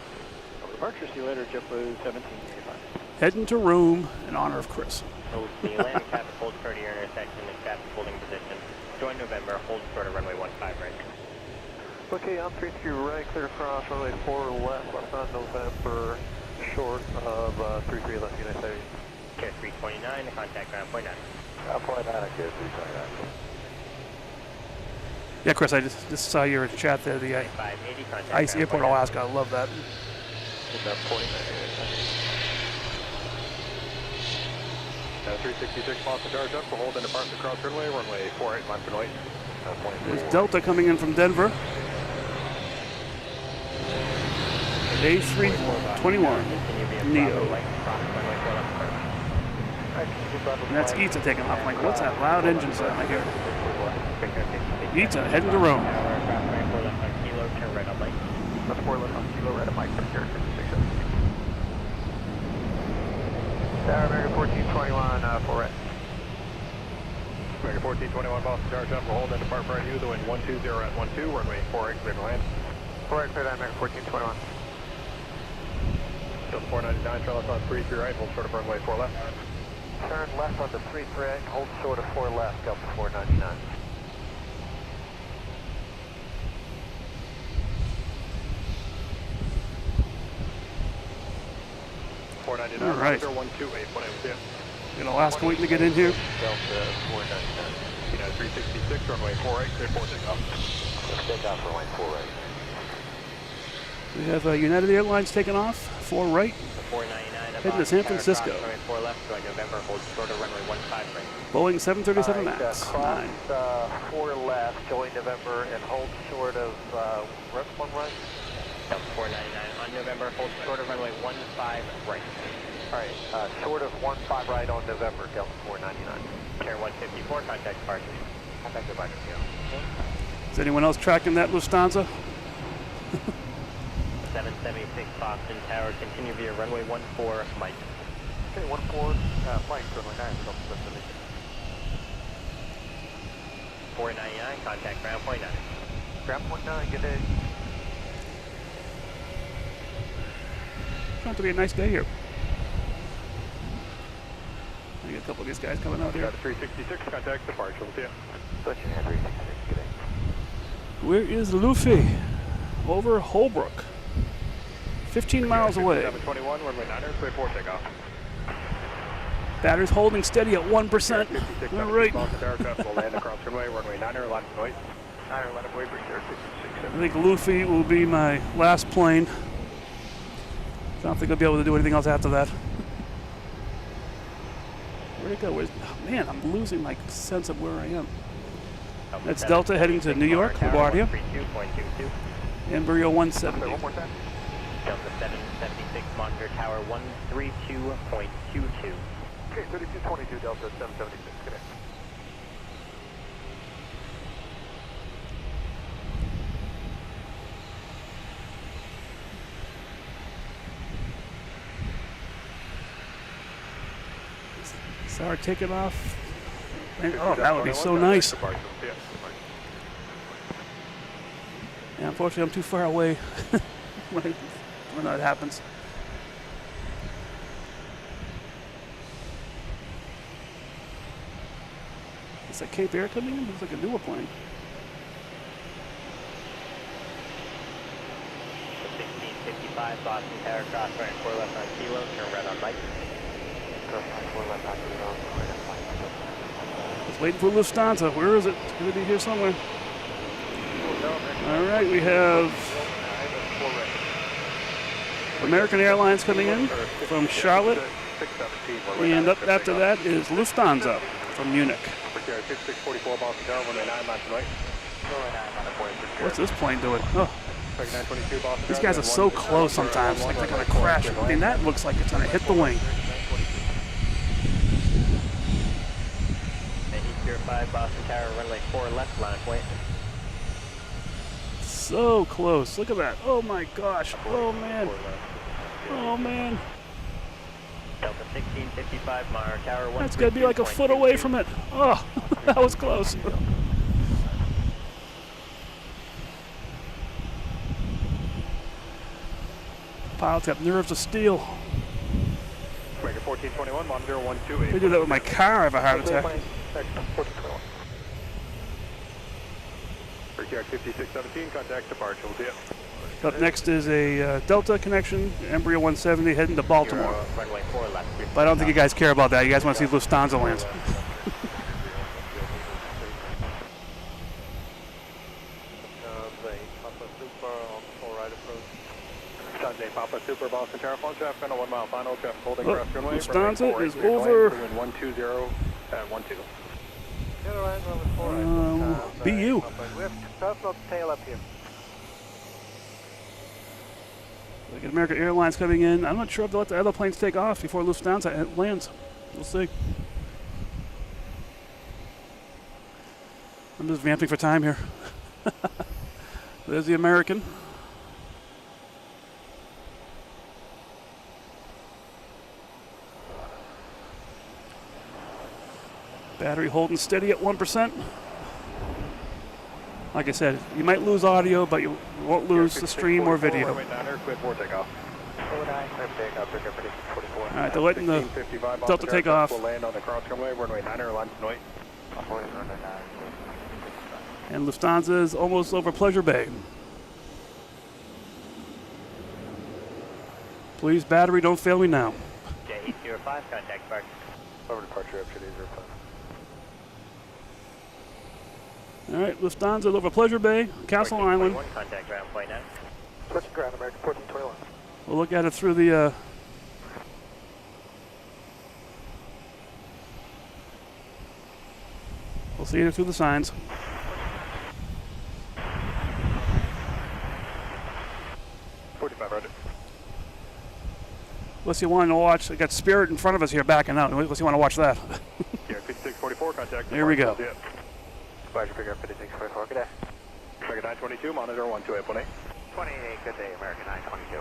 Departure, see you later, JetBlue 1785. Heading to Rome in honor of Chris. Hold the landing traffic, hold short of your intersection and traffic holding position. Join November, hold short of runway 15 right. Okay, on 33 right, clear across runway 4 left, left on November, short of 33 left, United States. Care 329, contact ground point 9. Point 9, okay, 329. Yeah, Chris, I just saw your chat there. The 580, contact ICE ground Airport, point 9. Alaska. I love that. That point 366 Boston Tower, Jet, for hold and depart the cross runway 48, left and right. There's Delta coming in from Denver. A321 Neo. And that's ITA taking off. I'm like, what's that loud engine sound I hear? ITA heading to Rome. 4 left on kilo, right at Mike, Brickyard 5617. Tower, American 1421, 4 right. American 1421, Boston Tower, John, we'll hold and depart for you, the wind 120 at 12, runway 4 right, clear to land. 4 right, clear to American 1421. Delta 499, trail left on 33 right, hold short of runway 4 left. Turn left onto 33 right, hold short of 4 left, Delta 499. All right. 128, Got Alaska waiting to get in here. Delta 499. United 366, runway 4 right, clear for takeoff. Takeoff, runway 4 right. We have United Airlines taking off, 4 right, 499 heading to San Francisco. Runway 4 left, going November, hold short of runway 15 right. Boeing 737 All right, MAX, cross 9. 4 left, Joey November, and hold short of, rest 1 right. Delta 499 on November, hold short of runway 15 right. All right, short of 15 right on November, Delta 499. Air 154, contact departure. Contact departure, Is anyone else tracking that Lufthansa? 776 Boston Tower, continue via runway 14 Mike. Okay, 14, Mike, runway 9, Delta 776. 499, contact ground point 9. Ground point 9, good day. It's going to be a nice day here. I got a couple of these guys coming out here. 366, contact departure, we'll see you. Dutch United 366, good day. Where is Luffy? Over Holbrook. 15 miles away. 721, runway 9, clear for takeoff. Battery's holding steady at 1%. All right. Boston Tower, we'll land across runway 9, line of noise. 9, line of way, Brickyard 56. I think Luffy will be my last plane. I don't think I'll be able to do anything else after that. Where'd it go? Oh, man, I'm losing my sense of where I am. That's Delta heading to New York, LaGuardia. Embryo 170. One more time. Delta 776, monitor tower 132.22. Okay, 3222, Delta 776, good day. Start taking off. Oh, that would be so nice. Yeah, unfortunately, I'm too far away when that happens. Is that Cape Air coming in? Looks like a newer plane. 1655 Boston Tower, cross right 4 left on kilo, turn right on Mike. Just waiting for Lufthansa. Where is it? It's going to be here somewhere. All right, we have American Airlines coming in from Charlotte, and up after that is Lufthansa from Munich. What's this plane doing? Oh, these guys are so close sometimes, like they're going to crash. I mean, that looks like it's going to hit the wing. 5 Boston Tower, runway 4 left, line of point. So close. Look at that. Oh my gosh. Oh man. Oh man. Delta 1655, monitor tower 1. That's got to be like a foot away from it. Oh, that was close. Pilots have nerves of steel. 1421, monitor 128. If I do that with my car, I have a heart attack. Brickyard 5617, contact departure, we'll see you. Up next is a Delta connection, Embryo 170 heading to Baltimore. Runway 4 left. But I don't think you guys care about that. You guys want to see Lufthansa lands. Papa Super Boston Tower, phone traffic on a 1 mile final, traffic holding Look, cross runway. Lufthansa is over. 120 at 12. BU. We have personal tail up here. Look at American Airlines coming in. I'm not sure if they'll let the other planes take off before Lufthansa lands. We'll see. I'm just vamping for time here. There's the American. Battery holding steady at 1%. Like I said, you might lose audio, but you won't lose the stream or video. Runway 9er, clear for takeoff. Runway 9, clear for takeoff, Brickyard 5644. All right, they're letting the 1655 Delta take off. We'll land on the cross runway, runway 9er, line Hanoi. Runway 9. And Lufthansa is almost over Pleasure Bay. Please, battery, don't fail me now. Jet 805, contact park. Over departure after day 05. All right, Lufthansa over Pleasure Bay, Castle Island. 1421, contact ground point 9. Switching ground, American 1421. We'll look at it through the we'll see it through the signs. Roger. Unless you want to watch, I got Spirit in front of us here backing out. Unless you want to watch that. Yeah, 5644, contact. There we go. Roger, Brickyard 5644, good day. American 922, monitor 12818. 28, good day, American 922.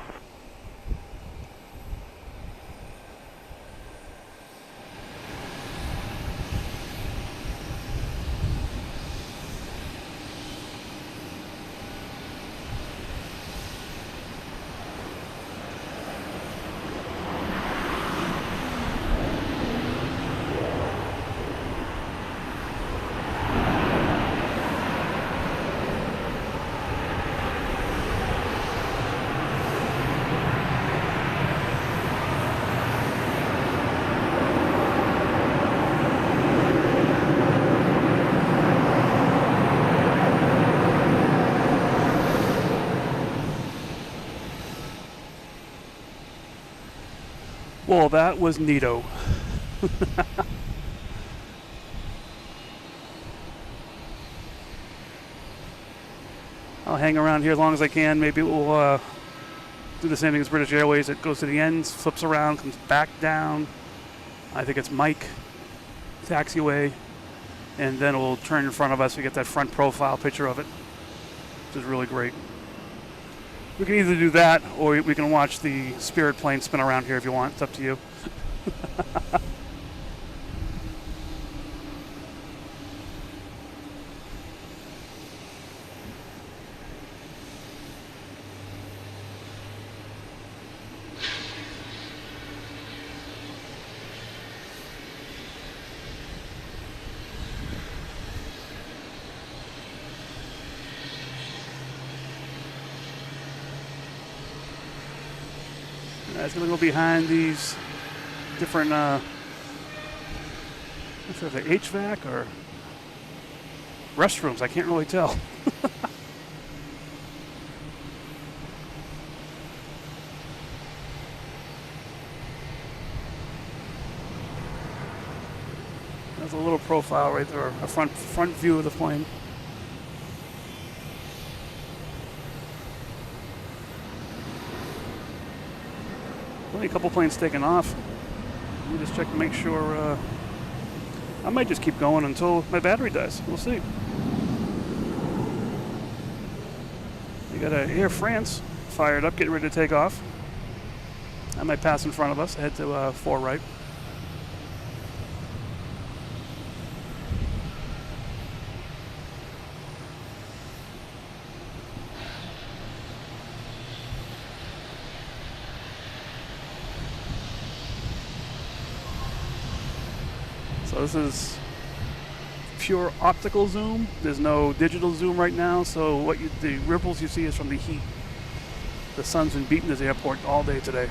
Well, that was neato. I'll hang around here as long as I can. Maybe we'll do the same thing as British Airways. It goes to the ends, flips around, comes back down. I think it's Mike, taxiway, and then it will turn in front of us. We get that front profile picture of it, which is really great. We can either do that, or we can watch the Spirit plane spin around here if you want. It's up to you. It's going to go behind these different, I'm not sure if they're HVAC or restrooms. I can't really tell. There's a little profile right there, a front view of the plane. Only a couple planes taking off. Let me just check to make sure. I might just keep going until my battery dies. We'll see. We got Air France fired up, getting ready to take off. I might pass in front of us, head to 4 right. So this is pure optical zoom. There's no digital zoom right now, so the ripples you see is from the heat. The sun's been beating this airport all day today.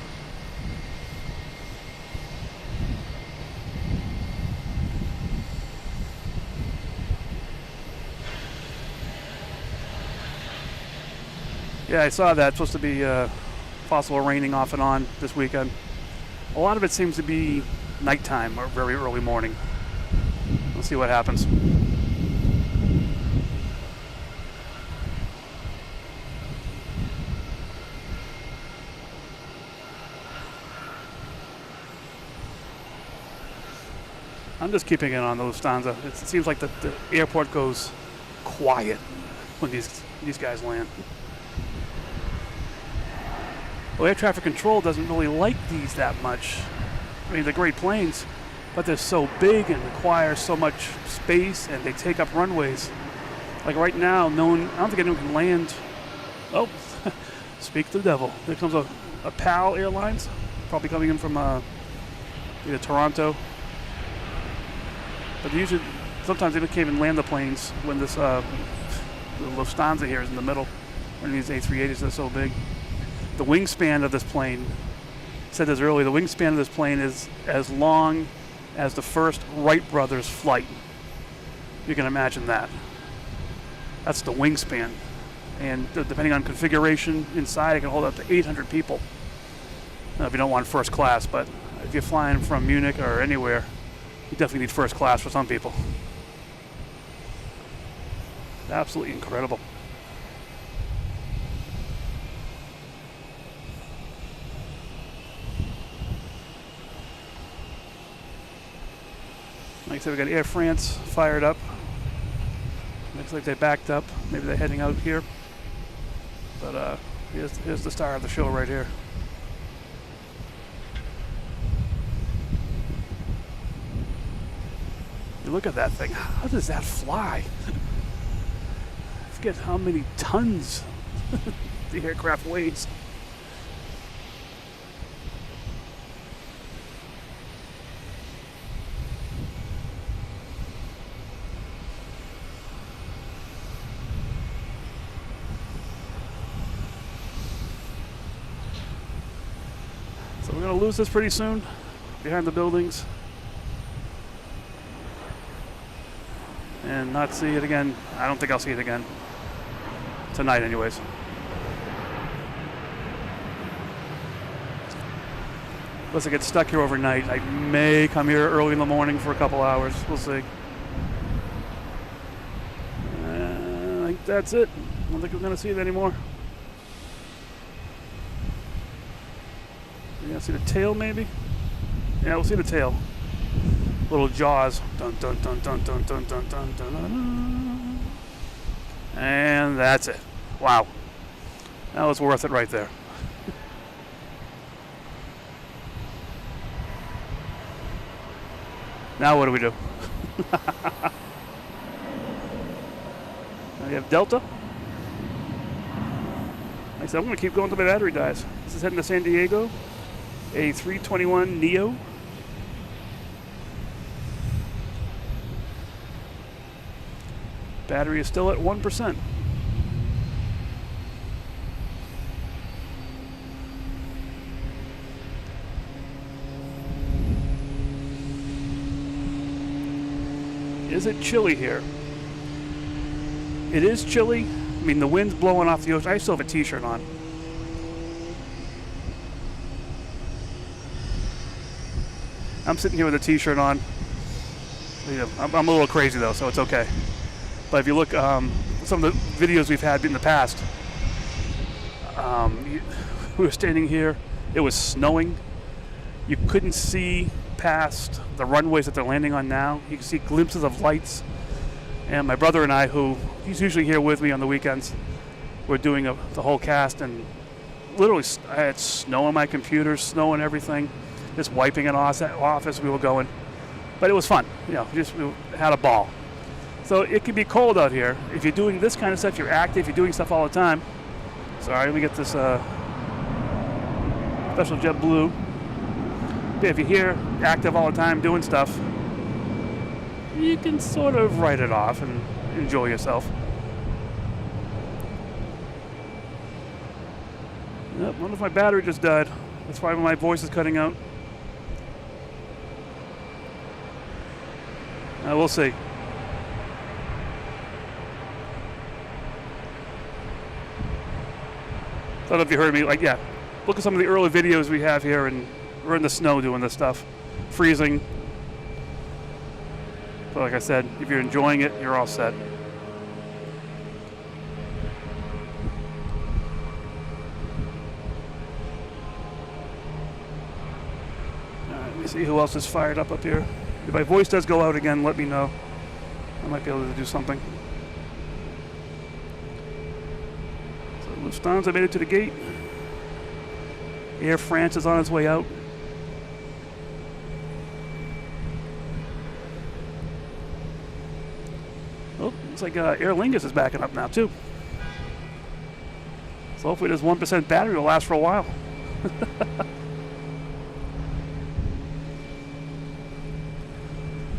Yeah, I saw that. It's supposed to be possible raining off and on this weekend. A lot of it seems to be nighttime or very early morning. We'll see what happens. I'm just keeping it on the Lufthansa. It seems like the airport goes quiet when these guys land. Well, air traffic control doesn't really like these that much. I mean, they're great planes, but they're so big and require so much space, and they take up runways. Like right now, I don't think anyone can land. Oh, speak to the devil. There comes a PAL Airlines, probably coming in from either Toronto. But sometimes they can't even land the planes when this the Lufthansa here is in the middle. When these A380s, they're so big. The wingspan of this plane, I said this earlier, the wingspan of this plane is as long as the first Wright brothers flight. You can imagine that. That's the wingspan. And depending on configuration inside, it can hold up to 800 people. Now, if you don't want first class, but if you're flying from Munich or anywhere, you definitely need first class for some people. Absolutely incredible. Like I said, we got Air France fired up. Looks like they backed up. Maybe they're heading out here. But here's the star of the show right here. You look at that thing. How does that fly? I forget how many tons the aircraft weighs. So we're going to lose this pretty soon behind the buildings and not see it again. I don't think I'll see it again tonight anyways. Unless I get stuck here overnight, I may come here early in the morning for a couple hours. We'll see. I think that's it. I don't think we're going to see it anymore. You gonna see the tail maybe? Yeah, we'll see the tail. Little jaws. Dun dun dun dun dun dun dun dun dun dun. And that's it. Wow. That was worth it right there. Now what do we do? Now we have Delta. Like I said, I'm going to keep going until my battery dies. This is heading to San Diego. A321 Neo. Battery is still at 1%. Is it chilly here? It is chilly. I mean, the wind's blowing off the ocean. I still have a t-shirt on. I'm sitting here with a t-shirt on. I'm a little crazy though, so it's okay. But if you look, some of the videos we've had in the past, we were standing here, it was snowing. You couldn't see past the runways that they're landing on now. You can see glimpses of lights. And my brother and I, he's usually here with me on the weekends, we're doing the whole cast, and literally I had snow on my computer, snow and everything. Just wiping it off as we were going. But it was fun, we had a ball. So it can be cold out here. If you're doing this kind of stuff, you're active, you're doing stuff all the time. Sorry, let me get this special JetBlue. If you're here, active all the time, doing stuff, you can sort of write it off and enjoy yourself. Yep, wonder if my battery just died. That's why my voice is cutting out. We'll see. I don't know if you heard me. Look at some of the early videos we have here, and we're in the snow doing this stuff, freezing. But like I said, if you're enjoying it, you're all set. Let me see who else is fired up here. If my voice does go out again, let me know. I might be able to do something. So Lufthansa made it to the gate. Air France is on its way out. Looks like Aer Lingus is backing up now too. So hopefully this 1% battery will last for a while.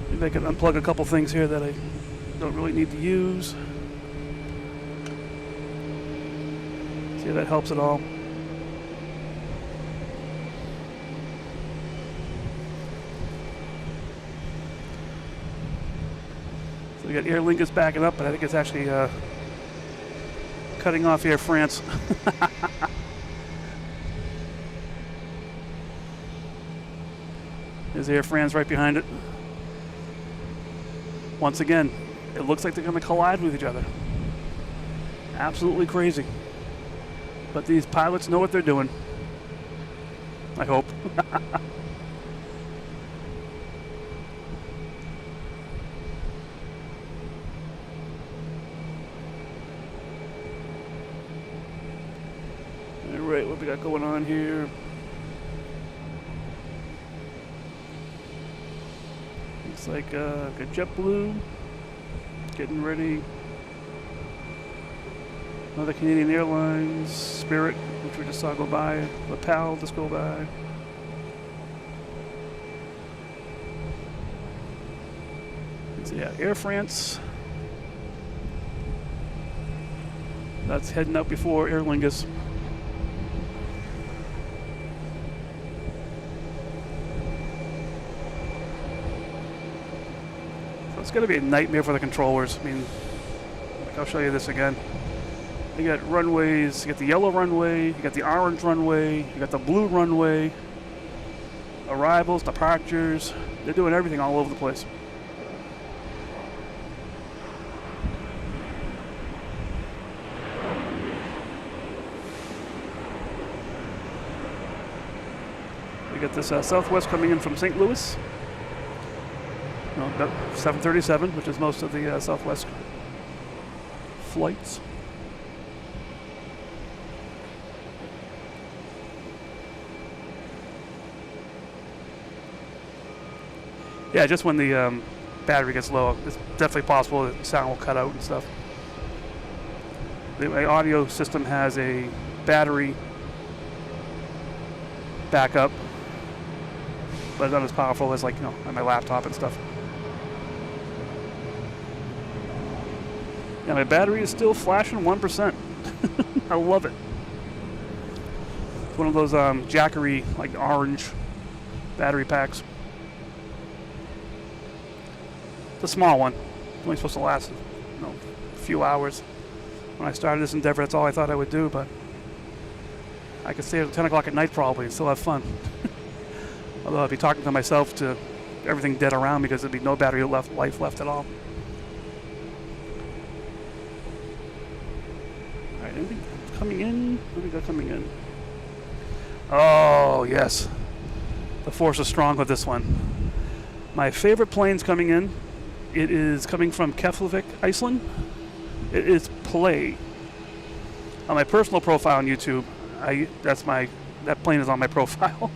Maybe I can unplug a couple things here that I don't really need to use. See if that helps at all. So we got Aer Lingus backing up, but I think it's actually cutting off Air France. There's Air France right behind it. Once again, it looks like they're going to collide with each other. Absolutely crazy. But these pilots know what they're doing. I hope. Alright, what we got going on here? Looks like got JetBlue getting ready. Another Canadian Airlines, Spirit, which we just saw go by. Lapel just go by. So yeah, Air France. That's heading out before Aer Lingus. So it's going to be a nightmare for the controllers. I mean, I'll show you this again. You got runways, you got the yellow runway, you got the orange runway, you got the blue runway, arrivals, departures. They're doing everything all over the place. We got this Southwest coming in from St. Louis. No, 737, which is most of the Southwest flights. Yeah, just when the battery gets low, it's definitely possible that sound will cut out and stuff. My audio system has a battery backup, but it's not as powerful as, like, you know, on my laptop and stuff. Yeah, my battery is still flashing 1%. I love it. It's one of those Jackery, like, orange battery packs. The small one. It's only supposed to last, you know, a few hours. When I started this endeavor, that's all I thought I would do, but I could stay at 10 o'clock at night probably and still have fun. Although I'd be talking to myself to everything dead around because there'd be no battery life left at all. Alright, anything coming in? What do we got coming in? Oh, yes. The force is strong with this one. My favorite plane's coming in. It is coming from Keflavik, Iceland. It is Play. On my personal profile on YouTube, that plane is on my profile.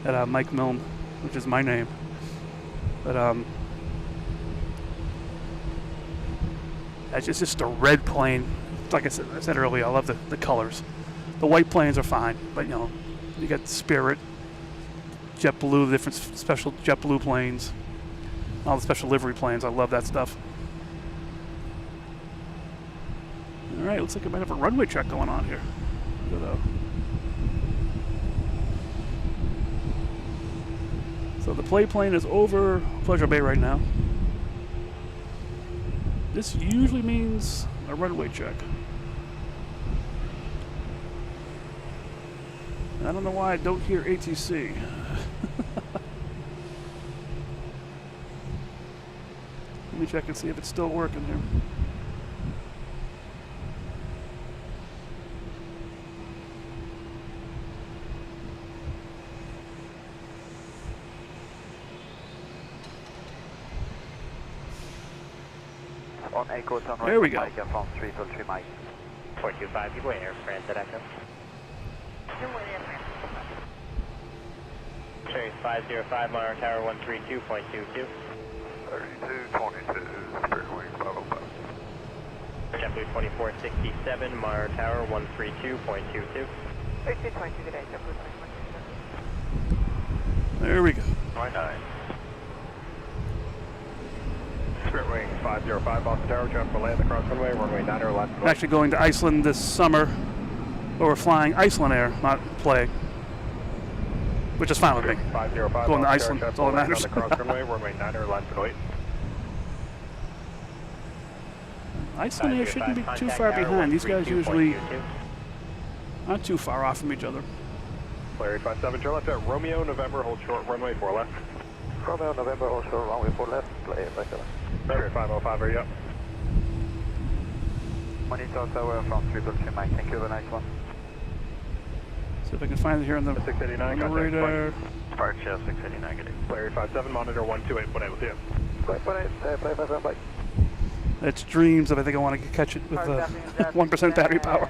At Mike Milne, which is my name. But it's just a red plane. Like I said earlier, I love the colors. The white planes are fine, but you know, you got Spirit, JetBlue, the different special JetBlue planes, all the special livery planes. I love that stuff. All right, looks like I might have a runway check going on here. So the plane is over Pleasure Bay right now. This usually means a runway check. I don't know why I don't hear ATC. Let me check and see if it's still working here. On Echo, turn right. There we go. Mike, from 3 Mike. 425, give way Air France at Echo. Cherry 505, Monitor Tower 132.22. 3222, Spirit Wing 505. JetBlue 2467, Monitor Tower 132.22. 3222, good day, JetBlue 2467. There we go. 29. Spirit Wing 505, Boston Tower, traffic will land across runway, runway 90 left. I'm actually going to Iceland this summer, but we're flying Iceland Air, not play. Which is fine with me. 505, Going to Iceland, that's all that matters. Across runway, runway 90 left and wait. Iceland Air shouldn't be too far behind. These guys usually not too far off from each other. Larry 57, turn left at Romeo, November, hold short, runway 4 left. Romeo, November, hold short, runway 4 left, play right there. Larry 505, are you up? Monitor Tower from 322, Mike, thank you, have a nice one. See if I can find it here on the 689, radar. Spark Shell 689, good day. Larry 57, monitor 128, when able to you. Play 57, bye. It's dreams that I think I want to catch it with 1% battery power.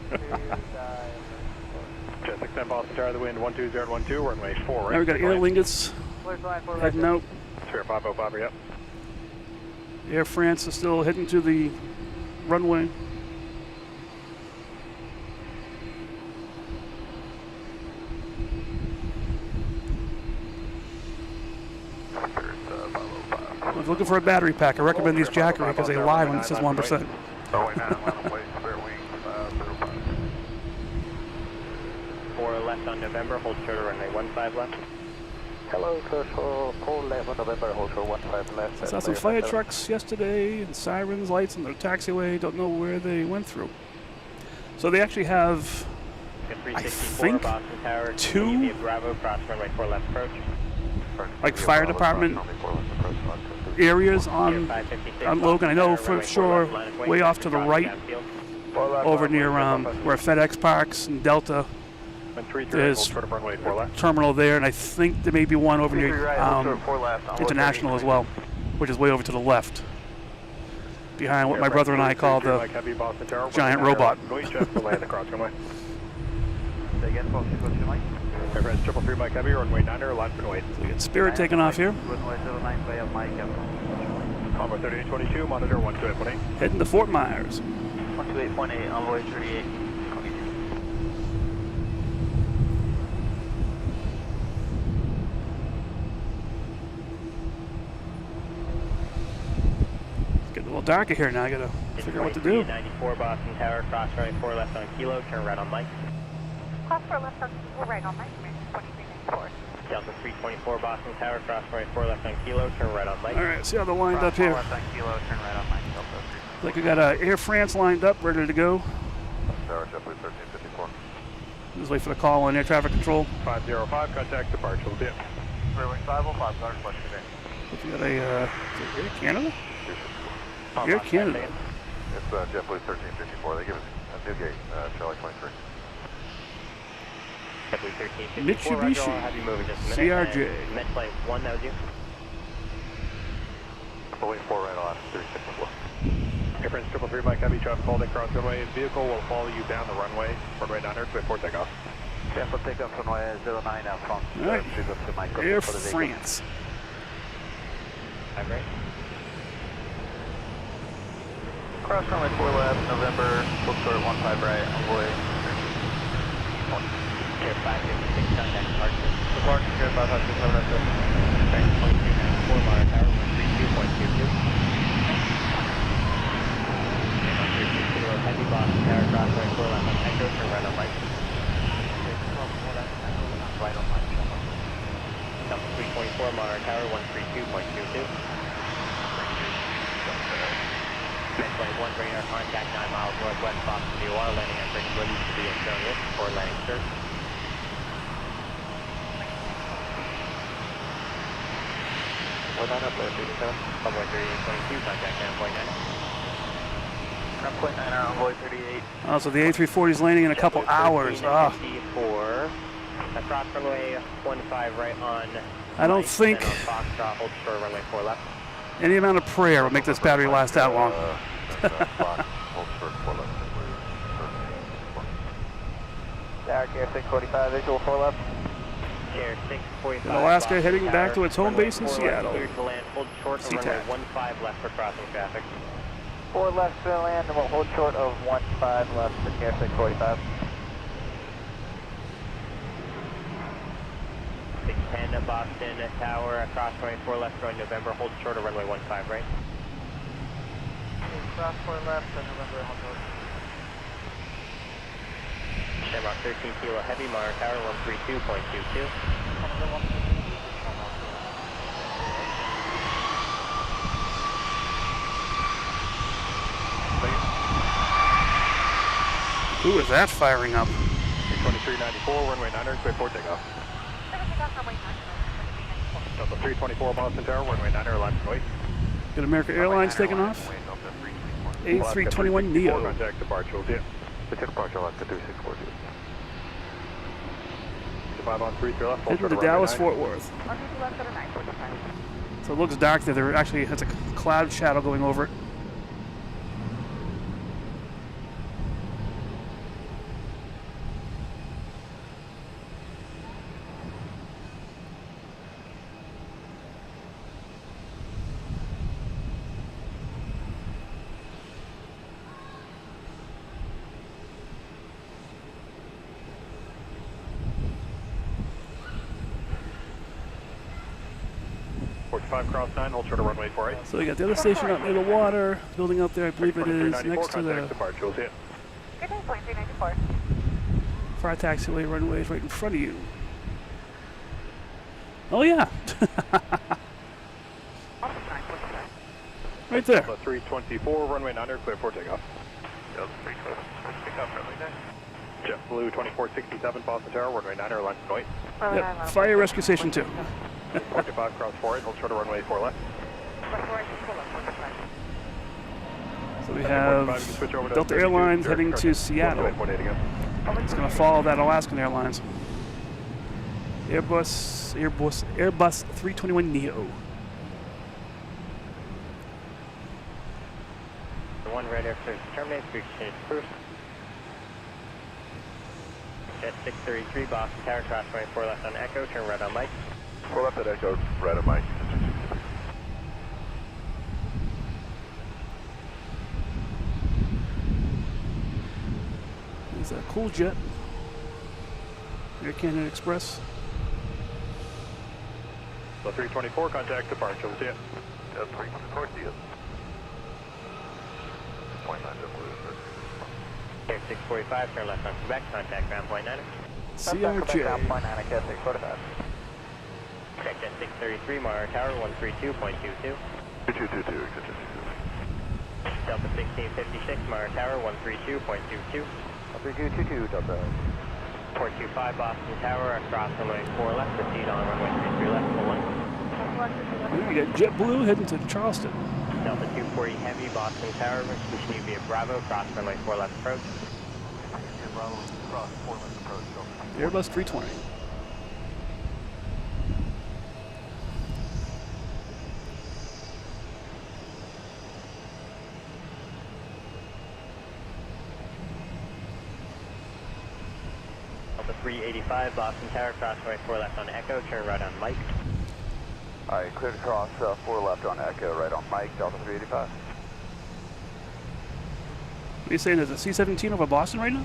Jet 610, Boston Tower, the wind 12012, runway 4 right. Now we got Air Lingus heading out. Spirit 505, are you up? Air France is still heading to the runway. I was looking for a battery pack. I recommend these Jackery because they lie when it says 1%. Runway 9, runway, Spirit Wing 505. 4 left on November, hold short of runway 15 left. Hello, clear for 411 November, hold short 15 left. Saw some fire trucks yesterday and sirens, lights on their taxiway. Don't know where they went through. So they actually have, I think, Boston Tower, 2 Bravo, cross runway 4 left approach. like fire department areas on Logan. I know for sure way off to the right over near where FedEx parks and Delta. There's a terminal there, and I think there may be one over near International as well, which is way over to the left, behind what my brother and I call the giant robot. Airfrance 333 Mike Heavy, runway 90, left and wait. So we got Spirit taking off here. Runway 09 by Mike. Combo 3822, monitor 128.8. Heading to Fort Myers. 128.8, envoy 38. It's getting a little darker here now. I gotta figure out what to do. 94 Boston Tower, cross runway 4 left on Kilo, turn right on Mike. Cross 4 left on Kilo, right on Mike, 2394. Delta 324 Boston Tower, cross runway 4 left on Kilo, turn right on Mike. All right, see how they're lined up here. Left on Kilo, turn right on Mike. Like we got Air France lined up, ready to go. Tower, JetBlue 1354. Just wait for the call on air traffic control. 505, contact departure, will be it. Spirit Wing 505, start question today. We got a Air Canada? Air Canada. It's JetBlue 1354. They give us a new gate, Charlie 23. Mitsubishi CRJ. Met flight 1, that was you. Boeing 4 right on, 364. Airfrance 333 Mike Heavy, traffic holding cross runway. Vehicle will follow you down the runway 900 before takeoff. Careful takeoff runway 09 out front. All right. Air France. I'm right. Cross runway 4 left, November, full short 15 right, envoy. Air 556, contact departure. Departure, Air 556, have a nice day. Airfrance 2294 Monitor Tower, 132.22. Heavy Boston Tower, cross runway 4 left on Echo, turn right on Mike. Right on Mike. Delta 324 Monitor Tower, 132.22. Flight 1, bringing our contact 9 miles northwest Boston VOR, landing at Bridge Williams to be in Joliet for landing search. What on up there, 37? Envoy 3822, contact 9.9. 9.9, envoy 38. Oh, so the A340 is landing in a couple hours. Ah. For across runway 15 right on. I don't think Foxtrot, hold short runway 4 left. any amount of prayer will make this battery last that long. Derek Air 645, visual 4 left. Chair 645. And Alaska Boston heading back Tower, to its home runway base in 4 Seattle. Cleared to land, hold short of runway SeaTac. 15 left for crossing traffic. 4 left to land, and we'll hold short of 15 left for Chair 645. 610 at Boston Tower, across runway 4 left, going November, hold short of runway 15 right. Cross 4 left, and November, hold short. Shamrock 13 Kilo Heavy, Mara Tower 132.22. Who is that firing up? 2394, runway 9er, clear for takeoff. Delta 324 Boston Tower, runway 9er, left and wait. Good American Airlines taking off. A321 Neo. Contact departure, yeah. Departure Alaska 3642. 5 on 3 left. Heading to Dallas, Fort Worth. So it looks dark there. There actually has a cloud shadow going over it. Cross 9, hold short of runway 48. So we got the other station out near the water, building up there. I believe it is next to the fire taxiway runway is right in front of you. Oh yeah, right there. 324, runway 9er, clear for takeoff. JetBlue 2467 Boston Tower, runway 9er, line to wait. Yep, fire rescue station 2. 45 cross 48, hold short of runway 4 left. So we have Delta Airlines heading to Seattle. It's going to follow that Alaskan Airlines. Airbus 321 Neo. One red air service terminates, we exchange first. Jet 633 Boston Tower, cross runway 4 left on Echo, turn right on Mike. 4 left at Echo, right on Mike. It's a cool jet. Air Canada Express. So 324, contact departure, see it. 324, see it. 0.9 Air 645, turn left on Quebec, contact ground point 9er. CRJ. Check at 633, Mara Tower, 132.22. 2222, Delta 1656, Mara Tower, 132.22. 3222, Delta. 425, Boston Tower, across runway 4 left, proceed on runway 33 left, full length. We got JetBlue heading to Charleston. Delta 240 Heavy, Boston Tower, continue via Bravo, cross runway 4 left approach. Bravo, cross 4 left approach, Airbus 320. Delta 385, Boston Tower, cross runway 4 left on Echo, turn right on Mike. Alright, clear to cross 4 left on Echo, right on Mike, Delta 385. What are you saying? Is a C-17 over Boston right now?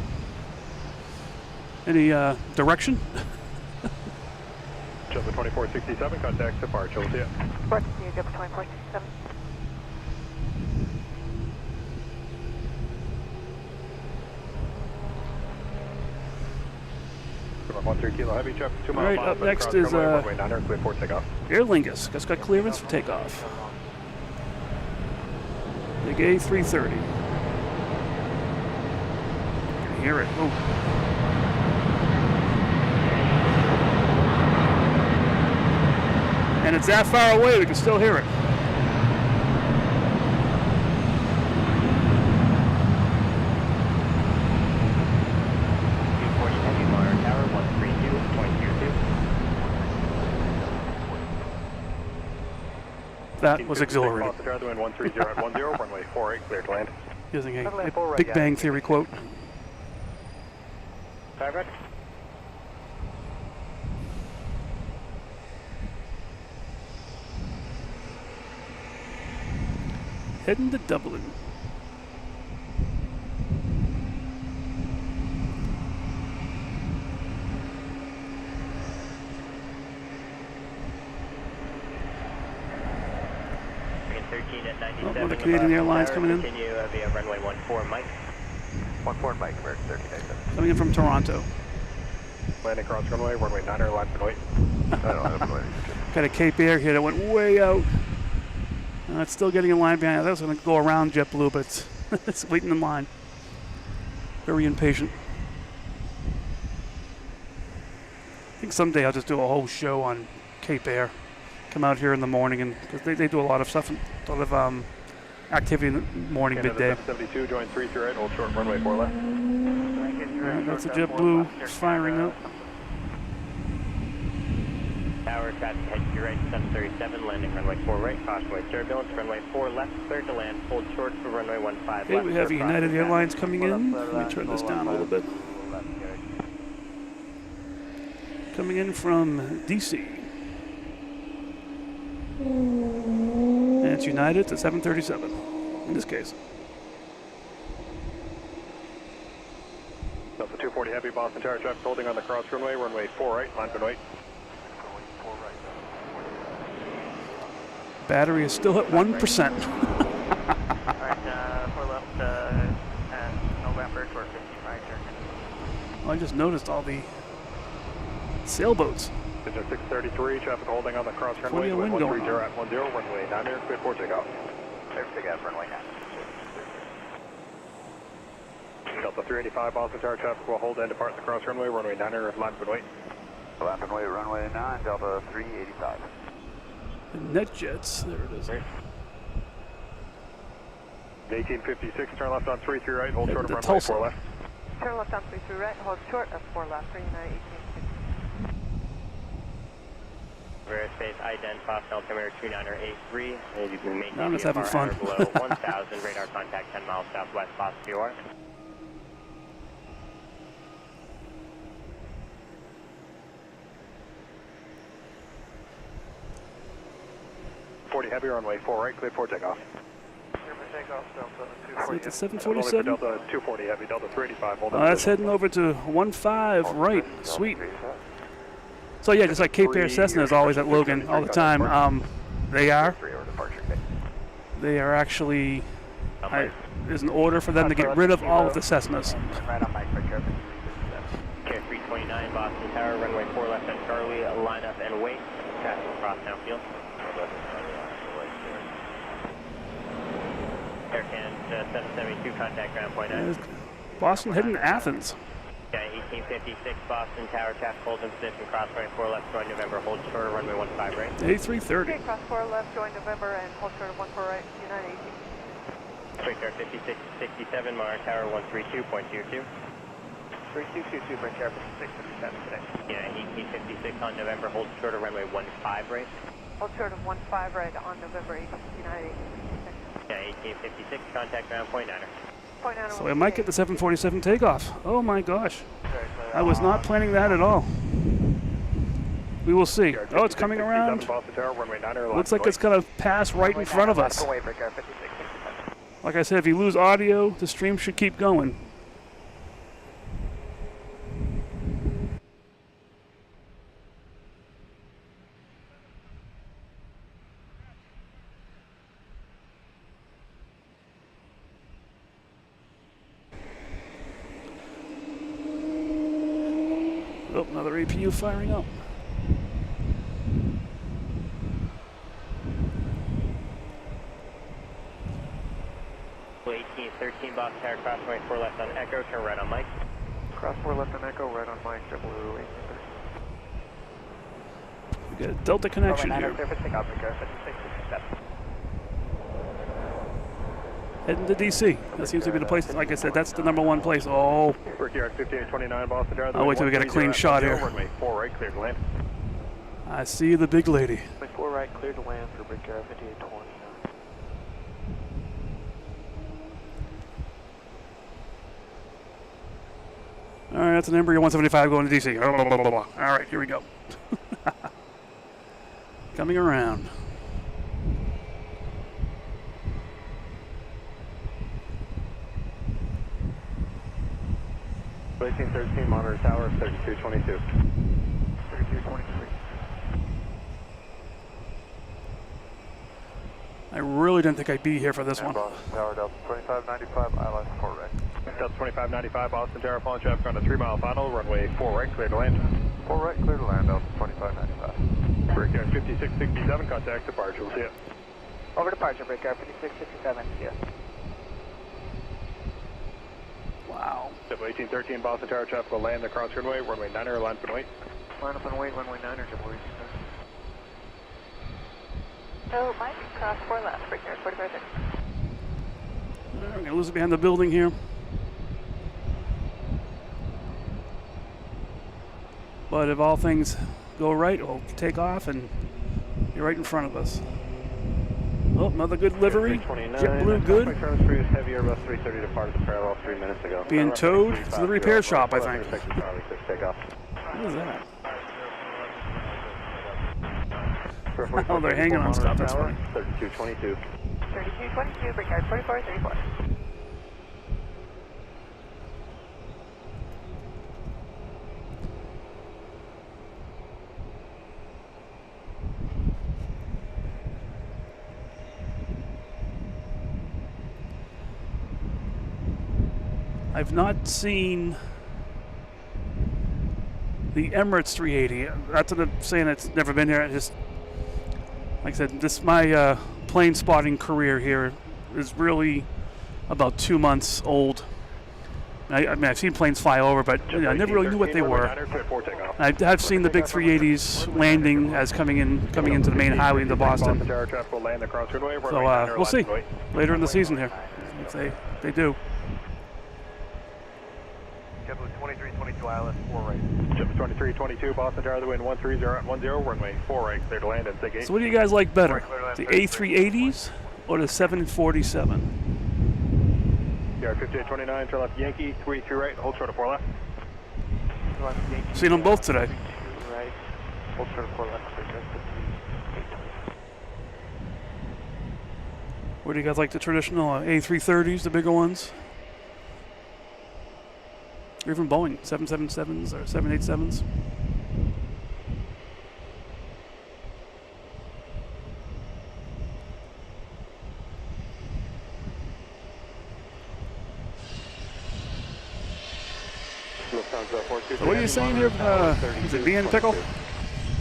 Any direction? Delta 2467, contact departure, see it. Delta 2467. 13 Kilo Heavy, traffic 2 All right, miles. up next is runway 9er, clear for takeoff. Aer Lingus. Just got clearance for takeoff. Big A330. You can hear it. Oh. And it's that far away, we can still hear it. That was exhilarating. Runway 48, clear to land. Using a Big Bang Theory quote. Heading to Dublin. Oh, the Canadian Airlines coming in. Continue via runway 14, Mike. 14 Mike, Emirates 1387. Coming in from Toronto. Landing cross runway 9er, line for wait. Got a Cape Air here that went way out. It's still getting in line behind. I was going to go around JetBlue, but it's waiting in line. Very impatient. I think someday I'll just do a whole show on Cape Air. Come out here in the morning, and because they do a lot of stuff, a lot of activity in the morning, midday. 72, join 33 right, hold short, runway 4 left. That's a JetBlue firing up. Tower, traffic head to your right, 737, landing runway 4 right, caution turbulence, runway 4 left, cleared to land, hold short for runway 15 left. Okay, we have United Airlines coming in. Let me turn this down a little bit. Coming in from DC. And it's United to 737 in this case. Delta 240 Heavy, Boston Tower, traffic holding on the cross runway 4 right, line for wait. Battery is still at 1%. Alright, 4 left, November, short 55, I just noticed all the sailboats. Engine 633, traffic holding on the cross runway, 130 at 10, runway 9er, clear for takeoff. Clear for takeoff, runway 9. Delta 385, Boston Tower, traffic will hold and depart the cross runway, runway 9er, line for wait. Line for wait, runway 9, Delta 385. NetJets, there it is. 1856, turn left on 33 right, hold short of runway Tulsa. 4 left. Turn left on 33 right, hold short of 4 left, 39, 1860. Airspace ident, Boston altimeter 2983. As you can maintain I'm just having fun. below 1000, radar contact 10 miles southwest, Boston QR. Heavy, runway 4 right, clear for takeoff. Clear for takeoff, Delta Is it 240. the 747? Delta 240 Heavy, Delta 385, hold on. That's heading over to 15 right. Sweet. So yeah, just like Cape Air Cessna is always at Logan all the time. They are actually, there's an order for them to get rid of all of the Cessnas. Right on Mike, for Care 329, Boston Tower, runway 4 left on Charlie, line up and wait. Traffic across downfield. Air Canada 772, contact ground point 9. Boston heading to Athens. Yeah, 1856, Boston Tower, traffic holds in position, cross runway 4 left, join November, hold short of runway 15 right. A330. Okay, cross 4 left, join November, and hold short of 14 right, United 18. Quick Air 5667, Mars Tower 132.22. 3222, British Air 5657 today. Yeah, 1856 on November, hold short of runway 15 right. Hold short of 15 right on November 18, United 18. Yeah, 1856, contact ground point 9er. So I might get the 747 takeoff. Oh my gosh. I was not planning that at all. We will see. Oh, it's coming around. Looks like it's going to pass right in front of us. Like I said, if you lose audio, the stream should keep going. Oh, another APU firing up. Well, 1813, Boston Tower, cross runway 4 left on Echo, turn right on Mike. Cross 4 left on Echo, right on Mike, JetBlue 8. We got a Delta connection here. Heading to DC. That seems to be the place. Like I said, that's the #1 place. Oh. Brickyard 5829, Boston Tower. I'll wait till we get a clean shot here. Runway 4 right, clear to land. I see the big lady. Runway 4 right, clear to land for Brickyard 5829. All right, that's an Embraer 175 going to DC. All right, here we go. Coming around. 1813, monitor tower, 3222. 3223. I really didn't think I'd be here for this one. Boston Tower, Delta 2595, ILS 4 right. Delta 2595, Boston Tower, following traffic on a 3-mile final, runway 4 right, clear to land. 4 right, clear to land, Delta 2595. Brickyard 5667, contact departure, we'll see you. Over departure, Brickyard 5667, see ya. Wow. JetBlue 1813, Boston Tower, traffic will land across runway, runway 9er, line up and wait. Line up and wait, runway 9er, JetBlue. So, Mike, cross 4 left, Brickyard 45. We're going to lose it behind the building here. But if all things go right, we'll take off and be right in front of us. Oh, another good livery. JetBlue good. Heavy Airbus 330 departed the parallel 3 minutes ago. Being towed to the repair shop, I think. Takeoff. What is that? Oh, they're hanging on stuff. That's funny. 3222. 3222, Brickyard 4434. I've not seen the Emirates 380. That's what I'm saying. It's never been here. I just, like I said, this my plane spotting career here is really about 2 months old. I mean, I've seen planes fly over, but I never really knew what they were. I have seen the big 380s landing as coming into the main highway into Boston. So we'll see later in the season here if they do. JetBlue 2322, ILS 4 right. JetBlue 2322, Boston Tower, the wind 130.10, runway 4 right, clear to land and take 8. So what do you guys like better, the A380s or the 747? Yard 5829, turn left Yankee, 3 right, hold short of 4 left. Seen them both today. Right, hold short of 4 left, Where do you guys like the traditional A330s, the bigger ones? Or even Boeing 777s or 787s? So what are you saying here? Is it being pickle?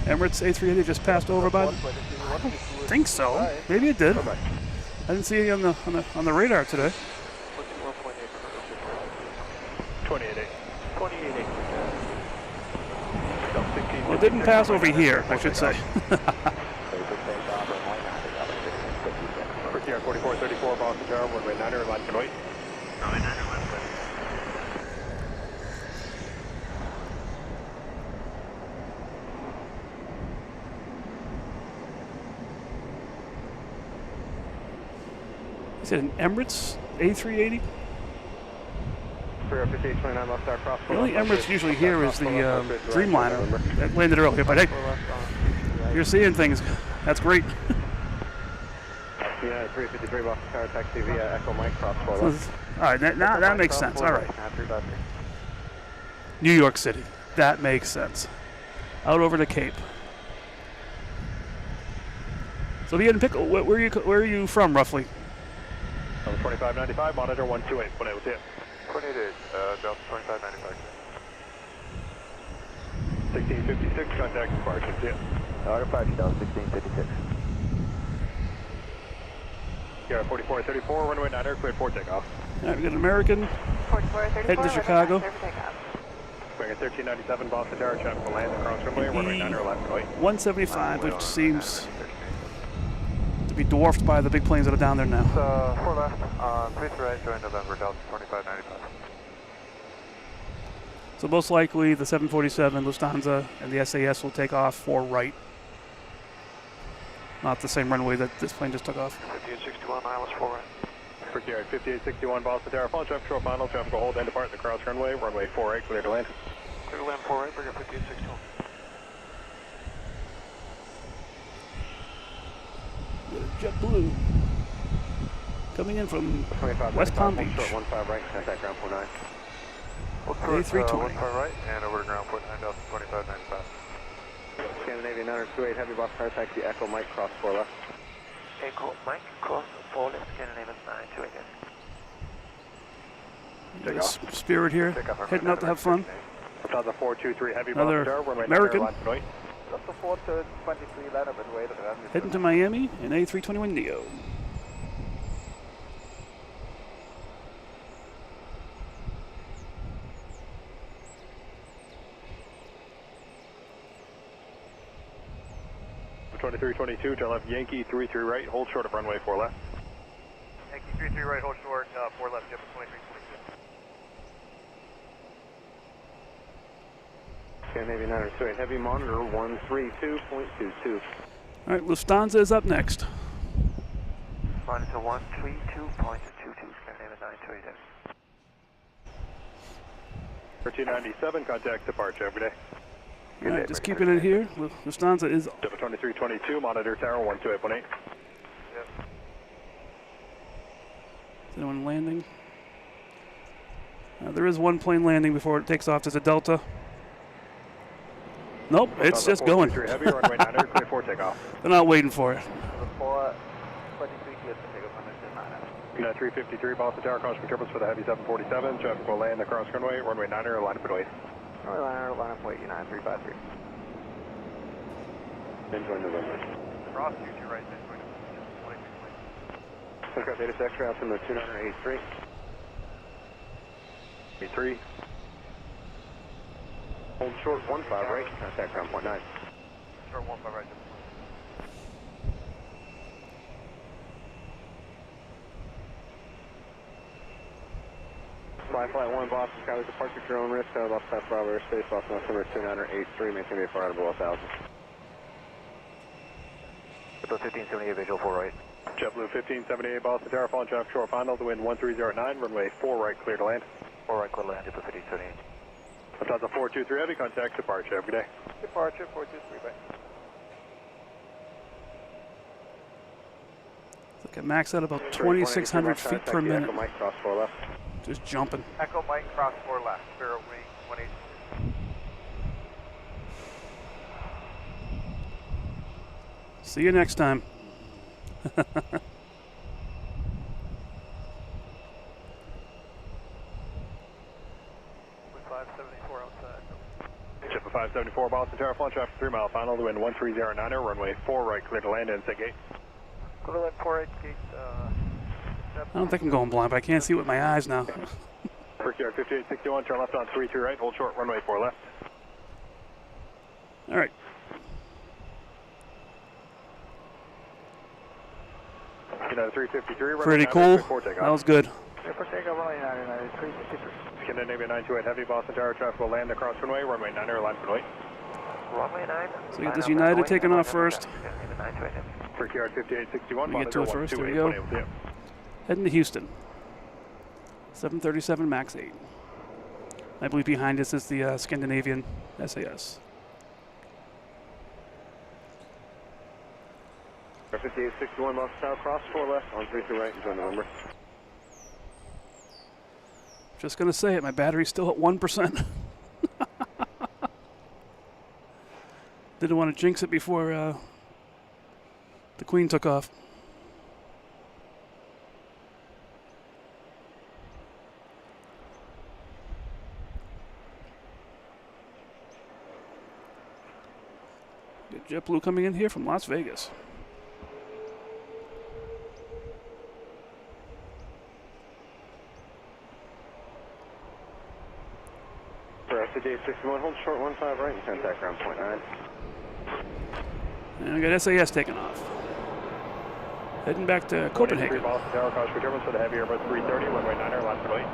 Emirates A380 just passed over by them? I don't think so. Maybe it did. I didn't see it on the radar today. 28.8. Well, it didn't pass over here, I should say. Brickyard 4434, Boston Tower, runway 9er, line can wait. Runway 9er, line can wait. Is it an Emirates A380? The only Emirates usually here is the Dreamliner that landed earlier, but hey, you're seeing things. That's great. United 353 Boston Tower, taxi via Echo Mike, cross 4 All left. right, now that makes sense. All right. New York City. That makes sense. Out over the Cape. So be in Pickle. Where are you from, roughly? 2595, monitor 128. When it was hit. 28, Delta 2595. 1656, contact departure. Yeah. Departure, Delta 1656. Yeah, 4434, runway 9er, cleared for takeoff. All right, we got an American 4434, heading to Chicago. Bring at 1397, Boston Tower, traffic will land across runway, runway 9er, left and right. 175, which seems to be dwarfed by the big planes that are down there now. 4 left, 3 right, join November, Delta 2595. So most likely the 747, Lufthansa, and the SAS will take off 4 right. Not the same runway that this plane just took off. 5861, ILS 4 right. Brickyard 5861, Boston Tower, follow traffic short final, traffic will hold and depart in the cross runway, runway 4 right, clear to land. Clear to land 4 right, Brickyard 5861. JetBlue coming in from West Palm Beach. Short 15 right, contact ground 49. A320. 15 right, and over to ground point 9,025.95. Scandinavian 928, heavy boss car taxi, Echo Mike, cross 4 left. Echo Mike, cross 4 left, Scandinavian 928. Spirit here, heading out to have fun. Lufthansa 423, heavy Another boss runway American. Runway Lufthansa 423, line up and wait. Heading to Miami in A321 Neo. nine. 2322, turn left, Yankee 33 right, hold short of runway 4 left. Yankee 33 right, hold short, 4 left, JetBlue 2322. Scandinavian 928, heavy monitor 132.22. All right, Lufthansa is up next. Monitor 132.22, Scandinavian 928. For 297, contact departure every day. All right, just keeping it here. Lufthansa is 2322, monitor tower 12818. Yes. Is anyone landing? There is one plane landing before it takes off. There's a Delta. Nope, it's just going. Heavy, runway 9, clear for takeoff. They're not waiting for it. 423, clear for takeoff on the 353, Boston Tower, cross turbulence for the heavy 747. Traffic will land across runway 9, line up and wait. Runway liner, line up, wait, 9353. Enjoy November. Cross 22 right, 2322. Aircraft data sector out from the 2983. 83. Hold short 15 right, contact ground point 9. Short 15 right, Fly flight 1, Boston Skyway departure at your own risk, Los Pass Bravo airspace, Boston altimeter 2983, maintain the far out of below 1000. JetBlue 1578, visual 4 right. JetBlue 1578, Boston Tower, falling traffic short final, the wind 1309, runway 4 right, clear to land. 4 right, clear to land, JetBlue 1578. Lufthansa 423 heavy, contact departure every day. Departure 423, bye. Look at max at about 2,600 feet per minute. Mike, cross 4 left. Just jumping. Echo Mike, cross 4 left, Spirit wing 180. See you next time. 574 outside. JetBlue 574, Boston Tower, falling traffic 3 mile final, the wind 1309, runway 4 right, clear to land, inside gate. Go to that 4 right gate, I don't think I'm going blind, but I can't see with my eyes now. Brickyard 5861, turn left on 33 right, hold short, runway 4 left. All right. United 353, Pretty cool. That was good. For takeoff, runway 99, 353. Scandinavian 928 heavy, Boston Tower, traffic will land across runway 9, line for wait. Runway 9. So we get this United taking off first. Brickyard 5861, Let me get to it first. There we go. Heading to Houston. 737 MAX 8. I believe behind us is the Scandinavian SAS. 5861, Boston Tower, cross 4 left, on 33 right, enjoy November. Just gonna say it, my battery's still at 1%. Didn't want to jinx it before the Queen took off. Get JetBlue coming in here from Las Vegas. J61, hold short 15 right and contact ground point 9. And I got SAS taking off. Heading back to Copenhagen. Boston Tower, cross turbulence for the heavy Airbus 330, runway 9, line for wait.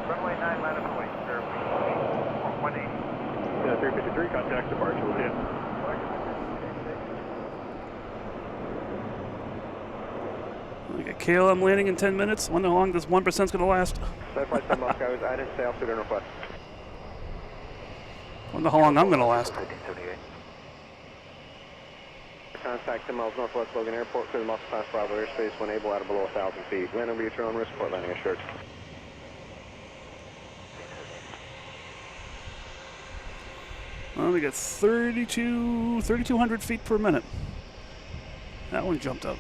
Runway 9, line up wait, Spirit wing 180. 353, contact departure, we'll see you. I got KLM landing in 10 minutes. Wonder how long this 1% is going to last. Flight 7 Moscow, I didn't say altitude and request. Wonder how long I'm going to last. 1578. Contact 10 miles northwest Logan Airport, clear the Los Pass Bravo airspace when able out of below 1,000 feet. Land over your own risk, port landing assured. Well, we got 3,200 feet per minute. That one jumped up.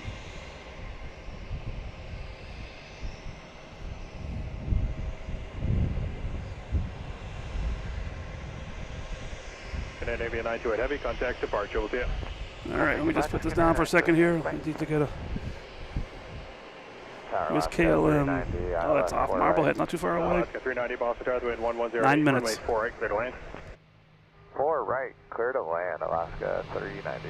And Aviation 928 Heavy, contact departure with you. All right, let me just put this down for a second here. I need to get a... Where's KLM? Oh, that's off Marblehead, not too far away. Alaska 390, Boston Tower, wind 110. 9 minutes. 4 right, clear to land. 4 right, clear to land, Alaska 390.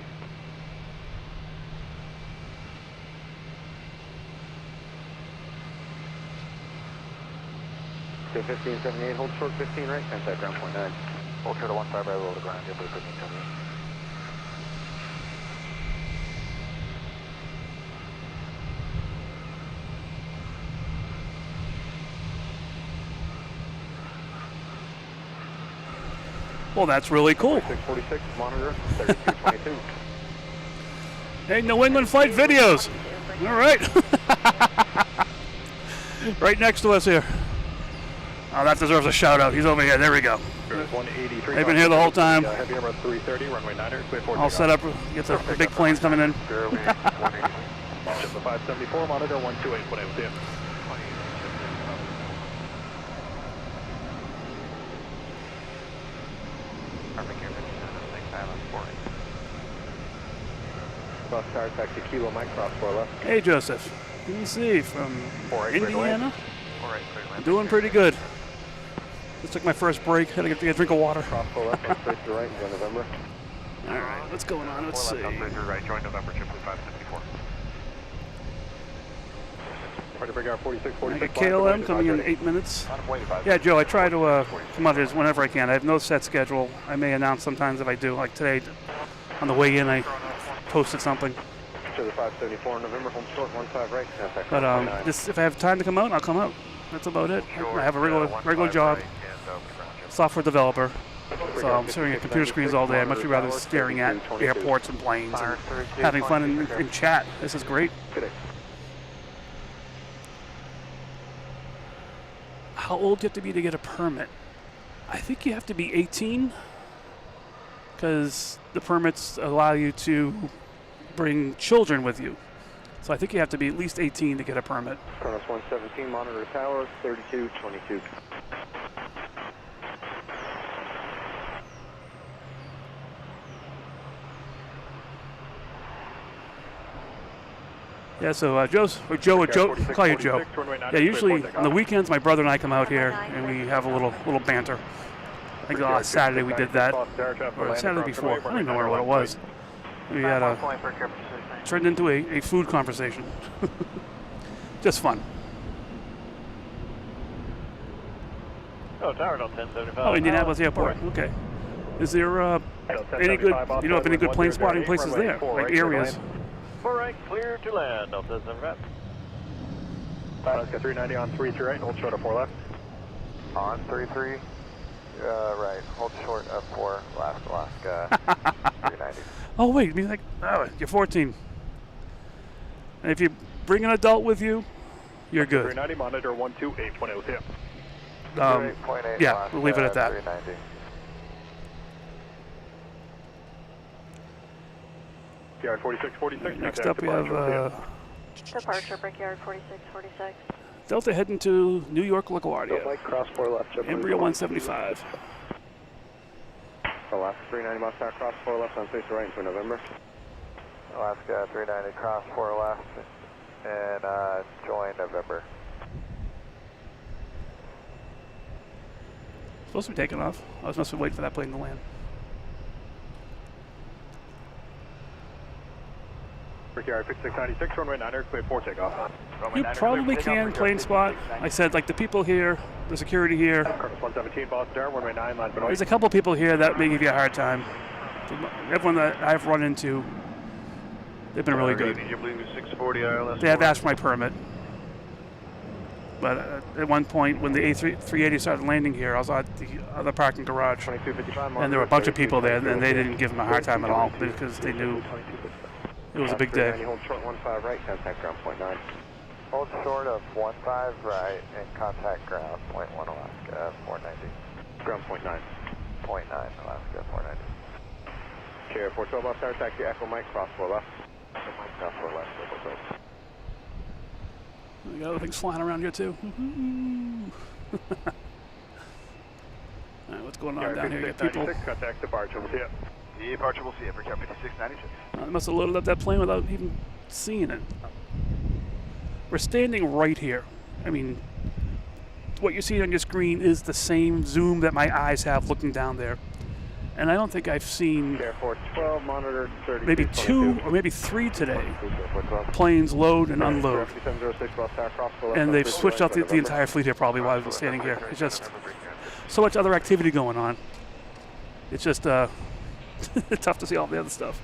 Okay, 1578, hold short 15 right, contact ground point 9. Hold short of 15 right, roll to ground, JetBlue 1578. Well, that's really cool. 646, monitor 3222. Hey, New England flight videos. All right. Right next to us here. Oh, that deserves a shout out. He's over here. There we go. They've been here the whole time. Heavy Emirates 330, runway 9er, clear for All set up. Get the big planes coming in. Ship the 574, monitor 128, what I was in. Bus tower, taxi Kilo, Mike, cross 4 left. Hey, Joseph. Let me see, from 4 right, clear to land. Indiana. 4 right, clear to land. Doing pretty good. Just took my first break. Had to get a drink of water. Cross 4 left, on space to right, join November. All right, what's going on? Let's see. 4 left, on space to right, join November, JetBlue 574. Party Brigade 46, I 46. got KLM coming in 8 minutes. Yeah, Joe, I try to come out here whenever I can. I have no set schedule. I may announce sometimes if I do. Like today, on the way in, I posted something. To the 574 in November, home short 15 right, contact But ground point 9. just if I have time to come out, I'll come out. That's about it. I have a regular job, software developer. So I'm staring at computer screens all day. I'd much rather staring at airports and planes and having fun in chat. This is great. How old do you have to be to get a permit? I think you have to be 18 because the permits allow you to bring children with you. So I think you have to be at least 18 to get a permit. Kronos 117, monitor tower 3222. Yeah, so Joe, call you Joe. Yeah, usually on the weekends, my brother and I come out here and we have a little banter. I think last Saturday we did that, or Saturday before. I don't even know what it was. We had turned into a food conversation. Just fun. Oh, tower, no 1075. Oh, Indianapolis Airport. Okay. Is there any good, you know, if any good plane spotting places there, like areas? 4 right, clear to land. Delta 75. Alaska 390 on 33 right, hold short of 4 left. On 33, right, hold short of 4 left, Alaska 390. Oh wait, you mean like, oh, you're 14. And if you bring an adult with you, you're good. 390, monitor 128.0 tip. Yeah, we'll leave it at that. 390. Yard 4646. Next up we have Departure, Brickyard 4646. Delta heading to New York LaGuardia. Mike, cross 4 left, Embraer 175. Alaska 390, bus tower, cross 4 left, on space to right into November. Alaska 390, cross 4 left, and join November. Supposed to be taking off. I was supposed to wait for that plane to land. Brickyard 5696, runway 9er, clear for takeoff. You probably can plane spot. I said, like the people here, the security here. Kronos 117, Boston Tower, runway 9, line for There's a couple people here that may give you a hard time. Everyone that I've run into, they've been really good. They have asked for my permit. But at one point, when the A380 started landing here, I was at the other parking garage, and there were a bunch of people there, and they didn't give them a hard time at all because they knew it was a big day. Hold short 15 right, contact ground point 9. Hold short of 15 right and contact ground, point 1 Alaska, 490. Ground point 9. 11.9, Alaska 490. Care 412 Bus Tower, taxi Echo Mike, cross 4 left. Echo Mike, cross 4 left, 412. We got other things flying around here too. All right, what's going on down here? You got people. Contact departure, we'll see it. Departure, we'll see it for Cap 5696. They must have loaded up that plane without even seeing it. We're standing right here. I mean, what you see on your screen is the same zoom that my eyes have looking down there. And I don't think I've seen Care 412, monitor 32. maybe 2 or maybe 3 today planes load and unload. 5706 Bus Tower, cross 4 left. And they've switched out the entire fleet here probably while I've been standing here. It's just so much other activity going on. It's just tough to see all the other stuff.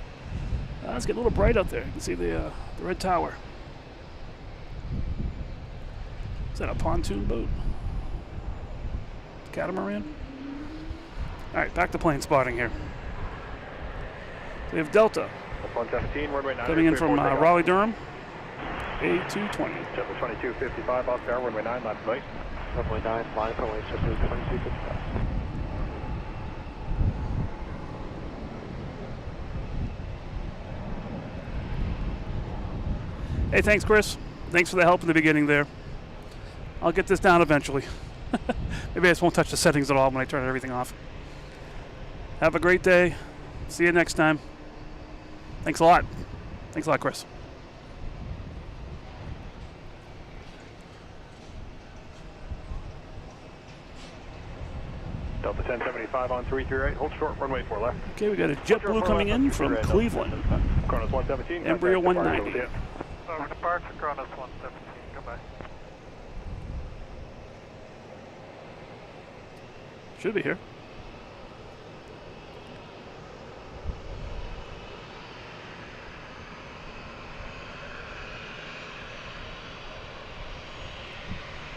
It's getting a little bright out there. You can see the red tower. Is that a pontoon boat? Catamaran? All right, back to plane spotting here. We have Delta 117, runway 9. coming in from Raleigh, Durham. A220. JetBlue 2255, Oscar, runway 9, left right. Runway 9, line for Wings, JetBlue 2255. Hey, thanks, Chris. Thanks for the help in the beginning there. I'll get this down eventually. Maybe I just won't touch the settings at all when I turn everything off. Have a great day. See you next time. Thanks a lot. Thanks a lot, Chris. Delta 1075 on 338, hold short, runway 4 left. Okay, we got a JetBlue coming in from Cleveland. Kronos 117. Embryo 190. Over departure, Kronos 117, goodbye. Should be here.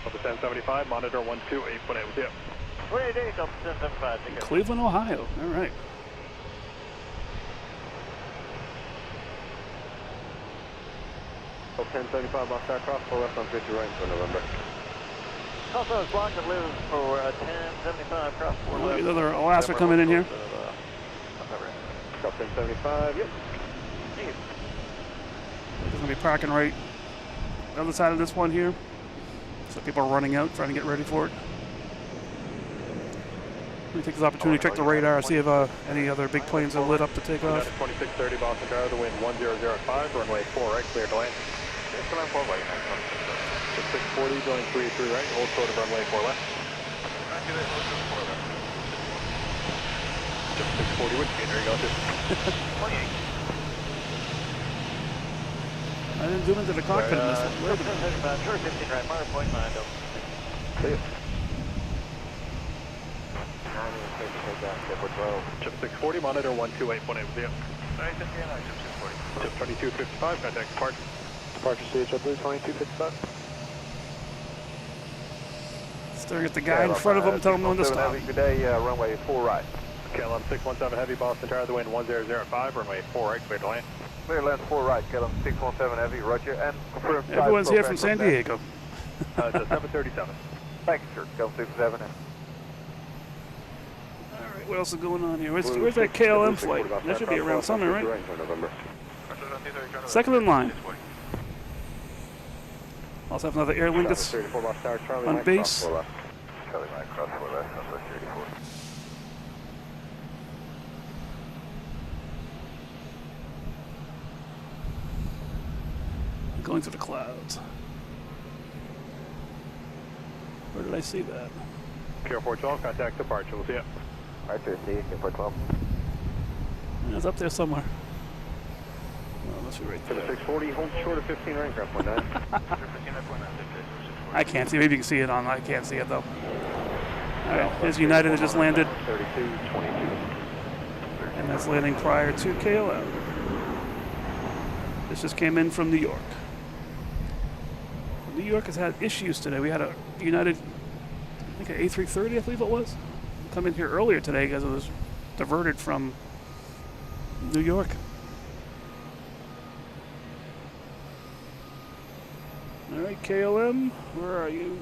Delta 1075, monitor 128.8 with you. What do you do, Delta 1075? Take care. Cleveland, Ohio. All right. Delta 1075, Bus Tower, cross 4 left on 50 right for November. Also, it's blocked and live for 1075, cross 4 Well, left. another Alaska coming in here. Delta 1075, yep. There's going to be parking right on the other side of this one here. So people are running out, trying to get ready for it. Let me take this opportunity to check the radar, see if any other big planes are lit up to take off. 2630 Boston Tower, the wind 1005, runway 4 right, clear to land. Come on, 4 right, 640, going 33 right, hold short of runway 4 left. Just 640 wind speed, there you go, just 28. I didn't zoom into the cockpit in this one. Wait a minute. 1075, short 15 right, minor 0.9, Delta. See ya. Chip 640, monitor 128.8 with you. Chip 2255, contact departure. Departure JetBlue 2255. Staring at the guy in front of him, telling him when to stop. Good day, runway 4 right. KLM 617 Heavy, Boston Tower, the wind 1005, runway 4 right, clear to land. Clear land 4 right, KLM 617 Heavy, roger, and confirm. Everyone's here from San Diego. It's a 737. Thank you, sir. KLM 617. Alright, what else is going on here? Where's that KLM flight? That should be around somewhere, right? Second in line. Also have another Air Lingus on base. Charlie Mike, cross 4 left, Southwest 34. Going through the clouds. Where did I see that? Care 412, contact departure, we'll see ya. Right there, see you, Care 412. It's up there somewhere. Oh, must be right there. 640, hold short of 15 right, craft 19. I can't see. Maybe you can see it on. I can't see it though. All right, here's United that just landed, 3222. and that's landing prior to KLM. This just came in from New York. New York has had issues today. We had a United, I think an A330, I believe it was, come in here earlier today because it was diverted from New York. All right, KLM, where are you?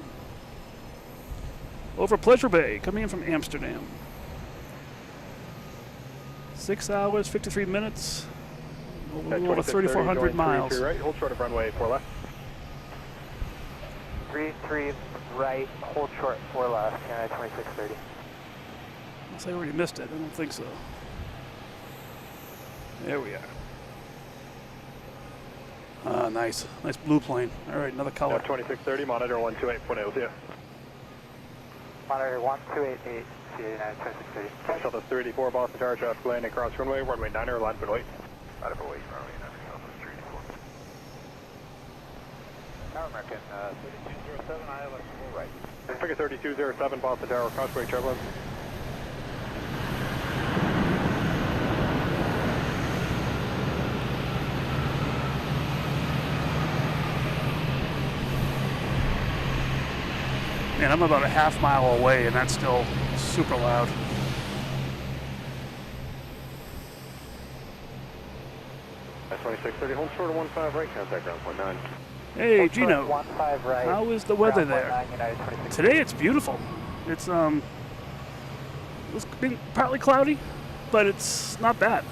Over Pleasure Bay, coming in from Amsterdam. 6 hours, 53 minutes, a At little over 2630, 3,400 join miles. 33 right, hold short of runway 4 left. 33 right, hold short, 4 left, Canada 2630. Unless I already missed it, I don't think so. There we are. Ah, nice. Nice blue plane. All right, another color. 2630, monitor 128.0, yeah. Monitor 1288, CA 2630. Delta 384, Boston Tower, traffic landing across runway, runway 9er, line for wait. Out of a wait, runway 9er, Delta 384. Tower American, 3207, ILS full right. Figure 3207, Boston Tower, crossway turbulence. Man, I'm about a half mile away, and that's still super loud. At 2630, hold short of 15 right, contact ground point 9. Hey, Gino. 15 right. How is the weather ground point there? 9, United 2630. Today it's beautiful. It's been partly cloudy, but it's not bad.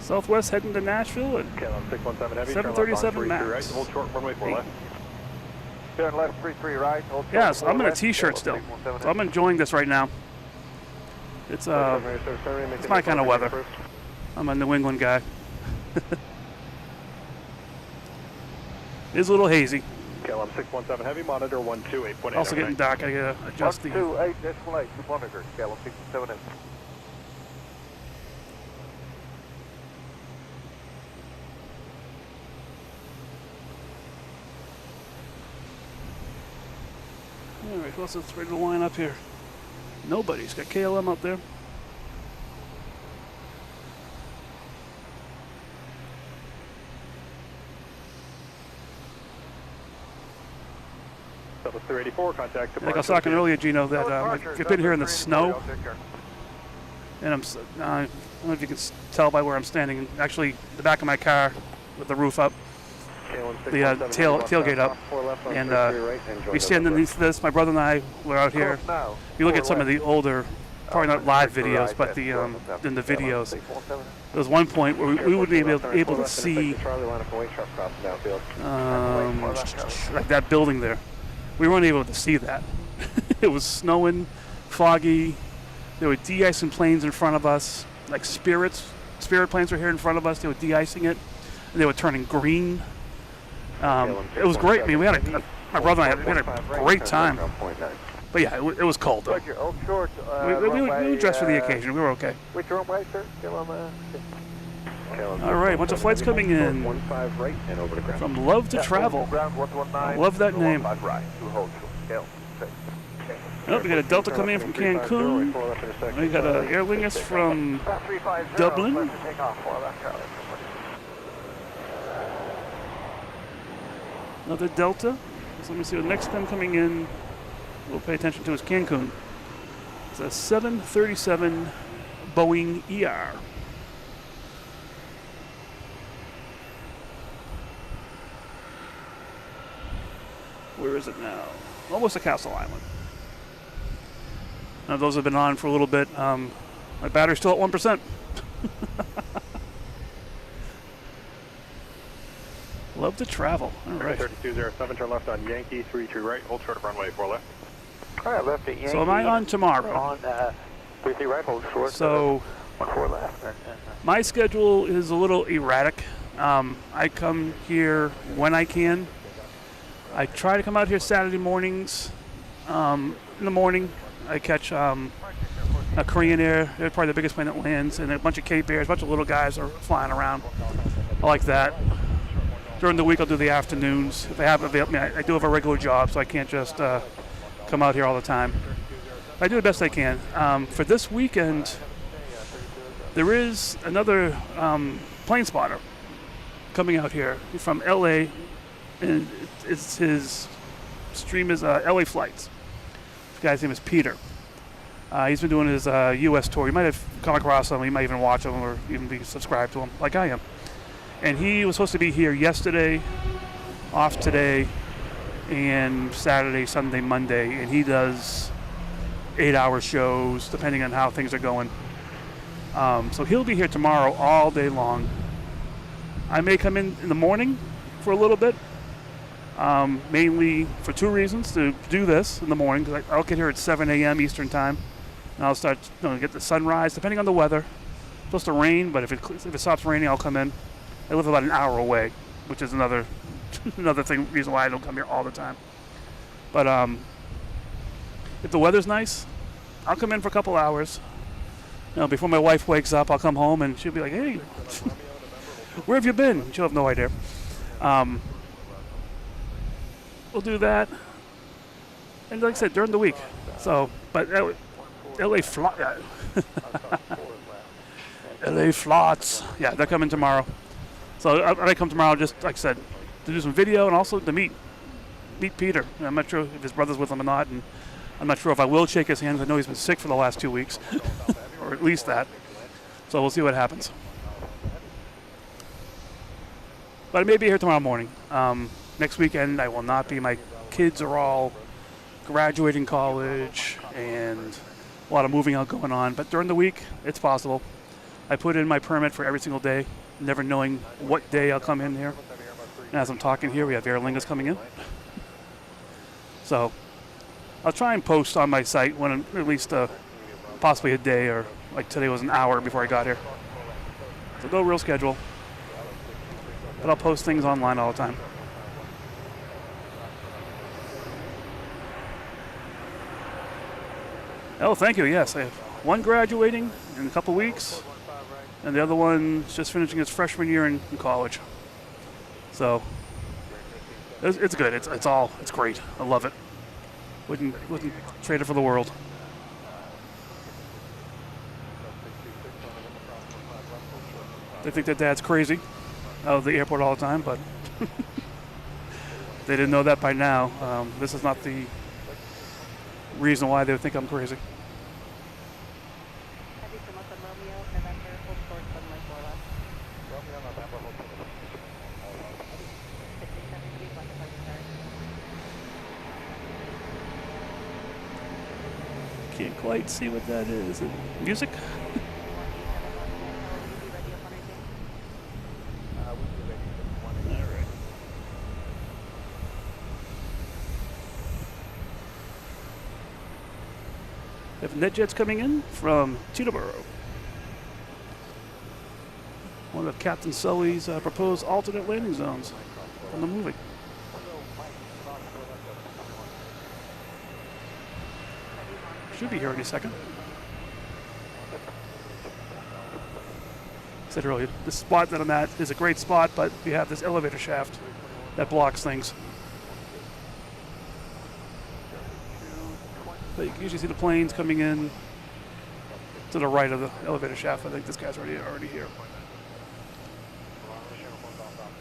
Southwest heading to Nashville at KLM 617 heavy, 737 max. right, hold short, runway 4 left. Turn left 33 right, hold short. Yes, 4 I'm in a left, t-shirt KLM still, 617. so I'm enjoying this right now. It's my kind of weather. I'm a New England guy. It's a little hazy. KLM 617 heavy, monitor 128.8. Also getting dark. I gotta adjust the. 128, decimal 8, monitor, KLM 617. All right, who else is ready to line up here? Nobody's got KLM up there. Delta 384, contact. Like I was talking earlier, Gino, that I've been here in the snow, and I don't know if you can tell by where I'm standing. Actually, the back of my car with the roof up, the tailgate up, and we stand underneath this. My brother and I were out here. You look at some of the older, probably not live videos, but in the videos, there was one point where we wouldn't be able to see like that building there. We weren't able to see that. It was snowing, foggy. There were de-icing planes in front of us, like Spirit planes were here in front of us. They were de-icing it, and they were turning green. It was great. I mean, my brother and I had a great time. But yeah, it was cold though. We were dressed for the occasion. We were okay. Which runway, sir? All right, bunch of flights coming in from Love to Travel. I love that name. Oh, we got a Delta coming in from Cancun. We got an Aer Lingus from Dublin. Another Delta. So let me see what next time coming in we'll pay attention to is Cancun. It's a 737 Boeing ER. Where is it now? Almost to Castle Island. Now those have been on for a little bit. My battery's still at 1%. Love to travel. All right. 3207, turn left on Yankee, 33 right, hold short of runway 4 left. All right, left at Yankee. So am I on tomorrow? On 33 right, hold short. So 4 left. my schedule is a little erratic. I come here when I can. I try to come out here Saturday mornings. In the morning, I catch a Korean Air. They're probably the biggest plane that lands, and a bunch of Cape Airs, a bunch of little guys are flying around. I like that. During the week, I'll do the afternoons. If I have I do have a regular job, so I can't just come out here all the time. I do the best I can. For this weekend, there is another plane spotter coming out here from LA, and his stream is LA Flights. This guy's name is Peter. He's been doing his U.S. tour. You might have come across him. You might even watch him or even be subscribed to him, like I am. And he was supposed to be here yesterday, off today, and Saturday, Sunday, Monday, and he does 8-hour shows depending on how things are going. So he'll be here tomorrow all day long. I may come in the morning for a little bit, mainly for two reasons: to do this in the morning, because I'll get here at 7 a.m. Eastern time, and I'll start get the sunrise depending on the weather. It's supposed to rain, but if it stops raining, I'll come in. I live about an hour away, which is another reason why I don't come here all the time. But if the weather's nice, I'll come in for a couple hours. Before my wife wakes up, I'll come home and she'll be like, "Hey, where have you been?" She'll have no idea. We'll do that, and like I said, during the week. So, but LA Flots, yeah, they're coming tomorrow. So I come tomorrow, just like I said, to do some video and also to meet Peter. I'm not sure if his brother's with him or not, and I'm not sure if I will shake his hand. I know he's been sick for the last 2 weeks, or at least that. So we'll see what happens. But I may be here tomorrow morning. Next weekend I will not be. My kids are all graduating college and a lot of moving out going on. But during the week, it's possible. I put in my permit for every single day, never knowing what day I'll come in here. And as I'm talking here, we have Aer Lingus coming in. So I'll try and post on my site when at least possibly a day, or like today was an hour before I got here. So no real schedule. But I'll post things online all the time. Oh, thank you. Yes, I have one graduating in a couple weeks, and the other one's just finishing his freshman year in college. So it's good. It's great. I love it. Wouldn't trade it for the world. They think their dad's crazy out of the airport all the time, but they didn't know that by now. This is not the reason why they would think I'm crazy. Can't quite see what that is. Is it music? We have NetJets coming in from Teterboro. One of Captain Sully's proposed alternate landing zones from the movie. Should be here any second. I said earlier, the spot that I'm at is a great spot, but we have this elevator shaft that blocks things. But you can usually see the planes coming in to the right of the elevator shaft. I think this guy's already here.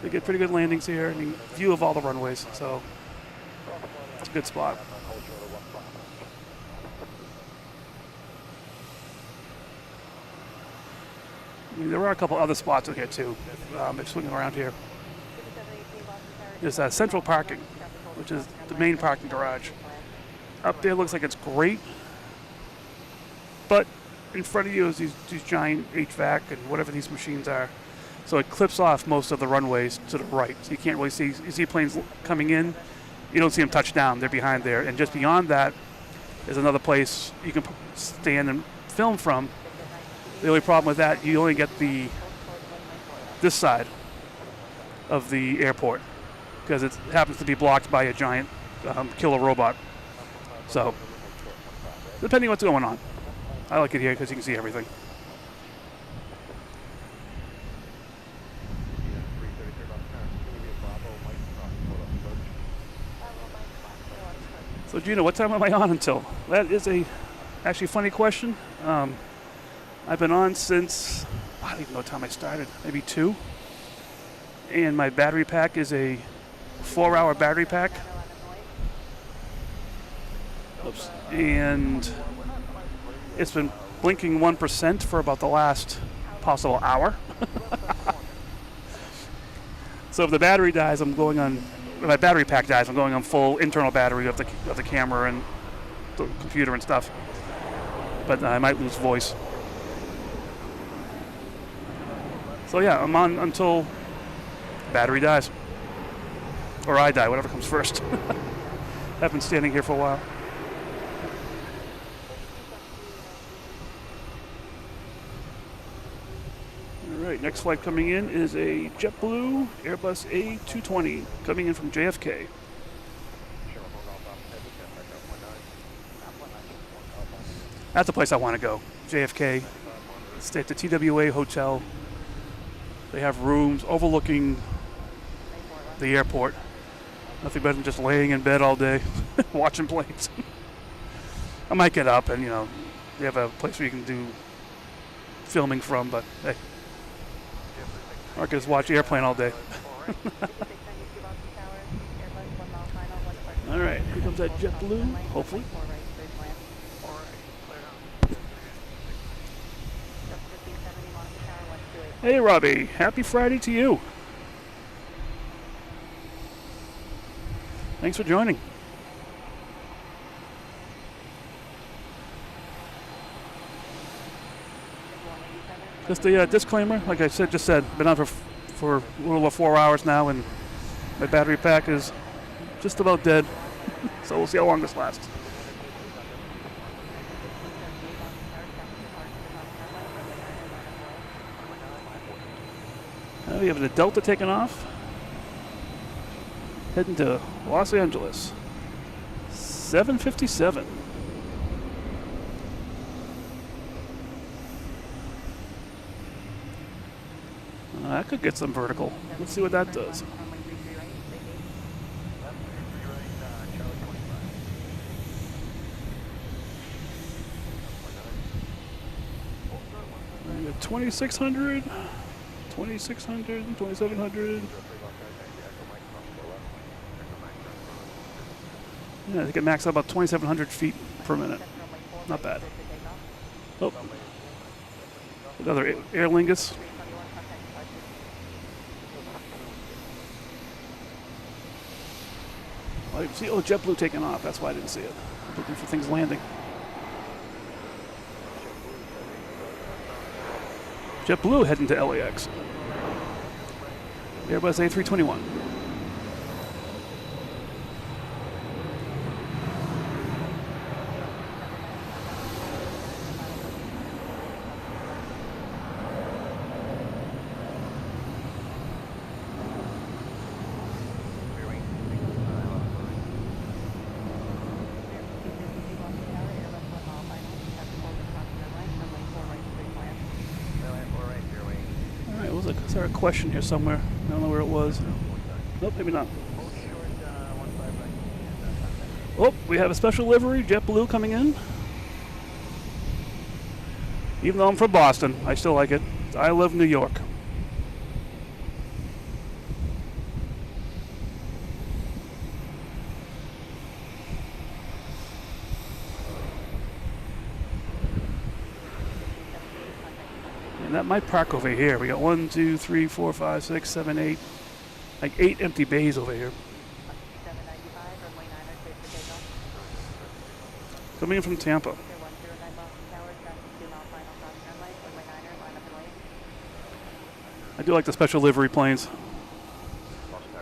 They get pretty good landings here and view of all the runways, so it's a good spot. I mean, there are a couple other spots in here too. If swinging around here, there's central parking, which is the main parking garage. Up there looks like it's great, but in front of you is these giant HVAC and whatever these machines are. So it clips off most of the runways to the right. So you can't really see. You see planes coming in, you don't see them touch down. They're behind there. And just beyond that is another place you can stand and film from. The only problem with that, you only get this side of the airport because it happens to be blocked by a giant killer robot. So, depending on what's going on. I like it here because you can see everything. So, Gina, what time am I on until? That is actually a funny question. I've been on since, I don't even know what time I started, maybe 2. And my battery pack is a 4-hour battery pack. Oops. And it's been blinking 1% for about the last possible hour. So if the battery dies, I'm going on my battery pack dies, I'm going on full internal battery of the camera and the computer and stuff. But I might lose voice. So yeah, I'm on until battery dies. Or I die, whatever comes first. I've been standing here for a while. Alright, next flight coming in is a JetBlue Airbus A340 coming in from JFK. That's the place I want to go. JFK. Stay at the TWA Hotel. They have rooms overlooking the airport. Nothing better than just laying in bed all day, watching planes. I might get up and, they have a place where you can do filming from, but hey. Or I could just watch the airplane all day. All right, here comes that JetBlue, hopefully. Hey, Robbie. Happy Friday to you. Thanks for joining. Just a disclaimer, like I just said, been on for a little over 4 hours now, and my battery pack is just about dead. So we'll see how long this lasts. We have the Delta taking off, heading to Los Angeles. 7:57. That could get some vertical. Let's see what that does. We got 2,600. 2,600, 2,700. Yeah, they can max out about 2,700 feet per minute. Not bad. Oh, another Aer Lingus. I didn't see. Oh, JetBlue taking off. That's why I didn't see it. I'm looking for things landing. JetBlue heading to LAX. Airbus A321. Is there a question here somewhere? I don't know where it was. Nope, maybe not. Oh, we have a special livery, JetBlue coming in. Even though I'm from Boston, I still like it. I love New York. And that might park over here. We got 1, 2, 3, 4, 5, 6, 7, 8. Like 8 empty bays over here. Coming in from Tampa. I do like the special livery planes.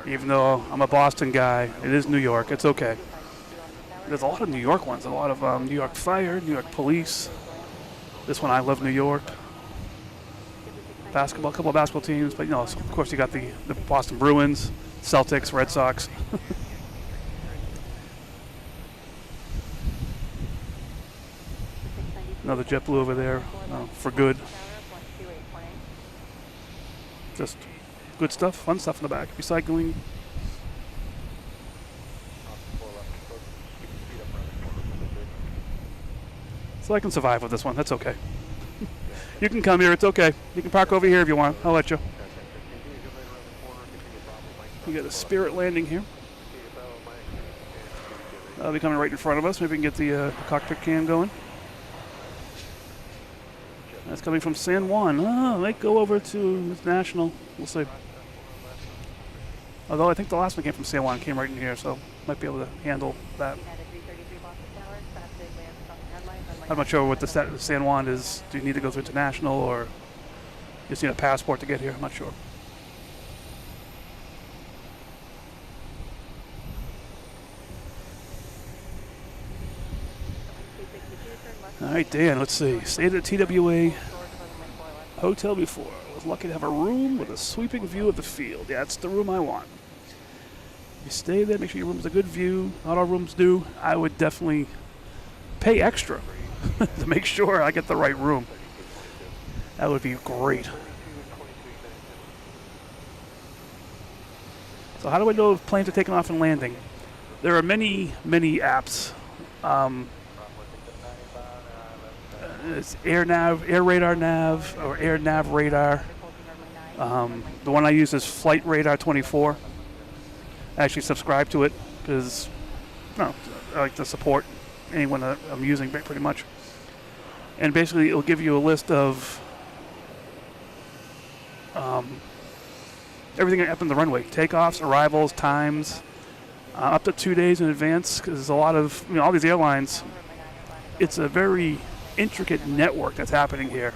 Even though I'm a Boston guy, it is New York. It's okay. There's a lot of New York ones. A lot of New York Fire, New York Police. This one, I Love New York. Basketball, a couple of basketball teams, but of course you got the Boston Bruins, Celtics, Red Sox. Another JetBlue over there for good. Just good stuff, fun stuff in the back. Recycling. So I can survive with this one. That's okay. You can come here. It's okay. You can park over here if you want. I'll let you. We got a Spirit landing here. That'll be coming right in front of us. Maybe we can get the cockpit cam going. That's coming from San Juan. Oh, might go over to National. We'll see. Although I think the last one came from San Juan, came right in here, so might be able to handle that. I'm not sure what the San Juan is. Do you need to go through international or just need a passport to get here? I'm not sure. All right, Dan, let's see. Stayed at TWA Hotel before. Was lucky to have a room with a sweeping view of the field. Yeah, that's the room I want. You stay there, make sure your room has a good view. Not all rooms do. I would definitely pay extra to make sure I get the right room. That would be great. So how do I know if planes are taking off and landing? There are many, many apps. It's Air Radar Nav, or Air Nav Radar. The one I use is Flight Radar 24. I actually subscribe to it because I like to support anyone that I'm using pretty much. And basically it'll give you a list of everything that happened on the runway. Takeoffs, arrivals, times, up to 2 days in advance, because there's a lot of, all these airlines, it's a very intricate network that's happening here.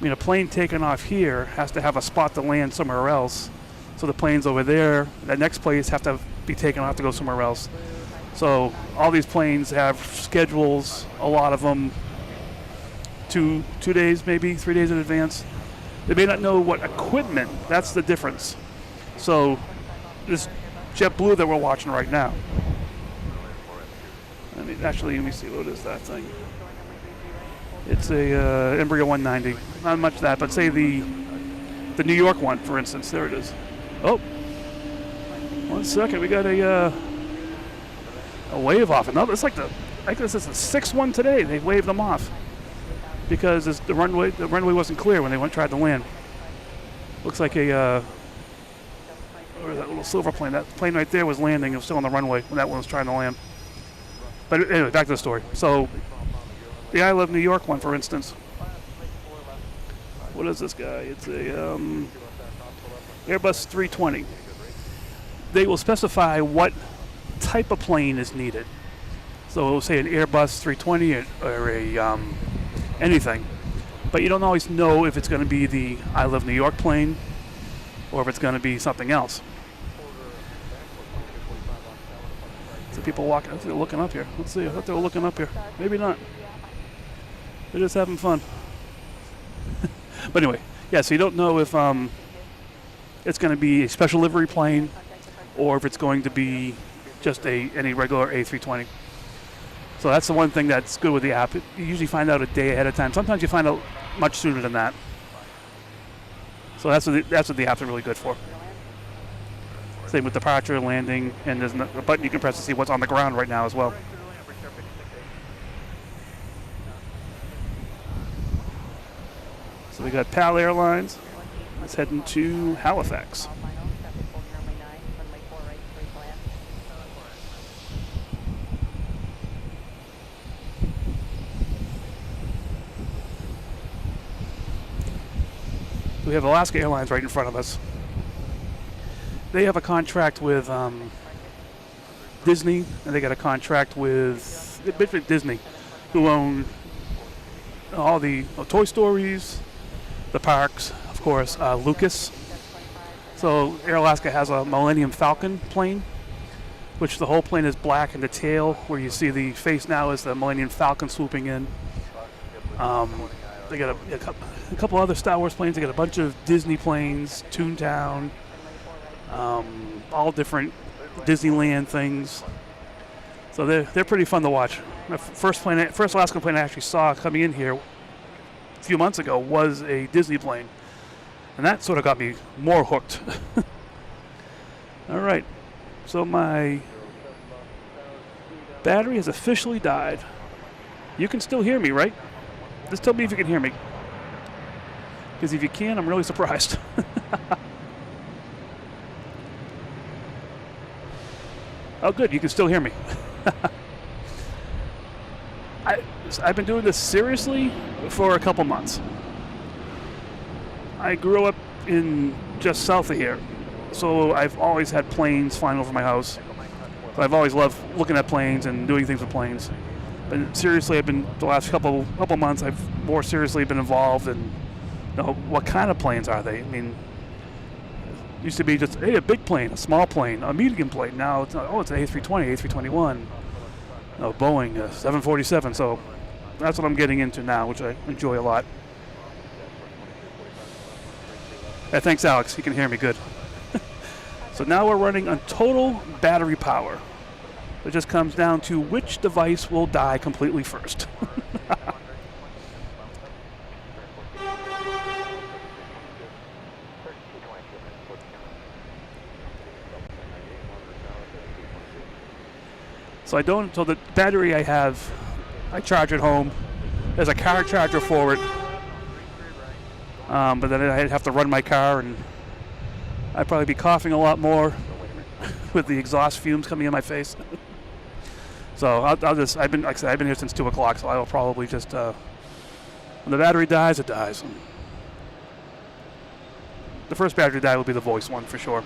A plane taking off here has to have a spot to land somewhere else. So the planes over there, that next place, have to be taken off to go somewhere else. So all these planes have schedules, a lot of them 2 days, maybe 3 days in advance. They may not know what equipment, that's the difference. So this JetBlue that we're watching right now. Actually, let me see, what is that thing? It's a Embraer 190. Not much of that, but say the New York one, for instance. There it is. Oh, 1 second. We got a wave off. No, it's like I think this is the 6th one today. They waved them off because the runway wasn't clear when they tried to land. Looks like or that little silver plane. That plane right there was landing. It was still on the runway when that one was trying to land. But anyway, back to the story. So the I Love New York one, for instance. What is this guy? It's a Airbus 320. They will specify what type of plane is needed. So it'll say an Airbus 320 or a anything. But you don't always know if it's going to be the I Love New York plane or if it's going to be something else. So people walking, they're looking up here. Let's see, I thought they were looking up here. Maybe not. They're just having fun. But anyway, yeah, so you don't know if it's going to be a special livery plane or if it's going to be just any regular A320. So that's the one thing that's good with the app. You usually find out a day ahead of time. Sometimes you find out much sooner than that. So that's what the apps are really good for. Same with departure, landing, and there's a button you can press to see what's on the ground right now as well. So we got PAL Airlines. Let's head into Halifax. We have Alaska Airlines right in front of us. They have a contract with Disney, and they got a contract with Disney, who own all the Toy Stories, the parks, of course, Lucas. So Air Alaska has a Millennium Falcon plane, which the whole plane is black, and the tail, where you see the face now, is the Millennium Falcon swooping in. They got a couple other Star Wars planes. They got a bunch of Disney planes, Toontown, all different Disneyland things. So they're pretty fun to watch. The first Alaska plane I actually saw coming in here a few months ago was a Disney plane, and that sort of got me more hooked. All right, so my battery has officially died. You can still hear me, right? Just tell me if you can hear me, because if you can, I'm really surprised. Oh, good, you can still hear me. I've been doing this seriously for a couple months. I grew up in just south of here, so I've always had planes flying over my house. So I've always loved looking at planes and doing things with planes. But seriously, I've been the last couple months. I've more seriously been involved in, what kind of planes are they? I mean, it used to be just a big plane, a small plane, a medium plane. Now it's it's an A320, A321, Boeing 747. So that's what I'm getting into now, which I enjoy a lot. Yeah, thanks, Alex. You can hear me good. So now we're running on total battery power. It just comes down to which device will die completely first. So the battery I have, I charge at home. There's a car charger for it. But then I'd have to run my car, and I'd probably be coughing a lot more with the exhaust fumes coming in my face. So I've been here since 2 o'clock, so I will probably just, when the battery dies, it dies. The first battery to die will be the voice one for sure.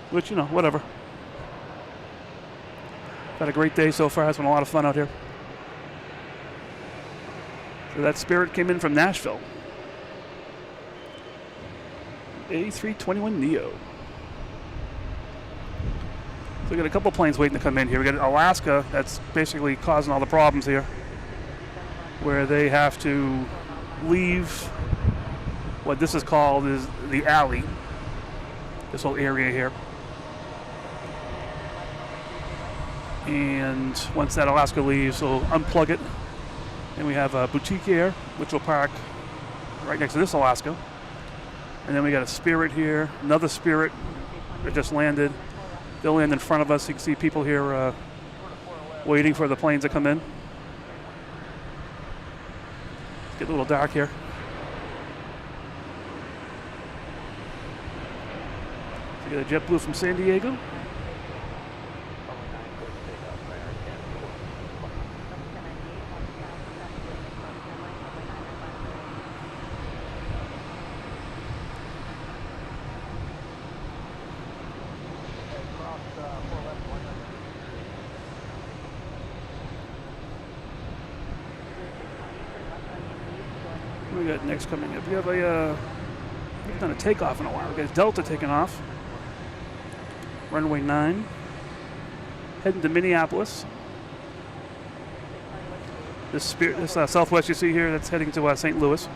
Which, whatever. Had a great day so far. It's been a lot of fun out here. So that Spirit came in from Nashville. A321 Neo. So we got a couple planes waiting to come in here. We got Alaska, that's basically causing all the problems here, where they have to leave what this is called is the alley, this whole area here. And once that Alaska leaves, we'll unplug it. And we have a Boutique Air, which will park right next to this Alaska. And then we got a Spirit here, another Spirit that just landed. They'll land in front of us. You can see people here waiting for the planes to come in. It's getting a little dark here. So we got a JetBlue from San Diego. We got next coming up. We have we've done a takeoff in a while. We got Delta taking off. Runway 9. Heading to Minneapolis. This Southwest you see here, that's heading to St. Louis.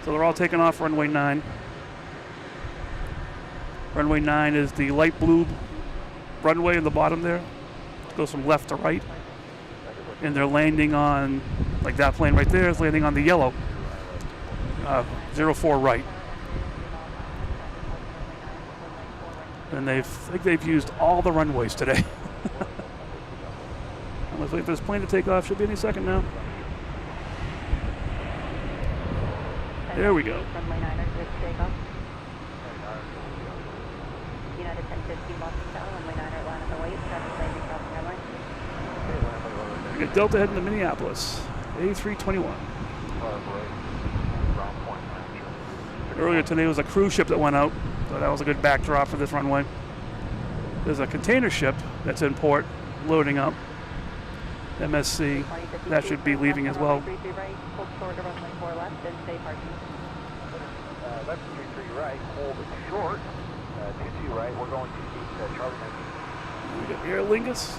So they're all taking off runway 9. Runway 9 is the light blue runway in the bottom there. It goes from left to right. And they're landing on, like that plane right there is landing on the yellow, 04 right. And I think they've used all the runways today. Let's wait for this plane to take off. Should be any second now. There we go. Runway 9 is good to take off. United 1050 Boston Tower, runway 9 are line on the way. Traffic landing crossing runway. We got Delta heading to Minneapolis. A321. Earlier today was a cruise ship that went out, so that was a good backdrop for this runway. There's a container ship that's in port, loading up. MSC, that should be leaving as well. Left 33 right, hold short. 22 right, we're going to see Charlie 19. We got Aer Lingus.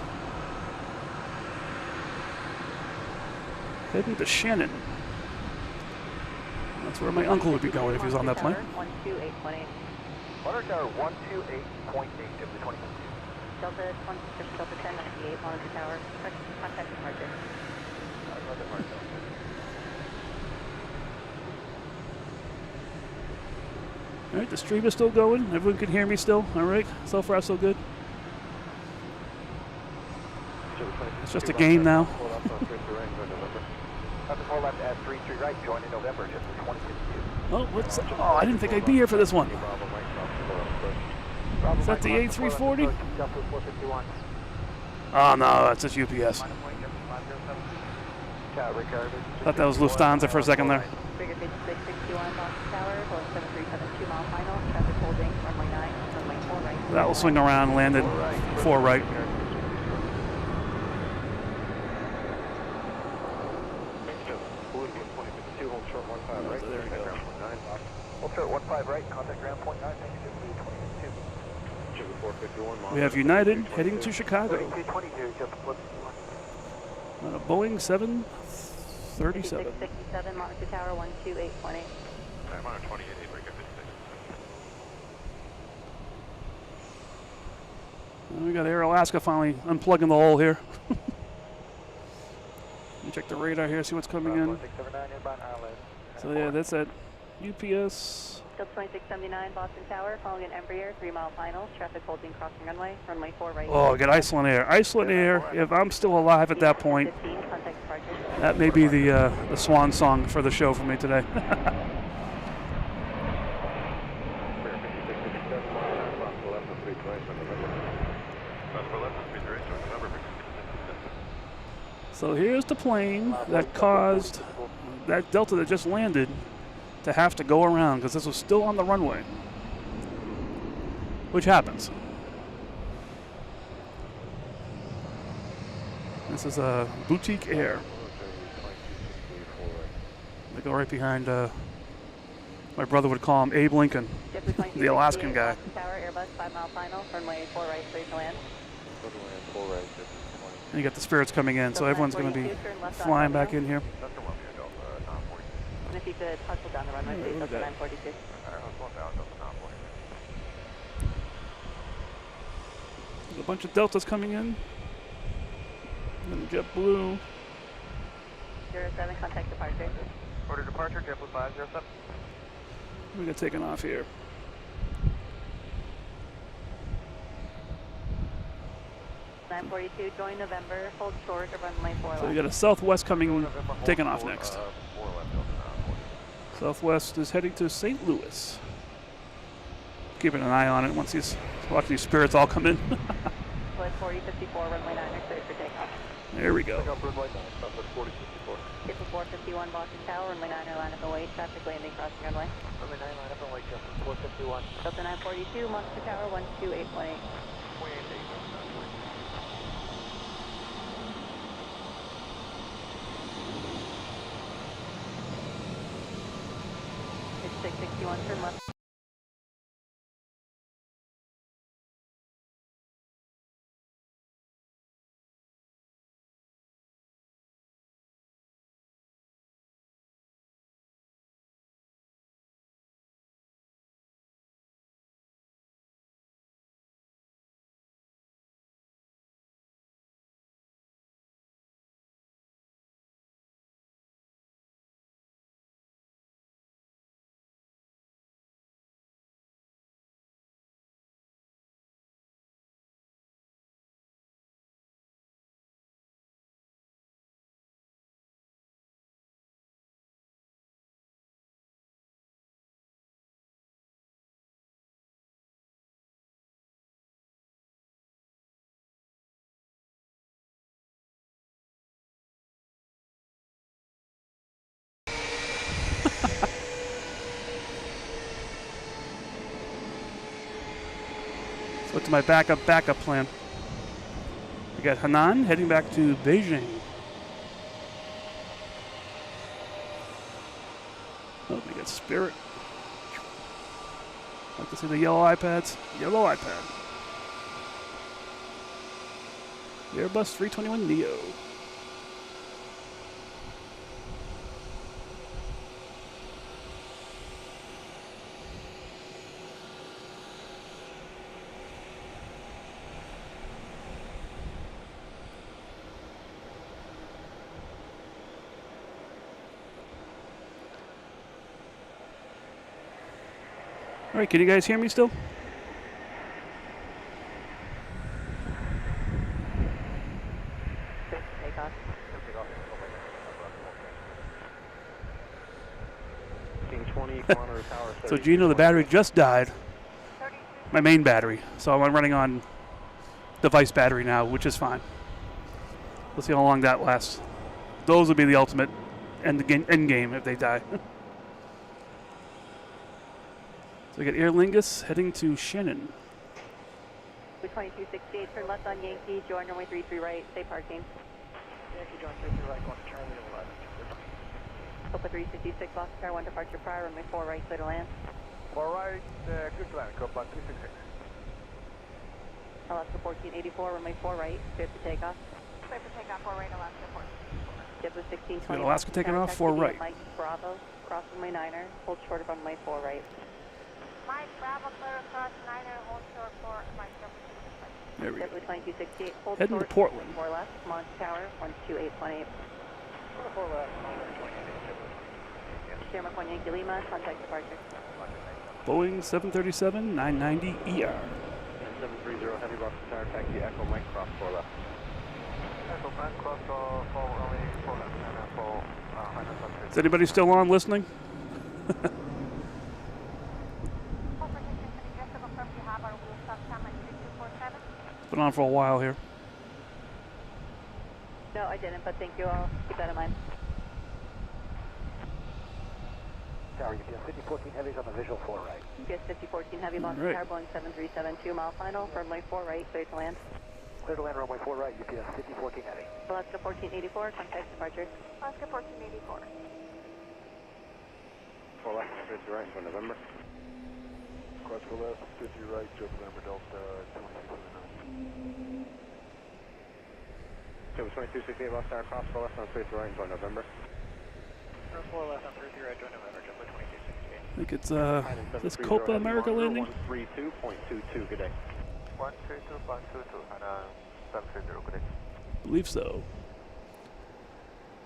Heading to Shannon. That's where my uncle would be going if he was on that plane. 128.8. Water tower 128.8 of the 20. Delta 26, Delta 1098, monitor tower. Contact departure. All right, the stream is still going. Everyone can hear me still. All right, so far so good. It's just a game now. Left at 33 right, join in November, just 2052. Oh, what's? Oh, I didn't think I'd be here for this one. Is that the A340? Oh no, that's just UPS. Thought that was Lufthansa for a second there. Figure 5661 Boston Tower, going 7372 mile final, traffic holding, runway 9, runway 4 right. That will swing around, landed 4 right. There we go. Hold short 15 right, contact ground point 9, thank you, JetBlue 22. We have United heading to Chicago 22, just flip. on a Boeing 737. 5667 Monster Tower, 128.8. I'm on a 28, breaker 56. And we got Air Alaska finally unplugging the hole here. Let me check the radar here, see what's coming in. 1679 inbound Ireland. So yeah, that's at UPS. Still 2679 Boston Tower, following an Embraer 3 mile final, traffic holding crossing runway 4 right. Oh, I got Iceland Air. Iceland Air, if I'm still alive at that point, 15, contact departure. that may be the swan song for the show for me today. So here's the plane that caused that Delta that just landed to have to go around because this was still on the runway, which happens. This is a Boutique Air. They go right behind, my brother would call him Abe Lincoln, the Alaskan guy. Tower, Airbus 5 mile final, runway 4 right, clear to land. And you got the Spirits coming in, so everyone's going to be flying back in here. And if you could hustle down the runway, please, Delta 942. There's a bunch of Deltas coming in. And JetBlue. 07, contact departure. Order departure, JetBlue 507. We got taken off here. (942) join November, hold short of runway 4 So we left. got a Southwest coming, taking off next. Southwest is heading to St. Louis. Keeping an eye on it once he's watching these Spirits all come in. Flight 4054, runway 9 are cleared for takeoff. There we go. It's 451 Boston Tower, runway 9 are line up and wait, traffic landing crossing runway. Runway 9, line up and wait, just 451. Delta 942, Monster Tower, 128.8. It's 661, turn left. So to my backup plan. We got Hanan heading back to Beijing. Oh, we got Spirit. Like to see the yellow iPads. Yellow iPad. The Airbus 321 Neo. All right, can you guys hear me still? Takeoff. So Gino, the battery just died. My main battery. So I'm running on device battery now, which is fine. We'll see how long that lasts. those would be the ultimate end game if they die. So we got Aer Lingus heading to Shannon. 2268, turn left on Yankee, join runway 33 right, stay parking. Yankee, join 33 right, going to Charlie 11. Copa 366, Boston Tower, 1 departure prior, runway 4 right, clear to land. 4 right, clear to land, Copa 366. Alaska 1484, runway 4 right, clear for takeoff. Clear for takeoff, 4 right, Alaska 14. JetBlue 1620. Alaska taking off, 4 right. Mike Bravo, cross runway 9er, hold short of runway 4 right. Mike Bravo, clear across 9er, hold short 4, Mike Bravo. There we go. JetBlue 2268, hold Heading short. to Portland. 4 left, Monte Tower, 12818. 4 left, 28. Sierra 1 Yankee Lima, contact departure. Boeing 737-990 ER. 730 Heavy Boston Tower, taxi Echo Mike, cross 4 left. Echo Mike, cross 4 only 4 left, and 4 Is anybody still on listening? It's been on for a while here. No, I didn't, but thank you. I'll keep that in mind. Tower, UPS 5014 Heavy's on the visual 4 right. UPS 5014 Heavy, Boston Right. Tower, Boeing 737, 2 mile final, runway 4 right, clear to land. Clear to land, runway 4 right, UPS 5014 Heavy. Alaska 1484, contact departure. Alaska 1484. 4 left, straight to right, for November. Cross 4 left, 50 right, November Delta 2679. JetBlue 2268 Boston Tower, cross 4 left on straight to right, for November. Turn 4 left on 33 right, join November, JetBlue 2268. I think it's this Copa America landing. 132.22, good day. 132.22, and 730, good day. Believe so.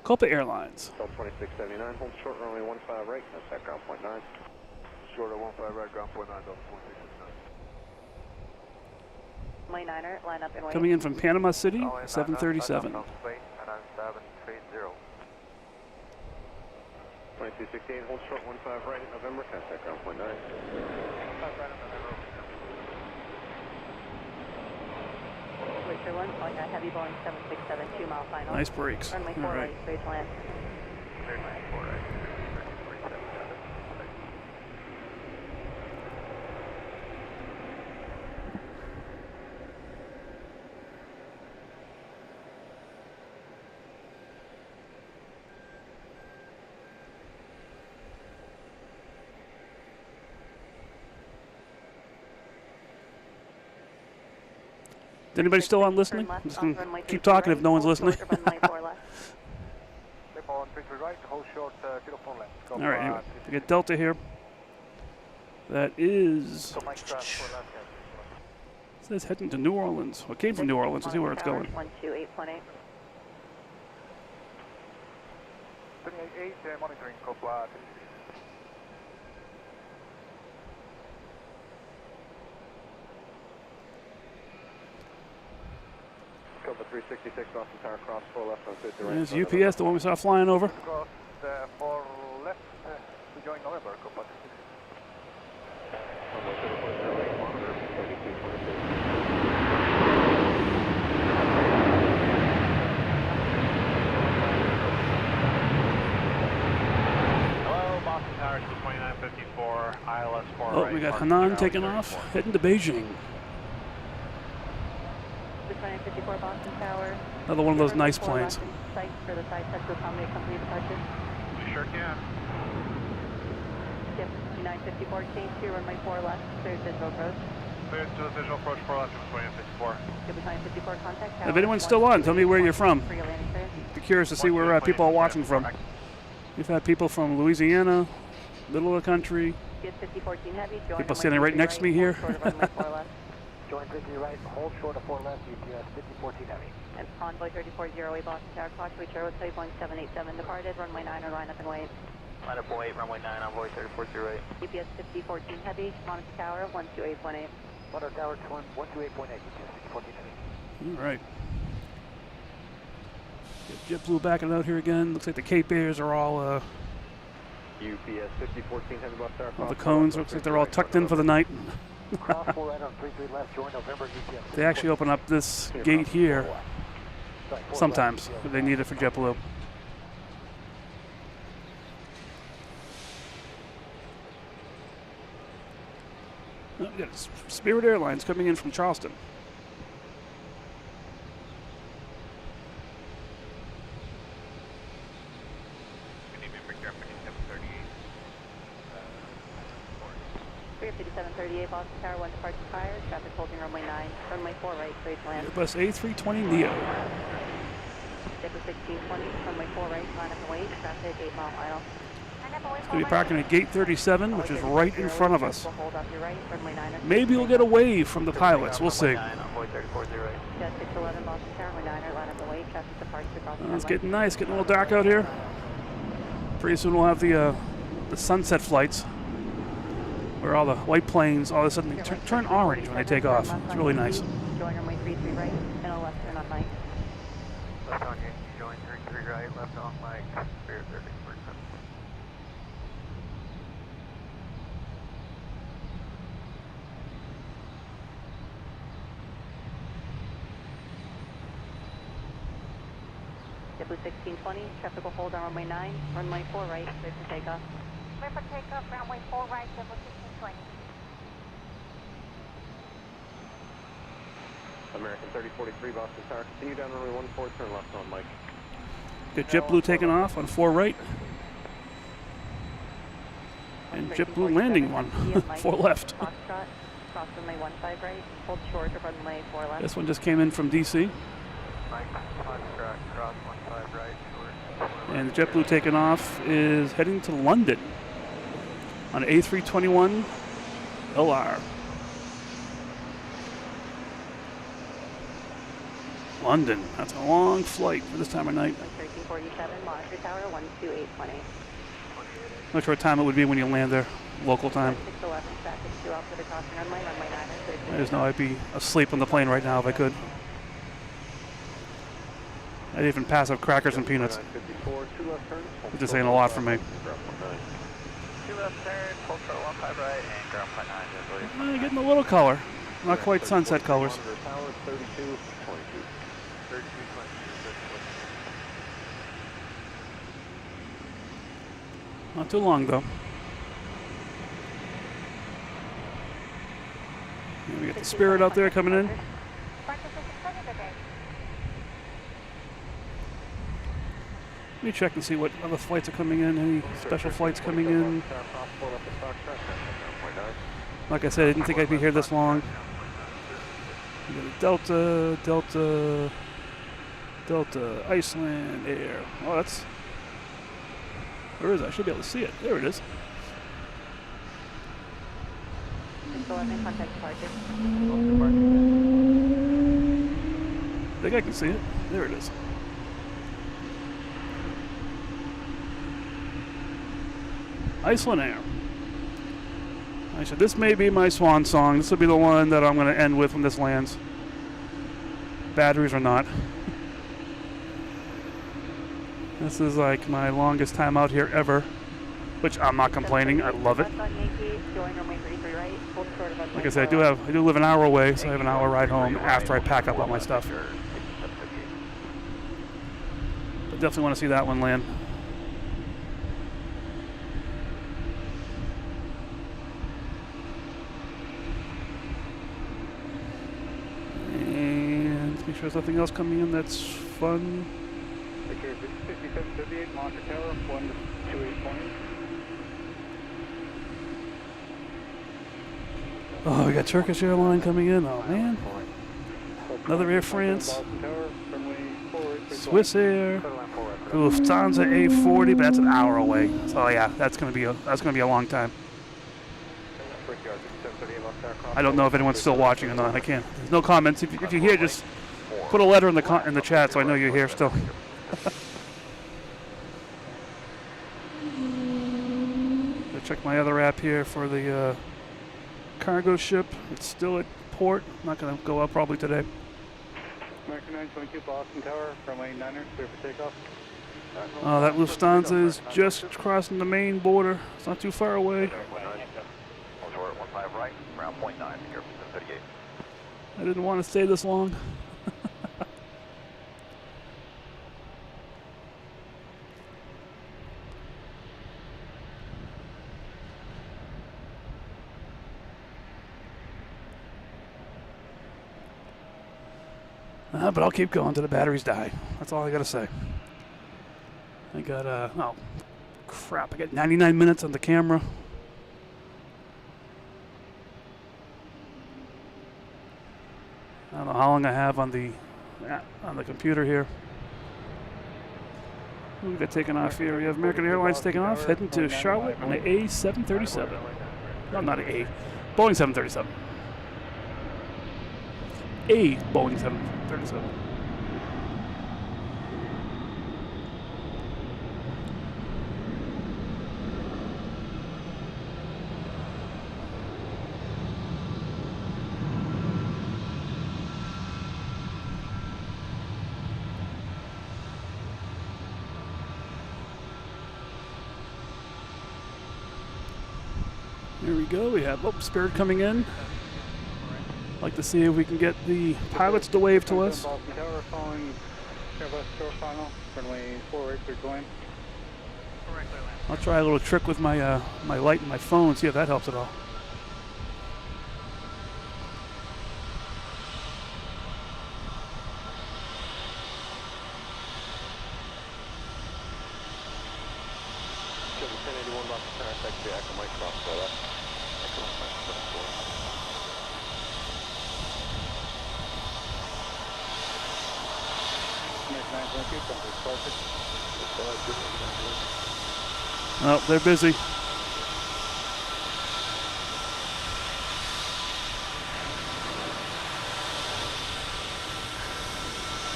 Copa Airlines. Call 2679, hold short runway 15 right, contact ground point 9. Short of 15 right, ground point 9, Delta 2669. Runway 9er, line up and wait. Coming in from Panama City, 737. 2268, hold short 15 right, November, contact ground point 9. 5 right on November. Glacier 1, calling that Heavy Boeing 767, 2 mile final. Nice brakes. Runway 4 All right. right, straight to land. Clear land, 4 right, 347. Is anybody still on listening? I'm just going to keep talking if no one's listening. Clear on 33 right, hold short, 04 left. All right, anyway, we get Delta here. That is, So Mike cross 4 left, it says heading to New Orleans. Well, it came from New Orleans. Let's see where it's going. 128.8. 388, monitoring Copa. Copa 366, Boston Tower, cross 4 left on 50 right. There's UPS, the one we saw flying over. Cross 4 left to join November, Copa 366. Hello, Boston Tower, 2954, ILS 4 Oh, right. we got Park Hanan Tower, taking 34. off, heading to Beijing. 2954 Boston Tower. Another one of those Runway nice 4 planes. left in sight for the side test to accommodate company departure. We sure can. Skip 2954, change to runway 4 left, clear visual approach. Clear to the visual approach 4 left, 2954. Skip 2954, contact tower. If anyone's still on, tell me where you're from. For your landing clear. Be curious to see where people are watching from. We've had people from Louisiana, middle of the country. UPS 5014 Heavy, join People runway standing right 50 next to me here. hold short of runway 4 left. Join 50 right, hold short of 4 left, UPS 5014 Heavy. And Envoy 3408 Boston Tower, clock switch airway play Boeing 787 departed, runway 9 or line up and wait. Line up 08, runway 9, Envoy 3408. UPS 5014 Heavy, Monaco Tower, 12818. Monaco Tower 128.8, UPS 5014 Heavy. All right. Get JetBlue backing out here again. Looks like the Cape Airs are all, UPS 5014 Heavy Boston Tower. all the cones. Looks like they're all tucked in for the night. Cross 4 right on 33 left, join November, UPS. They actually open up this gate here sometimes if they need it for JetBlue. Oh, we got Spirit Airlines coming in from Charleston. We're 5738 Boston Tower, 1 departure prior, traffic holding runway 9, runway 4 right, clear to land. Airbus A320 Neo. JetBlue 1620, runway 4 right, line up and wait, traffic 8 mile aisle. It's going to be parking at gate 37, which is right in front of us. We'll hold off your right, runway 9. Maybe we'll get a wave from the pilots. We'll see. Jet 611 Boston Tower, runway 9, line up and wait, traffic departure across the It's runway. getting nice, getting a little dark out here. Pretty soon we'll have the sunset flights, where all the white planes all of a sudden they turn orange when they take off. It's really nice. Join runway 33 right, and a left turn on Mike. Left on Yankee, join 33 right, left on Mike, Spirit 30. JetBlue 1620, traffic will hold on runway 9, runway 4 right, clear for takeoff. Clear for takeoff, runway 4 right, JetBlue 1620. American 3043 Boston Tower. Continue down runway 14, turn left on Mike. Got JetBlue taking off on 4 right. And JetBlue landing on 4 left. Foxtrot, cross runway 15 right, hold short of runway 4 left. This one just came in from DC. Mike, Foxtrot, cross 15 right, short. And JetBlue taking off is heading to London on A321 LR. London, that's a long flight for this time of night. 1347, monitor tower, 12820. Not sure what time it would be when you land there, local time. 611, traffic 2 out for the crossing runway, runway 9 is clear for I just know I'd be asleep on the plane right now if I could. I'd even pass up crackers and peanuts. It's just saying a lot for me. 2 left turn, full throttle 15 right, and ground point 9, I believe. Getting a little color. Not quite sunset colors. 3222. Not too long though. And we got the Spirit out there coming in. Let me check and see what other flights are coming in. Any special flights coming in? Like I said, I didn't think I'd be here this long. We got a Delta, Iceland, Air. Oh, that's... Where is it? I should be able to see it. There it is. 611, contact departure. I think I can see it. There it is. Iceland Air. I said, this may be my swan song. This will be the one that I'm going to end with when this lands. Batteries or not. This is like my longest time out here ever, which I'm not complaining. I love it. Like I said, I do live an hour away, so I have an hour ride home after I pack up all my stuff. But definitely want to see that one land. And make sure there's nothing else coming in that's fun. 5738, monitor tower, 12820. Oh, we got Turkish Airline coming in. Oh, man. Another Air France. Swiss Air. Lufthansa A340, but that's an hour away. So yeah, that's gonna be a long time. I don't know if anyone's still watching or not. I can't. There's no comments. If you're here, just put a letter in the chat so I know you're here still. Check my other app here for the cargo ship. It's still at port. Not going to go up probably today. American 922 Boston Tower, runway 9er, clear for takeoff. Oh, that Lufthansa is just crossing the main border. It's not too far away. I didn't want to stay this long. But I'll keep going till the batteries die. That's all I gotta say. I got, oh, crap. I got 99 minutes on the camera. I don't know how long I have on the computer here. We got taken off here. We have American Airlines taking off, heading to Charlotte on the A337. No, not an A. Boeing 737. A Boeing 737. Here we go. We have Spirit coming in. Like to see if we can get the pilots to wave to us. Boston Tower following Airbus short final, runway 48 clear to land. I'll try a little trick with my my light and my phone, see if that helps at all. Oh, they're busy.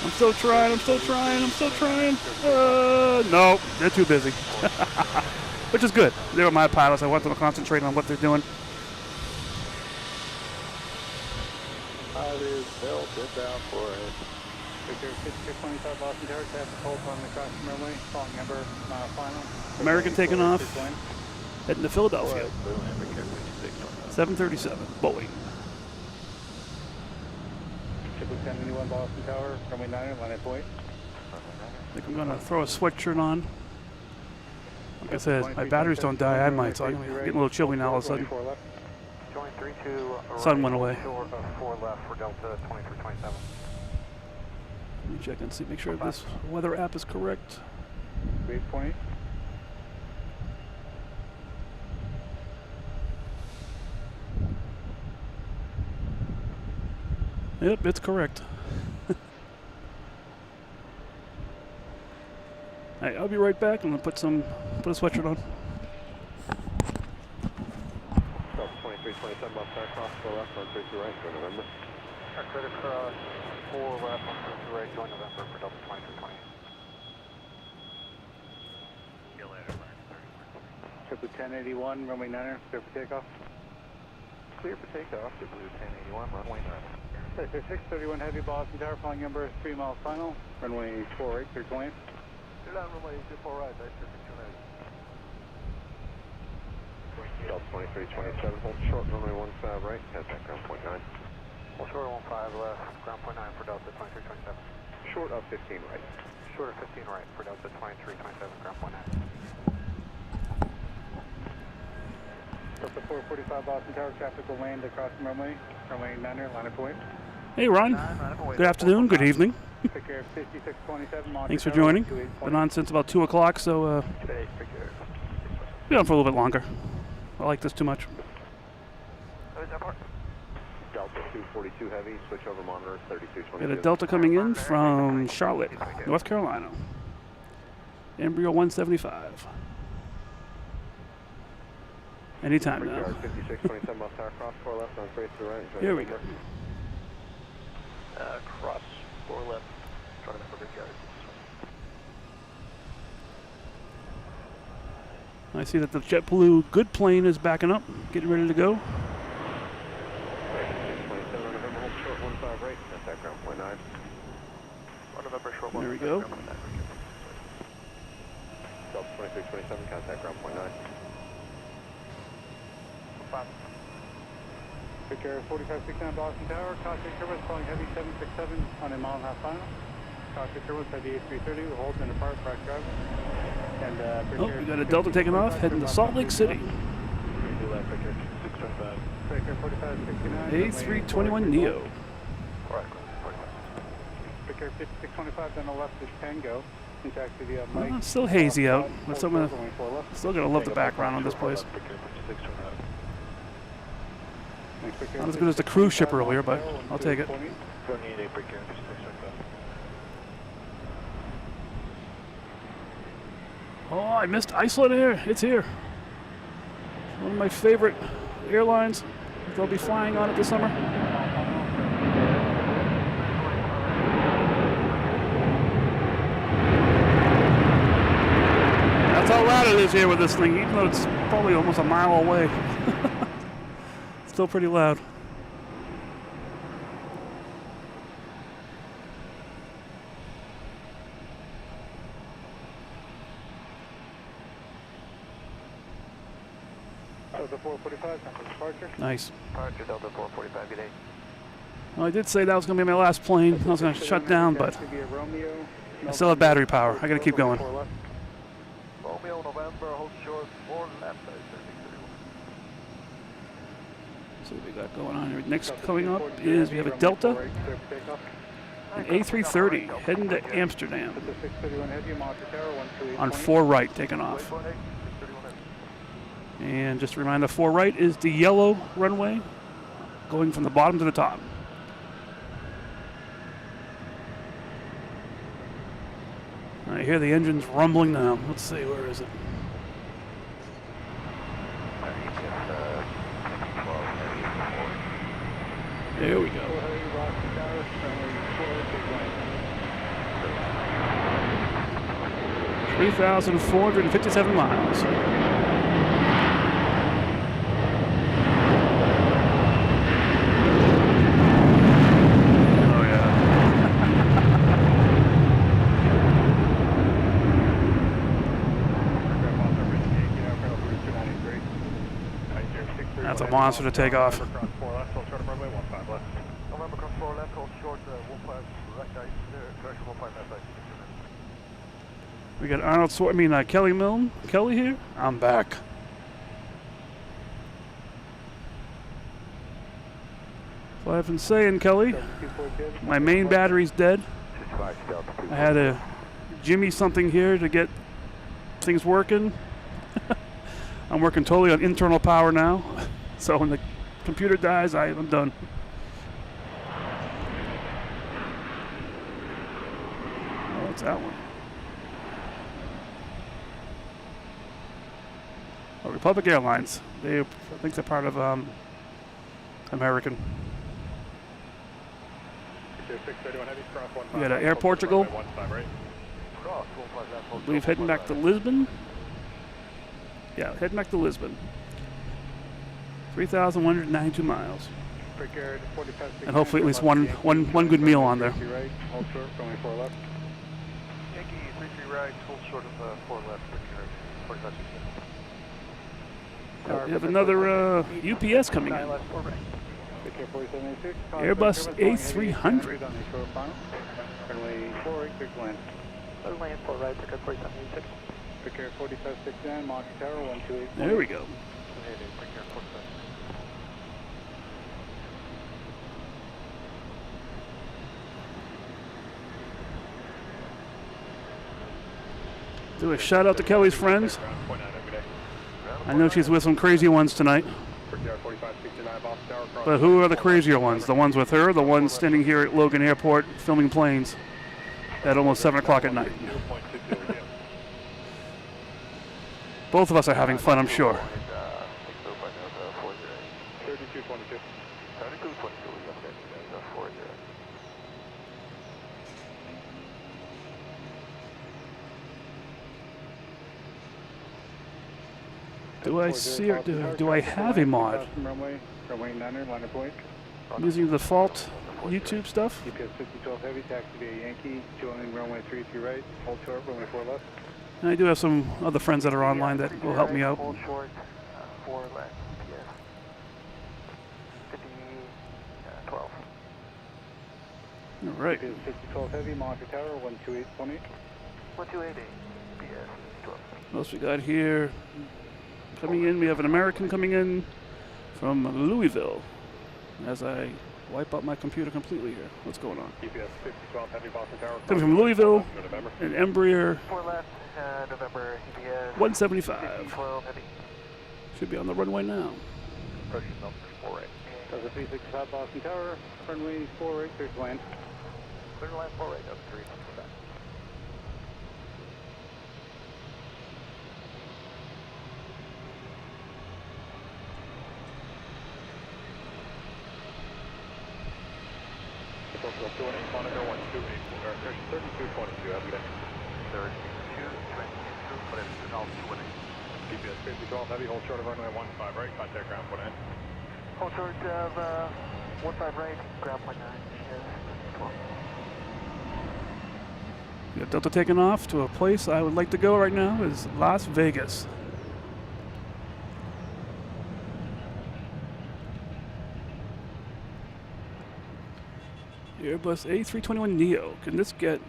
I'm still trying. No, they're too busy. Which is good. They're my pilots. I want them to concentrate on what they're doing. Is built it down for it. Victor 5625 Boston Tower, traffic hold on the crossing runway, following number final. American taking off, heading to Philadelphia. 737, Boeing. JetBlue 1081 Boston Tower, runway 9, line up point. I think I'm going to throw a sweatshirt on. Like I said, my batteries don't die, I might, so I'm getting a little chilly now all of a sudden. Sun went away. 4 left for Delta 2327. Let me check and see, make sure this weather app is correct. 8.8. Yep, it's correct. Hey, I'll be right back. I'm gonna put a sweatshirt on. Delta 2327 left side cross, 4 left, on 32 right, go November. Credit cross, 4 left, on 32 right, join November for Delta 2320. See you later, JetBlue 1081, runway 9er, clear for takeoff. Clear for takeoff, JetBlue 1081, runway 9. Sector 631 Heavy Boston Tower, flying number 3 miles final, runway 48, clear to land. Clear down runway 24 right, that's your 290. Delta 2327, hold short, runway 15 right, contact ground point 9. Hold short 15 left, ground point 9 for Delta 2327. Short of 15 right. Short of 15 right for Delta 2327, ground point 9. Delta 445 Boston Tower, traffic will land across the runway 9er, line of point. Hey, Ron. Good afternoon, good evening. Take care of 5627. Thanks for joining. Been on since about 2 o'clock, so be on for a little bit longer. I like this too much. Delta 242 heavy, switch over monitor 3220. Got a Delta coming in from Charlotte, North Carolina. Embryo 175. Anytime now. 5627 left tower cross, 4 left on 32 right. Here we go. Cross, 4 left, join November Brickyard. I see that the JetBlue good plane is backing up, getting ready to go. 27 on November, hold short 15 right, contact ground point 9. On November short There we go. Delta 2327, contact ground point 9. Take care of 4569 Boston Tower, contact turbines calling heavy 767 on a 1.5 mile final. Contact turbines at the A330, we'll hold and depart track driver. And Oh, we got a Delta taking off, heading to Salt Lake City. Take care 4569. A321 Neo. Air 5625, then the left is Tango. And taxi the Mike. It's still hazy out. But still gonna love the background on this place. Not as good as the cruise ship earlier, but I'll take it. Oh, I missed Iceland Air. It's here. One of my favorite airlines. They'll be flying on it this summer. That's how loud it is here with this thing, even though it's probably almost a mile away. Still pretty loud. Delta 445, departure. Nice. Departure Delta 445, good day. Well, I did say that was going to be my last plane. I was going to shut down, but I still have battery power. I got to keep going. Romeo, November, hold short, 4 left. So what we got going on here. Next coming up is we have a Delta, an A330 heading to Amsterdam on 4 right taking off. And just a reminder, 4 right is the yellow runway going from the bottom to the top. I hear the engine's rumbling now. Let's see, where is it? There we go. 3,457 miles. That's a monster to take off. We got Arnold Kelly Milne. Kelly here. I'm back. So I've been saying, Kelly, my main battery's dead. I had to jimmy something here to get things working. I'm working totally on internal power now. So when the computer dies, I'm done. Oh, what's that one? Oh, Republic Airlines. I think they're part of American. We got Air Portugal. I believe heading back to Lisbon. Yeah, heading back to Lisbon. 3,192 miles. And hopefully at least one good meal on there. Yankee 33 right, hold short of 4 left, 45 We have another UPS coming in. Airbus A340. There we go. Do a shout out to Kelly's friends. I know she's with some crazy ones tonight. But who are the crazier ones? The ones with her, the ones standing here at Logan Airport filming planes at almost 7 o'clock at night. Both of us are having fun, I'm sure. Do I see or do I have a mod? I'm using the default YouTube stuff. And I do have some other friends that are online that will help me out. Hold short, 4 left, yes. 12. All right. 12 heavy, monitor tower, 12820. 1280, PS 12. What else we got here? Coming in, we have an American coming in from Louisville as I wipe out my computer completely here. What's going on? GPS 5012 Heavy Boston Tower. Coming from Louisville, November. an Embraer 4 left, November, GPS 175. 12 heavy. Should be on the runway now. Approaching number 48. Delta 365 Boston Tower, runway 48, clear to land. Clear to land 48, up 3. Portugal 28, monitor 128, or 3222, have a good day. 3222, but it's all 28. GPS 5012 Heavy, hold short of runway 15 right, contact ground point 9. Hold short of 15 right, ground point 9, yes, 12. We got Delta taking off to a place I would like to go right now is Las Vegas. Airbus A321 Neo. Can this get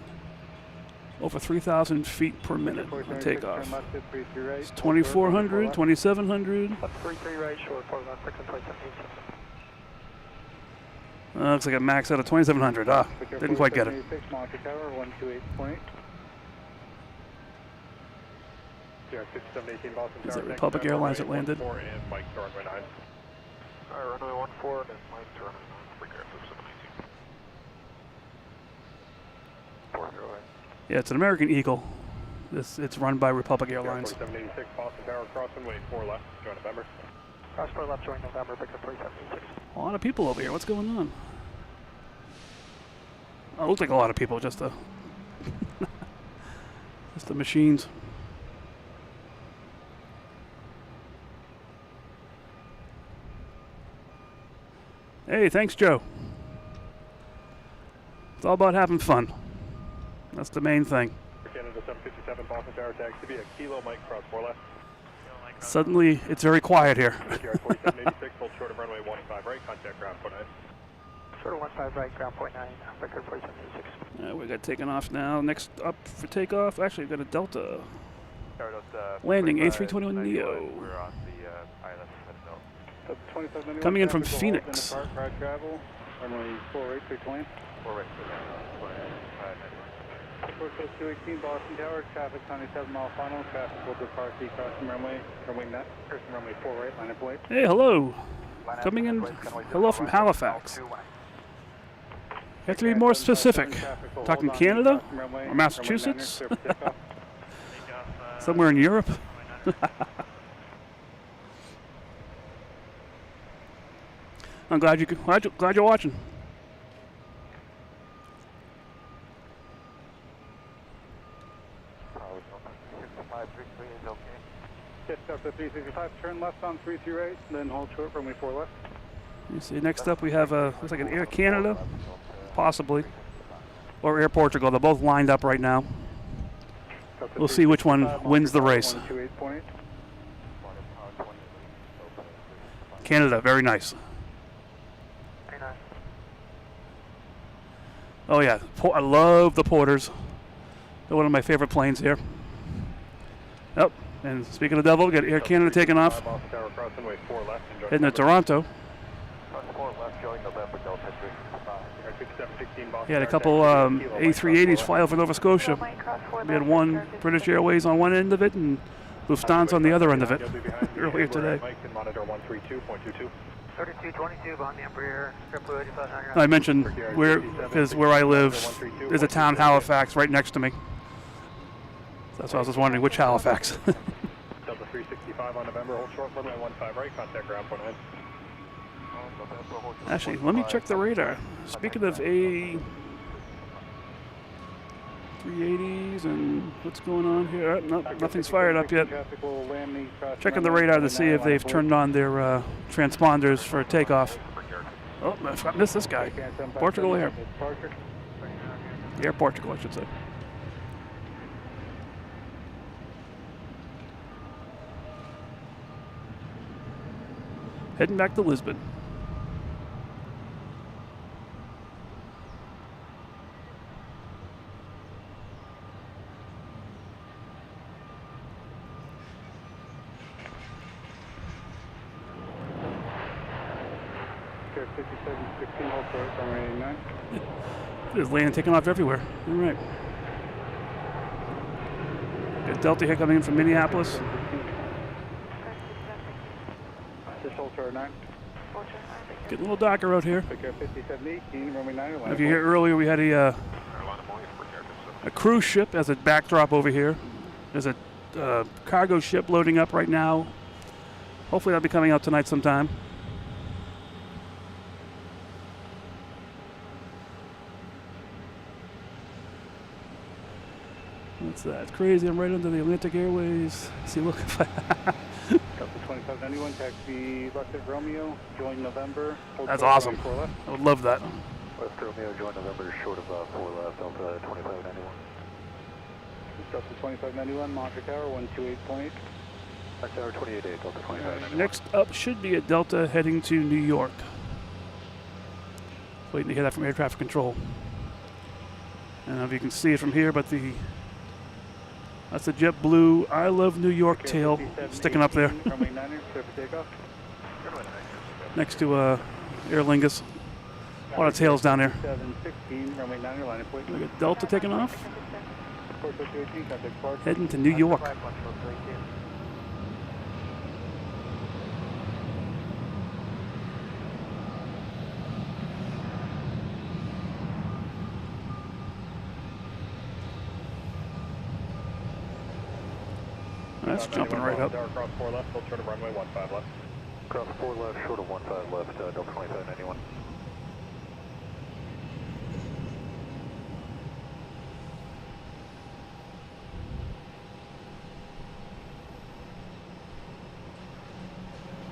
over 3,000 feet per minute on takeoff? It's 2,400, 2,700. Up 33 right, short, 4 left, 2787. Looks like a max out of 2,700. Ah, didn't quite get it. Monitor Tower, 128.8. Is it Republic Airlines that landed? And Mike to runway 9. Alright, runway 14, and Mike to runway 9, free air 792. Yeah, it's an American Eagle. It's run by Republic Airlines. 4786 Boston Tower, cross runway 4 left, join November. Cross 4 left, join November, pickup 3786. A lot of people over here. What's going on? Oh, it looks like a lot of people. Just the just the machines. Hey, thanks, Joe. It's all about having fun. That's the main thing. Canada 757 Boston Tower, taxi to be a Kilo Mike, cross 4 left. Suddenly, it's very quiet here. 4786, hold short of runway 15 right, contact ground point 9. Short of 15 right, ground point 9, record 4786. We got taken off now. Next up for takeoff, actually, we've got a Delta. Landing A321 Neo. We're on the island. Coming in from Phoenix. Travel, runway 48, clear to land. 4 right, 218 Boston Tower, traffic 97 mile final, traffic will depart the crossing runway 4 right, line up wait. Hey, hello. Coming in, hello from Halifax. You have to be more specific. Talking Canada or Massachusetts? Somewhere in Europe? I'm glad you're watching. Yes, Delta 365, turn left on 33 right, then hold short runway 4 left. You see, next up we have looks like an Air Canada, possibly, or Air Portugal. They're both lined up right now. We'll see which one wins the race. Canada, very nice. Oh yeah, I love the Porters. They're one of my favorite planes here. Yep, and speaking of devil, we got Air Canada taking off. Heading to Toronto. He had a couple A380s fly over Nova Scotia. We had one British Airways on one end of it and Lufthansa on the other end of it earlier today. 3222 on the Embraer, JetBlue 8500. I mentioned because where I live, there's a town, Halifax, right next to me. That's why I was just wondering which Halifax. Delta 365 on November, hold short runway 15 right, contact ground point 9. Actually, let me check the radar. Speaking of A380s and what's going on here, no, nothing's fired up yet. Checking the radar to see if they've turned on their transponders for takeoff. Oh, I missed this guy. Portugal Air. Air Portugal, I should say. Heading back to Lisbon. 5716, hold short, runway 89. There's landing taking off everywhere. All right. Got Delta here coming in from Minneapolis. Just hold short 9. Getting a little darker out here. Take care 5718, runway 9. If you hear earlier, we had a cruise ship as a backdrop over here. There's a cargo ship loading up right now. Hopefully that'll be coming out tonight sometime. What's that? It's crazy. I'm right under the Atlantic Airways. See, look if I... Delta 2591, taxi left at Romeo, join November. That's awesome. I would love that. West Romeo, join November, short of 4 left, Delta 2591. Delta 2591, Monster Tower, 128.8. Tower 28.8, Delta 2591. Next up should be a Delta heading to New York. Waiting to hear that from air traffic control. I don't know if you can see it from here, but that's the JetBlue I Love New York tail sticking up there. Next to Aer Lingus. A lot of tails down there. We got Delta taking off. Heading to New York. That's jumping right up. Cross 4 left, hold short of runway 15 left. Cross 4 left, short of 15 left, Delta 2591.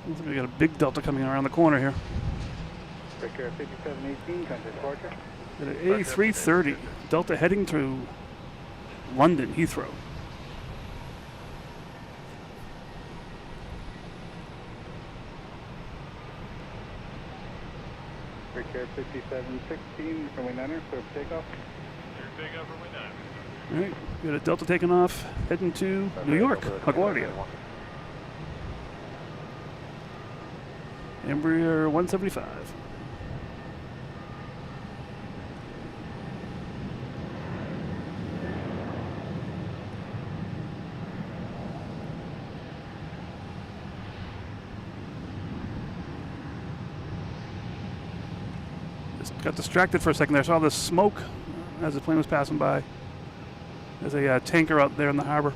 Looks like we got a big Delta coming around the corner here. Take care 5718, come to departure. Got an A330 Delta heading to London, Heathrow. Take care 5716, runway 9er, clear for takeoff. Clear takeoff, runway 9. All right, we got a Delta taking off, heading to New York, LaGuardia. Embraer 175. Just got distracted for a second there. Saw the smoke as the plane was passing by. There's a tanker out there in the harbor.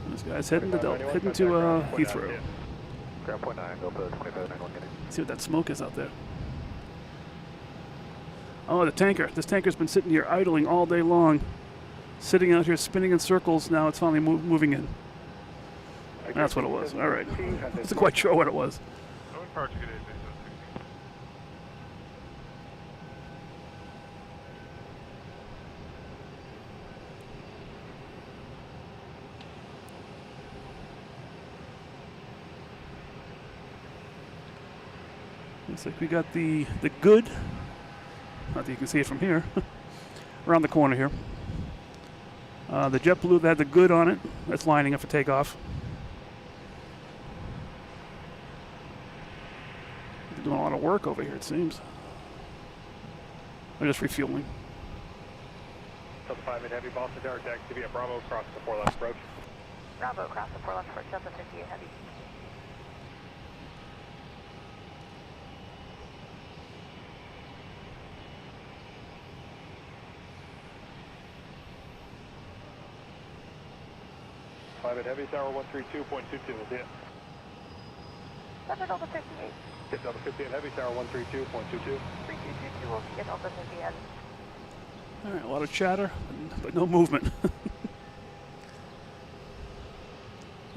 This guy's heading to Heathrow. Ground point 9, Delta 2591 getting. See what that smoke is out there. Oh, the tanker. This tanker's been sitting here idling all day long. Sitting out here spinning in circles. Now it's finally moving in. That's what it was. All right. Wasn't quite sure what it was. Looks like we got the good. Not that you can see it from here. Around the corner here. The JetBlue that had the good on it. That's lining up for takeoff. They're doing a lot of work over here, it seems. They're just refueling. Delta 5 in heavy, Boston Tower, taxi via Bravo, cross the 4 left approach. Bravo, cross the 4 left approach, Delta 58 heavy. At heavy tower 132.22 will see it. Delta 58. Hit Delta 58 heavy tower 132.22. 3222 will see it, Delta 58. All right, a lot of chatter, but no movement.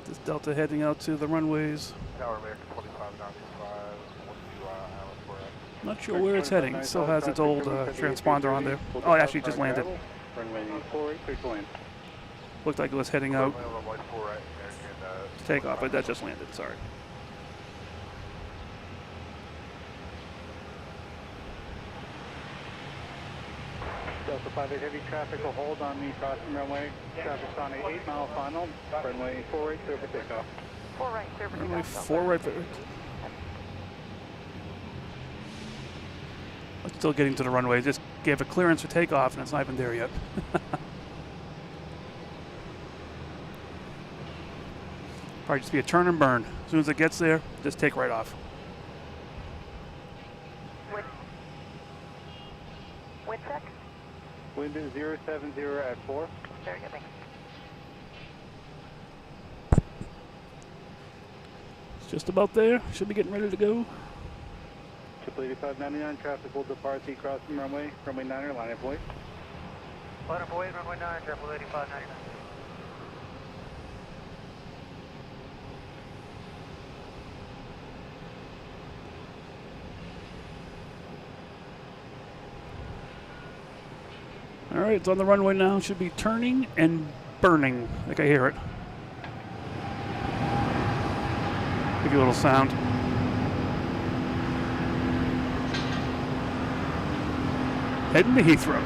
This Delta heading out to the runways. Tower American 2595, Not sure where it's heading. It still has its old transponder on there. Oh, it actually just landed. Runway 48, clear to land. Looked like it was heading out to take off, but that just landed. Sorry. Delta Delta 58 heavy traffic will hold on the crossing runway. Traffic's on a 8-mile final. Runway 48 clear for takeoff. 4 right, clear for Runway takeoff. 4 right. I'm still getting to the runway. Just gave a clearance for takeoff, and it's not even there yet. Probably just be a turn and burn. As soon as it gets there, just take right off. Wind check. Wind is 070 at 4. Very good, thanks. It's just about there. Should be getting ready to go. JetBlue 8599 traffic will depart the crossing runway. Runway 9er, line of void. Line of void, runway 9, JetBlue 8599. All right, it's on the runway now. Should be turning and burning. Like I hear it. Give you a little sound. Heading to Heathrow.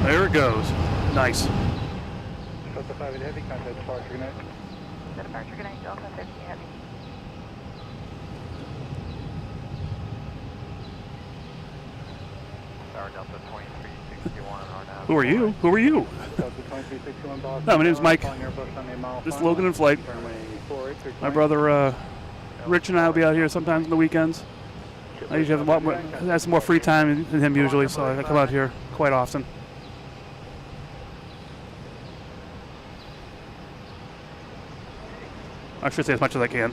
There it goes. Nice. Delta 58 heavy, contact departure, good night. Departure, good night, Delta 50 heavy. Tower Delta 2361 on now. Who are you? Who are you? Delta 2361 Boston. No, my name's Mike. Calling Airbus on a mile This is final. Logan in flight. Runway 48 clear My to brother Rich and I will be out here sometimes on the weekends. I usually have a lot more, I have some more free time than him usually, so I come out here quite often. I should say as much as I can.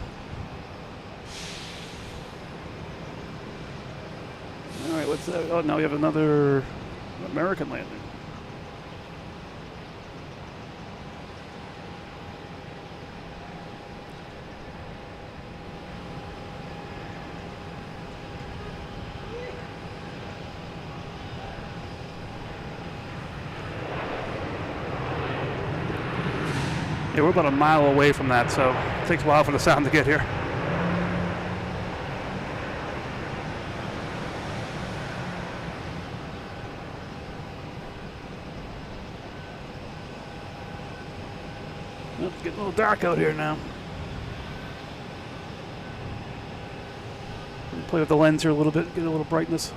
All right, what's that? Oh, now we have another American landing. Yeah, we're about a mile away from that, so it takes a while for the sound to get here. Well, it's getting a little dark out here now. Play with the lens here a little bit, get a little brightness.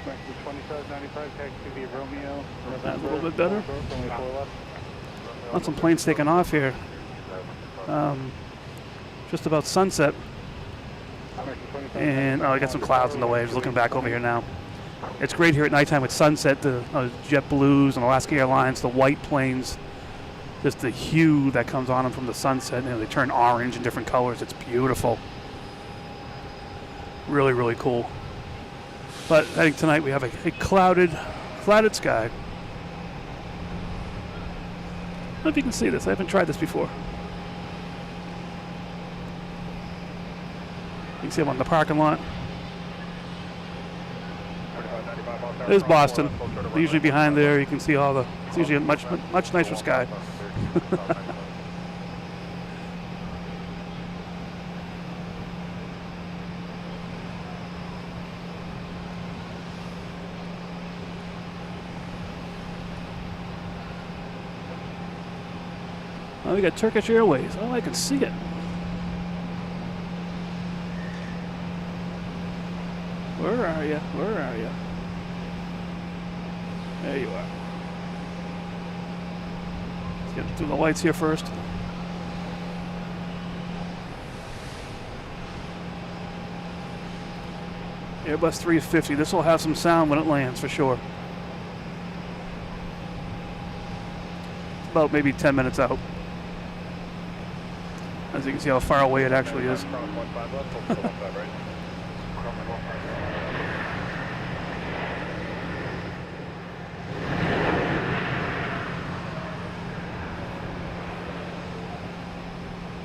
American 2595, taxi via Romeo. That's a little bit better. Only 4 left. Want some planes taking off here. Just about sunset. American 2595. And I got some clouds in the way. Just looking back over here now. It's great here at nighttime with sunset. The JetBlues and Alaska Airlines, the white planes, just the hue that comes on them from the sunset. And they turn orange in different colors. It's beautiful. Really, really cool. But I think tonight we have a clouded sky. I don't know if you can see this. I haven't tried this before. You can see them on the parking lot. There's Boston. They're usually behind there. You can see all the. It's usually a much nicer sky. Oh, we got Turkish Airways. Oh, I can see it. Where are you? Where are you? There you are. Let's get through the lights here first. Airbus 350. This will have some sound when it lands for sure. It's about maybe 10 minutes out. As you can see how far away it actually is.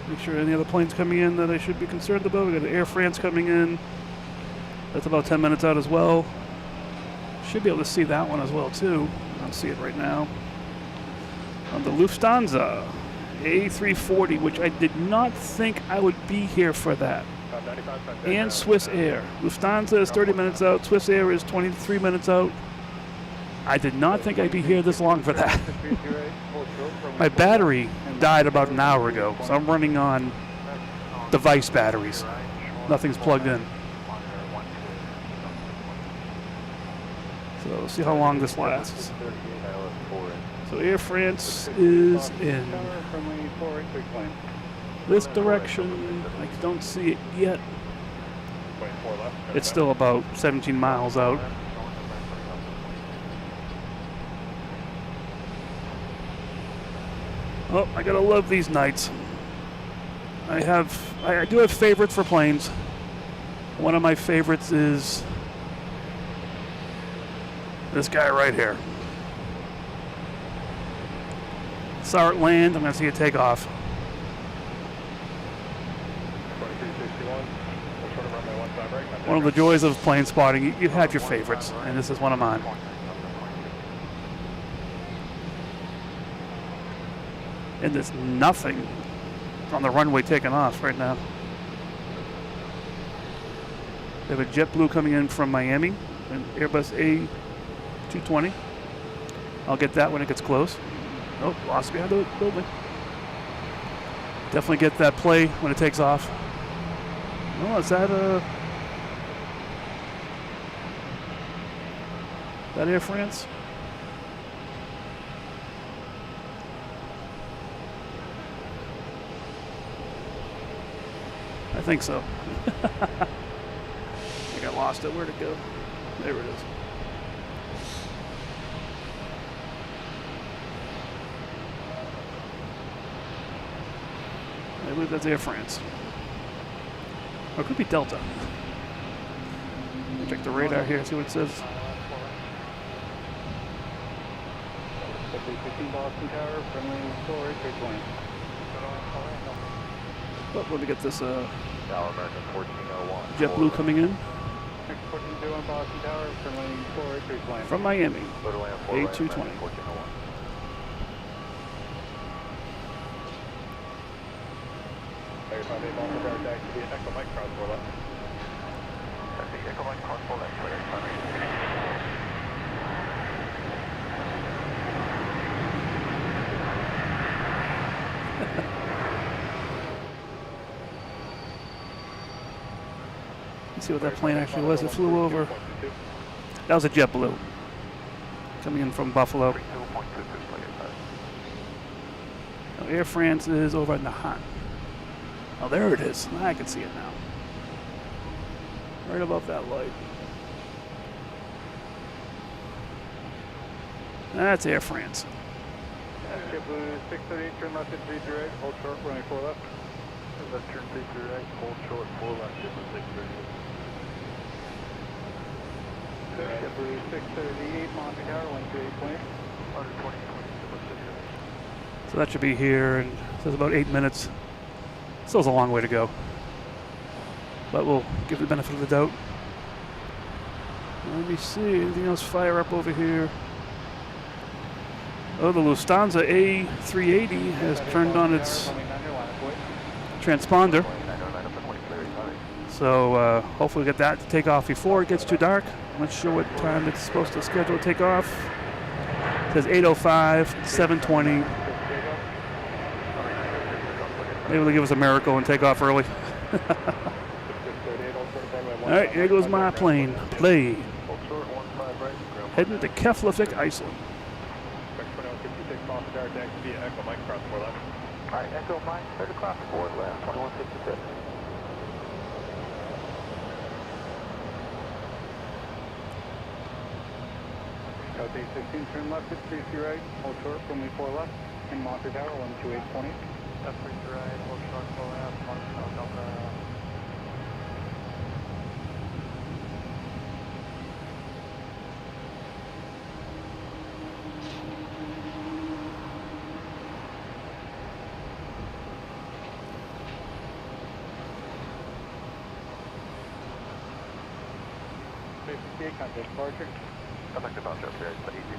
Make sure any other planes coming in that I should be concerned about. We got an Air France coming in. That's about 10 minutes out as well. Should be able to see that one as well too. I don't see it right now. On the Lufthansa A340, which I did not think I would be here for that. And Swiss Air. Lufthansa is 30 minutes out. Swiss Air is 23 minutes out. I did not think I'd be here this long for that. My battery died about an hour ago, so I'm running on device batteries. Nothing's plugged in. So we'll see how long this lasts. So Air France is in this direction. I don't see it yet. It's still about 17 miles out. Oh, I gotta love these nights. I do have favorites for planes. One of my favorites is this guy right here. Saw it land, I'm gonna see it take off. One of the joys of plane spotting, you have your favorites, and this is one of mine. And there's nothing on the runway taking off right now. We have a JetBlue coming in from Miami, an Airbus A380. I'll get that when it gets close. Oh, lost behind the building. Definitely get that play when it takes off. Oh, is that Air France? I think so. I think I lost it. Where'd it go? There it is. I believe that's Air France. Or it could be Delta. Check the radar here, see what it says. Tower, friendly forward, 320. Oh, let me get this JetBlue coming in. Boston Tower, friendly forward, 320. From Miami, A220. Let's see what that plane actually was. It flew over. That was a JetBlue coming in from Buffalo. Now, Air France is over at Nahan. Oh, there it is. I can see it now. Right above that light. That's Air France. JetBlue 638, turn left at 33 right, hold short, running 4 left. Left turn 33 right, hold short, 4 left, JetBlue 638. JetBlue 638, Monte Tower, 128.8. 120, So that should be here, and it says about 8 minutes. Still has a long way to go. But we'll give the benefit of the doubt. Let me see, anything else fire up over here? Oh, the Lufthansa A380 has turned on its transponder. So hopefully we'll get that to take off before it gets too dark. I'm not sure what time it's supposed to schedule to take off. It says 8:05, 7:20. Maybe they'll give us a miracle and take off early. All right, here goes my plane. Play. Heading to Keflavik, Iceland. Alright, Echo Mike, third across the board, left 2156. South 816, turn left at 30 right, hold short, runway 4 left, in Monster Tower, 128.8. That's 30 right, hold short, 4 left, Monster Delta. Contact departure. Contact departure, okay.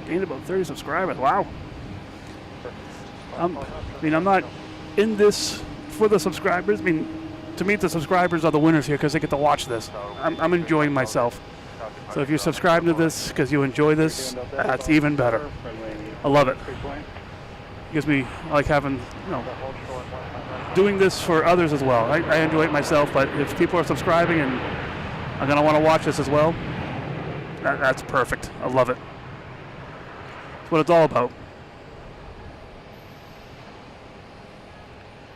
Gained about 30 subscribers. Wow. I mean, I'm not in this for the subscribers. I mean, to me, the subscribers are the winners here because they get to watch this. I'm enjoying myself. So if you're subscribing to this because you enjoy this, that's even better. I love it. Gives me, I like having, you know, doing this for others as well. I enjoy it myself, but if people are subscribing and are going to want to watch this as well, that's perfect. I love it. That's what it's all about.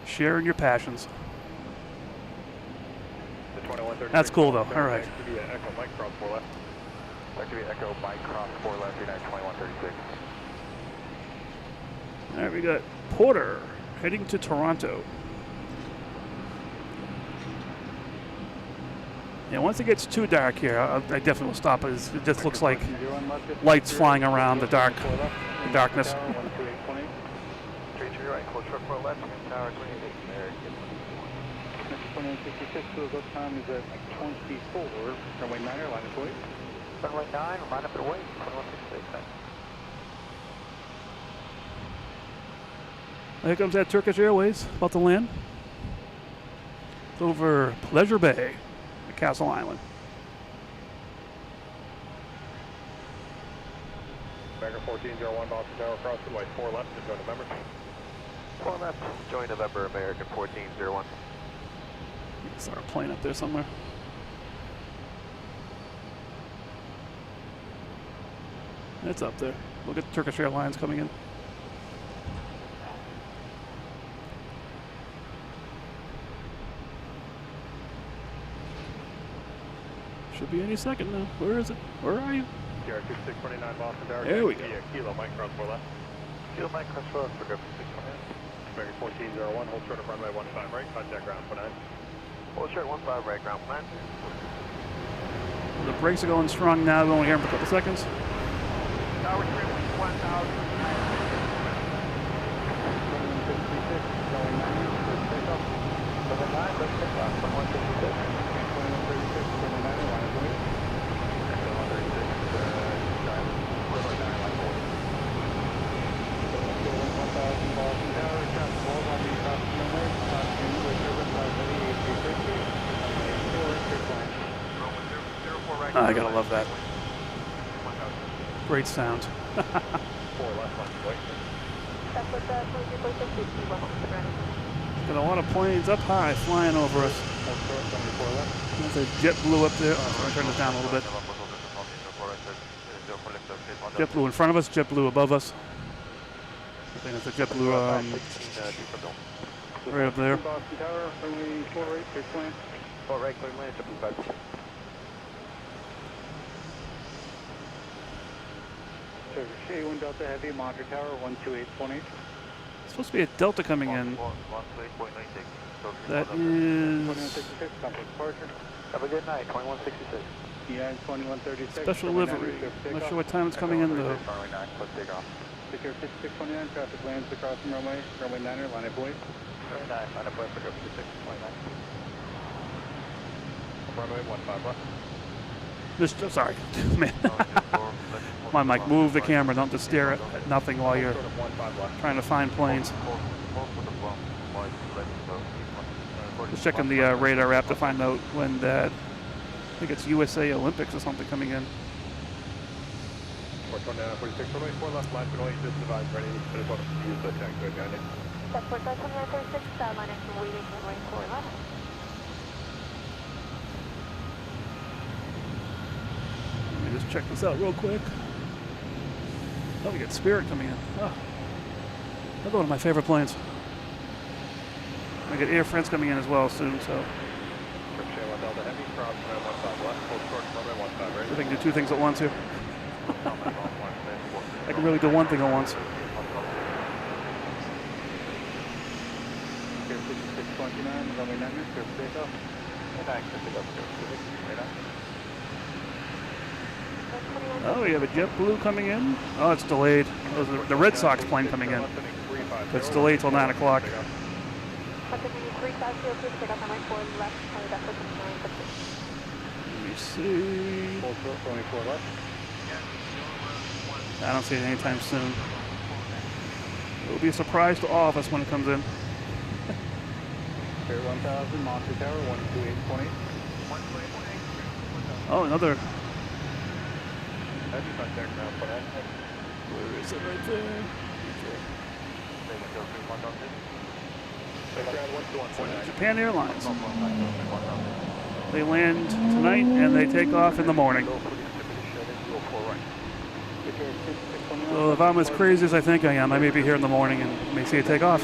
Sharing your passions. That's cool though. All right. Echo Mike cross 4 left. Activate Echo Mike cross 4 left, United 2136. All right, we got Porter heading to Toronto. Yeah, once it gets too dark here, I definitely will stop. It just looks like lights flying around the darkness. 33 right, hold short 4 left, Tower 28. There, 2166, so the time is at 24. Runway 9 line of way. Runway 9, line up and away, 2166. Here comes that Turkish Airways, about to land. It's over Pleasure Bay, at Castle Island. American 1401, Boston Tower, cross runway 4 left, to join November. 4 left, join November, American 1401. Start a plane up there somewhere. It's up there. Look at Turkish Airlines coming in. Should be any second now. Where is it? Where are you? TR 2629 Boston Tower. There we go. Kilo Mike cross 4 left. Kilo Mike cross 4 left, for 629. American 1401, hold short of runway 15 right, contact ground 19. Hold short 15 right, ground 19. The brakes are going strong now. We only hear them for a couple seconds. Tower 3, 1000. I gotta love that. Great sound. 4 left, wait. Got a lot of planes up high flying over us. There's a JetBlue up there. Oh, I'm turn this down a little bit. JetBlue in front of us, JetBlue above us. I think it's a JetBlue right up there. Boston Tower, runway 4 right, clear plan. 4 right, clear land, JetBlue 5. A1 Delta Heavy, Monster Tower, 128.8. It's supposed to be a Delta coming in. That is 2166, contact departure. Have a good night, 2166. Yeah, 2136. special livery. I'm not sure what time it's coming in though. Runway 9, let's take off. Secure 5629, traffic lands across from runway 9er, line of way. Runway 9, line up, for 5629. Runway 15 left. Just, sorry, man. My mic, move the camera. Don't just stare at nothing while you're trying to find planes. Just checking the radar app to find out when that. I think it's USA Olympics or something coming in. 429, 46, runway 4 left, line for just advise ready. I just want to use the tank to advantage. Support 2936, line up and waiting runway 4 left. Let me just check this out real quick. Oh, we got Spirit coming in. Oh, another one of my favorite planes. I got Air France coming in as well soon, so. I think I can do two things at once here. can really do one thing at once. Air 5629, runway 9, clear for takeoff. Oh, we have a JetBlue coming in. Oh, it's delayed. Oh, the Red Sox plane coming in. It's delayed till 9 o'clock. Let me see. I don't see it anytime soon. It'll be a surprise to all of us when it comes in. Air 1000, Monster Tower, 128.8. Oh, another. Heavy contact ground, but Where is it right there? Japan Airlines. They land tonight and they take off in the morning. So if I'm as crazy as I think I am, I may be here in the morning and may see it take off.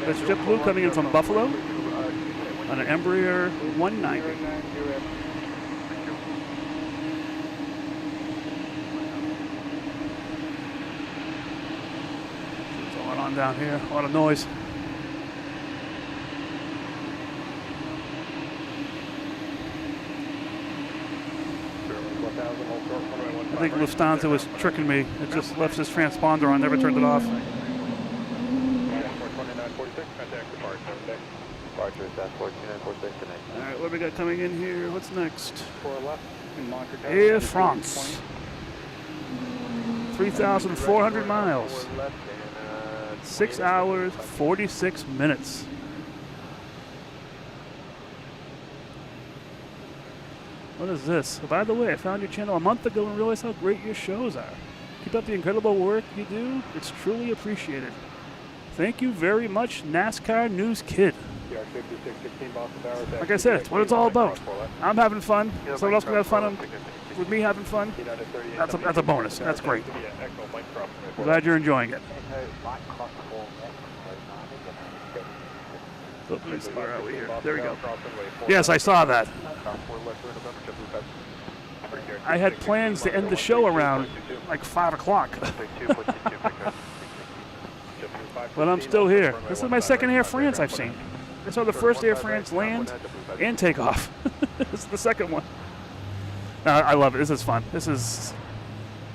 That's JetBlue coming in from Buffalo on an Embraer 190. What's going on down here? A lot of noise. I think Lufthansa was tricking me. It just left this transponder on, never turned it off. Alright, what do we got coming in here? What's next? Air France. 3,400 miles. 6 hours, 46 minutes. What is this? Oh, by the way, I found your channel a month ago and realized how great your shows are. Keep up the incredible work you do. It's truly appreciated. Thank you very much, NASCAR News Kid. Like I said, it's what it's all about. I'm having fun. Someone else can have fun with me having fun. That's a bonus. That's great. I'm glad you're enjoying it. Oh, where are we here? There we go. Yes, I saw that. I had plans to end the show around like 5 o'clock. But I'm still here. This is my second Air France I've seen. I saw the first Air France land and take off. This is the second one. I love it. This is fun.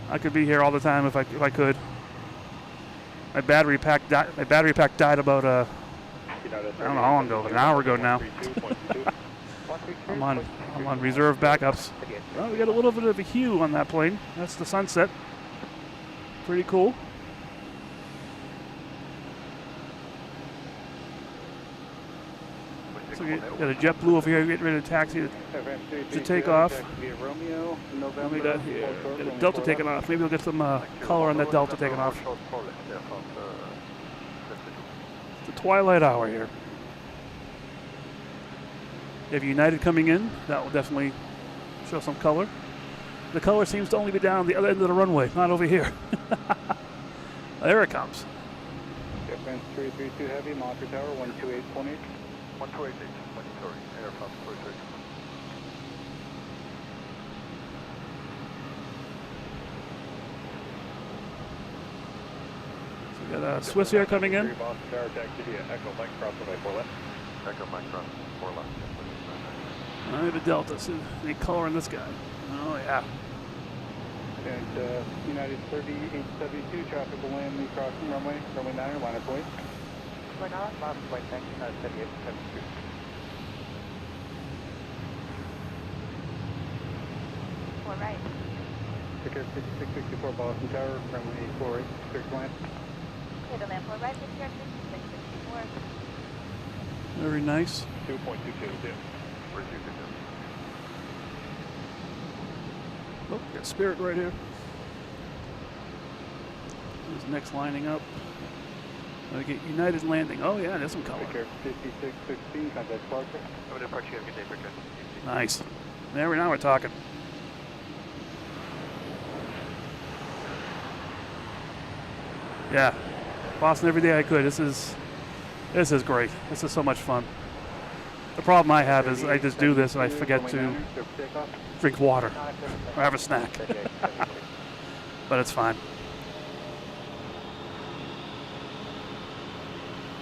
I could be here all the time if I could. My battery pack died about I don't know how long ago, an hour ago now. I'm on reserve backups. Well, we got a little bit of a hue on that plane. That's the sunset. Pretty cool. So we got a JetBlue over here getting ready to taxi to take off. What we got here? Got a Delta taking off. Maybe we'll get some color on that Delta taking off. It's the twilight hour here. You have United coming in. That will definitely show some color. The color seems to only be down the other end of the runway, not over here. There it comes. Airplane 332 Heavy, Monster Tower, 128.8. 128, sorry, Air France 286. So we got Swiss Air coming in. Boston Tower, taxi via Echo Mike, cross runway 4 left. Echo Mike, cross 4 left. I have a Delta. So any color on this guy? Oh yeah. And United 3872, traffic will land the crossing runway 9, line of point. We're not last flight, thanks, 7872. All right. Ticket 5664 Boston Tower, runway 48, clear to land. Okay, the land for right is here, 5664. Very nice. 2.22, yeah. We're 222. Oh, got Spirit right here. Who's next lining up? We get United landing. Oh yeah, there's some color. Take care, 5616, contact departure. I'm going to depart you, have a good day, Bridget. Nice. Now we're talking. Yeah, Boston every day I could. This is great. This is so much fun. The problem I have is I just do this and I forget to drink water or have a snack. But it's fine.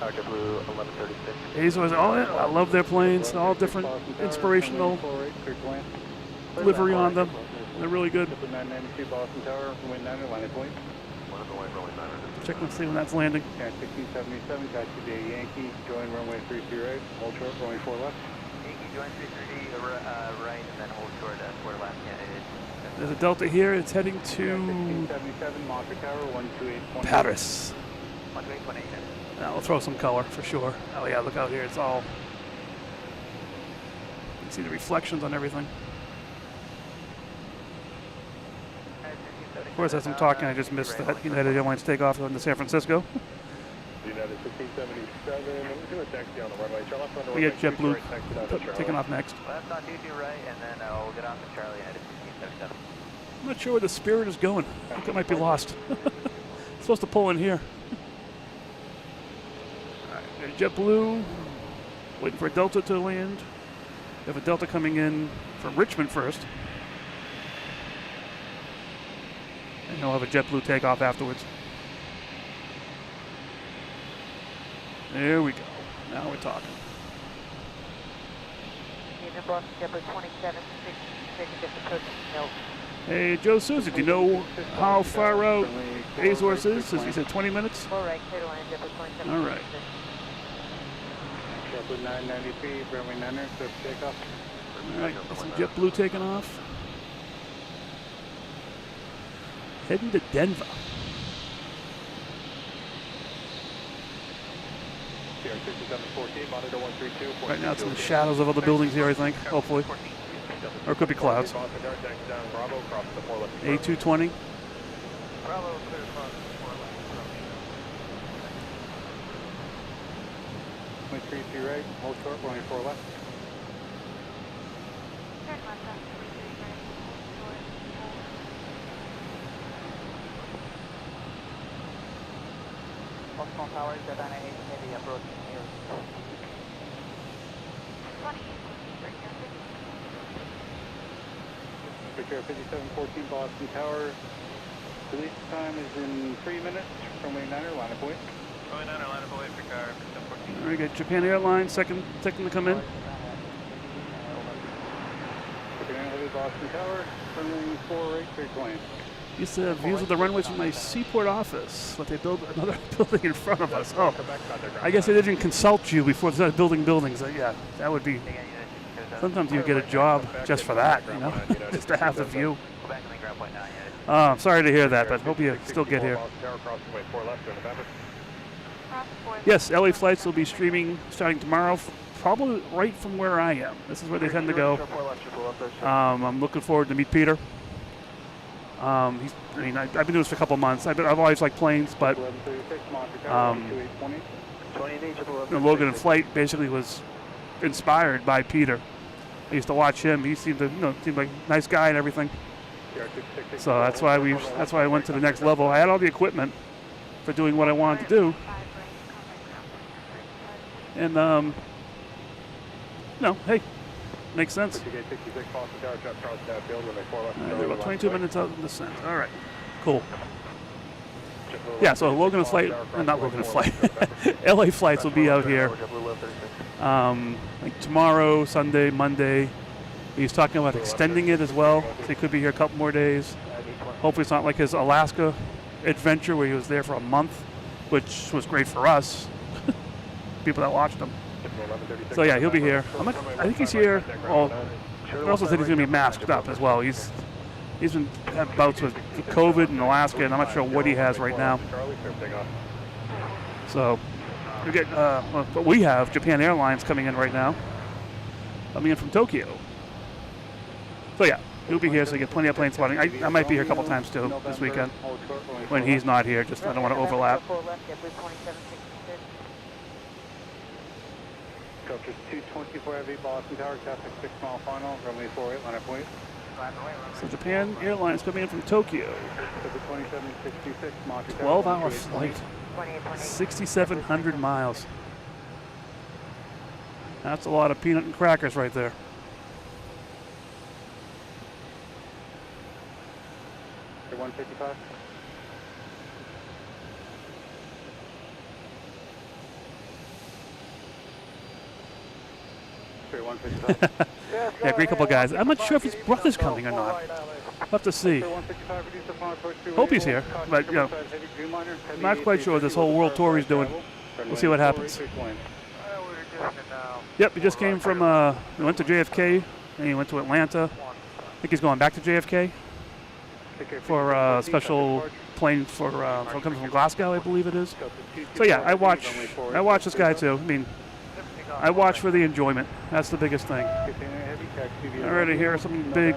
JetBlue 1136. Azores, I love their planes. All different inspirational livery on them. They're really good. 992 Boston Tower, wind 9, line of point. Check and see when that's landing. 1677, taxi to Yankee, join runway 30, hold short, runway 4 left. Yankee join 330, right, and then hold short at 4 left. There's a Delta here. It's heading to 1677, Monte Tower, 128.8. Paris. 128.8. Now we'll throw some color for sure. Oh yeah, look out here. It's all. You can see the reflections on everything. Of course, as I'm talking, I just missed that United Airlines takeoff into San Francisco. United 1677, we're doing a taxi on the runway. Turn left on the We runway. get JetBlue taking off. off next. Left on 22 right, and then we'll get off to Charlie United 1677. I'm not sure where the Spirit is going. I think it might be lost. It's supposed to pull in here. Alright, there's JetBlue. Waiting for a Delta to land. We have a Delta coming in from Richmond first. And they'll have a JetBlue takeoff afterwards. There we go. Now we're talking. Boston JetBlue 2766, just approaching Milton. Hey, Joe Souza, do you know how far out Azores is? As you said, 20 minutes? All right, clear to land, JetBlue 2766. All right. JetBlue 993, runway 9er, clear for takeoff. All right, got some JetBlue taking off. Heading to Denver. Right now it's in the shadows of other buildings here, I think, hopefully. Or it could be clouds. A220. Bravo, clear across 4 left. 33 right, hold short, runway 4 left. Turn left on 33 right. Osmo Towers, Savannah 8, heavy approach here. 28, Victor 5714 Boston Tower. Release time is in 3 minutes. Runway 9er, line of point. Runway 9er, line of point, Victor 5714. All right, got Japan Airlines, second to come in. Japan Heavy Boston Tower, runway 4 right, clear to land. Used to have views of the runways from my Seaport office, but they built another building in front of us. Oh, I guess they didn't consult you before they started building buildings. Yeah, that would be. Sometimes you get a job just for that, you know, just to have the view. I'm sorry to hear that, but hope you still get here. Yes, LA flights will be streaming starting tomorrow, probably right from where I am. This is where they tend to go. I'm looking forward to meet Peter. I've been doing this for a couple months. I've always liked planes, but Logan in Flight basically was inspired by Peter. I used to watch him. He seemed like a nice guy and everything. So that's why I went to the next level. I had all the equipment for doing what I wanted to do, and hey, makes sense. They're about 22 minutes out in descent. All right, cool. Yeah, so Logan Flight, not Logan Flight, LA flights will be out here like tomorrow, Sunday, Monday. He's talking about extending it as well, so he could be here a couple more days. Hopefully it's not like his Alaska adventure where he was there for a month, which was great for us, people that watched him. So yeah, he'll be here. I think he's here. Well, they also said he's going to be masked up as well. He's been had bouts with COVID in Alaska, and I'm not sure what he has right now. So we get, but we have Japan Airlines coming in right now, coming in from Tokyo. So yeah, he'll be here, so you get plenty of plane spotting. I might be here a couple times too this weekend when he's not here. Just I don't want to overlap. Sculpture 224 Heavy Boston Tower, traffic 6 mile final, runway 48, line of point. So Japan Airlines coming in from Tokyo. 2766 Monte 12-hour flight, 6,700 miles. That's a lot of peanut and crackers right there. Air 155. Air 155. Yeah, great couple of guys. I'm not sure if his brother's coming or not. We'll have to see. Hope he's here, but you know, I'm not quite sure what this whole world tour he's doing. We'll see what happens. Yep, he just came from, he went to JFK, and he went to Atlanta. I think he's going back to JFK for a special plane for coming from Glasgow, I believe it is. So yeah, I watch this guy too. I mean, I watch for the enjoyment. That's the biggest thing. Alrighty, here are some big.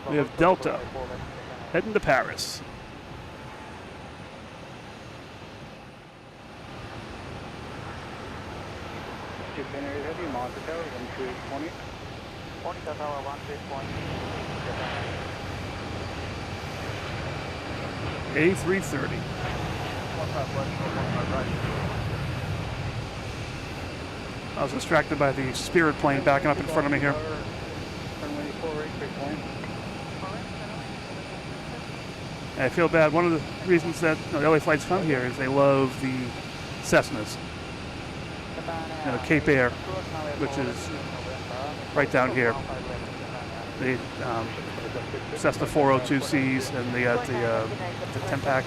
We have Delta heading to Paris. A330. I was distracted by the Spirit plane backing up in front of me here. I feel bad. One of the reasons that the LA flights come here is they love the Cessnas. You know, Cape Air, which is right down here. The Cessna 402Cs and the 10-pack.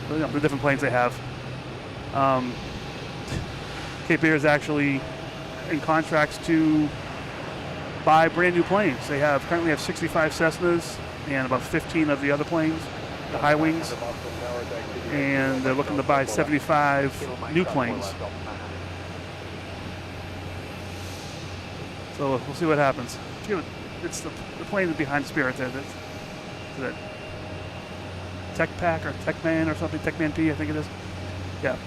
You know, the different planes they have. Cape Air is actually in contracts to buy brand new planes. They currently have 65 Cessnas and about 15 of the other planes, the high wings, and they're looking to buy 75 new planes. So we'll see what happens. It's the plane behind Spirit there. That Tech Pack or Tech Man or something, Tech Man P, I think it is. Yeah.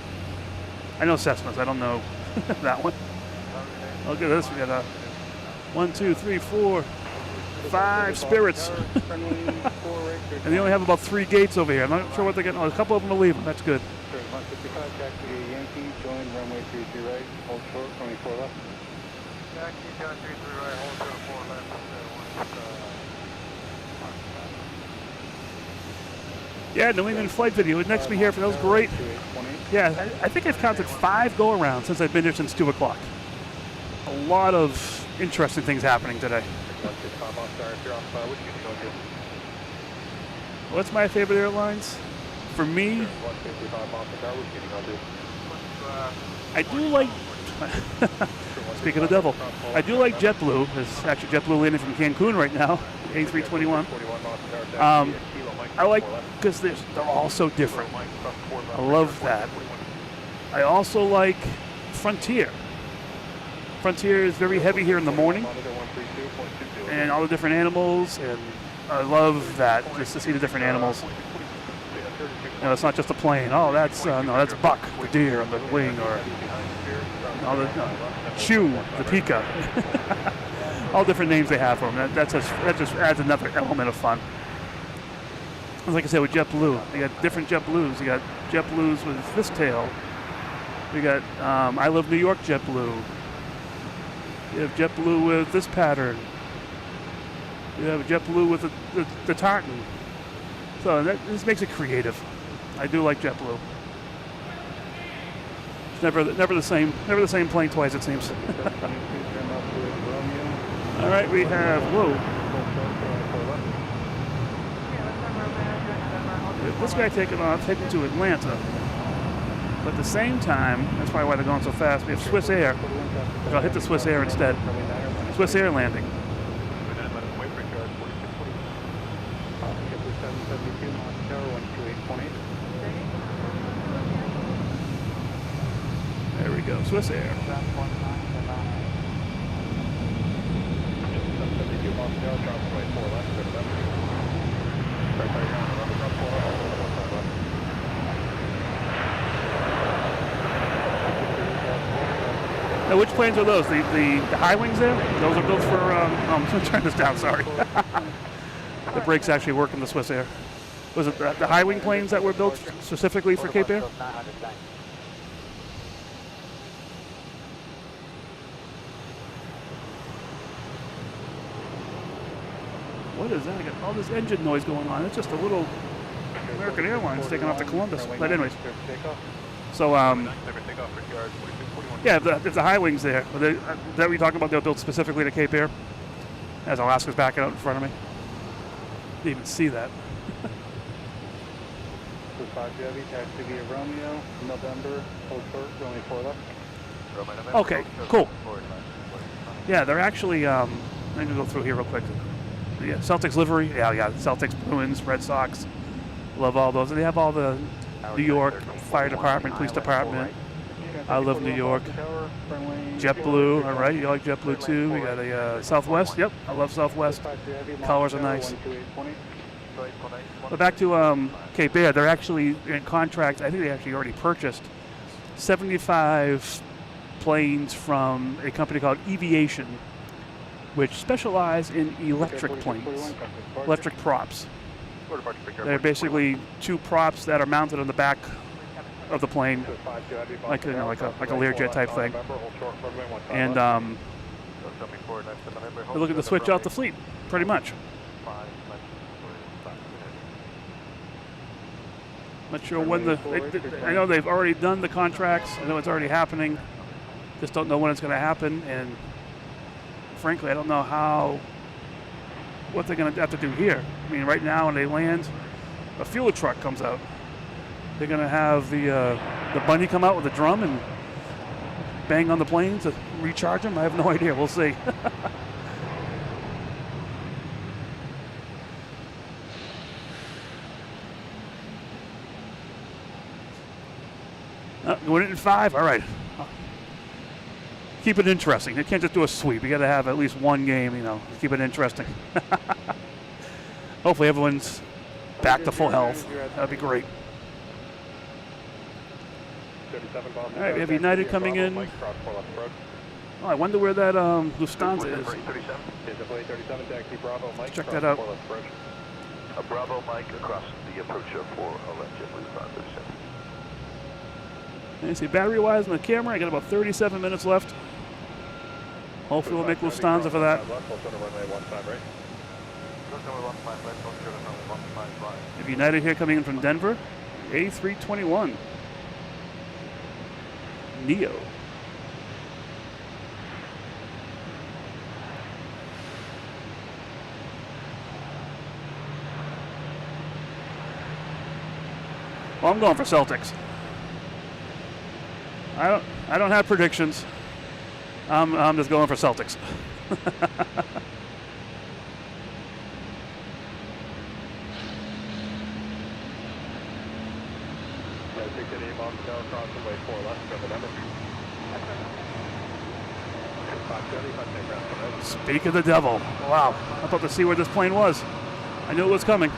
I know Cessnas, I don't know that one. Look at this, we got 1, 2, 3, 4, 5 Spirits. And they only have about 3 gates over here. I'm not sure what they're getting. Oh, a couple of them are leaving, that's good. Yankee, join runway 33 right, hold short, 24 left. Yankee, John 33 right, hold short, 4 left. Yeah, New England flight video. Next to me here, that was great. Yeah, I think I've counted 5 go-arounds since I've been here since 2 o'clock. A lot of interesting things happening today. What's my favorite airlines? For me, I do like, speaking of the devil, I do like JetBlue. There's actually JetBlue landing from Cancun right now, A321. I like, because they're all so different. I love that. I also like Frontier. Frontier is very heavy here in the morning, and all the different animals, and I love that, just to see the different animals. You know, it's not just a plane. Oh, that's that's Buck, the deer on the wing, or Chew, the Pika. All different names they have for them. That just adds another element of fun. Like I said, with JetBlue, you got different JetBlues. You got JetBlues with this tail. We got I Love New York JetBlue. You have JetBlue with this pattern. You have JetBlue with the tartan. So this makes it creative. I do like JetBlue. It's never the same plane twice, it seems. All right, we have this guy taking off, heading to Atlanta. But at the same time, that's probably why they're going so fast. We have Swiss Air. I'll hit the Swiss Air instead. Swiss Air landing. There we go, Swiss Air. Now, which planes are those? The high wings there? Those are built for, I'm going to turn this down, sorry. The brakes actually work in the Swiss Air. Was it the high wing planes that were built specifically for Cape Air? What is that? I got all this engine noise going on. It's just a little American Airlines taking off to Columbus. But anyways, so yeah, if the high wings there, is that what you're talking about? They're built specifically to Cape Air. As Alaska's backing out in front of me. Didn't even see that. 5 Chevy, taxi via Romeo, November, hold short, only 4 left. Okay, cool. Yeah, they're actually, I'm going to go through here real quick. Yeah, Celtics livery. Yeah, Celtics, Bruins, Red Sox. Love all those. And they have all the New York Fire Department, Police Department. I love New York. JetBlue, all right. You like JetBlue too. We got a Southwest. Yep, I love Southwest. Colors are nice. But back to Cape Air, they're actually in contract. I think they actually already purchased 75 planes from a company called Aviation, which specialize in electric planes, electric props. They're basically 2 props that are mounted on the back of the plane, like a Learjet type thing. And they're looking to switch out the fleet, pretty much. Not sure when I know they've already done the contracts. I know it's already happening. Just don't know when it's going to happen. And frankly, I don't know what they're going to have to do here. I mean, right now when they land, a fuel truck comes out. They're going to have the bunny come out with a drum and bang on the plane to recharge them. I have no idea. We'll see. Going in 5. All right. Keep it interesting. They can't just do a sweep. You got to have at least one game, to keep it interesting. Hopefully everyone's back to full health. That'd be great. All right, we have United coming in. Oh, I wonder where that Lufthansa is. Let's check that out. Bravo Mike across the approach for JetBlue 537. And you see battery-wise on the camera, I got about 37 minutes left. Hopefully we'll make Lufthansa for that. We have United here coming in from Denver. A321. Neo. Well, I'm going for Celtics. I don't have predictions. I'm just going for Celtics. Speak of the devil. Wow. I thought to see where this plane was. I knew it was coming.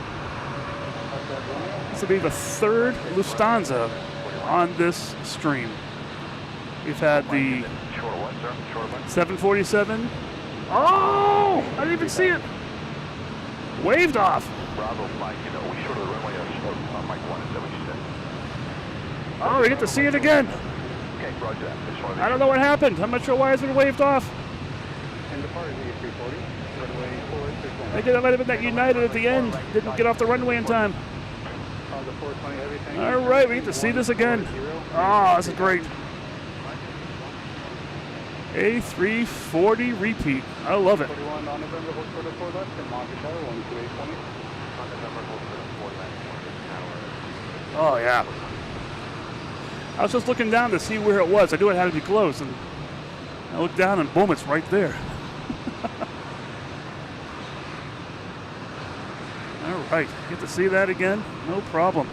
This will be the 3rd Lufthansa on this stream. We've had the 747. Oh! I didn't even see it. Waved off. Oh, we get to see it again. I don't know what happened. I'm not sure why it's been waved off. I think it might have been that United at the end. Didn't get off the runway in time. All right, we get to see this again. Oh, this is great. A340 repeat. I love it. Oh, yeah. I was just looking down to see where it was. I knew it had to be close, and I looked down and boom, it's right there. All right, get to see that again. No problem.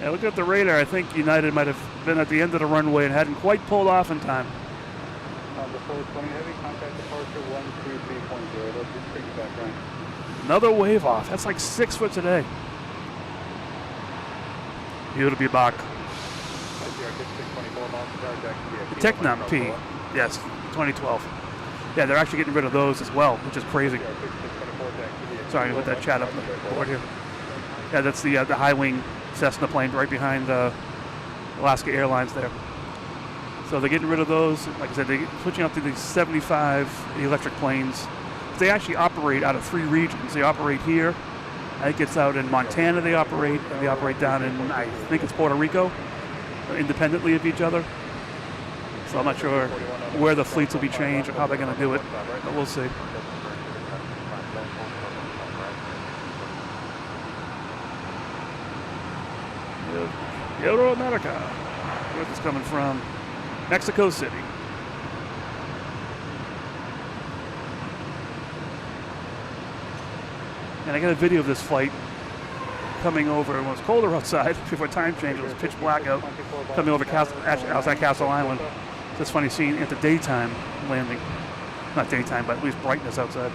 Yeah, look at the radar. I think United might have been at the end of the runway and hadn't quite pulled off in time. Another wave off. That's like 6 foot today. He'll be back. The Tecnam P. Yes, 2012. Yeah, they're actually getting rid of those as well, which is crazy. Sorry, let that chat up the board here. Yeah, that's the high wing Cessna plane right behind Alaska Airlines there. So they're getting rid of those. Like I said, they're switching up to these 75 electric planes. They actually operate out of 3 regions. They operate here. I think it's out in Montana they operate, and they operate down in, I think it's Puerto Rico, independently of each other. So I'm not sure where the fleets will be changed or how they're going to do it, but we'll see. Euro America. Where's this coming from? Mexico City. And I got a video of this flight coming over. It was colder outside before time change. It was pitch black out coming over outside Castle Island. It's funny seeing at the daytime landing. Not daytime, but at least brightness outside.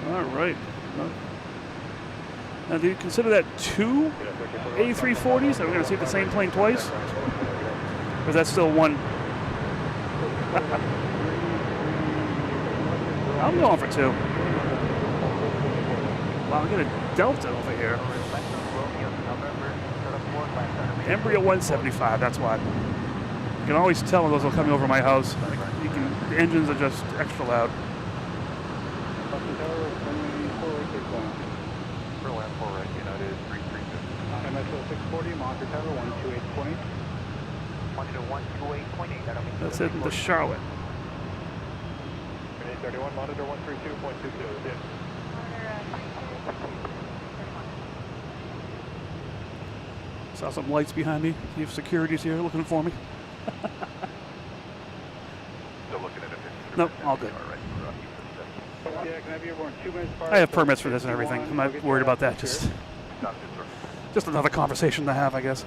All right. Now, do you consider that 2 A340s? Are we going to see the same plane twice? Or is that still one? I'm going for 2. Wow, I got a Delta over here. Embraer 175, that's why. You can always tell when those are coming over my house. The engines are just extra loud. That's heading to Charlotte. 31, monitor 132.22. Saw some lights behind me. See if security's here looking for me. Still looking at it. Nope, all good. Yeah, can I have you aboard 2 minutes I have permits for this and everything. I'm not worried about that. Just another conversation to have, I guess.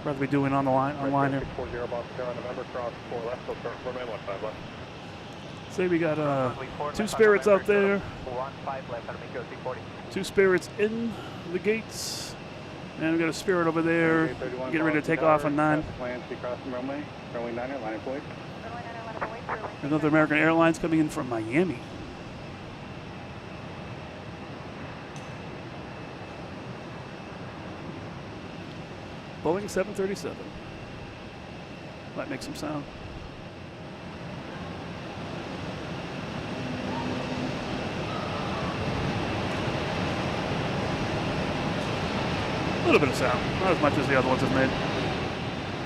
Rather be doing on the line online here. 640 Boston Tower, November, cross 4 left, so runway 15 left. Say we got 2 Spirits out there. 2 Spirits in the gates. And we got a Spirit over there. Getting ready to take off on 9. Another American Airlines coming in from Miami. Boeing 737. Might make some sound. A little bit of sound, not as much as the other ones have made.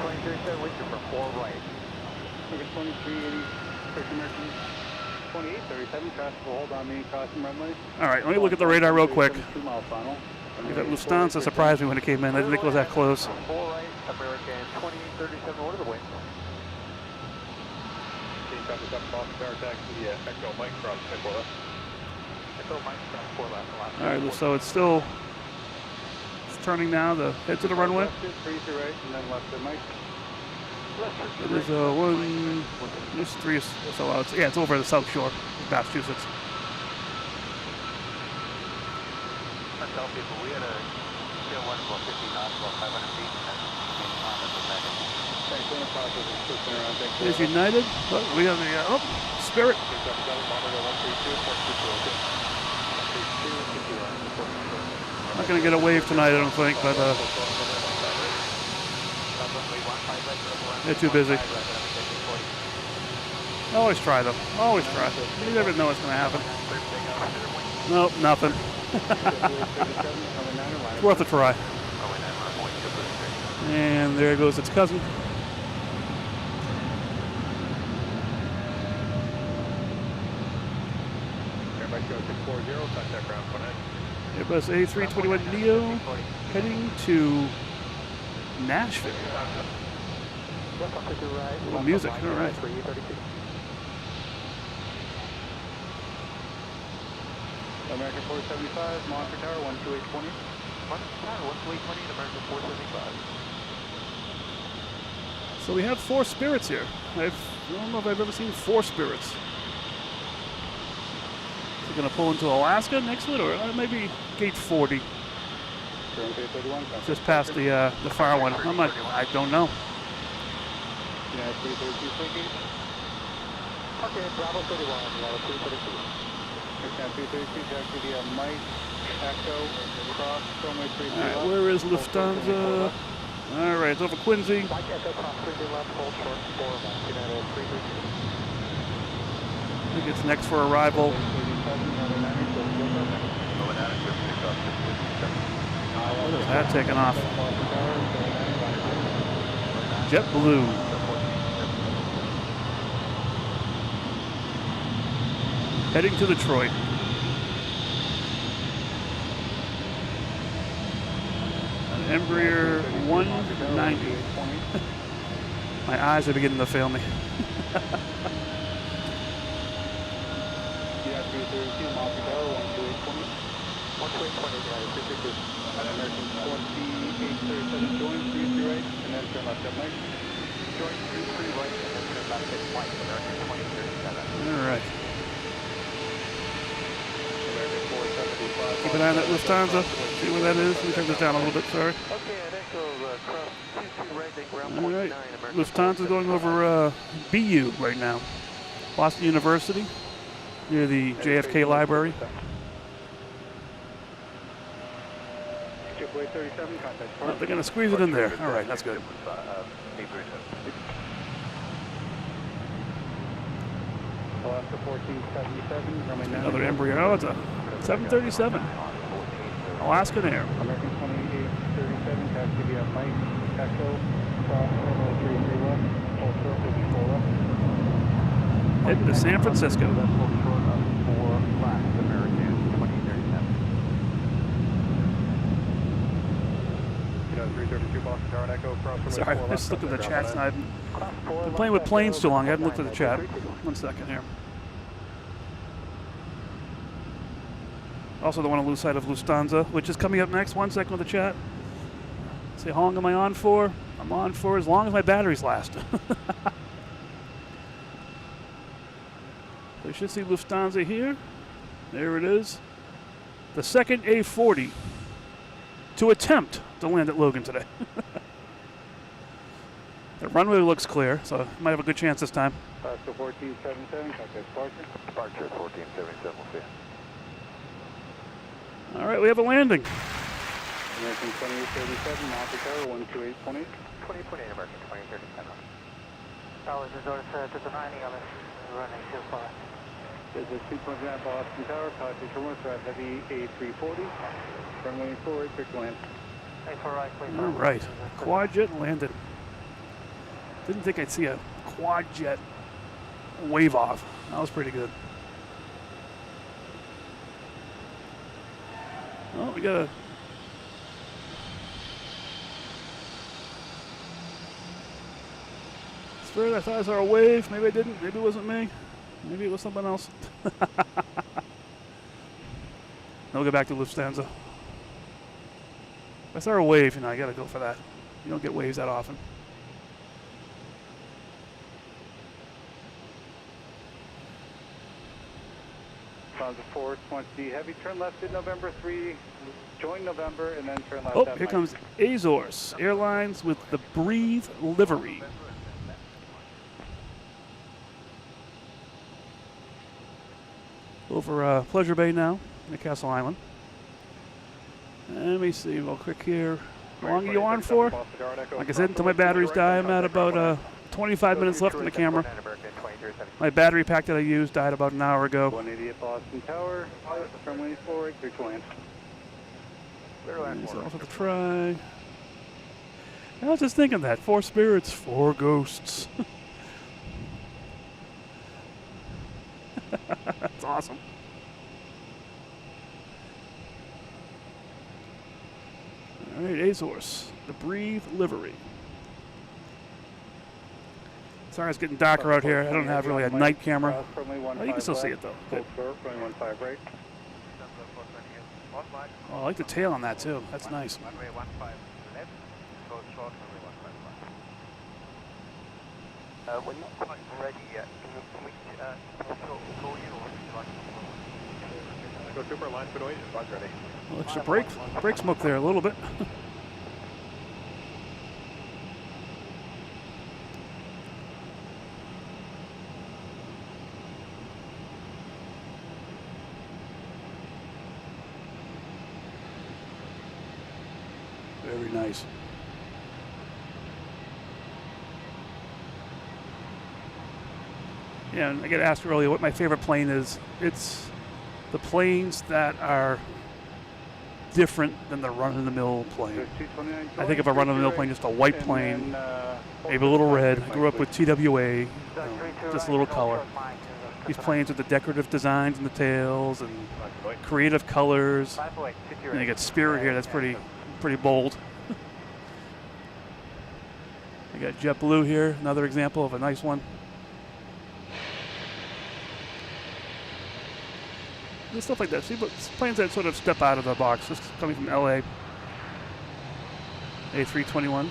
23, Winter for 4 right. 2380, First American 2837, traffic will hold on me, crossing runway. All right, let me look at the radar real quick. 2 mile final. That Lufthansa surprised me when it came in. I didn't think it was that close. 4 right, American 2837, what are the winds? Echo Mike cross 4 left. Echo Mike cross 4 left. All right, so it's still turning now to head to the runway. Left is 3 to right, and then left to Mike. There's one, there's 3 or so out. Yeah, it's over the South Shore, Massachusetts. I tell people we had a still one about 50 knots, about 500 feet, and There's United. Oh, we have the Spirit. Not going to get a wave tonight, I don't think, but they're too busy. Always try, though. Always try. You never know what's going to happen. Nope, nothing. It's worth a try. And there goes its cousin. Airbus A321 Neo heading to Nashville. A little music, all right. American 475, Monster Tower 12820. Monster Tower 12820, American 475. So we have 4 Spirits here. I don't know if I've ever seen 4 Spirits. Is it going to pull into Alaska next to it, or maybe gate 40? Just past the far one. I don't know. Yeah, 332. Okay, Bravo 31, level 332. 332, back to the Mike, Echo, cross, runway 33. All right, where is Lufthansa? All right, it's over Quincy. Mike Echo cross Quincy left, hold short 4 United 330. I think it's next for arrival. What is that taking off? JetBlue. Heading to Detroit. An Embraer 190. My eyes are beginning to fail me. All right. Keep an eye on that Lufthansa. See where that is. Let me turn this down a little bit, sorry. All right. Lufthansa's going over BU right now. Boston University, near the JFK Library. Oh, they're going to squeeze it in there. All right, that's good. Another Embraer. Oh, it's a 737. Alaskan Air. American 2837, Cascadia Mike, Echo, cross 33 left, full short 54 left. Heading to San Francisco. Sorry, I just looked at the chat. I've been playing with planes too long. I haven't looked at the chat. 1 second here. Also don't want to lose sight of Lufthansa, which is coming up next. 1 second with the chat. Say, how long am I on for? I'm on for as long as my batteries last. We should see Lufthansa here. There it is. The second A40 to attempt to land at Logan today. The runway looks clear, so might have a good chance this time. So 1477, contact departure. Departure 1477, we'll see. All right, we have a landing. American 2837, Monte Carlo 128.8. 20.8, American 2037. Tower resort to the 90 on this running 25. This is 2.9 Boston Tower, contact terminal drive heavy A340. Runway 48, quick land. All right, quad jet landed. Didn't think I'd see a quad jet wave off. That was pretty good. Oh, we got a Spirit. I thought I saw a wave. Maybe I didn't. Maybe it wasn't me. Maybe it was someone else. Now we'll go back to Lufthansa. If I saw a wave, you know, I gotta go for that. You don't get waves that often. Lufthansa 420, heavy turn left in November 3, join November, and then turn left. Oh, here comes Azores Airlines with the Breathe livery. Over Pleasure Bay now, Newcastle Island. Let me see real quick here. How long are you on for? Like I said, until my batteries die, I'm at about 25 minutes left on the camera. My battery pack that I used died about an hour ago. 180 at Boston Tower, runway 48, clear to land. So off with the try. I was just thinking that. 4 spirits, 4 ghosts. That's awesome. All right, Azores, the Breathe livery. Sorry, it's getting darker out here. I don't have really a night camera. Oh, you can still see it though. Good. Oh, I like the tail on that too. That's nice. When you're quite ready yet, can we call you or would you like to? Go super line for 08, bud's ready. Well, extra brake smoke there a little bit. Very nice. Yeah, and I got asked earlier what my favorite plane is. It's the planes that are different than the run-of-the-mill plane. I think of a run-of-the-mill plane, just a white plane, maybe a little red. I grew up with TWA, just a little color. These planes with the decorative designs in the tails and creative colors. And you got Spirit here, that's pretty bold. I got JetBlue here, another example of a nice one. And stuff like that. See, but planes that sort of step out of the box. This is coming from LA. A321.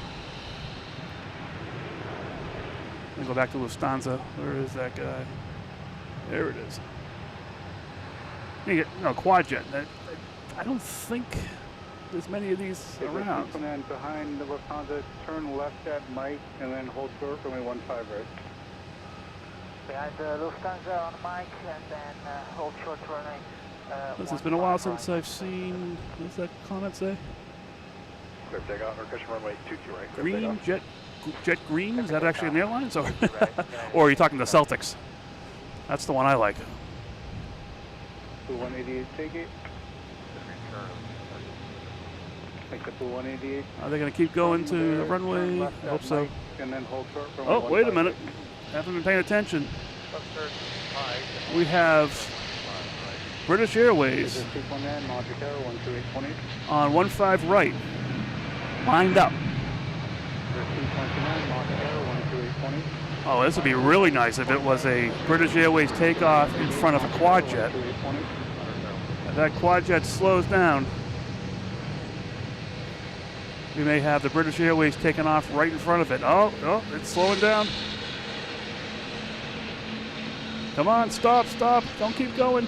Let me go back to Lufthansa. Where is that guy? There it is. You get quad jet. I don't think there's many of these around. And behind the Lufthansa, turn left at Mike and then hold short for runway 15 right. Behind the Lufthansa on Mike and then hold short to runway. It's been a while since I've seen. What's that comment say? Clear takeoff or cushion runway 22 right. Green jet green. Is that actually an airline? Or or are you talking the Celtics? That's the one I like. 188 take it. Take the 188. Are they going to keep going to the runway? I hope so. And then hold short for oh, wait a minute. Haven't been paying attention. We have British Airways on 15 right, lined up. Oh, this would be really nice if it was a British Airways takeoff in front of a quad jet. If that quad jet slows down, we may have the British Airways taking off right in front of it. Oh, it's slowing down. Come on, stop. Don't keep going.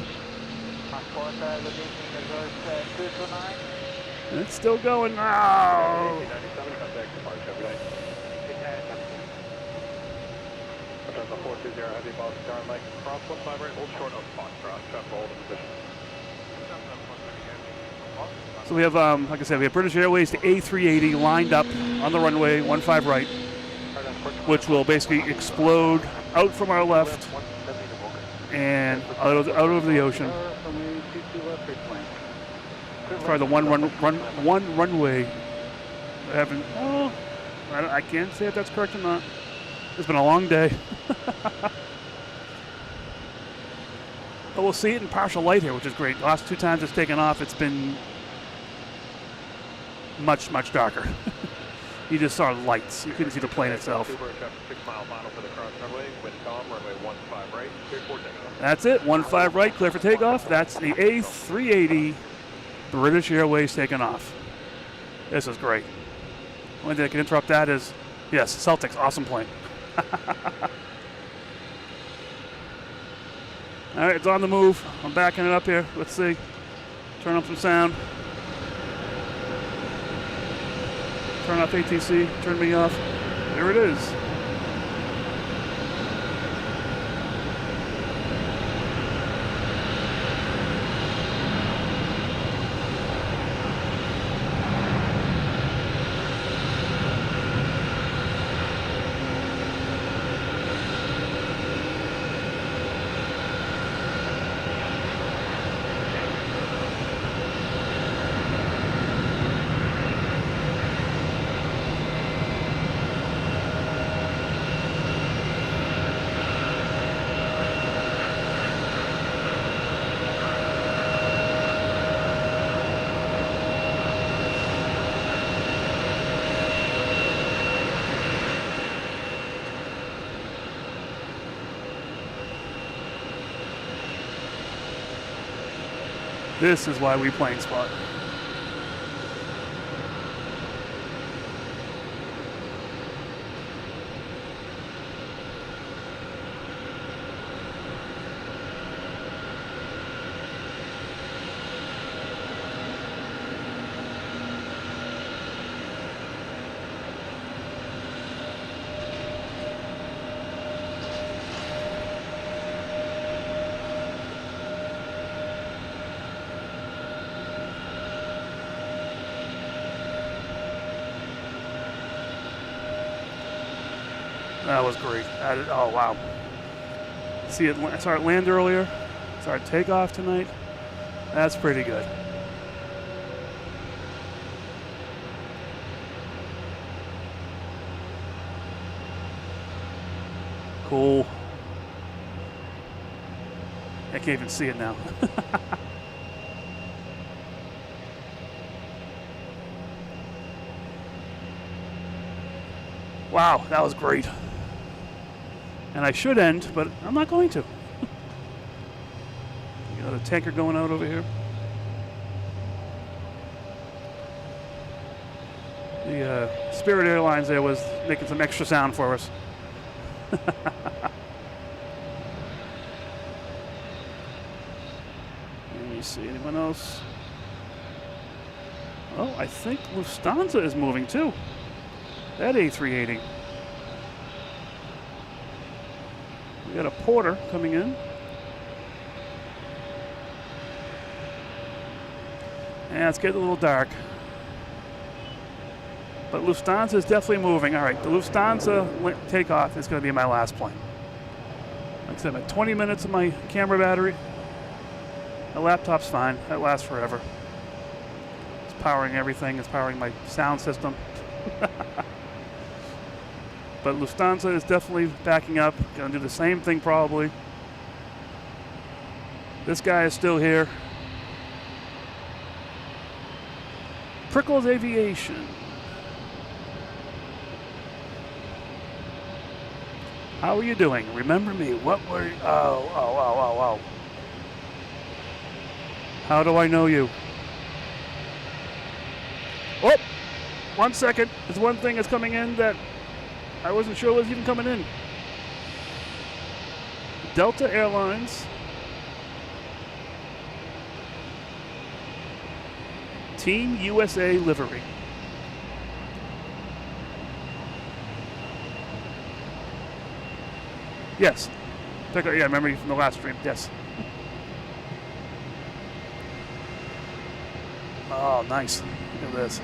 It's still going. Oh. So we have, like I said, we have British Airways, the A380 lined up on the runway, 15 right, which will basically explode out from our left and out over the ocean. For the one runway. I can't say if that's correct or not. It's been a long day. But we'll see it in partial light here, which is great. The last two times it's taken off, it's been much, much darker. You just saw lights. You couldn't see the plane itself. 6 mile final for the cross runway, wind calm, runway 15 right, clear for takeoff. That's it, 15 right, clear for takeoff. That's the A380 British Airways taking off. This is great. Only thing I can interrupt that is, yes, Celtics, awesome plane. All right, it's on the move. I'm backing it up here. Let's see. Turn up some sound. Turn off ATC. Turn me off. There it is. This is why we plane spot. That was great. Oh, wow. See it. I saw it land earlier. Saw it take off tonight. That's pretty good. Cool. I can't even see it now. Wow, that was great. And I should end, but I'm not going to. You got a tanker going out over here. The Spirit Airlines there was making some extra sound for us. Let me see, anyone else? Oh, I think Lufthansa is moving too. That A380. We got a porter coming in. And it's getting a little dark. But Lufthansa is definitely moving. All right, the Lufthansa takeoff is going to be my last plane. Like I said, I'm at 20 minutes of my camera battery. My laptop's fine. That lasts forever. It's powering everything. It's powering my sound system. But Lufthansa is definitely backing up. Going to do the same thing probably. This guy is still here. Prickles Aviation. How are you doing? Remember me? What were you? Oh. How do I know you? Oh! 1 second. There's one thing that's coming in that I wasn't sure was even coming in. Delta Airlines. Team USA livery. Yes. Yeah, I remember you from the last stream. Yes. Oh, nice. Look at this.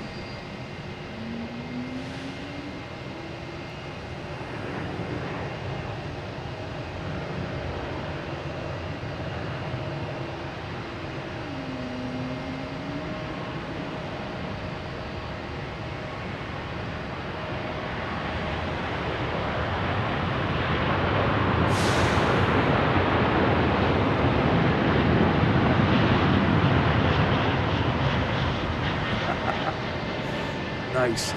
Nice.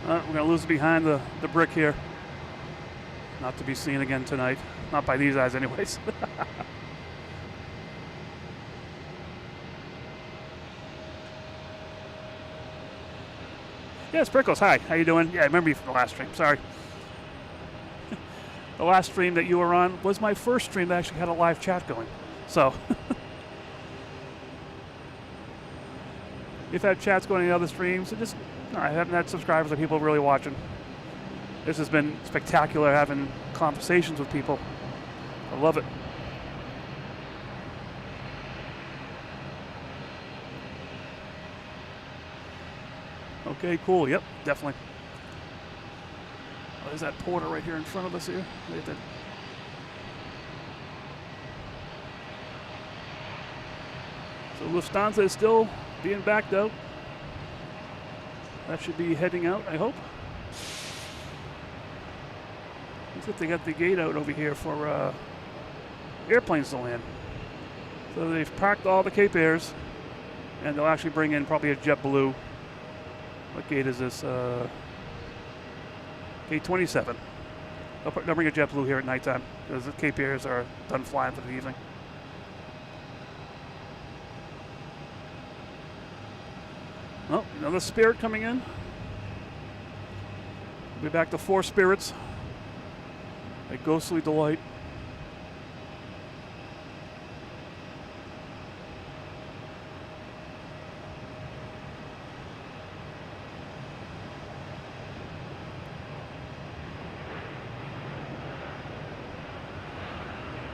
We're going to lose behind the brick here. Not to be seen again tonight. Not by these eyes anyways. Yes, Prickles, hi. How you doing? Yeah, I remember you from the last stream. Sorry. The last stream that you were on was my first stream that actually had a live chat going. So, we've had chats going in the other streams. I haven't had subscribers or people really watching. This has been spectacular having conversations with people. I love it. Okay, cool. Yep, definitely. Oh, there's that porter right here in front of us here. So Lufthansa is still being backed out. That should be heading out, I hope. Looks like they got the gate out over here for airplanes to land. So they've parked all the Cape Airs, and they'll actually bring in probably a JetBlue. What gate is this? Gate 27. They'll bring a JetBlue here at nighttime because the Cape Airs are done flying for the evening. Oh, another Spirit coming in. We'll be back to 4 Spirits. A ghostly delight.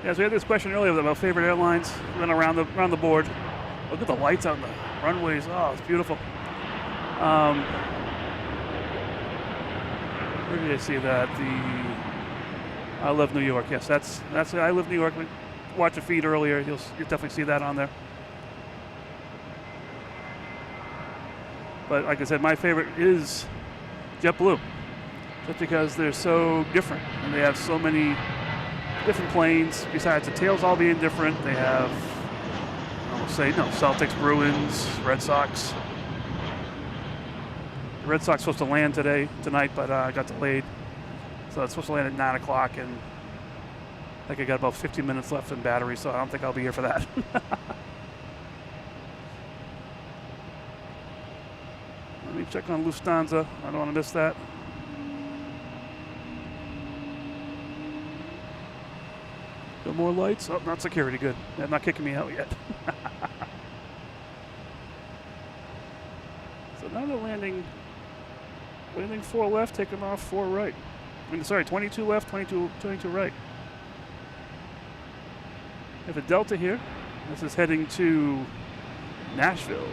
Yeah, so we had this question earlier about favorite airlines. Went around the board. Look at the lights on the runways. Oh, it's beautiful. Where did I see that? I Love New York. Yes, that's I Live New York. We watched a feed earlier. You'll definitely see that on there. But like I said, my favorite is JetBlue, just because they're so different and they have so many different planes. Besides the tails all being different, they have, I will say, Celtics, Bruins, Red Sox. The Red Sox supposed to land tonight, but got delayed. So it's supposed to land at 9 o'clock, and I think I got about 15 minutes left in battery, so I don't think I'll be here for that. Let me check on Lufthansa. I don't want to miss that. No more lights? Oh, not security. Good. They're not kicking me out yet. So now they're landing 4 left, taking off 4 right. Sorry, 22 left, 22 right. We have a Delta here. This is heading to Nashville.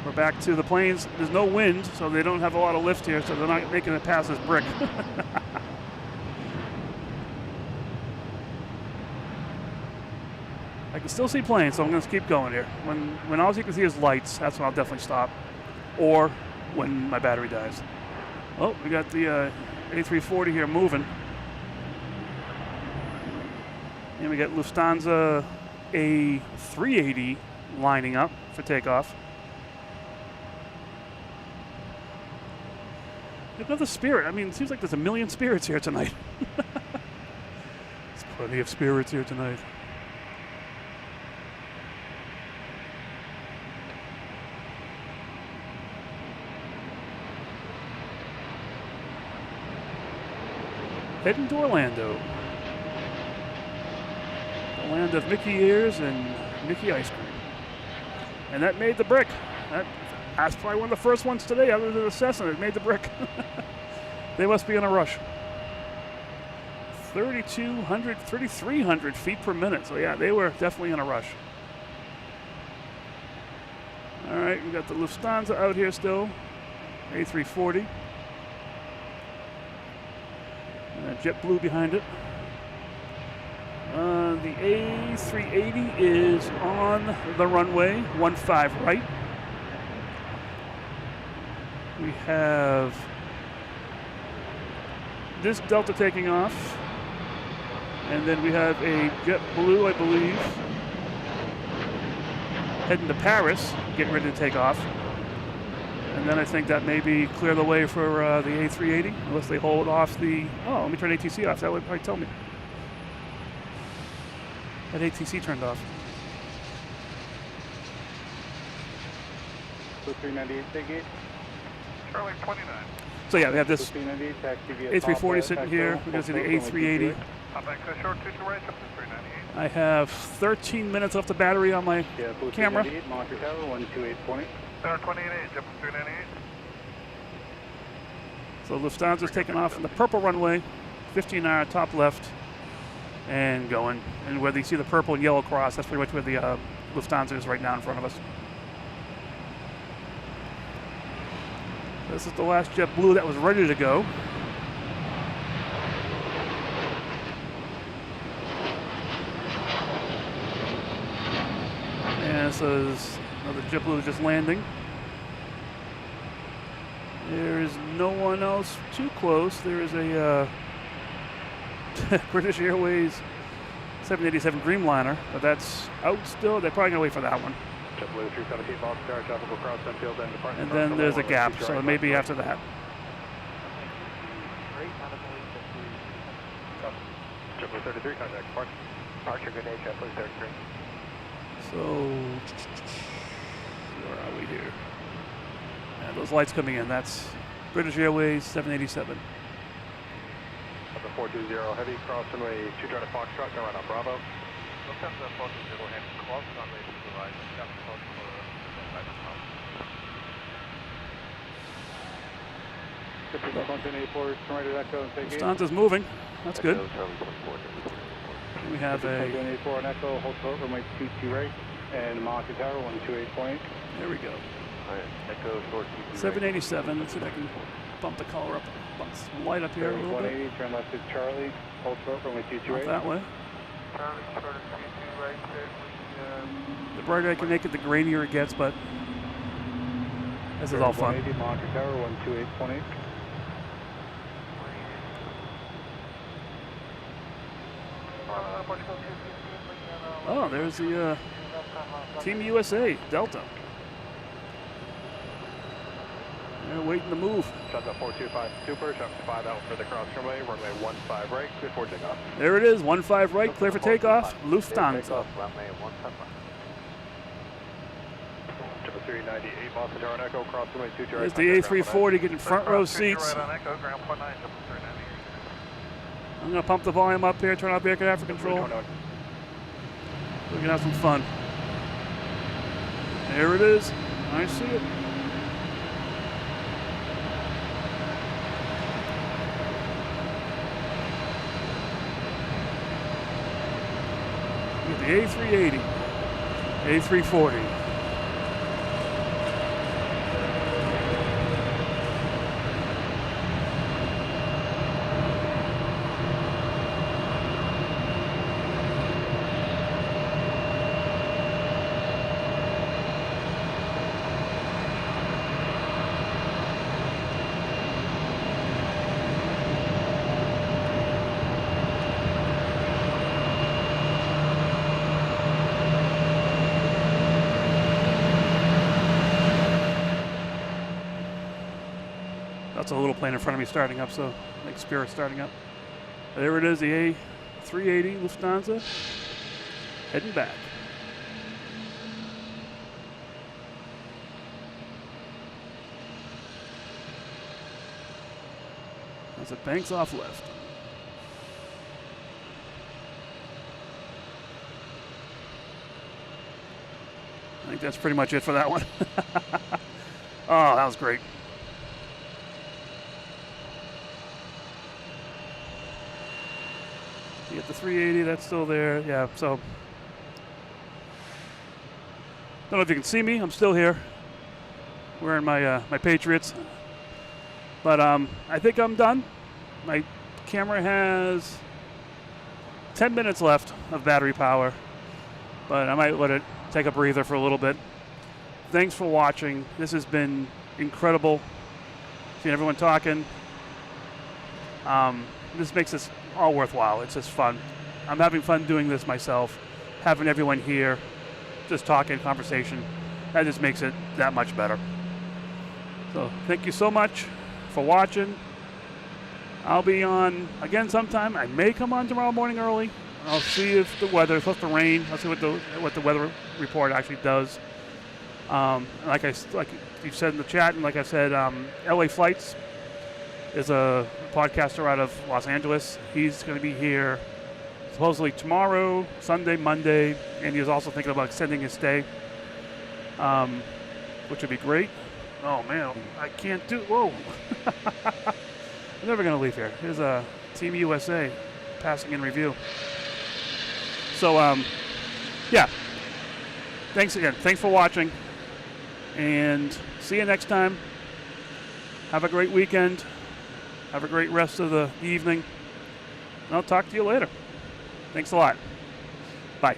We're back to the planes. There's no wind, so they don't have a lot of lift here, so they're not making it past this brick. I can still see planes, so I'm going to keep going here. When all you can see is lights, that's when I'll definitely stop. Or when my battery dies. Oh, we got the A340 here moving. And we got Lufthansa A380 lining up for takeoff. Look at the Spirit. I mean, it seems like there's a million Spirits here tonight. There's plenty of Spirits here tonight. Heading to Orlando. The land of Mickey ears and Mickey ice cream. And that made the brick. That's probably one of the first ones today, other than the Cessna, that made the brick. They must be in a rush. 3,300 feet per minute. So yeah, they were definitely in a rush. All right, we got the Lufthansa out here still. A340. JetBlue behind it. The A380 is on the runway, 15 right. We have this Delta taking off, and then we have a JetBlue, I believe, heading to Paris, getting ready to take off. And then I think that maybe clear the way for the A380, unless they hold off the... Oh, let me turn ATC off. That would probably tell me. That ATC turned off. 398 takeoff. Charlie 29. So yeah, we have this A340 sitting here. We're going to see the A380. I have 13 minutes left of battery on my camera. Monitor tower 128.8. Center 28, JetBlue 398. So Lufthansa's taking off on the purple runway, 15-hour top left, and going. And where you see the purple and yellow cross, that's pretty much where the Lufthansa is right now in front of us. This is the last JetBlue that was ready to go. And this is another JetBlue just landing. There is no one else too close. There is a British Airways 787 Dreamliner, but that's out still. They're probably going to wait for that one. JetBlue 317 Boston Tower, traffic will cross Sunfield and depart. And then there's a gap, so maybe after that. JetBlue 33, contact departure. Archer, good day, JetBlue 33. So, where are we here? And those lights coming in, that's British Airways 787. Number 420, heavy cross runway 2 Charter Foxtrot, turn right on Bravo. Lufthansa 420, heavy cross runway 2 right, Captain Fox for Lufthansa's moving. That's good. We have a... Echo, hold short, runway 22 right, and monitor tower 128.8. There we go. Alright, Echo short 22 787. Let's see if I can bump the color up, bump some light up here a little bit. 180, turn left is Charlie, hold short, runway 22 Not right. that way. Charlie, short of 22 right, there, The brighter I can make it, the grainier it gets, but this is all fun. 180, monitor tower, 128.8. Oh, there's the Team USA, Delta. They're waiting to move. Shut up 425 Super, shut 5 out for the cross runway, runway 15 right, clear for takeoff. There it is, 15 right, clear for takeoff, Lufthansa. runway 15 Triple 398 Boston Tower and Echo, cross runway 22 right. There's the A340 getting front row seats. right on Echo, ground 49, triple 398. I'm going to pump the volume up here, turn off the air traffic control. We're going to have some fun. There it is. I see it. The A380, A340. That's a little plane in front of me starting up, so like Spirit starting up. There it is, the A380 Lufthansa heading back. As it banks off left. I think that's pretty much it for that one. Oh, that was great. You get the 380, that's still there. Yeah, so. Don't know if you can see me. I'm still here. Wearing my my Patriots. But I think I'm done. My camera has 10 minutes left of battery power. But I might let it take a breather for a little bit. Thanks for watching. This has been incredible. Seeing everyone talking. This makes this all worthwhile. It's just fun. I'm having fun doing this myself. Having everyone here, just talking, conversation. That just makes it that much better. So thank you so much for watching. I'll be on again sometime. I may come on tomorrow morning early. I'll see if the weather, it's supposed to rain. I'll see what the weather report actually does. Like you said in the chat, and like I said, LA Flights is a podcaster out of Los Angeles. He's going to be here supposedly tomorrow, Sunday, Monday, and he's also thinking about extending his stay, which would be great. Oh man, I can't do. Whoa! I'm never going to leave here. Here's a Team USA passing in review. So yeah. Thanks again. Thanks for watching, and see you next time. Have a great weekend. Have a great rest of the evening. I'll talk to you later. Thanks a lot. Bye.